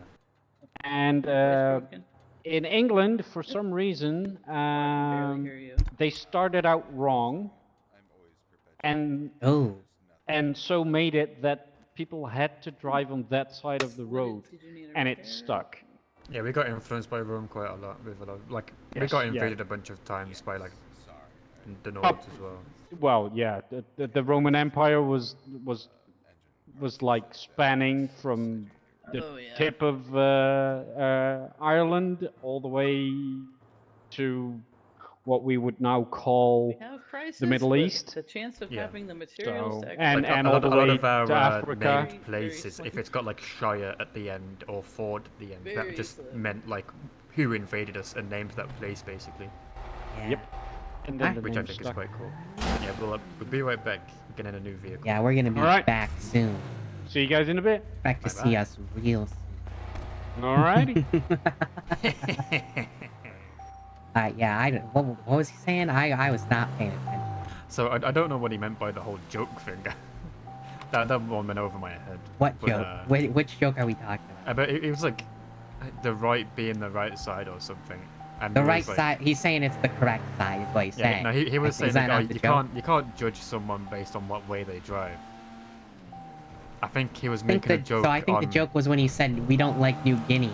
And in England, for some reason, they started out wrong, and so made it that people had to drive on that side of the road, and it stuck. Yeah, we got influenced by Rome quite a lot. With a lot, like we Yes, got yeah. invaded a bunch of times by like the Oh, Nords as well. Well, yeah, the Roman Empire was like spanning from the tip of Ireland all the way to what we would now call We have prices, the Middle but East. the chance of Yeah. having the materials So- to and- actually and a all lot, the a lot way of our to Africa. named places, if it's got like Shire at the end or Ford at the end, Very that just slim. meant like who invaded us and named that place basically. Yeah. Yep. And then the Which I name think is stuck. quite cool. Yeah, we'll be right back. We're getting a new vehicle. Yeah, we're gonna be All right. back soon. See you guys in a bit. Back to see us real soon. Alrighty. Yeah, what was he saying? I was not paying attention. So I don't know what he meant by the whole joke thing. that one went over my head. What But, joke? Which joke are we talking about? But it was like the right being the right side or something. And The he right was like- side. He's saying it's the correct side. Is what he's Yeah, saying. no, he was Is saying that like, oh, not the you joke? can't judge someone based on what way they drive. I think he was I think making a joke. So I think the on- joke was when he said we don't like New Guinea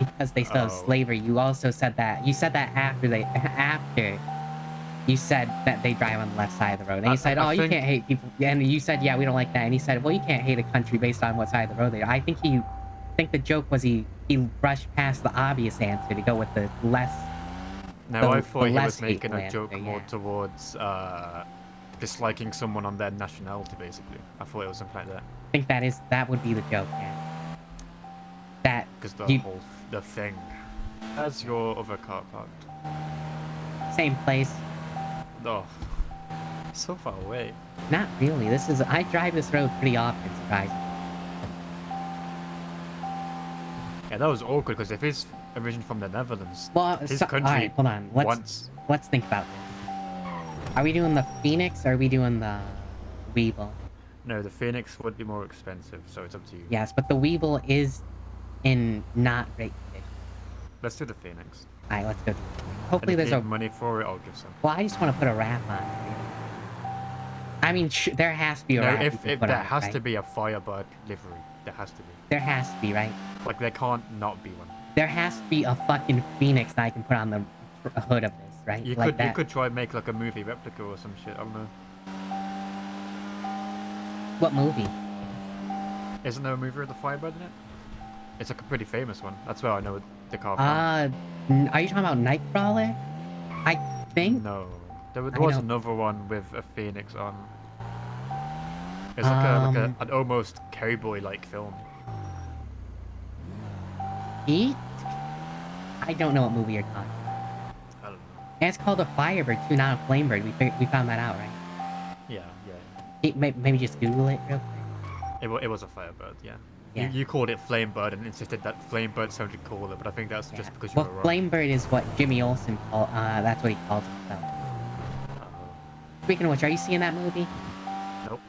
because they still have Oh. slavery. You also said that. You said that after you said that they drive on the left side of the road. And he said, I you think- can't hate people. And you said, yeah, we don't like that. And he said, well, you can't hate a country based on what side of the road they are. I think the joke was he brushed past the obvious answer to go with the less. No, the- I the thought he less was making hateful a joke answer, more yeah. towards disliking someone on their nationality, basically. I thought it was something like that. I think that would be the joke, yeah. That Because the you- whole the thing. As your other car parked. same place. Oh, so far away. Not really. I drive this road pretty often, surprisingly. Yeah, that was awkward because if he's origin from the Netherlands, Well, his all country right, hold on. Let's think about this. Are we doing the Phoenix or are we doing the Weevil? No, the Phoenix would be more expensive, so it's up to you. Yes, but the Weevil is in not great condition. Let's do the Phoenix. Alright, let's go. Hopefully and if there's you a. need money for it, I'll give some. Well, I just want to put a wrap on it. Really. I mean, there has to be a No, wrap. you if can put there on it, has right? to be a Firebird livery, there has to be. There has to be, right? Like there can't not be one. There has to be a fucking Phoenix that I can put on the hood of this, right? You like could that. you could try and make like a movie replica or some shit. I don't know. What movie? Isn't there a movie with the Firebird in it? It's like a pretty famous one. That's where I know the car from. Are you talking about Nightcrawler? I think. No, there I was know. another one with a phoenix on. It's like an almost cowboy-like film. Heat? I don't know what movie you're talking about. I don't know. And it's called a Firebird too, not a Flamebird. We found that out, right? Yeah. Maybe just Google it real quick. It was a Firebird, yeah. Yeah. You called it Flamebird and insisted that Flamebird sounded cooler, but I think that's just because you Well, were wrong. Flamebird is what Jimmy Olsen that's what he calls himself. Speaking of which, are you seeing that movie? Nope.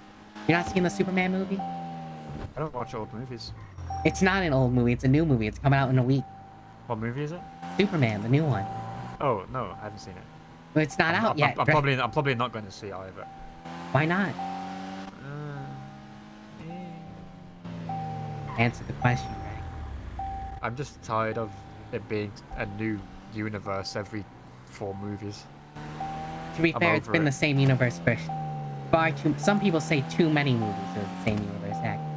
You're not seeing the Superman movie? I don't watch old movies. It's not an old movie, it's a new movie. It's coming out in a week. What movie is it? Superman, the new one. Oh no, I haven't seen it. But it's not out yet. I'm probably not going to see it either. Why not? Answer the question, Greg. I'm just tired of it being a new universe every 4 movies. To be I'm fair, it's over been it. the same universe for far too. Some people say too many movies are the same universe. Actually,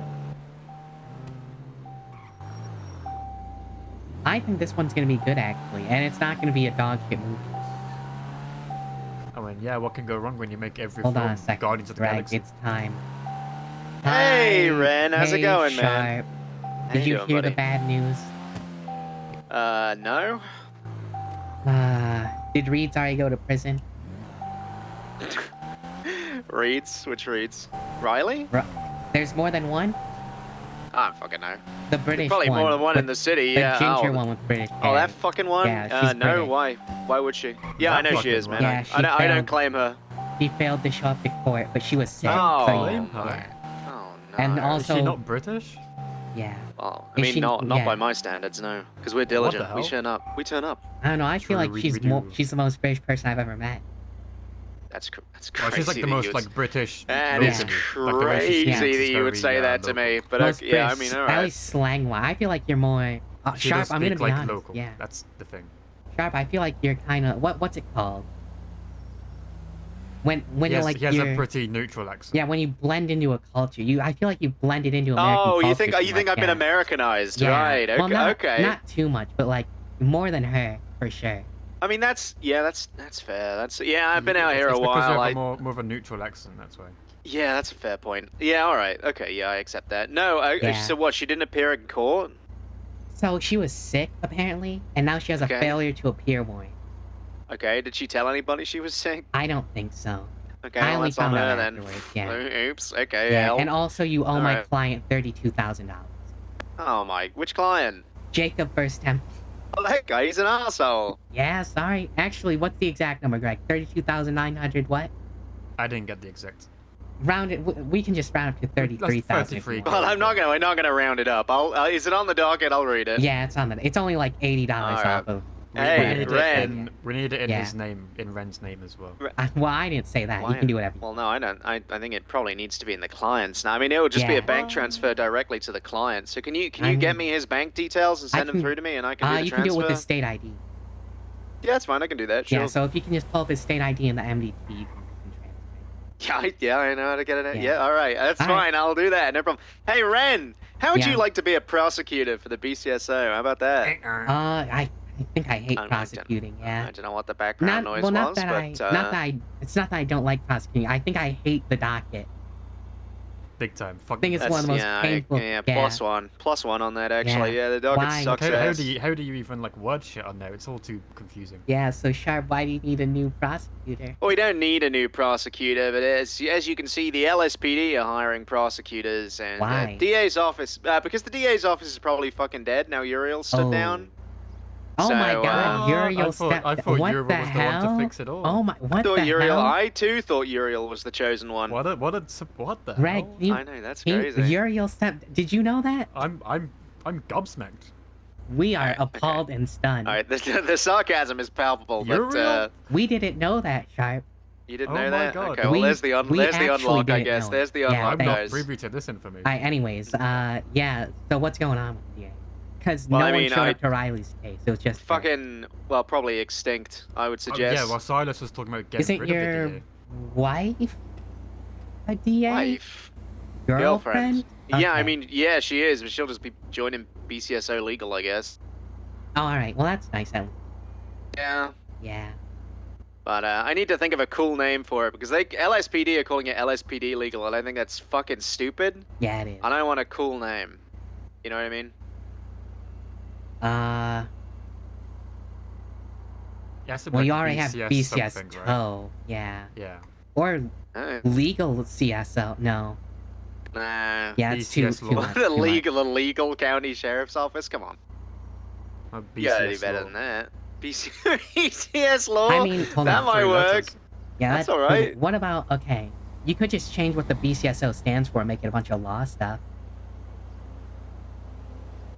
I think this one's gonna be good actually, and it's not gonna be a dog shit movie. I mean, yeah, what can go wrong when you make every Hold on film a second, Guardians of the Greg. Galaxy? It's time. Hey, Hi. Ren, how's it Hey, going, man? Sharp. How Did you doing, hear buddy? the bad news? No. Did Reeds already go to prison? Reeds? Which Reeds? Riley? There's more than one? I don't fucking know. The British Probably one. more than one in with the city, the yeah. ginger oh. one with British Oh, hair. that fucking one? Yeah, she's no, British. why? Why would she? Yeah, I That know she is, fucking man. one. Yeah, I don't she failed. claim her. She failed to show up to court, but she was sick. Oh, so Blame yeah. her. Oh, no. And Is also, she not British? yeah. Well, I Is mean, she- not yeah. by my standards, no. Because we're diligent. We hell? turn up. We turn up. I don't know. I feel True, like we she's do. she's the most British person I've ever met. That's Well, crazy. she's like the that most you would- like British. That is locally. Like, the way she crazy speaks that is you would very, say that to local. me. But Most okay, yeah, I British, mean, at alright. least slang-wise. I feel like you're more She Sharp. does I'm gonna speak be like honest. local. Yeah, That's the thing. Sharp. I feel like you're kind of what's it called? When He has, like he has you're a pretty neutral accent. yeah, when you blend into a culture, I feel like you blended into American Oh, culture. you think too you think much, I've been yeah. Americanized, Yeah. right? Okay, Well, not, okay. not too much, but like more than her for sure. I mean, that's fair. That's I've been out here It's a because you while. have a more of a neutral accent. That's why. Yeah, that's a fair point. Yeah, all right. Okay, yeah, I accept that. No, Yeah. so what? She didn't appear in court. So she was sick apparently, and now she has a Okay. failure to appear warrant. Okay, did she tell anybody she was sick? I don't think so. Okay, I well, only that's on found out her then. afterwards, yeah. Oops. Okay. Yeah, L. and also you owe my Alright. client $32,000. Oh my, which client? Jacob First Temple. Oh, that guy, he's an asshole. Yeah, sorry. Actually, what's the exact number, Greg? 32,900 what? I didn't get the exact. Round it. We can just round up to 33,000. if you want. Well, we're not gonna round it up. Is it on the docket? I'll read it. Yeah, it's on the. It's only like $80 Alright. off of. Hey, Ren. We need it in Yeah. his name, in Ren's name as well. Well, I didn't say that. You Why- can do whatever. Well, no, I don't. I think it probably needs to be in the client's. Now, I mean, it will just be a Yeah. bank transfer directly to the client. So can you I get mean- me his bank details and I send them can- through to me, and I can do the You transfer? can do it with the state ID. Yeah, that's fine. I can do that. Sure. Yeah, so if you can just pull up his state ID in the MDT, you can Yeah, I know how to get it. Yeah. Yeah, all right. That's All right. fine. I'll do that. No problem. Hey, Ren, how would Yeah. you like to be a prosecutor for the BCSO? How about that? I think I hate I don't- prosecuting. Yeah. I don't know what the background noise not was, that but it's not that I don't like prosecuting. I think I hate the docket. Big time. Fuck. I think it's one of the most painful. plus one on that actually. Yeah, the docket Why? sucks How ass. do you even like word shit on there? It's all too confusing. Yeah. So Sharp, why do you need a new prosecutor? Well, we don't need a new prosecutor, but as you can see, the LSPD are hiring prosecutors, and Why? DA's office because the DA's office is probably fucking dead now. Uriel stood down. Oh my So, God, Uriel I thought what Uriel the was the hell? one to fix it all. Oh my, I what thought the Uriel. hell? I too thought Uriel was the chosen one. What the Greg, hell? I know that's crazy. Uriel stepped. Did you know that? I'm gobsmacked. We are appalled and stunned. All right, the sarcasm is palpable, but We didn't know that, Sharp. you didn't Oh know my that. God. Okay, well, there's the actually unlock, I didn't guess. know There's it. the Yeah, unlock, I'm not guys. privy to this information. Anyways, yeah. So what's going on with DA? Because Well, no I one mean, showed I- up to Riley's case. It was just Fucking, well, probably extinct, I would suggest. yeah, well, Silas was talking about getting Isn't rid your of the DA. wife a DA? Wife. Girlfriend? Yeah, I Okay. mean, yeah, she is, but she'll just be joining BCSO legal, I guess. Oh, all right. Well, that's nice. Yeah. Yeah. But I need to think of a cool name for it because LSPD are calling it LSPD legal, and I think that's fucking stupid. Yeah, it is. And I want a cool name. You know what I mean? Well, you already have BCS BCS something, right? Toe. Yeah. Yeah. Or Alright. legal CSO. No. Nah. Yeah, it's too BCS law. much. The too much. legal county sheriff's office? Come on. You gotta do better than that. BCS law? I mean, hold that on. might work. Yeah, That's alright. What about, okay, you could just change what the BCSO stands for and make it a bunch of law stuff.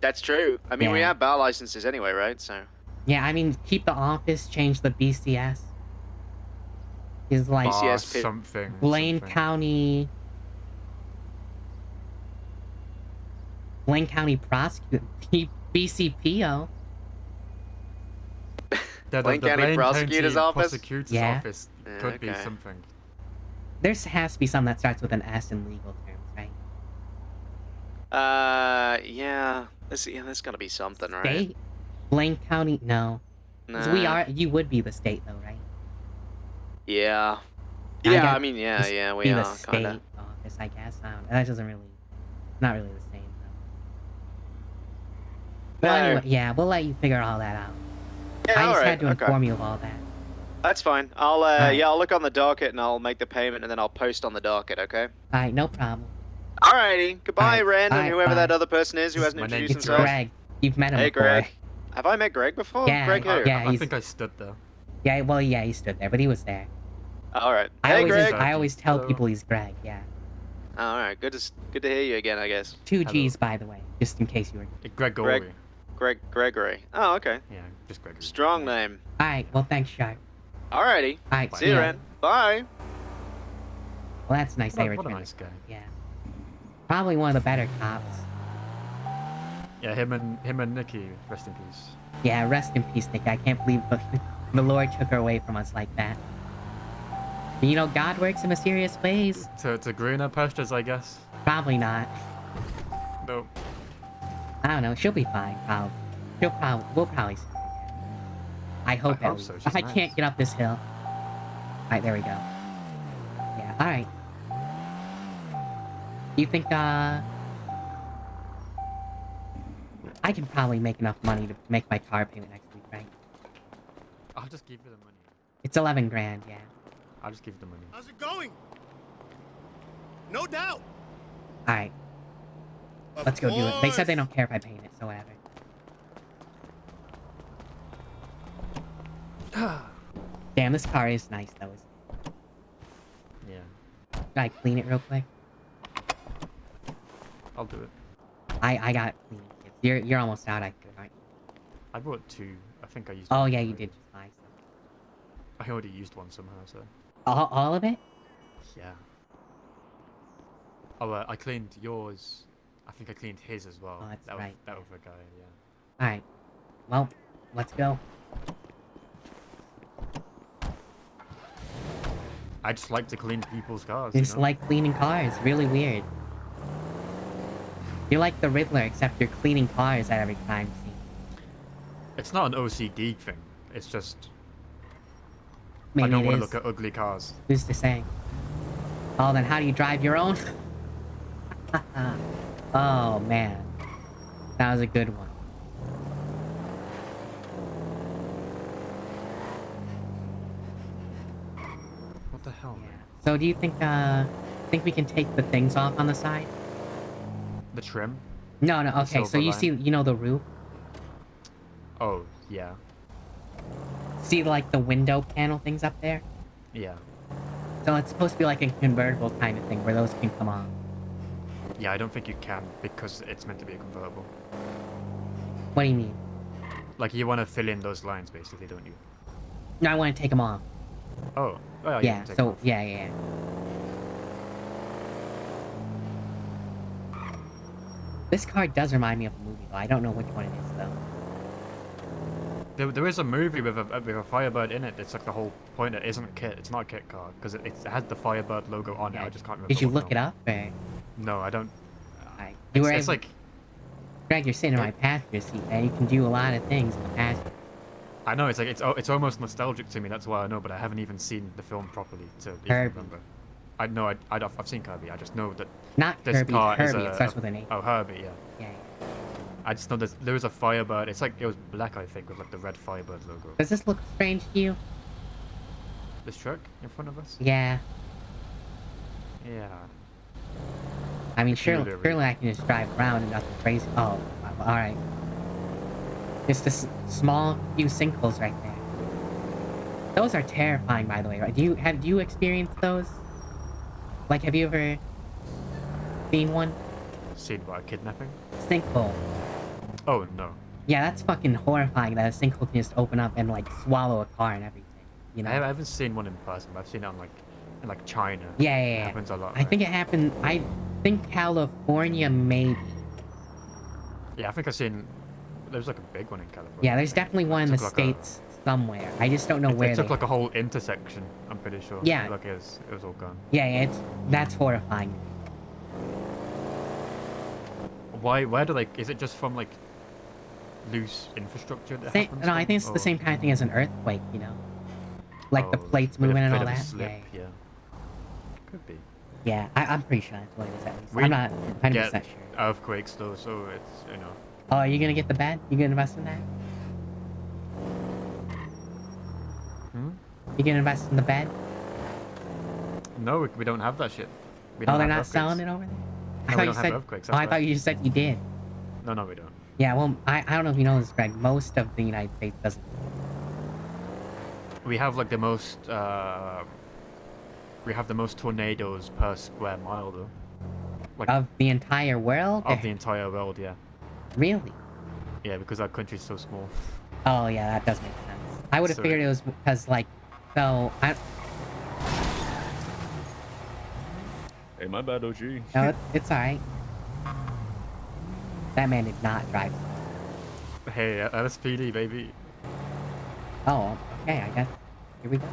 That's true. I mean, we Yeah. have bar licenses anyway, right? So. Yeah, I mean, keep the office, change the BCS. Is like BCS pit- something. Blaine County. Blaine County prosecutor. BCPO. Blaine County Prosecutor's Office? Prosecutor's Yeah. Office Yeah, could be okay. something. There has to be some that starts with an S in legal terms, right? Yeah. There's gotta be something, right? State? Blaine County? No. 'Cause you would be the state though, right? Yeah. I Yeah, got- I mean, yeah, just yeah, we be the are, state kinda. office, I guess. I don't know. That doesn't really, not really the same. Though. Well, No. anyway, yeah, we'll let you figure all that out. Yeah, I just alright, had to okay. inform you of all that. That's fine. I'll look on the docket and I'll make the payment and then I'll post on the docket, okay? Alright, no problem. Alrighty. Goodbye, Alright, Ren, and alright, whoever that bye. other person is who hasn't My name introduced It's himself. Greg. You've met him Hey, before. Greg. Have I met Greg before? Yeah, Greg who? yeah, I he's, think I stood there. yeah, well, yeah, he stood there, but he was there. Alright. I Hey, always, Greg. I always tell Hello. people he's Greg, yeah. Alright, good to hear you again, I guess. 2 G's, by the way, just in case you were... Gregory. Gregory. Oh, okay. Yeah, just Gregory. Strong name. Alright, well, thanks, Sharp. Alrighty. Alright, See you, ya. Ren. Bye. Well, that's nice they What a returned. nice guy. Yeah. Probably one of the better cops. Yeah, him and Nikki, rest in peace. Yeah, rest in peace, Nick. I can't believe the Lord took her away from us like that. But, you know, God works in mysterious ways. To greener pastures, I guess. Probably not. No. I don't know. She'll be fine, probably. We'll probably see her again. I hope I at hope so, least. she's I nice. can't get up this hill. Alright, there we go. Yeah, alright. You think, I can probably make enough money to make my car payment next week, right? I'll just give you the money. It's 11 grand, yeah. I'll just give you the money. How's it going? No doubt. Alright. Let's go do it. They said they don't care if I paint it, so whatever. Damn, this car is nice though, isn't it? Yeah. Can I clean it real quick? I'll do it. I got cleaning kits. You're almost out, I think, aren't you? I bought 2. I think I used Oh one yeah, you already. did just buy some. I already used one somehow, so. All of it? Yeah. Oh, I cleaned yours. I think I cleaned his as well. Oh, that's that right, That other guy, yeah. Alright. Well, let's go. I just like to clean people's cars. You just you know? like cleaning cars. Really weird. You're like the Riddler, except you're cleaning cars at every crime scene. It's not an OCD thing. It's just. Maybe I don't it want to is. look at ugly cars. Who's to say? Oh, then how do you drive your own? Oh, man. That was a good one. What the hell, man? So do you think we can take the things off on the side? The trim? No, no, The okay, so silver you line? see, you know the roof? Oh, yeah. See, like, the window panel things up there? Yeah. So it's supposed to be like a convertible kind of thing, where those can come on. Yeah, I don't think you can, because it's meant to be a convertible. What do you mean? Like, you want to fill in those lines, basically, don't you? No, I want to take them off. Oh. Oh, you Yeah, can take so, off. yeah. This car does remind me of a movie, though. I don't know which one it is, though. There is a movie with a Firebird in it. It's like the whole point. It isn't a kit. It's not a kit car because it has the Firebird logo on it. I just can't remember. Did you what look it film. up, or? No, I don't. You were It's able- like Greg, you're sitting in my passenger seat, man. You can do a lot of things in the passenger. I know it's like it's almost nostalgic to me. That's why I know, but I haven't even seen the film properly to even Kirby. remember. I know I've seen Kirby. I just know that Not this Kirby, car is Herbie. a, It starts with an A. Oh, Herbie, yeah. Yeah. I just know there was a Firebird. It's like it was black, I think, with like the red Firebird logo. Does this look strange to you? This truck in front of us? Yeah. Yeah. I mean, Peculiar, surely I can just drive around and nothing crazy. Oh, alright. Just a small few sinkholes right there. Those are terrifying, by the way, right? Do you experience those? Like, have you ever seen one? Seen what, a kidnapping? Sinkhole. Oh, no. Yeah, that's fucking horrifying that a sinkhole can just open up and, like, swallow a car and everything. You know? I haven't seen one in person, but I've seen it on in China. Yeah. It happens a lot. I think it happened. I think California, maybe. Yeah, I think I've seen. There's like a big one in California. Yeah, there's definitely one in the took like a- States somewhere. I just don't know where It took they like a whole intersection. I'm pretty sure. Yeah. Like it was all gone. Yeah, that's horrifying. Why do like? Is it just from like loose infrastructure that happens? No, I then, think it's the or- same kind of thing as an earthquake, you know? Like the Oh, plates bit of- moving and bit all of a that. slip, Yeah. yeah. Could be. Yeah, I'm pretty sure that's what it is at least. We I'm not 100% get sure. earthquakes though, so it's Oh, are you gonna get the bed? You gonna invest in that? Hmm? You gonna invest in the bed? No, we don't have that shit. We Oh, don't they're have not selling earthquakes. it over there? No, we you don't said. have earthquakes. Oh, That's I why. thought you just said you did. No, we don't. Yeah, well, I don't know if you know this, Greg. Most of the United States doesn't. We have like the most. We have the most tornadoes per square mile though. Like Of the entire world? of the entire world, yeah. Really? Yeah, because our country's so small. Oh, yeah, that does make sense. I would have So- figured it was because, like, so I. Hey, my bad, OG. No, it's alright. That man did not drive. Hey, LSPD, baby. Oh, okay, I guess. Here we go.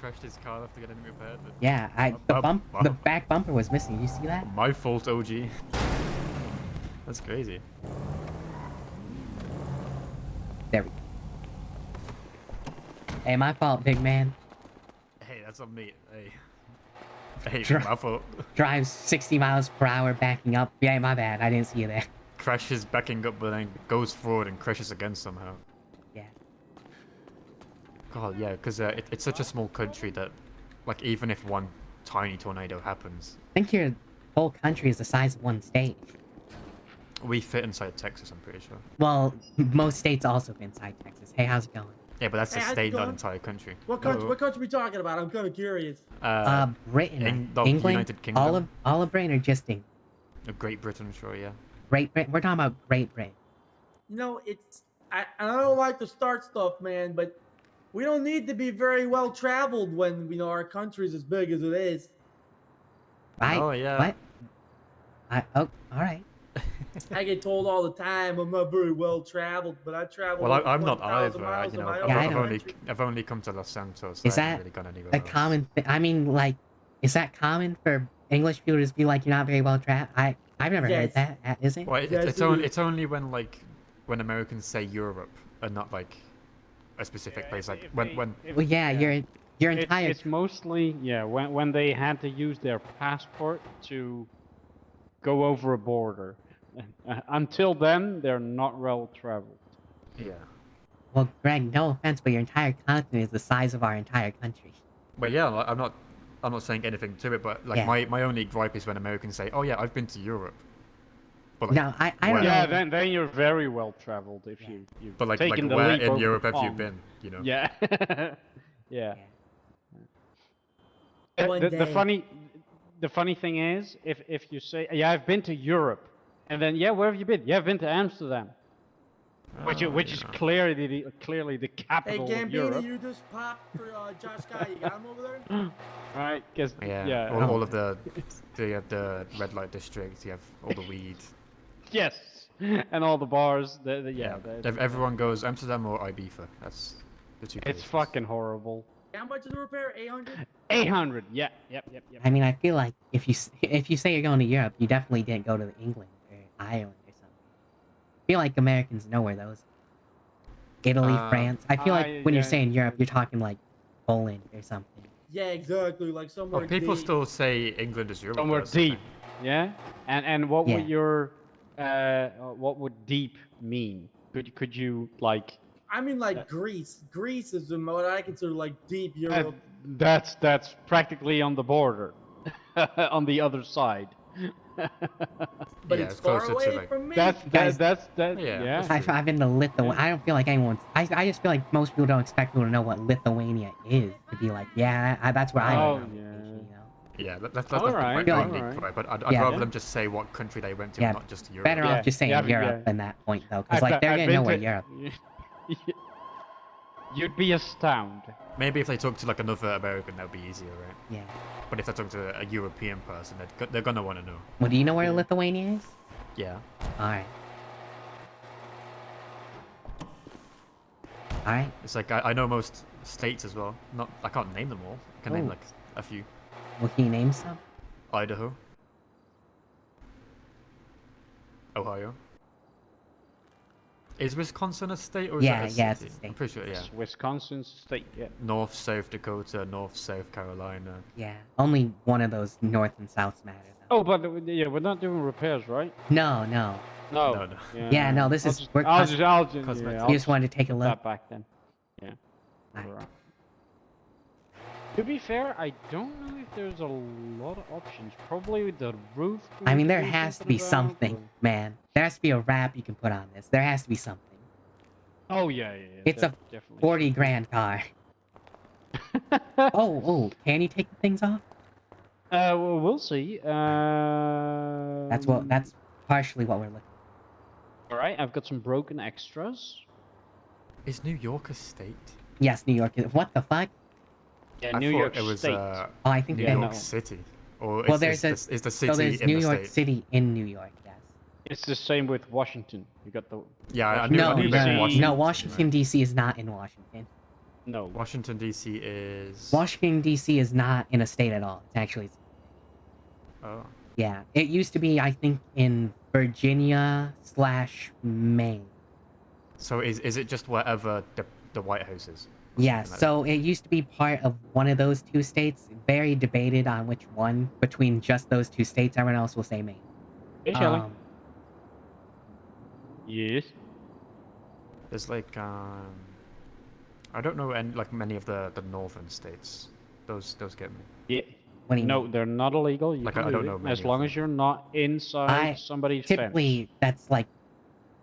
Crashed his car after getting repaired. but- Yeah, the back bumper was missing. You see that? My fault, OG. That's crazy. There we go. Hey, my fault, big man. Hey, that's on me. Hey. Hey, Dri- my fault. Drives 60 miles per hour backing up. Yeah, my bad. I didn't see you there. Crashes backing up, but then goes forward and crashes again somehow. Yeah. God, yeah, because it's such a small country that like even if one tiny tornado happens, I think your whole country is the size of one state. we fit inside Texas. I'm pretty sure. Well, most states also fit inside Texas. Hey, how's it going? Yeah, but that's Hey, a how's it state, not going? entire country. What country? What country we talking about? I'm kind of curious. Britain, England, England, United Kingdom, all of Britain, or just England? Great Britain, sure, yeah. Great Britain. We're talking about Great Britain. You know, I don't like to start stuff, man, but we don't need to be very well traveled when our country's as big as it is. Oh yeah. What? All right. I get told all the time I'm not very well traveled, but I travel. Well, over I'm not 20,000 either. miles You in know, my I've, own I've only country. I've only come to Los Santos. So Is I haven't that really gone anywhere a else. common thing? I mean, like, is that common for English people to just be like, you're not very well traveled? I've never heard Yes. that. Is it? Well, Yes, it's it only is. it's only when Americans say Europe and not like a specific place. Like when Well, yeah, your entire. It's mostly when they had to use their passport to go over a border. Until then, they're not well traveled. Yeah. Well, Greg, no offense, but your entire continent is the size of our entire country. But yeah, like, I'm not saying anything to it. But like Yeah. my only gripe is when Americans say, "Oh yeah, I've been to Europe." But, like, No, I don't where- know. Yeah, then you're very well traveled if you've But like taken the where leap in over Europe the have you pond. been? You know. Yeah. Yeah. One The day. funny thing is, if you say, yeah, I've been to Europe, and then where have you been? Yeah, I've been to Amsterdam, which is clearly the Hey, capital of Gambino, Europe. you just popped for Josh Guy. You got him over there? Right? Because Yeah. All of the red light districts. You have all the weed. yes, and all the bars. Everyone goes Amsterdam or Ibiza. That's the two. It's fucking horrible. How much is the repair? 800? 800. Yeah. Yep. I mean, I feel like if you say you're going to Europe, you definitely didn't go to England or Ireland or something. I feel like Americans know where those. Italy, France. I feel like when you're saying Europe, you're talking like Poland or something. Yeah, exactly. Like somewhere. Oh, people deep. still say England is Europe. Somewhere that's the deep. thing. Yeah. And what Yeah. would your what would deep mean? Could you like? I mean, like Greece. Greece is what I consider like deep Europe. That's practically on the border, on the other side. But Yeah, it's it's far closer to, away like- from me. That's Yeah, yeah. that's I've been to Lithuania. I don't feel like anyone's. I just feel like most people don't expect people to know what Lithuania is. To be like, yeah, that's where I Oh, went on yeah. vacation, you know. Yeah, that's Alright, my alright. only gripe. But I'd Yeah. rather them just say what country they went to, Yeah, not just Europe. better Yeah, off just saying yeah, but Europe yeah. than that point though, because I've like they're I've gonna been know where to- Europe. You'd be astounded. Maybe if they talk to like another American, that would be easier, right? Yeah. But if they talk to a European person, they're gonna want to know. Well, do you know where Lithuania is? Yeah. All right. All right. It's like I know most states as well. I can't name them all. I can name Oh. like a few. Well, can you name some? Idaho. Ohio. Is Wisconsin a state or is Yeah, that a yeah, it's a city? state. I'm pretty sure, yeah. It's Wisconsin state. Yeah. North, South Dakota, North, South Carolina. Yeah. Only one of those north and south matters. Oh, but yeah, we're not doing repairs, right? No, no. No. No, no. Yeah, no, this I'll is- just- we're I'll cos- just, I'll just, cosmetics. yeah, You I'll just wanted to take a put look. that back then. Yeah. Alright. To be fair, I don't know if there's a lot of options. Probably the roof. I mean, there we could do has to be about, something, or- man. There has to be a wrap you can put on this. There has to be something. Oh yeah. It's a definitely. 40 grand car. oh, can you take the things off? Well, we'll see. That's partially what we're looking All right, I've got some broken extras. Is New York a state? for. Yes, New York. What the fuck? Yeah, I New thought York it was State. Oh, I think New they- York No. City. Or Well, is, there's is, a the, is the city so there's in New the York state? City in New York. Yes. It's the same with Washington. You got the. Yeah, I No, knew no, Washington. no. Washington D.C. is not in Washington. No. Washington D.C. is. Washington D.C. is not in a state at all. It's actually. Oh. Yeah, it used to be, I think, in Virginia/Maine. So is it just wherever the White House is? Yeah, Something like so it used to be part of one of those two states. Very debated on which one between just those two states. Everyone else will say Maine. Hey, Shelley. Yes. There's like I don't know any like many of the northern states. Those get me. Yeah. What do you No, mean? they're not illegal. You Like, can I don't do know it many as of long them. as you're not inside somebody's Typically, fence. that's like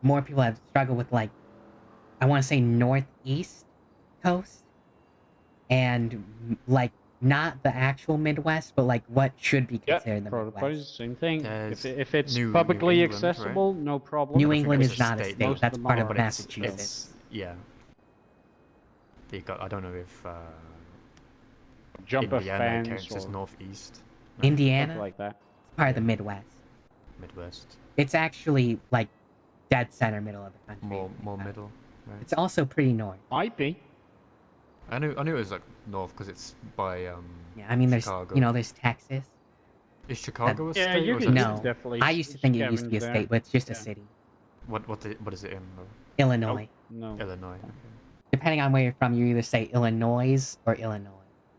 more people have struggled with like I want to say northeast coast and like not the actual Midwest, but like what should be considered the Probably Midwest. same thing. There's If it's New publicly England, right? accessible, no problem. New I think England it's is a not a state, state. Most of That's them part are. of but Massachusetts. it's yeah. They got. I don't know if Jump a Indiana fence counts as or northeast. Indiana, something like that. it's part of the Midwest. Midwest. It's actually like dead center middle of the country. More middle. Right? It's also pretty north. Might be. I knew it was like north because it's by Yeah, I mean Chicago. there's Texas. Is Chicago a Yeah, state? you or is can that a No, city? definitely I used to think it used to be a scavenge there. state, but it's just a Yeah. city. What is it in? Illinois. No. Illinois. Depending on where you're from, you either say Illinois or Illinois.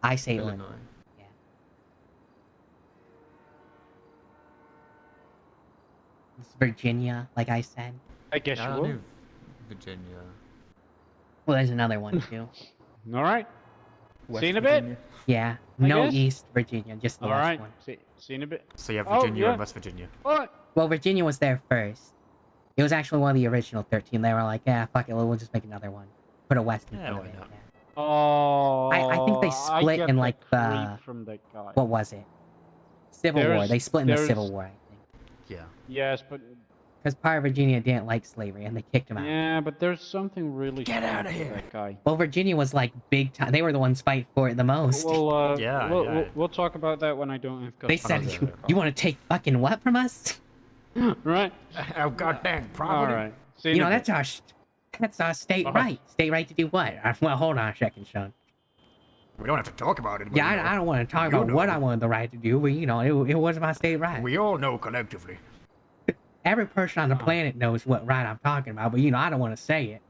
I say Illinois. Yeah. It's Virginia, like I said. I guess Yeah, you I will. knew Virginia. Well, there's another one too. All right. West See you in a Virginia. bit. Yeah, I no guess. East Virginia, just the All west right. one. See you in a bit. So you have Oh, Virginia yeah. and West Virginia. What? Well, Virginia was there first. It was actually one of the original 13. They were like, yeah, fuck it, we'll just make another one. Put a West in Yeah, front of why it. not? Yeah. Oh. I think they I split get in the like the creep from that guy. what was it? Civil War. There's- They split in the there's- Civil War, I think. Yeah. Yes, but Because part of Virginia didn't like slavery and they kicked him out. yeah, but there's something really Get strange outta with here. that guy. Well, Virginia was like big time. They were the ones fighting for it the most. Well, Yeah, we'll, yeah. we'll, we'll talk about that when I don't have They custody said, of you want to take fucking what from us? the car. Right. Oh goddamn All property. right. See in You a know, bit. that's our state Uh-huh. right. State right to do what? Well, hold on a second, Sean. We don't have to talk about it. But Yeah, you know, I don't want to talk you about what know. I wanted the right to do, but you know, it was my state right. We all know collectively. Every person on the planet knows what right I'm talking about, but you know, I don't want to say it.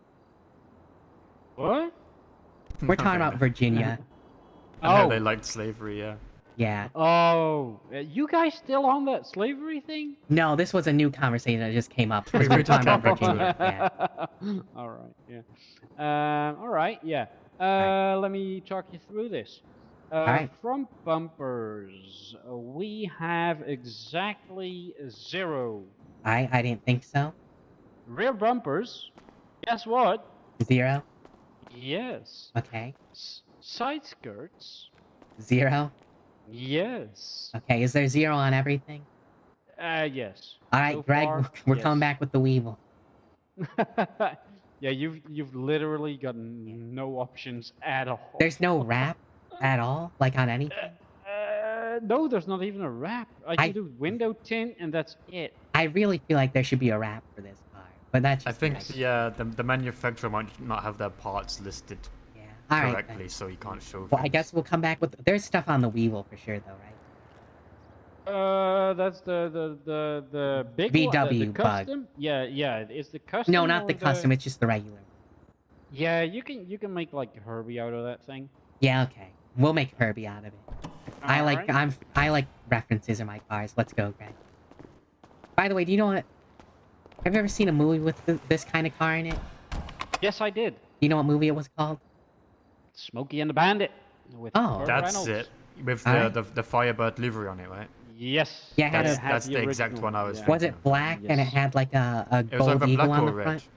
What? We're talking about Virginia. And how Oh. they liked slavery, yeah. Yeah. Oh, you guys still on that slavery thing? No, this was a new conversation that just came up. We We're were talking just about Virginia. Yeah. All right. Yeah. All right. Yeah. Let me talk you through this. right. From bumpers, we have exactly 0. I didn't think so. Rear bumpers. Guess what? 0. Yes. Okay. Side skirts. 0. Yes. Okay. Is there 0 on everything? Yes. All right, So Greg. far, We're yes. coming back with the Weevil. Yeah, you've literally got no options at all. There's no wrap at all, like on anything. No, there's not even a wrap. I can I- do window tint, and that's it. I really feel like there should be a wrap for this car, but that's I just think me. the manufacturer might not have their parts listed All right, correctly, then. so you can't show. Well, I things. guess we'll come back with. There's stuff on the Weevil for sure, though, right? That's the big one, the VW bug. custom. Yeah, it's the custom. No, not or the custom. It's just the regular. Yeah, you can make like Herbie out of that thing. Yeah, okay. We'll make Herbie out of it. I like references in my cars. Let's go, Greg. By the way, do you know what? Have you ever seen a movie with this kind of car in it? Yes, I did. Do you know what movie it was called? Smokey and the Bandit. With Oh. Burt That's Reynolds. it. With Alright. the Firebird livery on it, right? Yes. Yeah, it had That's, a- that's the exact original, one I was. yeah. thinking Was it of. black and it Yes. had like a It was gold either eagle black on or the red. front?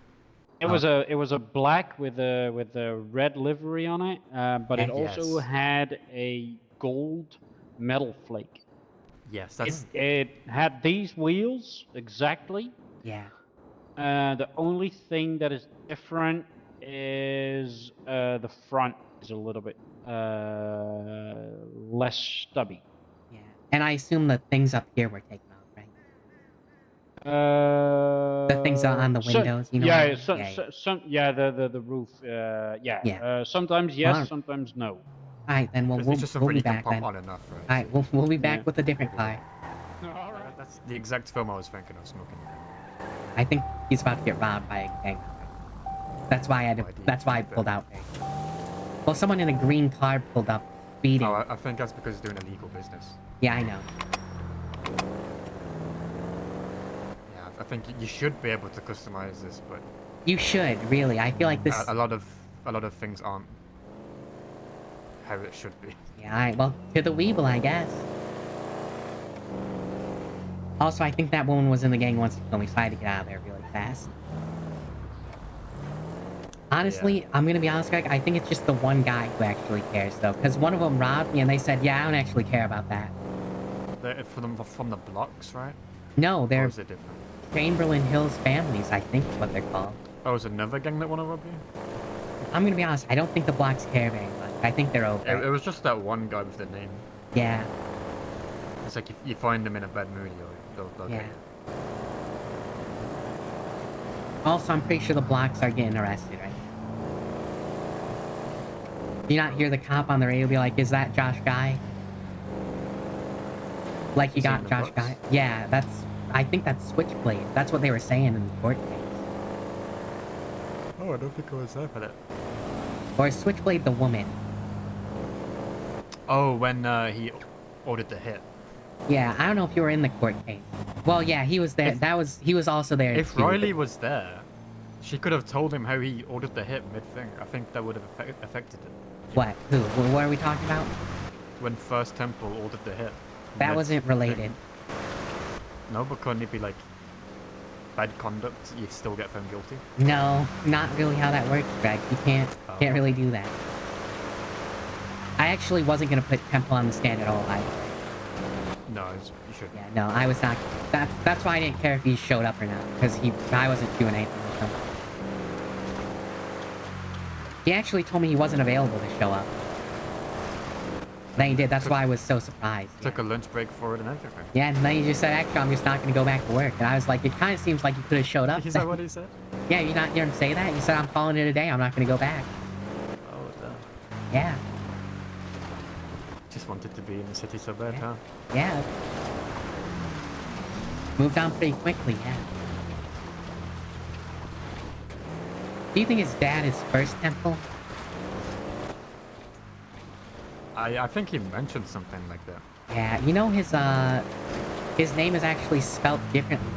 It was a black with a red livery on it, but it also Yes. had a gold metal flake. Yes, that's. It had these wheels exactly. Yeah. The only thing that is different is the front is a little bit less stubby. Yeah. And I assume the things up here were taken off, right? The things on the windows, you know what I mean? Yeah, the roof. Yeah. Yeah. Sometimes yes, Well, sometimes no. Alright, then It's just we'll something be you can back pop then. on enough, right? Alright, we'll be back Yeah. with a different car. That's the exact film I was thinking of, smoking. I think he's about to get robbed by a gang. That's why I pulled out. Well, someone in a green car pulled up, speeding. Oh, I think that's because he's doing illegal business. Yeah, I know. Yeah, I think you should be able to customize this, but You should really. I feel like this. a lot of things aren't. how it should be. Yeah, alright, well, to the Weeble, I guess. Also, I think that woman was in the gang once to kill me, so I had to get out of there really fast. Honestly, I'm gonna be honest, Greg, I think it's just the one guy who actually cares, though. Because one of them robbed me, and they said, yeah, I don't actually care about that. They're from the blocks, right? No, Or they're is it different? Chamberlain Hills families, I think is what they're called. Oh, is it another gang that want to rob you? I'm gonna be honest, I don't think the blocks care very much. I think they're over It was just that one guy with the name. Yeah. It's like if you find them in a bad mood, they'll Yeah. get you. Also, I'm pretty sure the blocks are getting arrested right now. Do you not hear the cop on the radio be like, is that Josh Guy? Like you Is he in got the Josh books? Guy? Yeah, I think that's Switchblade. That's what they were saying in the court case. Oh, I don't think I was there for that. Or is Switchblade the woman? Oh, when he ordered the hit. Yeah, I don't know if you were in the court case. Well, yeah, he was there. He was also there If too. Riley was there, she could have told him how he ordered the hit mid-thing. I think that would have affected it. What? Who? What are we talking about? When First Temple ordered the hit. That mid- wasn't related. No, but couldn't it be like bad conduct? You still get found guilty. No, not really how that works, Greg. You can't really do that. I actually wasn't gonna put Temple on the stand at all either. No, you shouldn't. Yeah, no, I was not. That's why I didn't care if he showed up or not, because I wasn't doing anything with him. He actually told me he wasn't available to show up. Then he did. That's why I was so surprised. Took a lunch break for it and everything. Yeah, and then he just said, actually, I'm just not going to go back to work. And I was like, it kind of seems like you could have showed up. Is that what he said? Yeah, you didn't say that? You said, I'm calling it a day. I'm not going to go back. Oh, damn. Yeah. Just wanted to be in the city so bad, huh? Yeah. Moved on pretty quickly, yeah. Do you think his dad is First Temple? I think he mentioned something like that. Yeah, you know his name is actually spelt differently.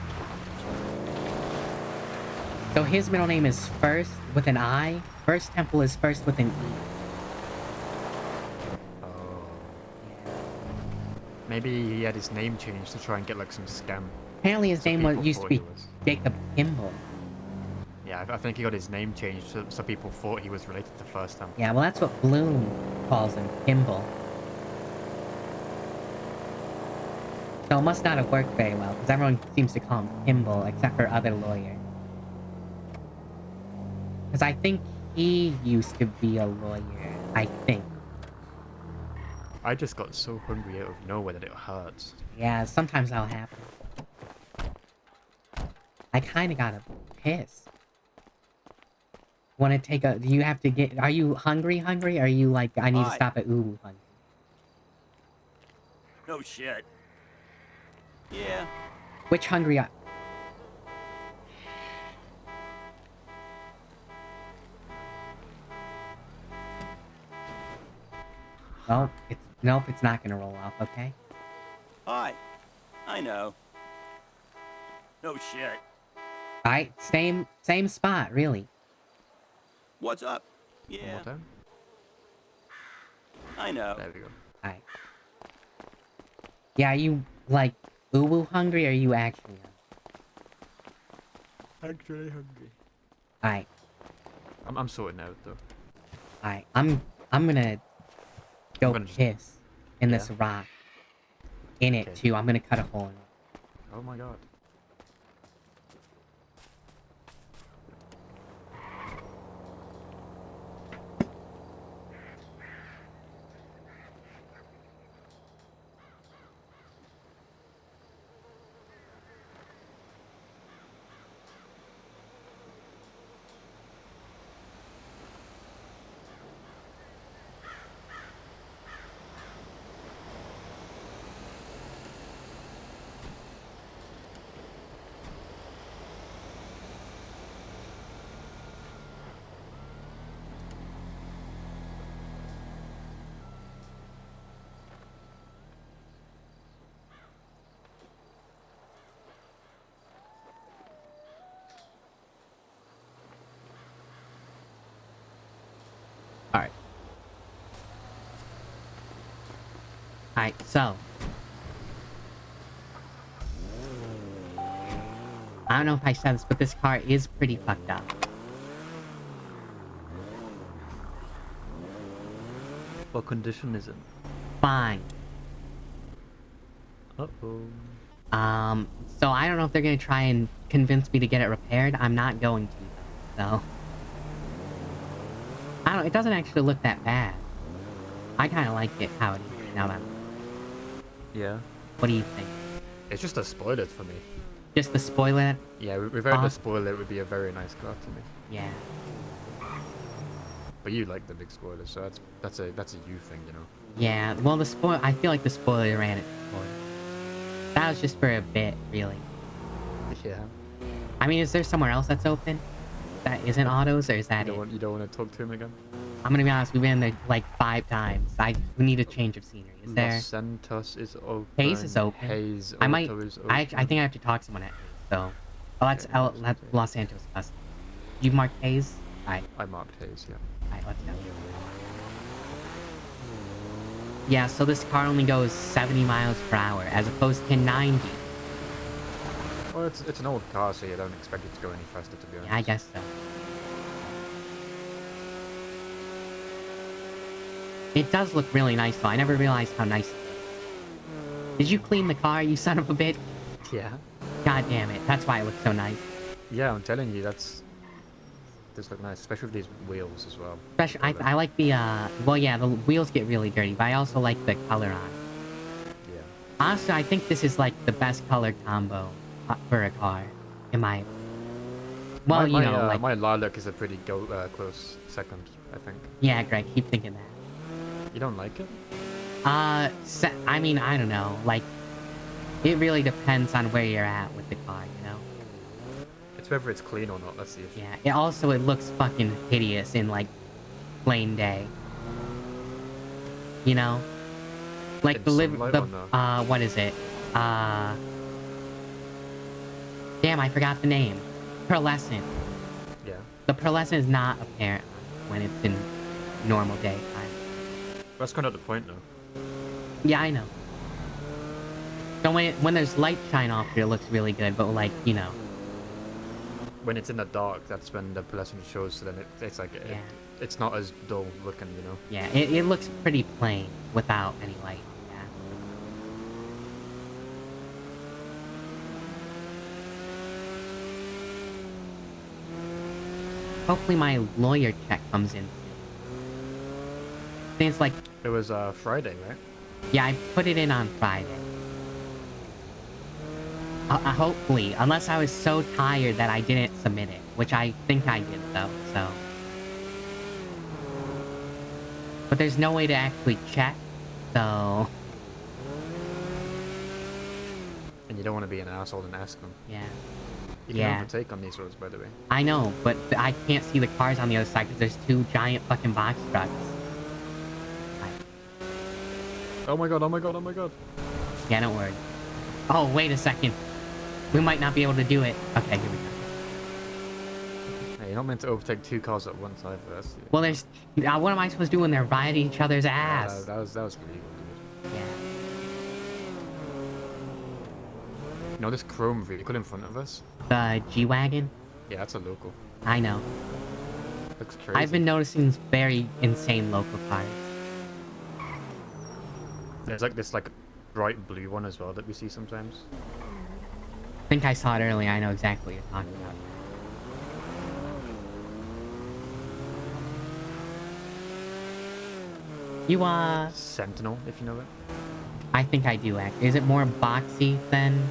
So his middle name is First with an I. First Temple is First with an E. Maybe he had his name changed to try and get like some scam. Apparently his name people used to thought be he was- Jacob Kimball. Yeah, I think he got his name changed so people thought he was related to First Temple. Yeah, well that's what Bloom calls him, Kimball. So it must not have worked very well, because everyone seems to call him Kimball, except for other lawyers. Because I think he used to be a lawyer, I think. I just got so hungry out of nowhere that it hurts. Yeah, sometimes that'll happen. I kinda gotta piss. Wanna take a... Do you have to get... Are you hungry? Or are you like, I need to Hi. stop at Uwu hungry? No shit. Yeah. Which hungry are... Well, nope, it's not gonna roll off, okay? Hi. I know. No shit. Alright, same spot, really. What's up? One Yeah. more time. I know. There we go. Alright. Yeah, are you, like, uwu hungry, or are you actually hungry? Actually hungry. Alright, I'm sorting out though. alright. I'm gonna go gonna just- piss in this rock. In it, Okay. too. I'm gonna cut a hole in it. Oh my god. Alright, so. I don't know if I said this, but this car is pretty fucked up. What condition is it? Fine. Uh-oh. So I don't know if they're gonna try and convince me to get it repaired. I'm not going to, though. So. I don't, it doesn't actually look that bad. I kind of like it how it is now that. Yeah. What do you think? It's just a spoiler for me. Just the spoiler? Yeah, without the spoiler, it would be a very nice car to me. Yeah. But you like the big spoilers, so that's a you thing, you know. Yeah, well, I feel like the spoiler ran it before. That was just for a bit, really. Yeah. I mean, is there somewhere else that's open? That isn't autos, or is that it? You don't want to talk to him again? I'm gonna be honest, we've been there like 5 times. We need a change of scenery. Is there? Los Santos is open. Hayes is open. Hayes I might. is open. I think I have to talk to someone at Hayes. So, that's that's Los Santos. You marked Hayes. Alright. I marked Hayes. Yeah. Alright, let's go. Yeah, so this car only goes 70 miles per hour as opposed to 90. Well, it's an old car, so you don't expect it to go any faster, to be honest. Yeah, I guess so. It does look really nice, though. I never realized how nice it is. Did you clean the car, you son of a bitch? Yeah. God damn it. That's why it looks so nice. Yeah, I'm telling you, this look nice, especially with these wheels as well. Especially, I like the, well, yeah, the wheels get really dirty, but I also like the color on it. Yeah. Honestly, I think this is, like, the best color combo for a car, in my... Well, you know, like... My lilac is a pretty close second, I think. Yeah, Greg, keep thinking that. You don't like it? I mean, I don't know, like... It really depends on where you're at with the car, you know? It's whether it's clean or not, that's the issue. Yeah, it looks fucking hideous in, like, plain day. You know? Like, what is it? Damn, I forgot the name. Pearlescent. Yeah. The pearlescent is not apparent when it's in normal day time. That's kind of the point, though. Yeah, I know. So when there's light shine off it looks really good, but, like, you know. When it's in the dark, that's when the pearlescent shows, so then it's like, it's not as dull looking, you know? Yeah, it looks pretty plain without any light, yeah. Hopefully my lawyer check comes in soon. It's like... It was Friday, right? Yeah, I put it in on Friday. Hopefully, unless I was so tired that I didn't submit it, which I think I did though, so. But there's no way to actually check, so. And you don't want to be an asshole and ask them. Yeah. You can overtake on these roads, by the way. I know, but I can't see the cars on the other side because there's 2 giant fucking box trucks. Oh my god, oh my god, oh my god. Yeah, don't worry. Oh, wait a second. We might not be able to do it. Okay, here we go. Hey, you're not meant to overtake 2 cars at once either. Well, there's... what am I supposed to do when they're riding each other's ass? That was illegal, dude. Yeah. You know this chrome vehicle in front of us? The G-Wagon? Yeah, that's a local. I know. Looks crazy. I've been noticing very insane local cars. There's like this bright blue one as well that we see sometimes. I think I saw it earlier. I know exactly what you're talking about. You, Sentinel, if you know it. I think I do, actually. Is it more boxy than...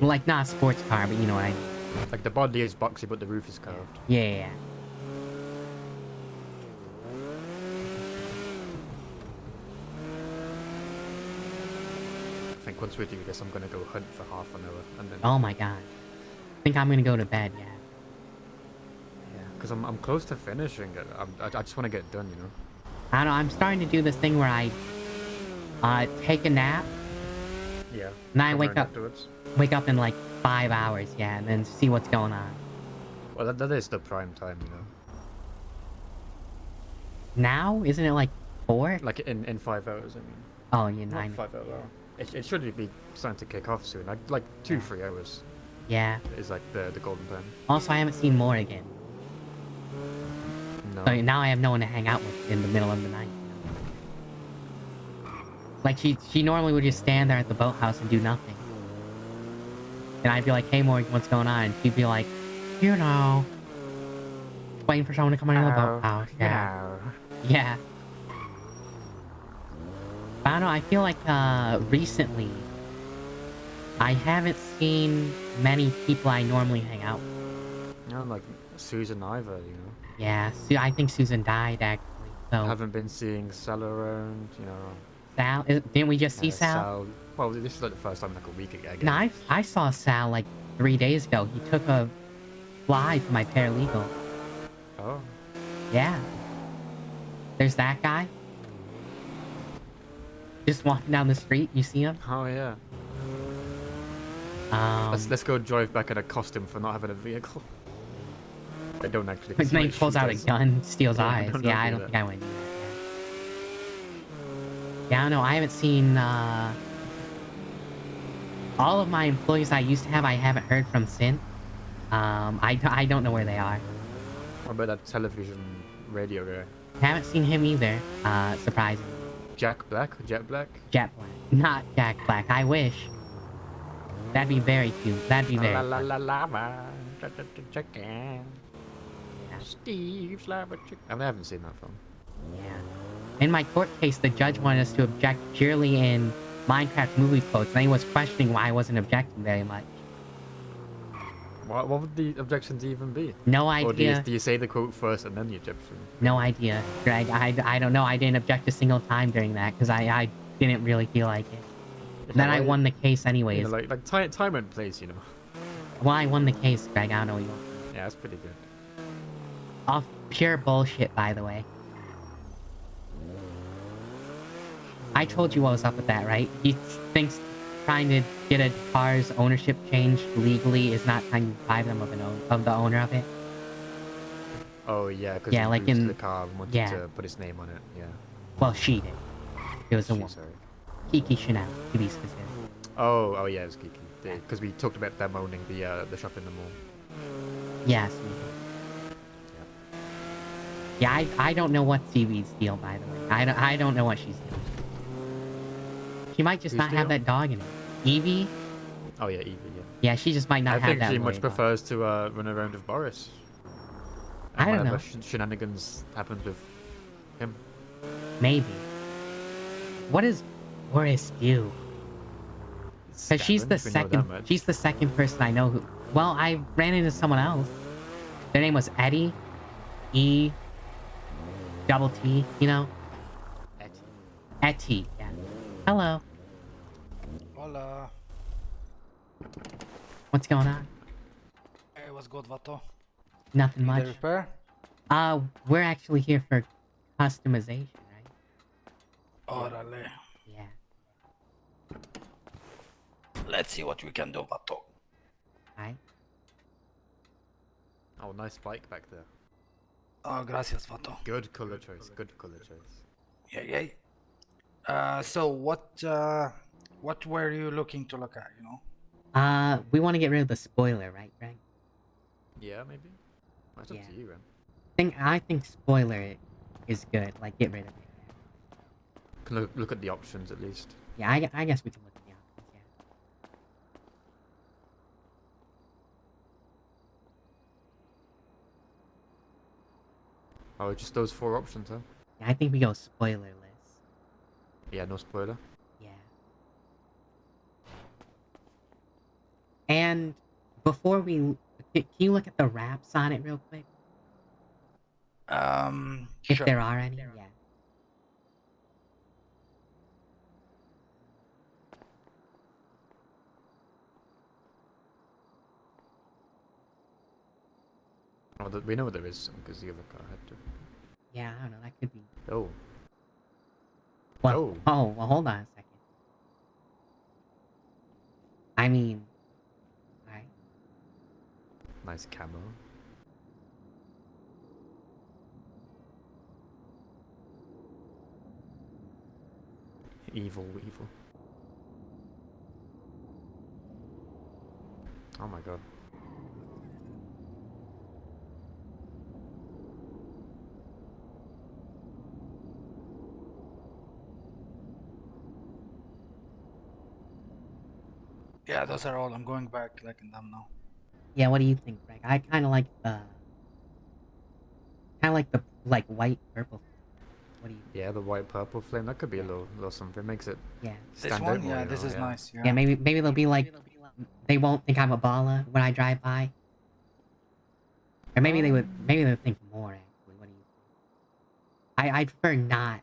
Like, not a sports car, but you know what I mean. Like, the body is boxy, but the roof is curved. Yeah. I think once we do this, I'm gonna go hunt for half an hour, and then... Oh my god. I think I'm gonna go to bed, yeah. Yeah, because I'm close to finishing it. I just want to get it done, you know? I don't know, I'm starting to do this thing where I take a nap. Yeah. And then I wake up afterwards. Wake up in like 5 hours, yeah, and then see what's going on. Well, that is the prime time, you know. Now? Isn't it like 4? Like in 5 hours, I mean. Oh, you're Not 9. 5 hours. It should be starting to kick off soon. Like 2-3 hours. Yeah. Is like the golden time. Also, I haven't seen Morrigan. No. So now I have no one to hang out with in the middle of the night. Like, she normally would just stand there at the boathouse and do nothing. And I'd be like, hey, Morgan, what's going on? And she'd be like, you know, waiting for someone to come into the boathouse. Yeah. Yeah. But I don't know, I feel like, recently, I haven't seen many people I normally hang out with. No, like Susan either, you know. Yeah, I think Susan died, actually, so... Haven't been seeing Sal around, you know. Sal? Didn't we just see Sal? Well, this is like the first time in like a week again. No, I saw Sal like 3 days ago. He took a fly to my paralegal. Oh. Yeah. There's that guy. Just walking down the street, you see him? Oh yeah. Let's go drive back in a costume for not having a vehicle. I don't actually. His name pulls out a gun, steals eyes. I don't think I went. Yeah, I don't know. I haven't seen all of my employees I used to have. I haven't heard from since. I don't know where they are. What about that television radio guy? Haven't seen him either. Surprisingly. Jack Black? Jet Black? Jet Black, not Jack Black. I wish. That'd be very cute. That'd be very. Chicken. Steve's lava chicken. I haven't seen that film. Yeah. In my court case, the judge wanted us to object purely in Minecraft movie quotes, and he was questioning why I wasn't objecting very much. What would the objections even be? No idea. Or do you say the quote first and then the objection? No idea, Greg. I don't know. I didn't object a single time during that because I didn't really feel like it. Yeah, Then I won the case anyways. You know, like time and place, you know. Well, I won the case, Greg. I don't know what you want. Yeah, that's pretty good. Off pure bullshit, by the way. I told you what was up with that, right? He thinks trying to get a car's ownership changed legally is not trying to deprive them of the owner of it. Oh yeah, because yeah, he like used in the car and wanted to put his name on it. Yeah. Well, she did. It was a woman. Sorry. Kiki Chanel, to be specific. Oh yeah, it was Kiki. Because we talked about them owning the shop in the mall. Yes. Yeah, I don't know what Seaweed's deal, by the way. I don't know what she's doing. She might just not have that dog in it. Evie? Oh yeah, Evie, yeah. Yeah, she just might not have that. I think she much dog. prefers to run around with Boris. And I don't know. Shenanigans happens with him. Maybe. What does Boris do? Because she's the second person I know who... Well, I ran into someone else. Their name was Eddie. E... Double T, you know? Etty, yeah. Hello. Hola. What's going on? Hey, what's good, Vato? Nothing Need a much. repair? We're actually here for customization, right? Orale. Yeah. Let's see what we can do, Vato. Right. Oh, nice bike back there. Oh, gracias, Vato. Good color choice. Good color choice. Yeah. So what were you looking to look at, you know? We want to get rid of the spoiler, right, Greg? Yeah, maybe. That's up to you, man. I think spoiler is good. Like, get rid of it. Can look at the options at least. Yeah, I guess we can look at the options, yeah. Oh, just those 4 options, huh? Yeah, I think we go spoilerless. Yeah, no spoiler. Yeah. And before we... Can you look at the wraps on it real quick? If Sure. there are any, yeah. Oh, we know there is some because the other car had to. Yeah, I don't know, that could be... Oh. What? Oh. Oh, well, hold on a second. I mean... Alright. Nice camo. Evil. Oh my god. Yeah, those are all. I'm going back collecting them now. Yeah, what do you think, Greg? I kind of like the like white purple. What do you? Yeah, the white purple flame. That could be a little something. Makes it Yeah. This stand one, out more. yeah, You this know, is nice. Yeah, maybe they'll be like they won't think I'm a baller when I drive by, or maybe maybe they'll think more. Actually, what do you think? I prefer not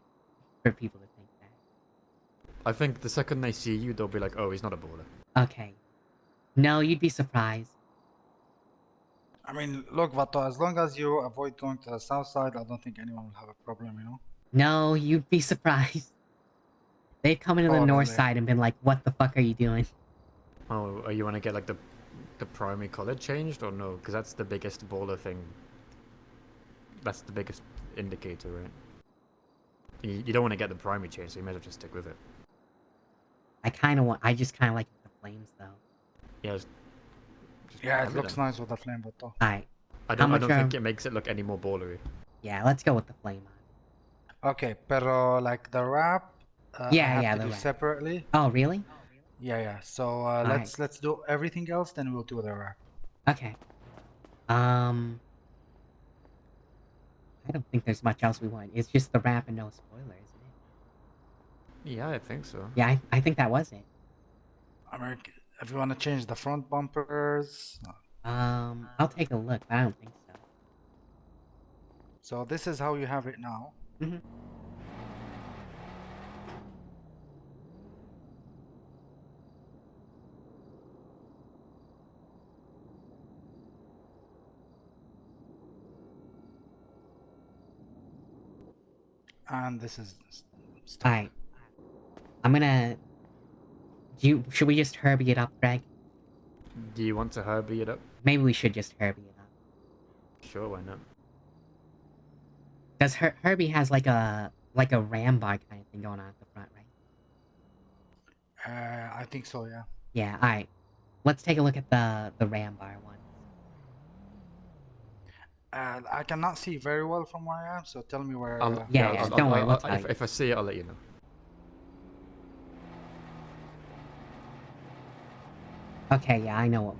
for people to think that. I think the second they see you, they'll be like, "Oh, he's not a baller." Okay. No, you'd be surprised. I mean, look, Vato, as long as you avoid going to the south side, I don't think anyone will have a problem, you know? No, you'd be surprised. They've come into the north side and been like, "What the fuck are you doing?" Oh, you want to get like the primary color changed or no? Because that's the biggest baller thing. That's the biggest indicator, right? You don't want to get the primary change, so you might as well just stick with it. I just kind of like the flames though. Yeah. Yeah, it looks nice with the flame, Vato. Alright. I don't think it makes it look any more ballery. Yeah, let's go with the flame on. Okay, pero like the wrap, I Yeah, have to the do wrap. separately. Oh, really? Yeah. So Alright. let's do everything else, then we'll do the wrap. Okay. I don't think there's much else we want. It's just the wrap and no spoiler, isn't it? Yeah, I think so. Yeah, I think that was it. I mean, if you want to change the front bumpers. I'll take a look, but I don't think so. So this is how you have it now. Mm-hmm. And this is Alright. I'm gonna... Should we just Herbie it up, Greg? Do you want to Herbie it up? Maybe we should just Herbie it up. Sure, why not? Because Herbie has like a ram bar kind of thing going on at the front, right? I think so, yeah. Yeah, alright. Let's take a look at the ram bar one. I cannot see very well from where I am, so tell me where. Don't worry. If I see it, I'll let you know. Okay, yeah, I know what.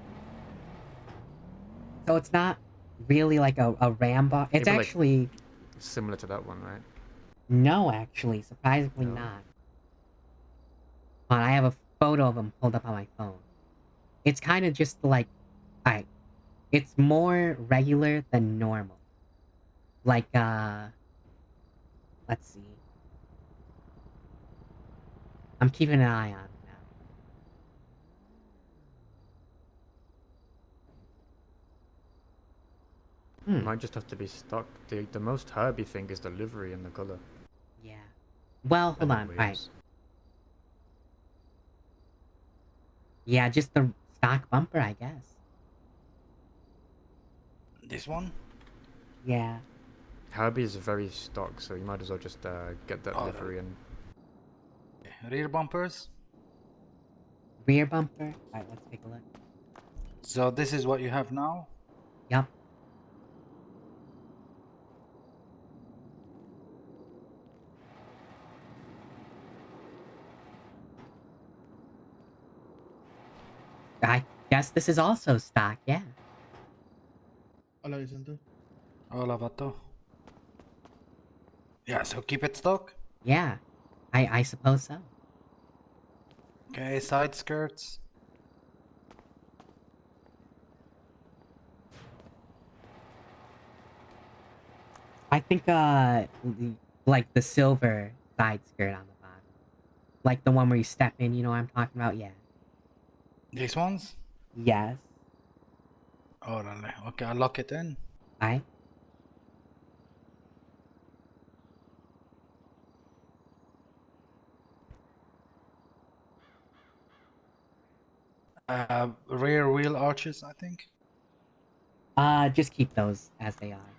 So it's not really like a ram bar. It's Maybe, actually like, similar to that one, right? No, actually, surprisingly not. Hold on, I have a photo of them pulled up on my phone. It's kind of just like, alright, it's more regular than normal. Like, let's see. I'm keeping an eye on it now. Might just have to be stock. The most Herbie thing is the livery and the color. Yeah. Well, hold on. Anyways. Alright. Yeah, just the stock bumper, I guess. This one? Yeah. Herbie is very stock, so you might as well just get that livery and... Rear bumpers? Rear bumper? Alright, let's take a look. So this is what you have now? Yup. I guess this is also stock, yeah. Hola, Vicente. Hola, Vato. Yeah, so keep it stock? Yeah. I suppose so. Okay, side skirts. I think, like the silver side skirt on the bottom. Like the one where you step in, you know what I'm talking about? Yeah. These ones? Yes. Órale. Okay, I'll lock it in. Alright. Rear wheel arches, I think. Just keep those as they are.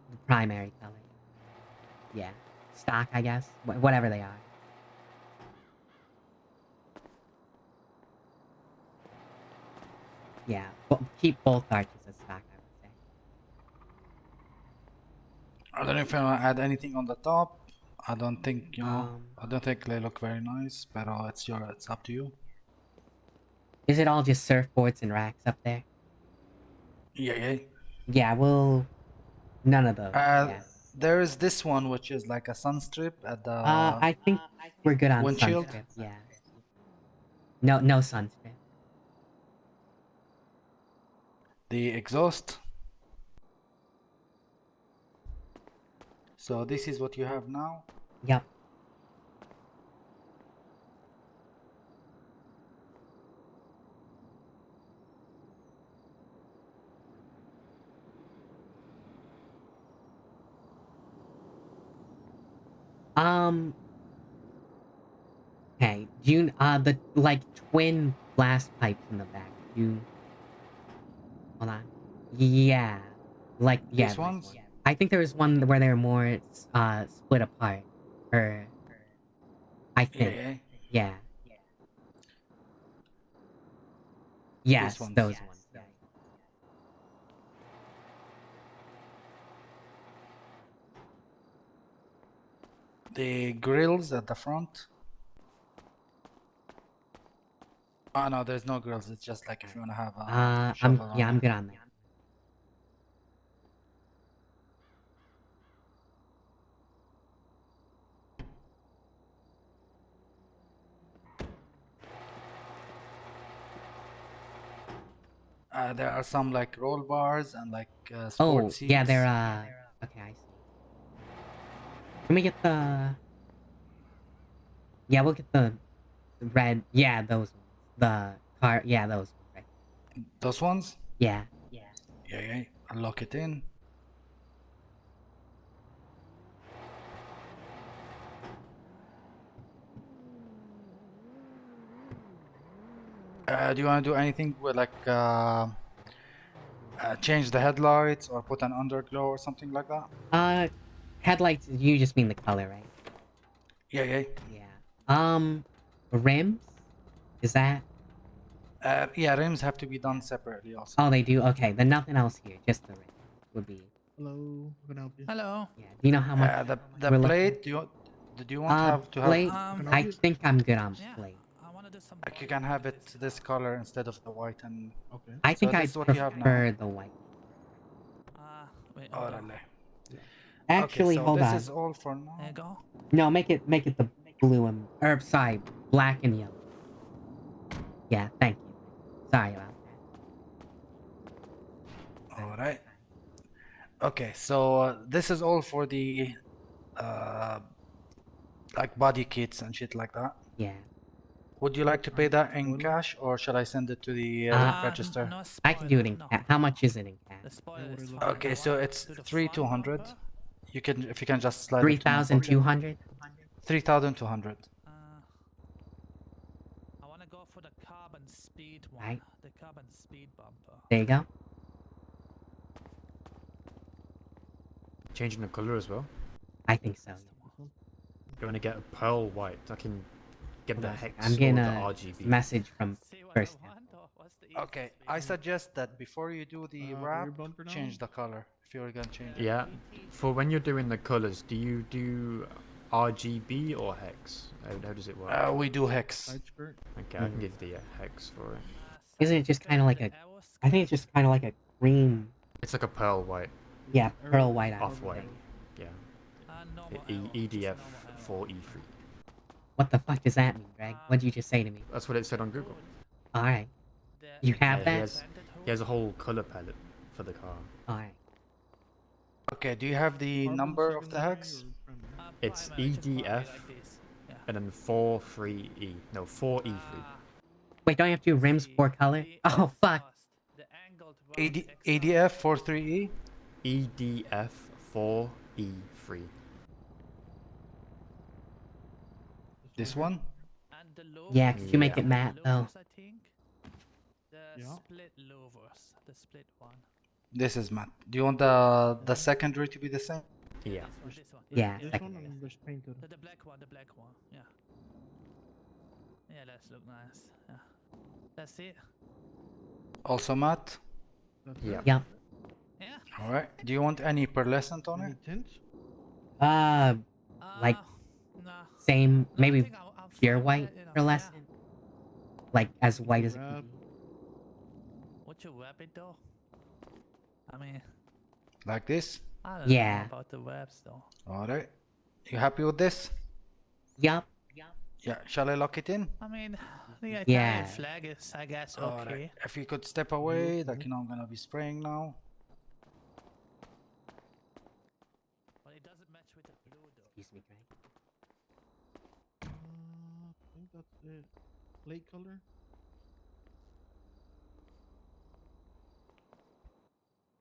The primary color. Yeah. Stock, I guess. Whatever they are. Yeah, keep both arches as stock, I would say. I don't know if I want to add anything on the top. I don't think, I don't think they look very nice, but it's up to you. Is it all just surfboards and racks up there? Yeah. Yeah, well, none of those. Yeah. There is this one, which is like a sun strip at the I think we're good on windshield. sunstrip. Yeah. No sunstrip. The exhaust. So this is what you have now. Yep. Okay, June, the, like, twin blast pipes in the back. Hold on. Yeah. Like, yeah. These ones? I think there was one where they're more, split apart. Or, I think. Yeah. Yeah. Yes, ones. those ones. Yeah. The grills at the front. Oh no, there's no grills. It's just like if you want to have a shovel on I'm it. good on that. There are some like roll bars and like Oh, sport seats. yeah, they're, okay, I see. Can we get the... Yeah, we'll get the red... Yeah, those ones. The car... Yeah, those ones, right? Those ones? Yeah. Yeah. I'll lock it in. Do you want to do anything with like change the headlights or put an underglow or something like that? Headlights, you just mean the color, right? Yeah. Rims? Is that... Yeah, rims have to be done separately also. Oh, they do? Okay, then nothing else here. Just the rims would be... Hello, can I help you? Hello. Yeah, do you know how much... The we're looking- plate, do you want to have plate, I think I'm good on plate. like you can have it this color instead of the white and Okay. I think so I this is what you have now. prefer the white. Orale. Actually, so hold this on. is all for now. There you go. No, make it the blue and... Or, sorry, black and yellow. Yeah, thank you. Sorry about that. All right. Okay, so this is all for the like body kits and shit like that. Yeah. Would you like to pay that in cash or shall I send it to the register? I can do it in cash. How much is it in cash? Okay, so it's 3,200. You can, if you can just slide 3,200? 3,200. I want to go for the carbon speed one. Right. The carbon speed bumper. There you go. Changing the color as well. I think so. You want to get a pearl white. I can get Hold the on a hex second. I'm getting or a the RGB. message from first. Okay, I suggest that before you do the wrap, change the color. If you're gonna change it. Yeah. For when you're doing the colors, do you do RGB or hex? How does it work? We do hex. Okay, I can give the hex for it. Isn't it just kind of like a... I think it's just kind of like a cream... It's like a pearl white. Yeah, pearl white. Off white. Yeah. EDF 4E3. What the fuck does that mean, Greg? What did you just say to me? That's what it said on Google. Alright. You have He that? has a whole color palette for the car. Alright. Okay, do you have the number of the hex? It's EDF and then 43E. No, 4E3. Wait, don't you have to do rims for color? Oh, fuck. ADF 43E? EDF 4E3. This one? Yeah, could you make it matte, though? Split louvers. The split one. This is matte. Do you want the secondary to be the same? Yeah. This one. Yeah, This second. one and this painted. The black one. The black one. Yeah. Yeah, let's look nice. Yeah. That's it. Also Matt? Yeah. Yep. Alright. Do you want any pearlescent on it? Like same, maybe pure white pearlescent. Like as white as it can be. Would you wrap it though? I mean, Like this? I don't Yeah. know about the wraps though. Alright. You happy with this? Yup. Yeah, shall I lock it in? I mean, the Italian Yeah. flag is, I guess, Alright. okay. If you could step away, like, I'm gonna be spraying now. But it doesn't match with the blue though. Excuse me, Greg. I think that's it. Plate color.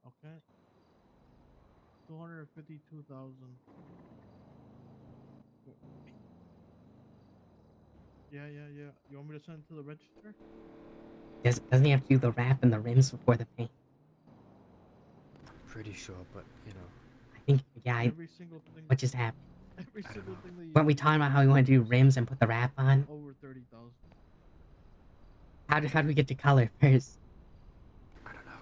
Okay. 252,000. Yeah. You want me to send it to the register? Doesn't he have to do the wrap and the rims before the paint? Pretty sure, but you know. I think, yeah, Every single thing. what just happened? Every single thing that you. Weren't we talking about how we want to do rims and put the wrap on? Over 30,000. How do we get to color first? I don't know.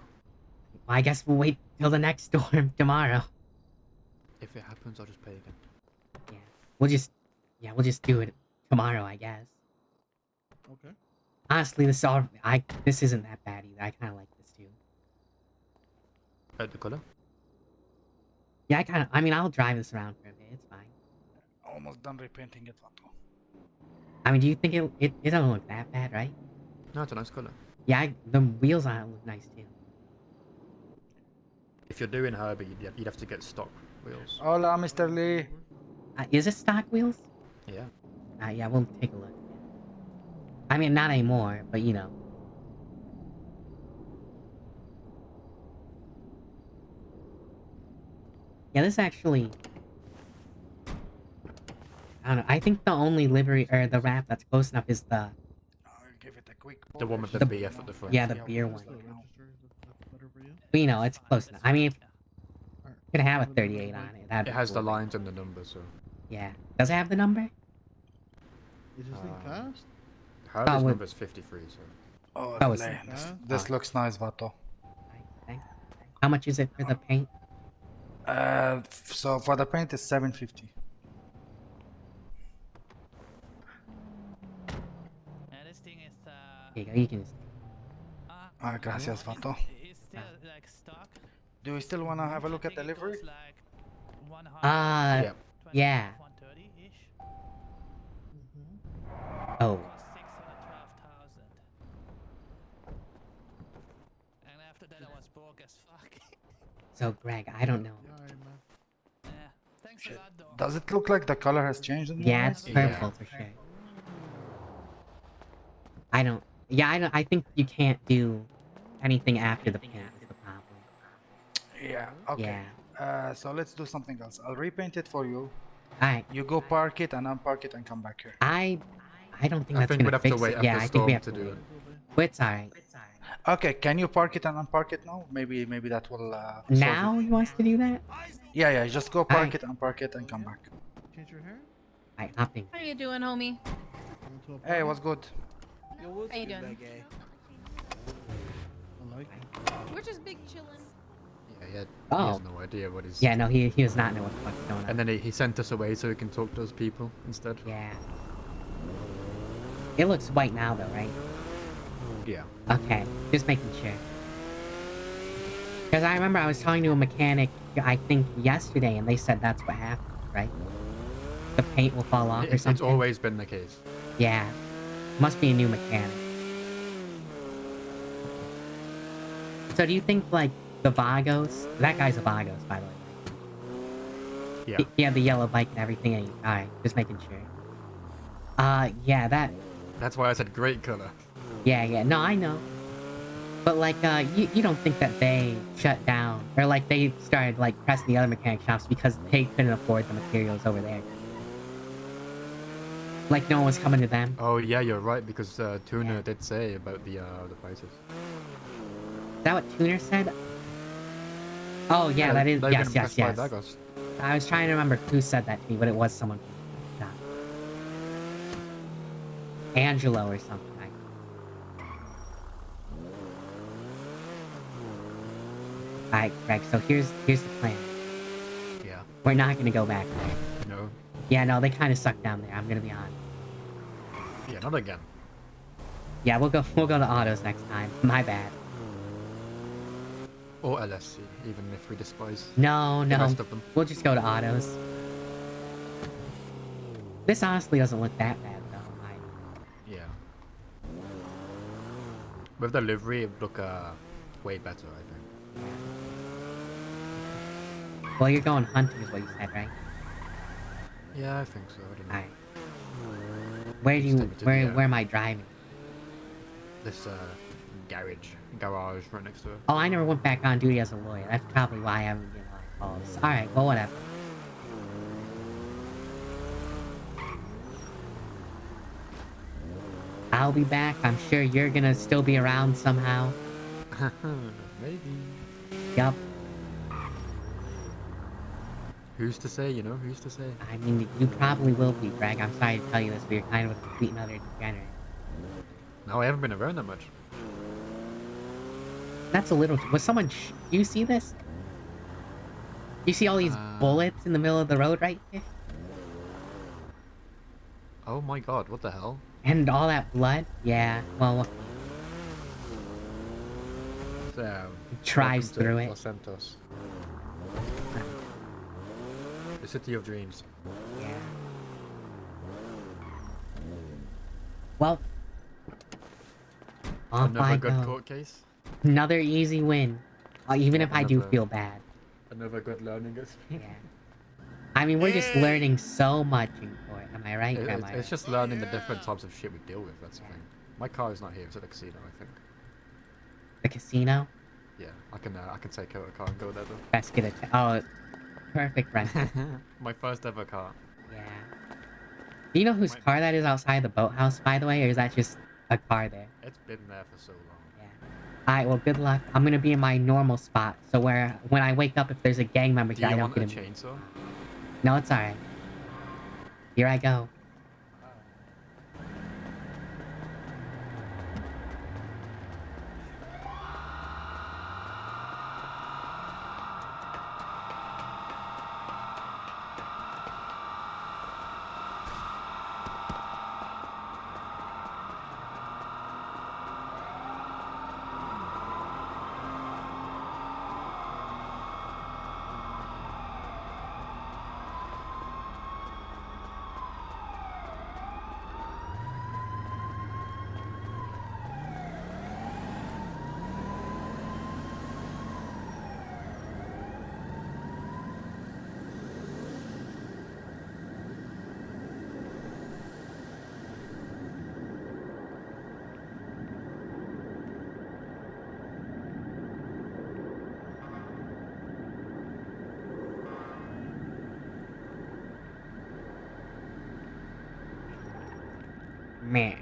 Well, I guess we'll wait till the next storm tomorrow. If it happens, I'll just pay again. We'll just do it tomorrow, I guess. Okay. Honestly, this isn't that bad either. I kind of like this too. The color? Yeah, I mean, I'll drive this around for a bit. It's fine. Almost done repainting it, Vato. I mean, do you think it doesn't look that bad, right? No, it's a nice color. Yeah, the wheels on it look nice too. If you're doing Herbie, you'd have to get stock wheels. Hola, Mr. Lee. Is it stock wheels? Yeah. Yeah, we'll take a look. I mean, not anymore, but you know. Yeah, this actually... I don't know. I think the only livery, or the wrap that's close enough is the... I'll give it a quick The one with the BF at the front. Yeah, the beer one. That's better for you. But you know, it's close enough. I mean, if it could have a 38 on it, that'd It be has the cool. lines and the numbers, so. Yeah. Does it have the number? Is this thing fast? Herbie's would- number's 53, so. Oh, That was- this looks nice, Vato. How much is it for the paint? So for the paint it's 750. And this thing is Here you go, you can just... Gracias, Vato. it's still like stock. Do we still wanna have a look at the livery? Like 100. Yeah. 130-ish. Oh. Cost 612,000. And after that, I was broke as fuck. So, Greg, I don't know. Yeah. Thanks a lot, though. Does it look like the color has changed in the Yeah, eyes? it's purple for sure. I don't... Yeah, I think you can't do anything after the paint is the problem. Yeah, okay. Yeah. So let's do something else. I'll repaint it for you. Alright. You go park it and unpark it and come back here. I don't think I that's think gonna we'd have to fix wait it. after Yeah, the I think we storm have to to do wait. it. But it's alright. Okay, can you park it and unpark it now? Maybe that will solve Now it. you want us to do that? Yeah, just go park Alright. it, unpark it, and come back. Change your hair? Alright, hopping. How you doing, homie? Hey, what's good? How you doing? I like We're just big chillin'. Yeah, he has Oh. no idea what he's. Yeah, no, he does not know what the fuck's going on. And then he sent us away so we can talk to those people instead. Yeah. It looks white now, though, right? Yeah. Okay, just making sure. Because I remember I was talking to a mechanic, I think yesterday, and they said that's what happened, right? The paint will fall off or It's something. always been the case. Yeah. Must be a new mechanic. So do you think, like, the Vagos... That guy's a Vagos, by the way. Yeah. He had the yellow bike and everything. And alright, just making sure. Yeah, that... That's why I said great color. Yeah, no, I know. But, like, you don't think that they shut down, or, like, they started, like, pressing the other mechanic shops because they couldn't afford the materials over there. Like, no one was coming to them. Oh yeah, you're right because Tuna did say about the prices. Is that what Tuner said? Oh, yeah, that is... they've Yes, been yes, pressed by yes. Vagos. I was trying to remember who said that to me, but it was someone from the shop. Angelo or something. Alright, Greg, so here's the plan. Yeah. We're not gonna go back there. No. Yeah, no, they kind of suck down there, I'm gonna be honest. Yeah, not again. Yeah, we'll go to autos next time. My bad. Or LSC, even if we despise No, the no. rest of them. We'll just go to autos. This honestly doesn't look that bad, though. Yeah. With the livery, it would look way better, I think. Well, you're going hunting is what you said, right? Yeah, I think so. I don't know. Alright. Where am I driving? This garage right next to it. Oh, I never went back on duty as a lawyer. That's probably why I haven't been on calls. Alright, well, whatever. I'll be back. I'm sure you're gonna still be around somehow. Maybe. Yup. Who's to say, you know? Who's to say? I mean, you probably will be, Greg. I'm sorry to tell you this, but you're kind of a complete and utter degenerate. No, I haven't been around that much. That's a little... Was someone... Do you see this? You see all these bullets in the middle of the road right here? Oh my god, what the hell? And all that blood? Yeah, well... So, drives through it. Los Santos. The city of dreams. Yeah. Well... Off Another I good go. court case. Another easy win. Even if I do Another- feel bad. Another good learning experience. I mean, we're just learning so much in court. Am I right? or am I It's just learning the different types of shit we deal with, that's the thing. My car is not here, it's at the casino, I think. The casino? Yeah, I can take out a car and go there though. Best get it. Oh, perfect rental. My first ever car. Yeah. Do you know whose car that is outside the boathouse, by the way, or is that just a car there? It's been there for so long. Alright, well, good luck. I'm gonna be in my normal spot, so when I wake up, if there's a gang member Do here, you I don't want a get him. chainsaw? No, it's alright. Here I go. Meh.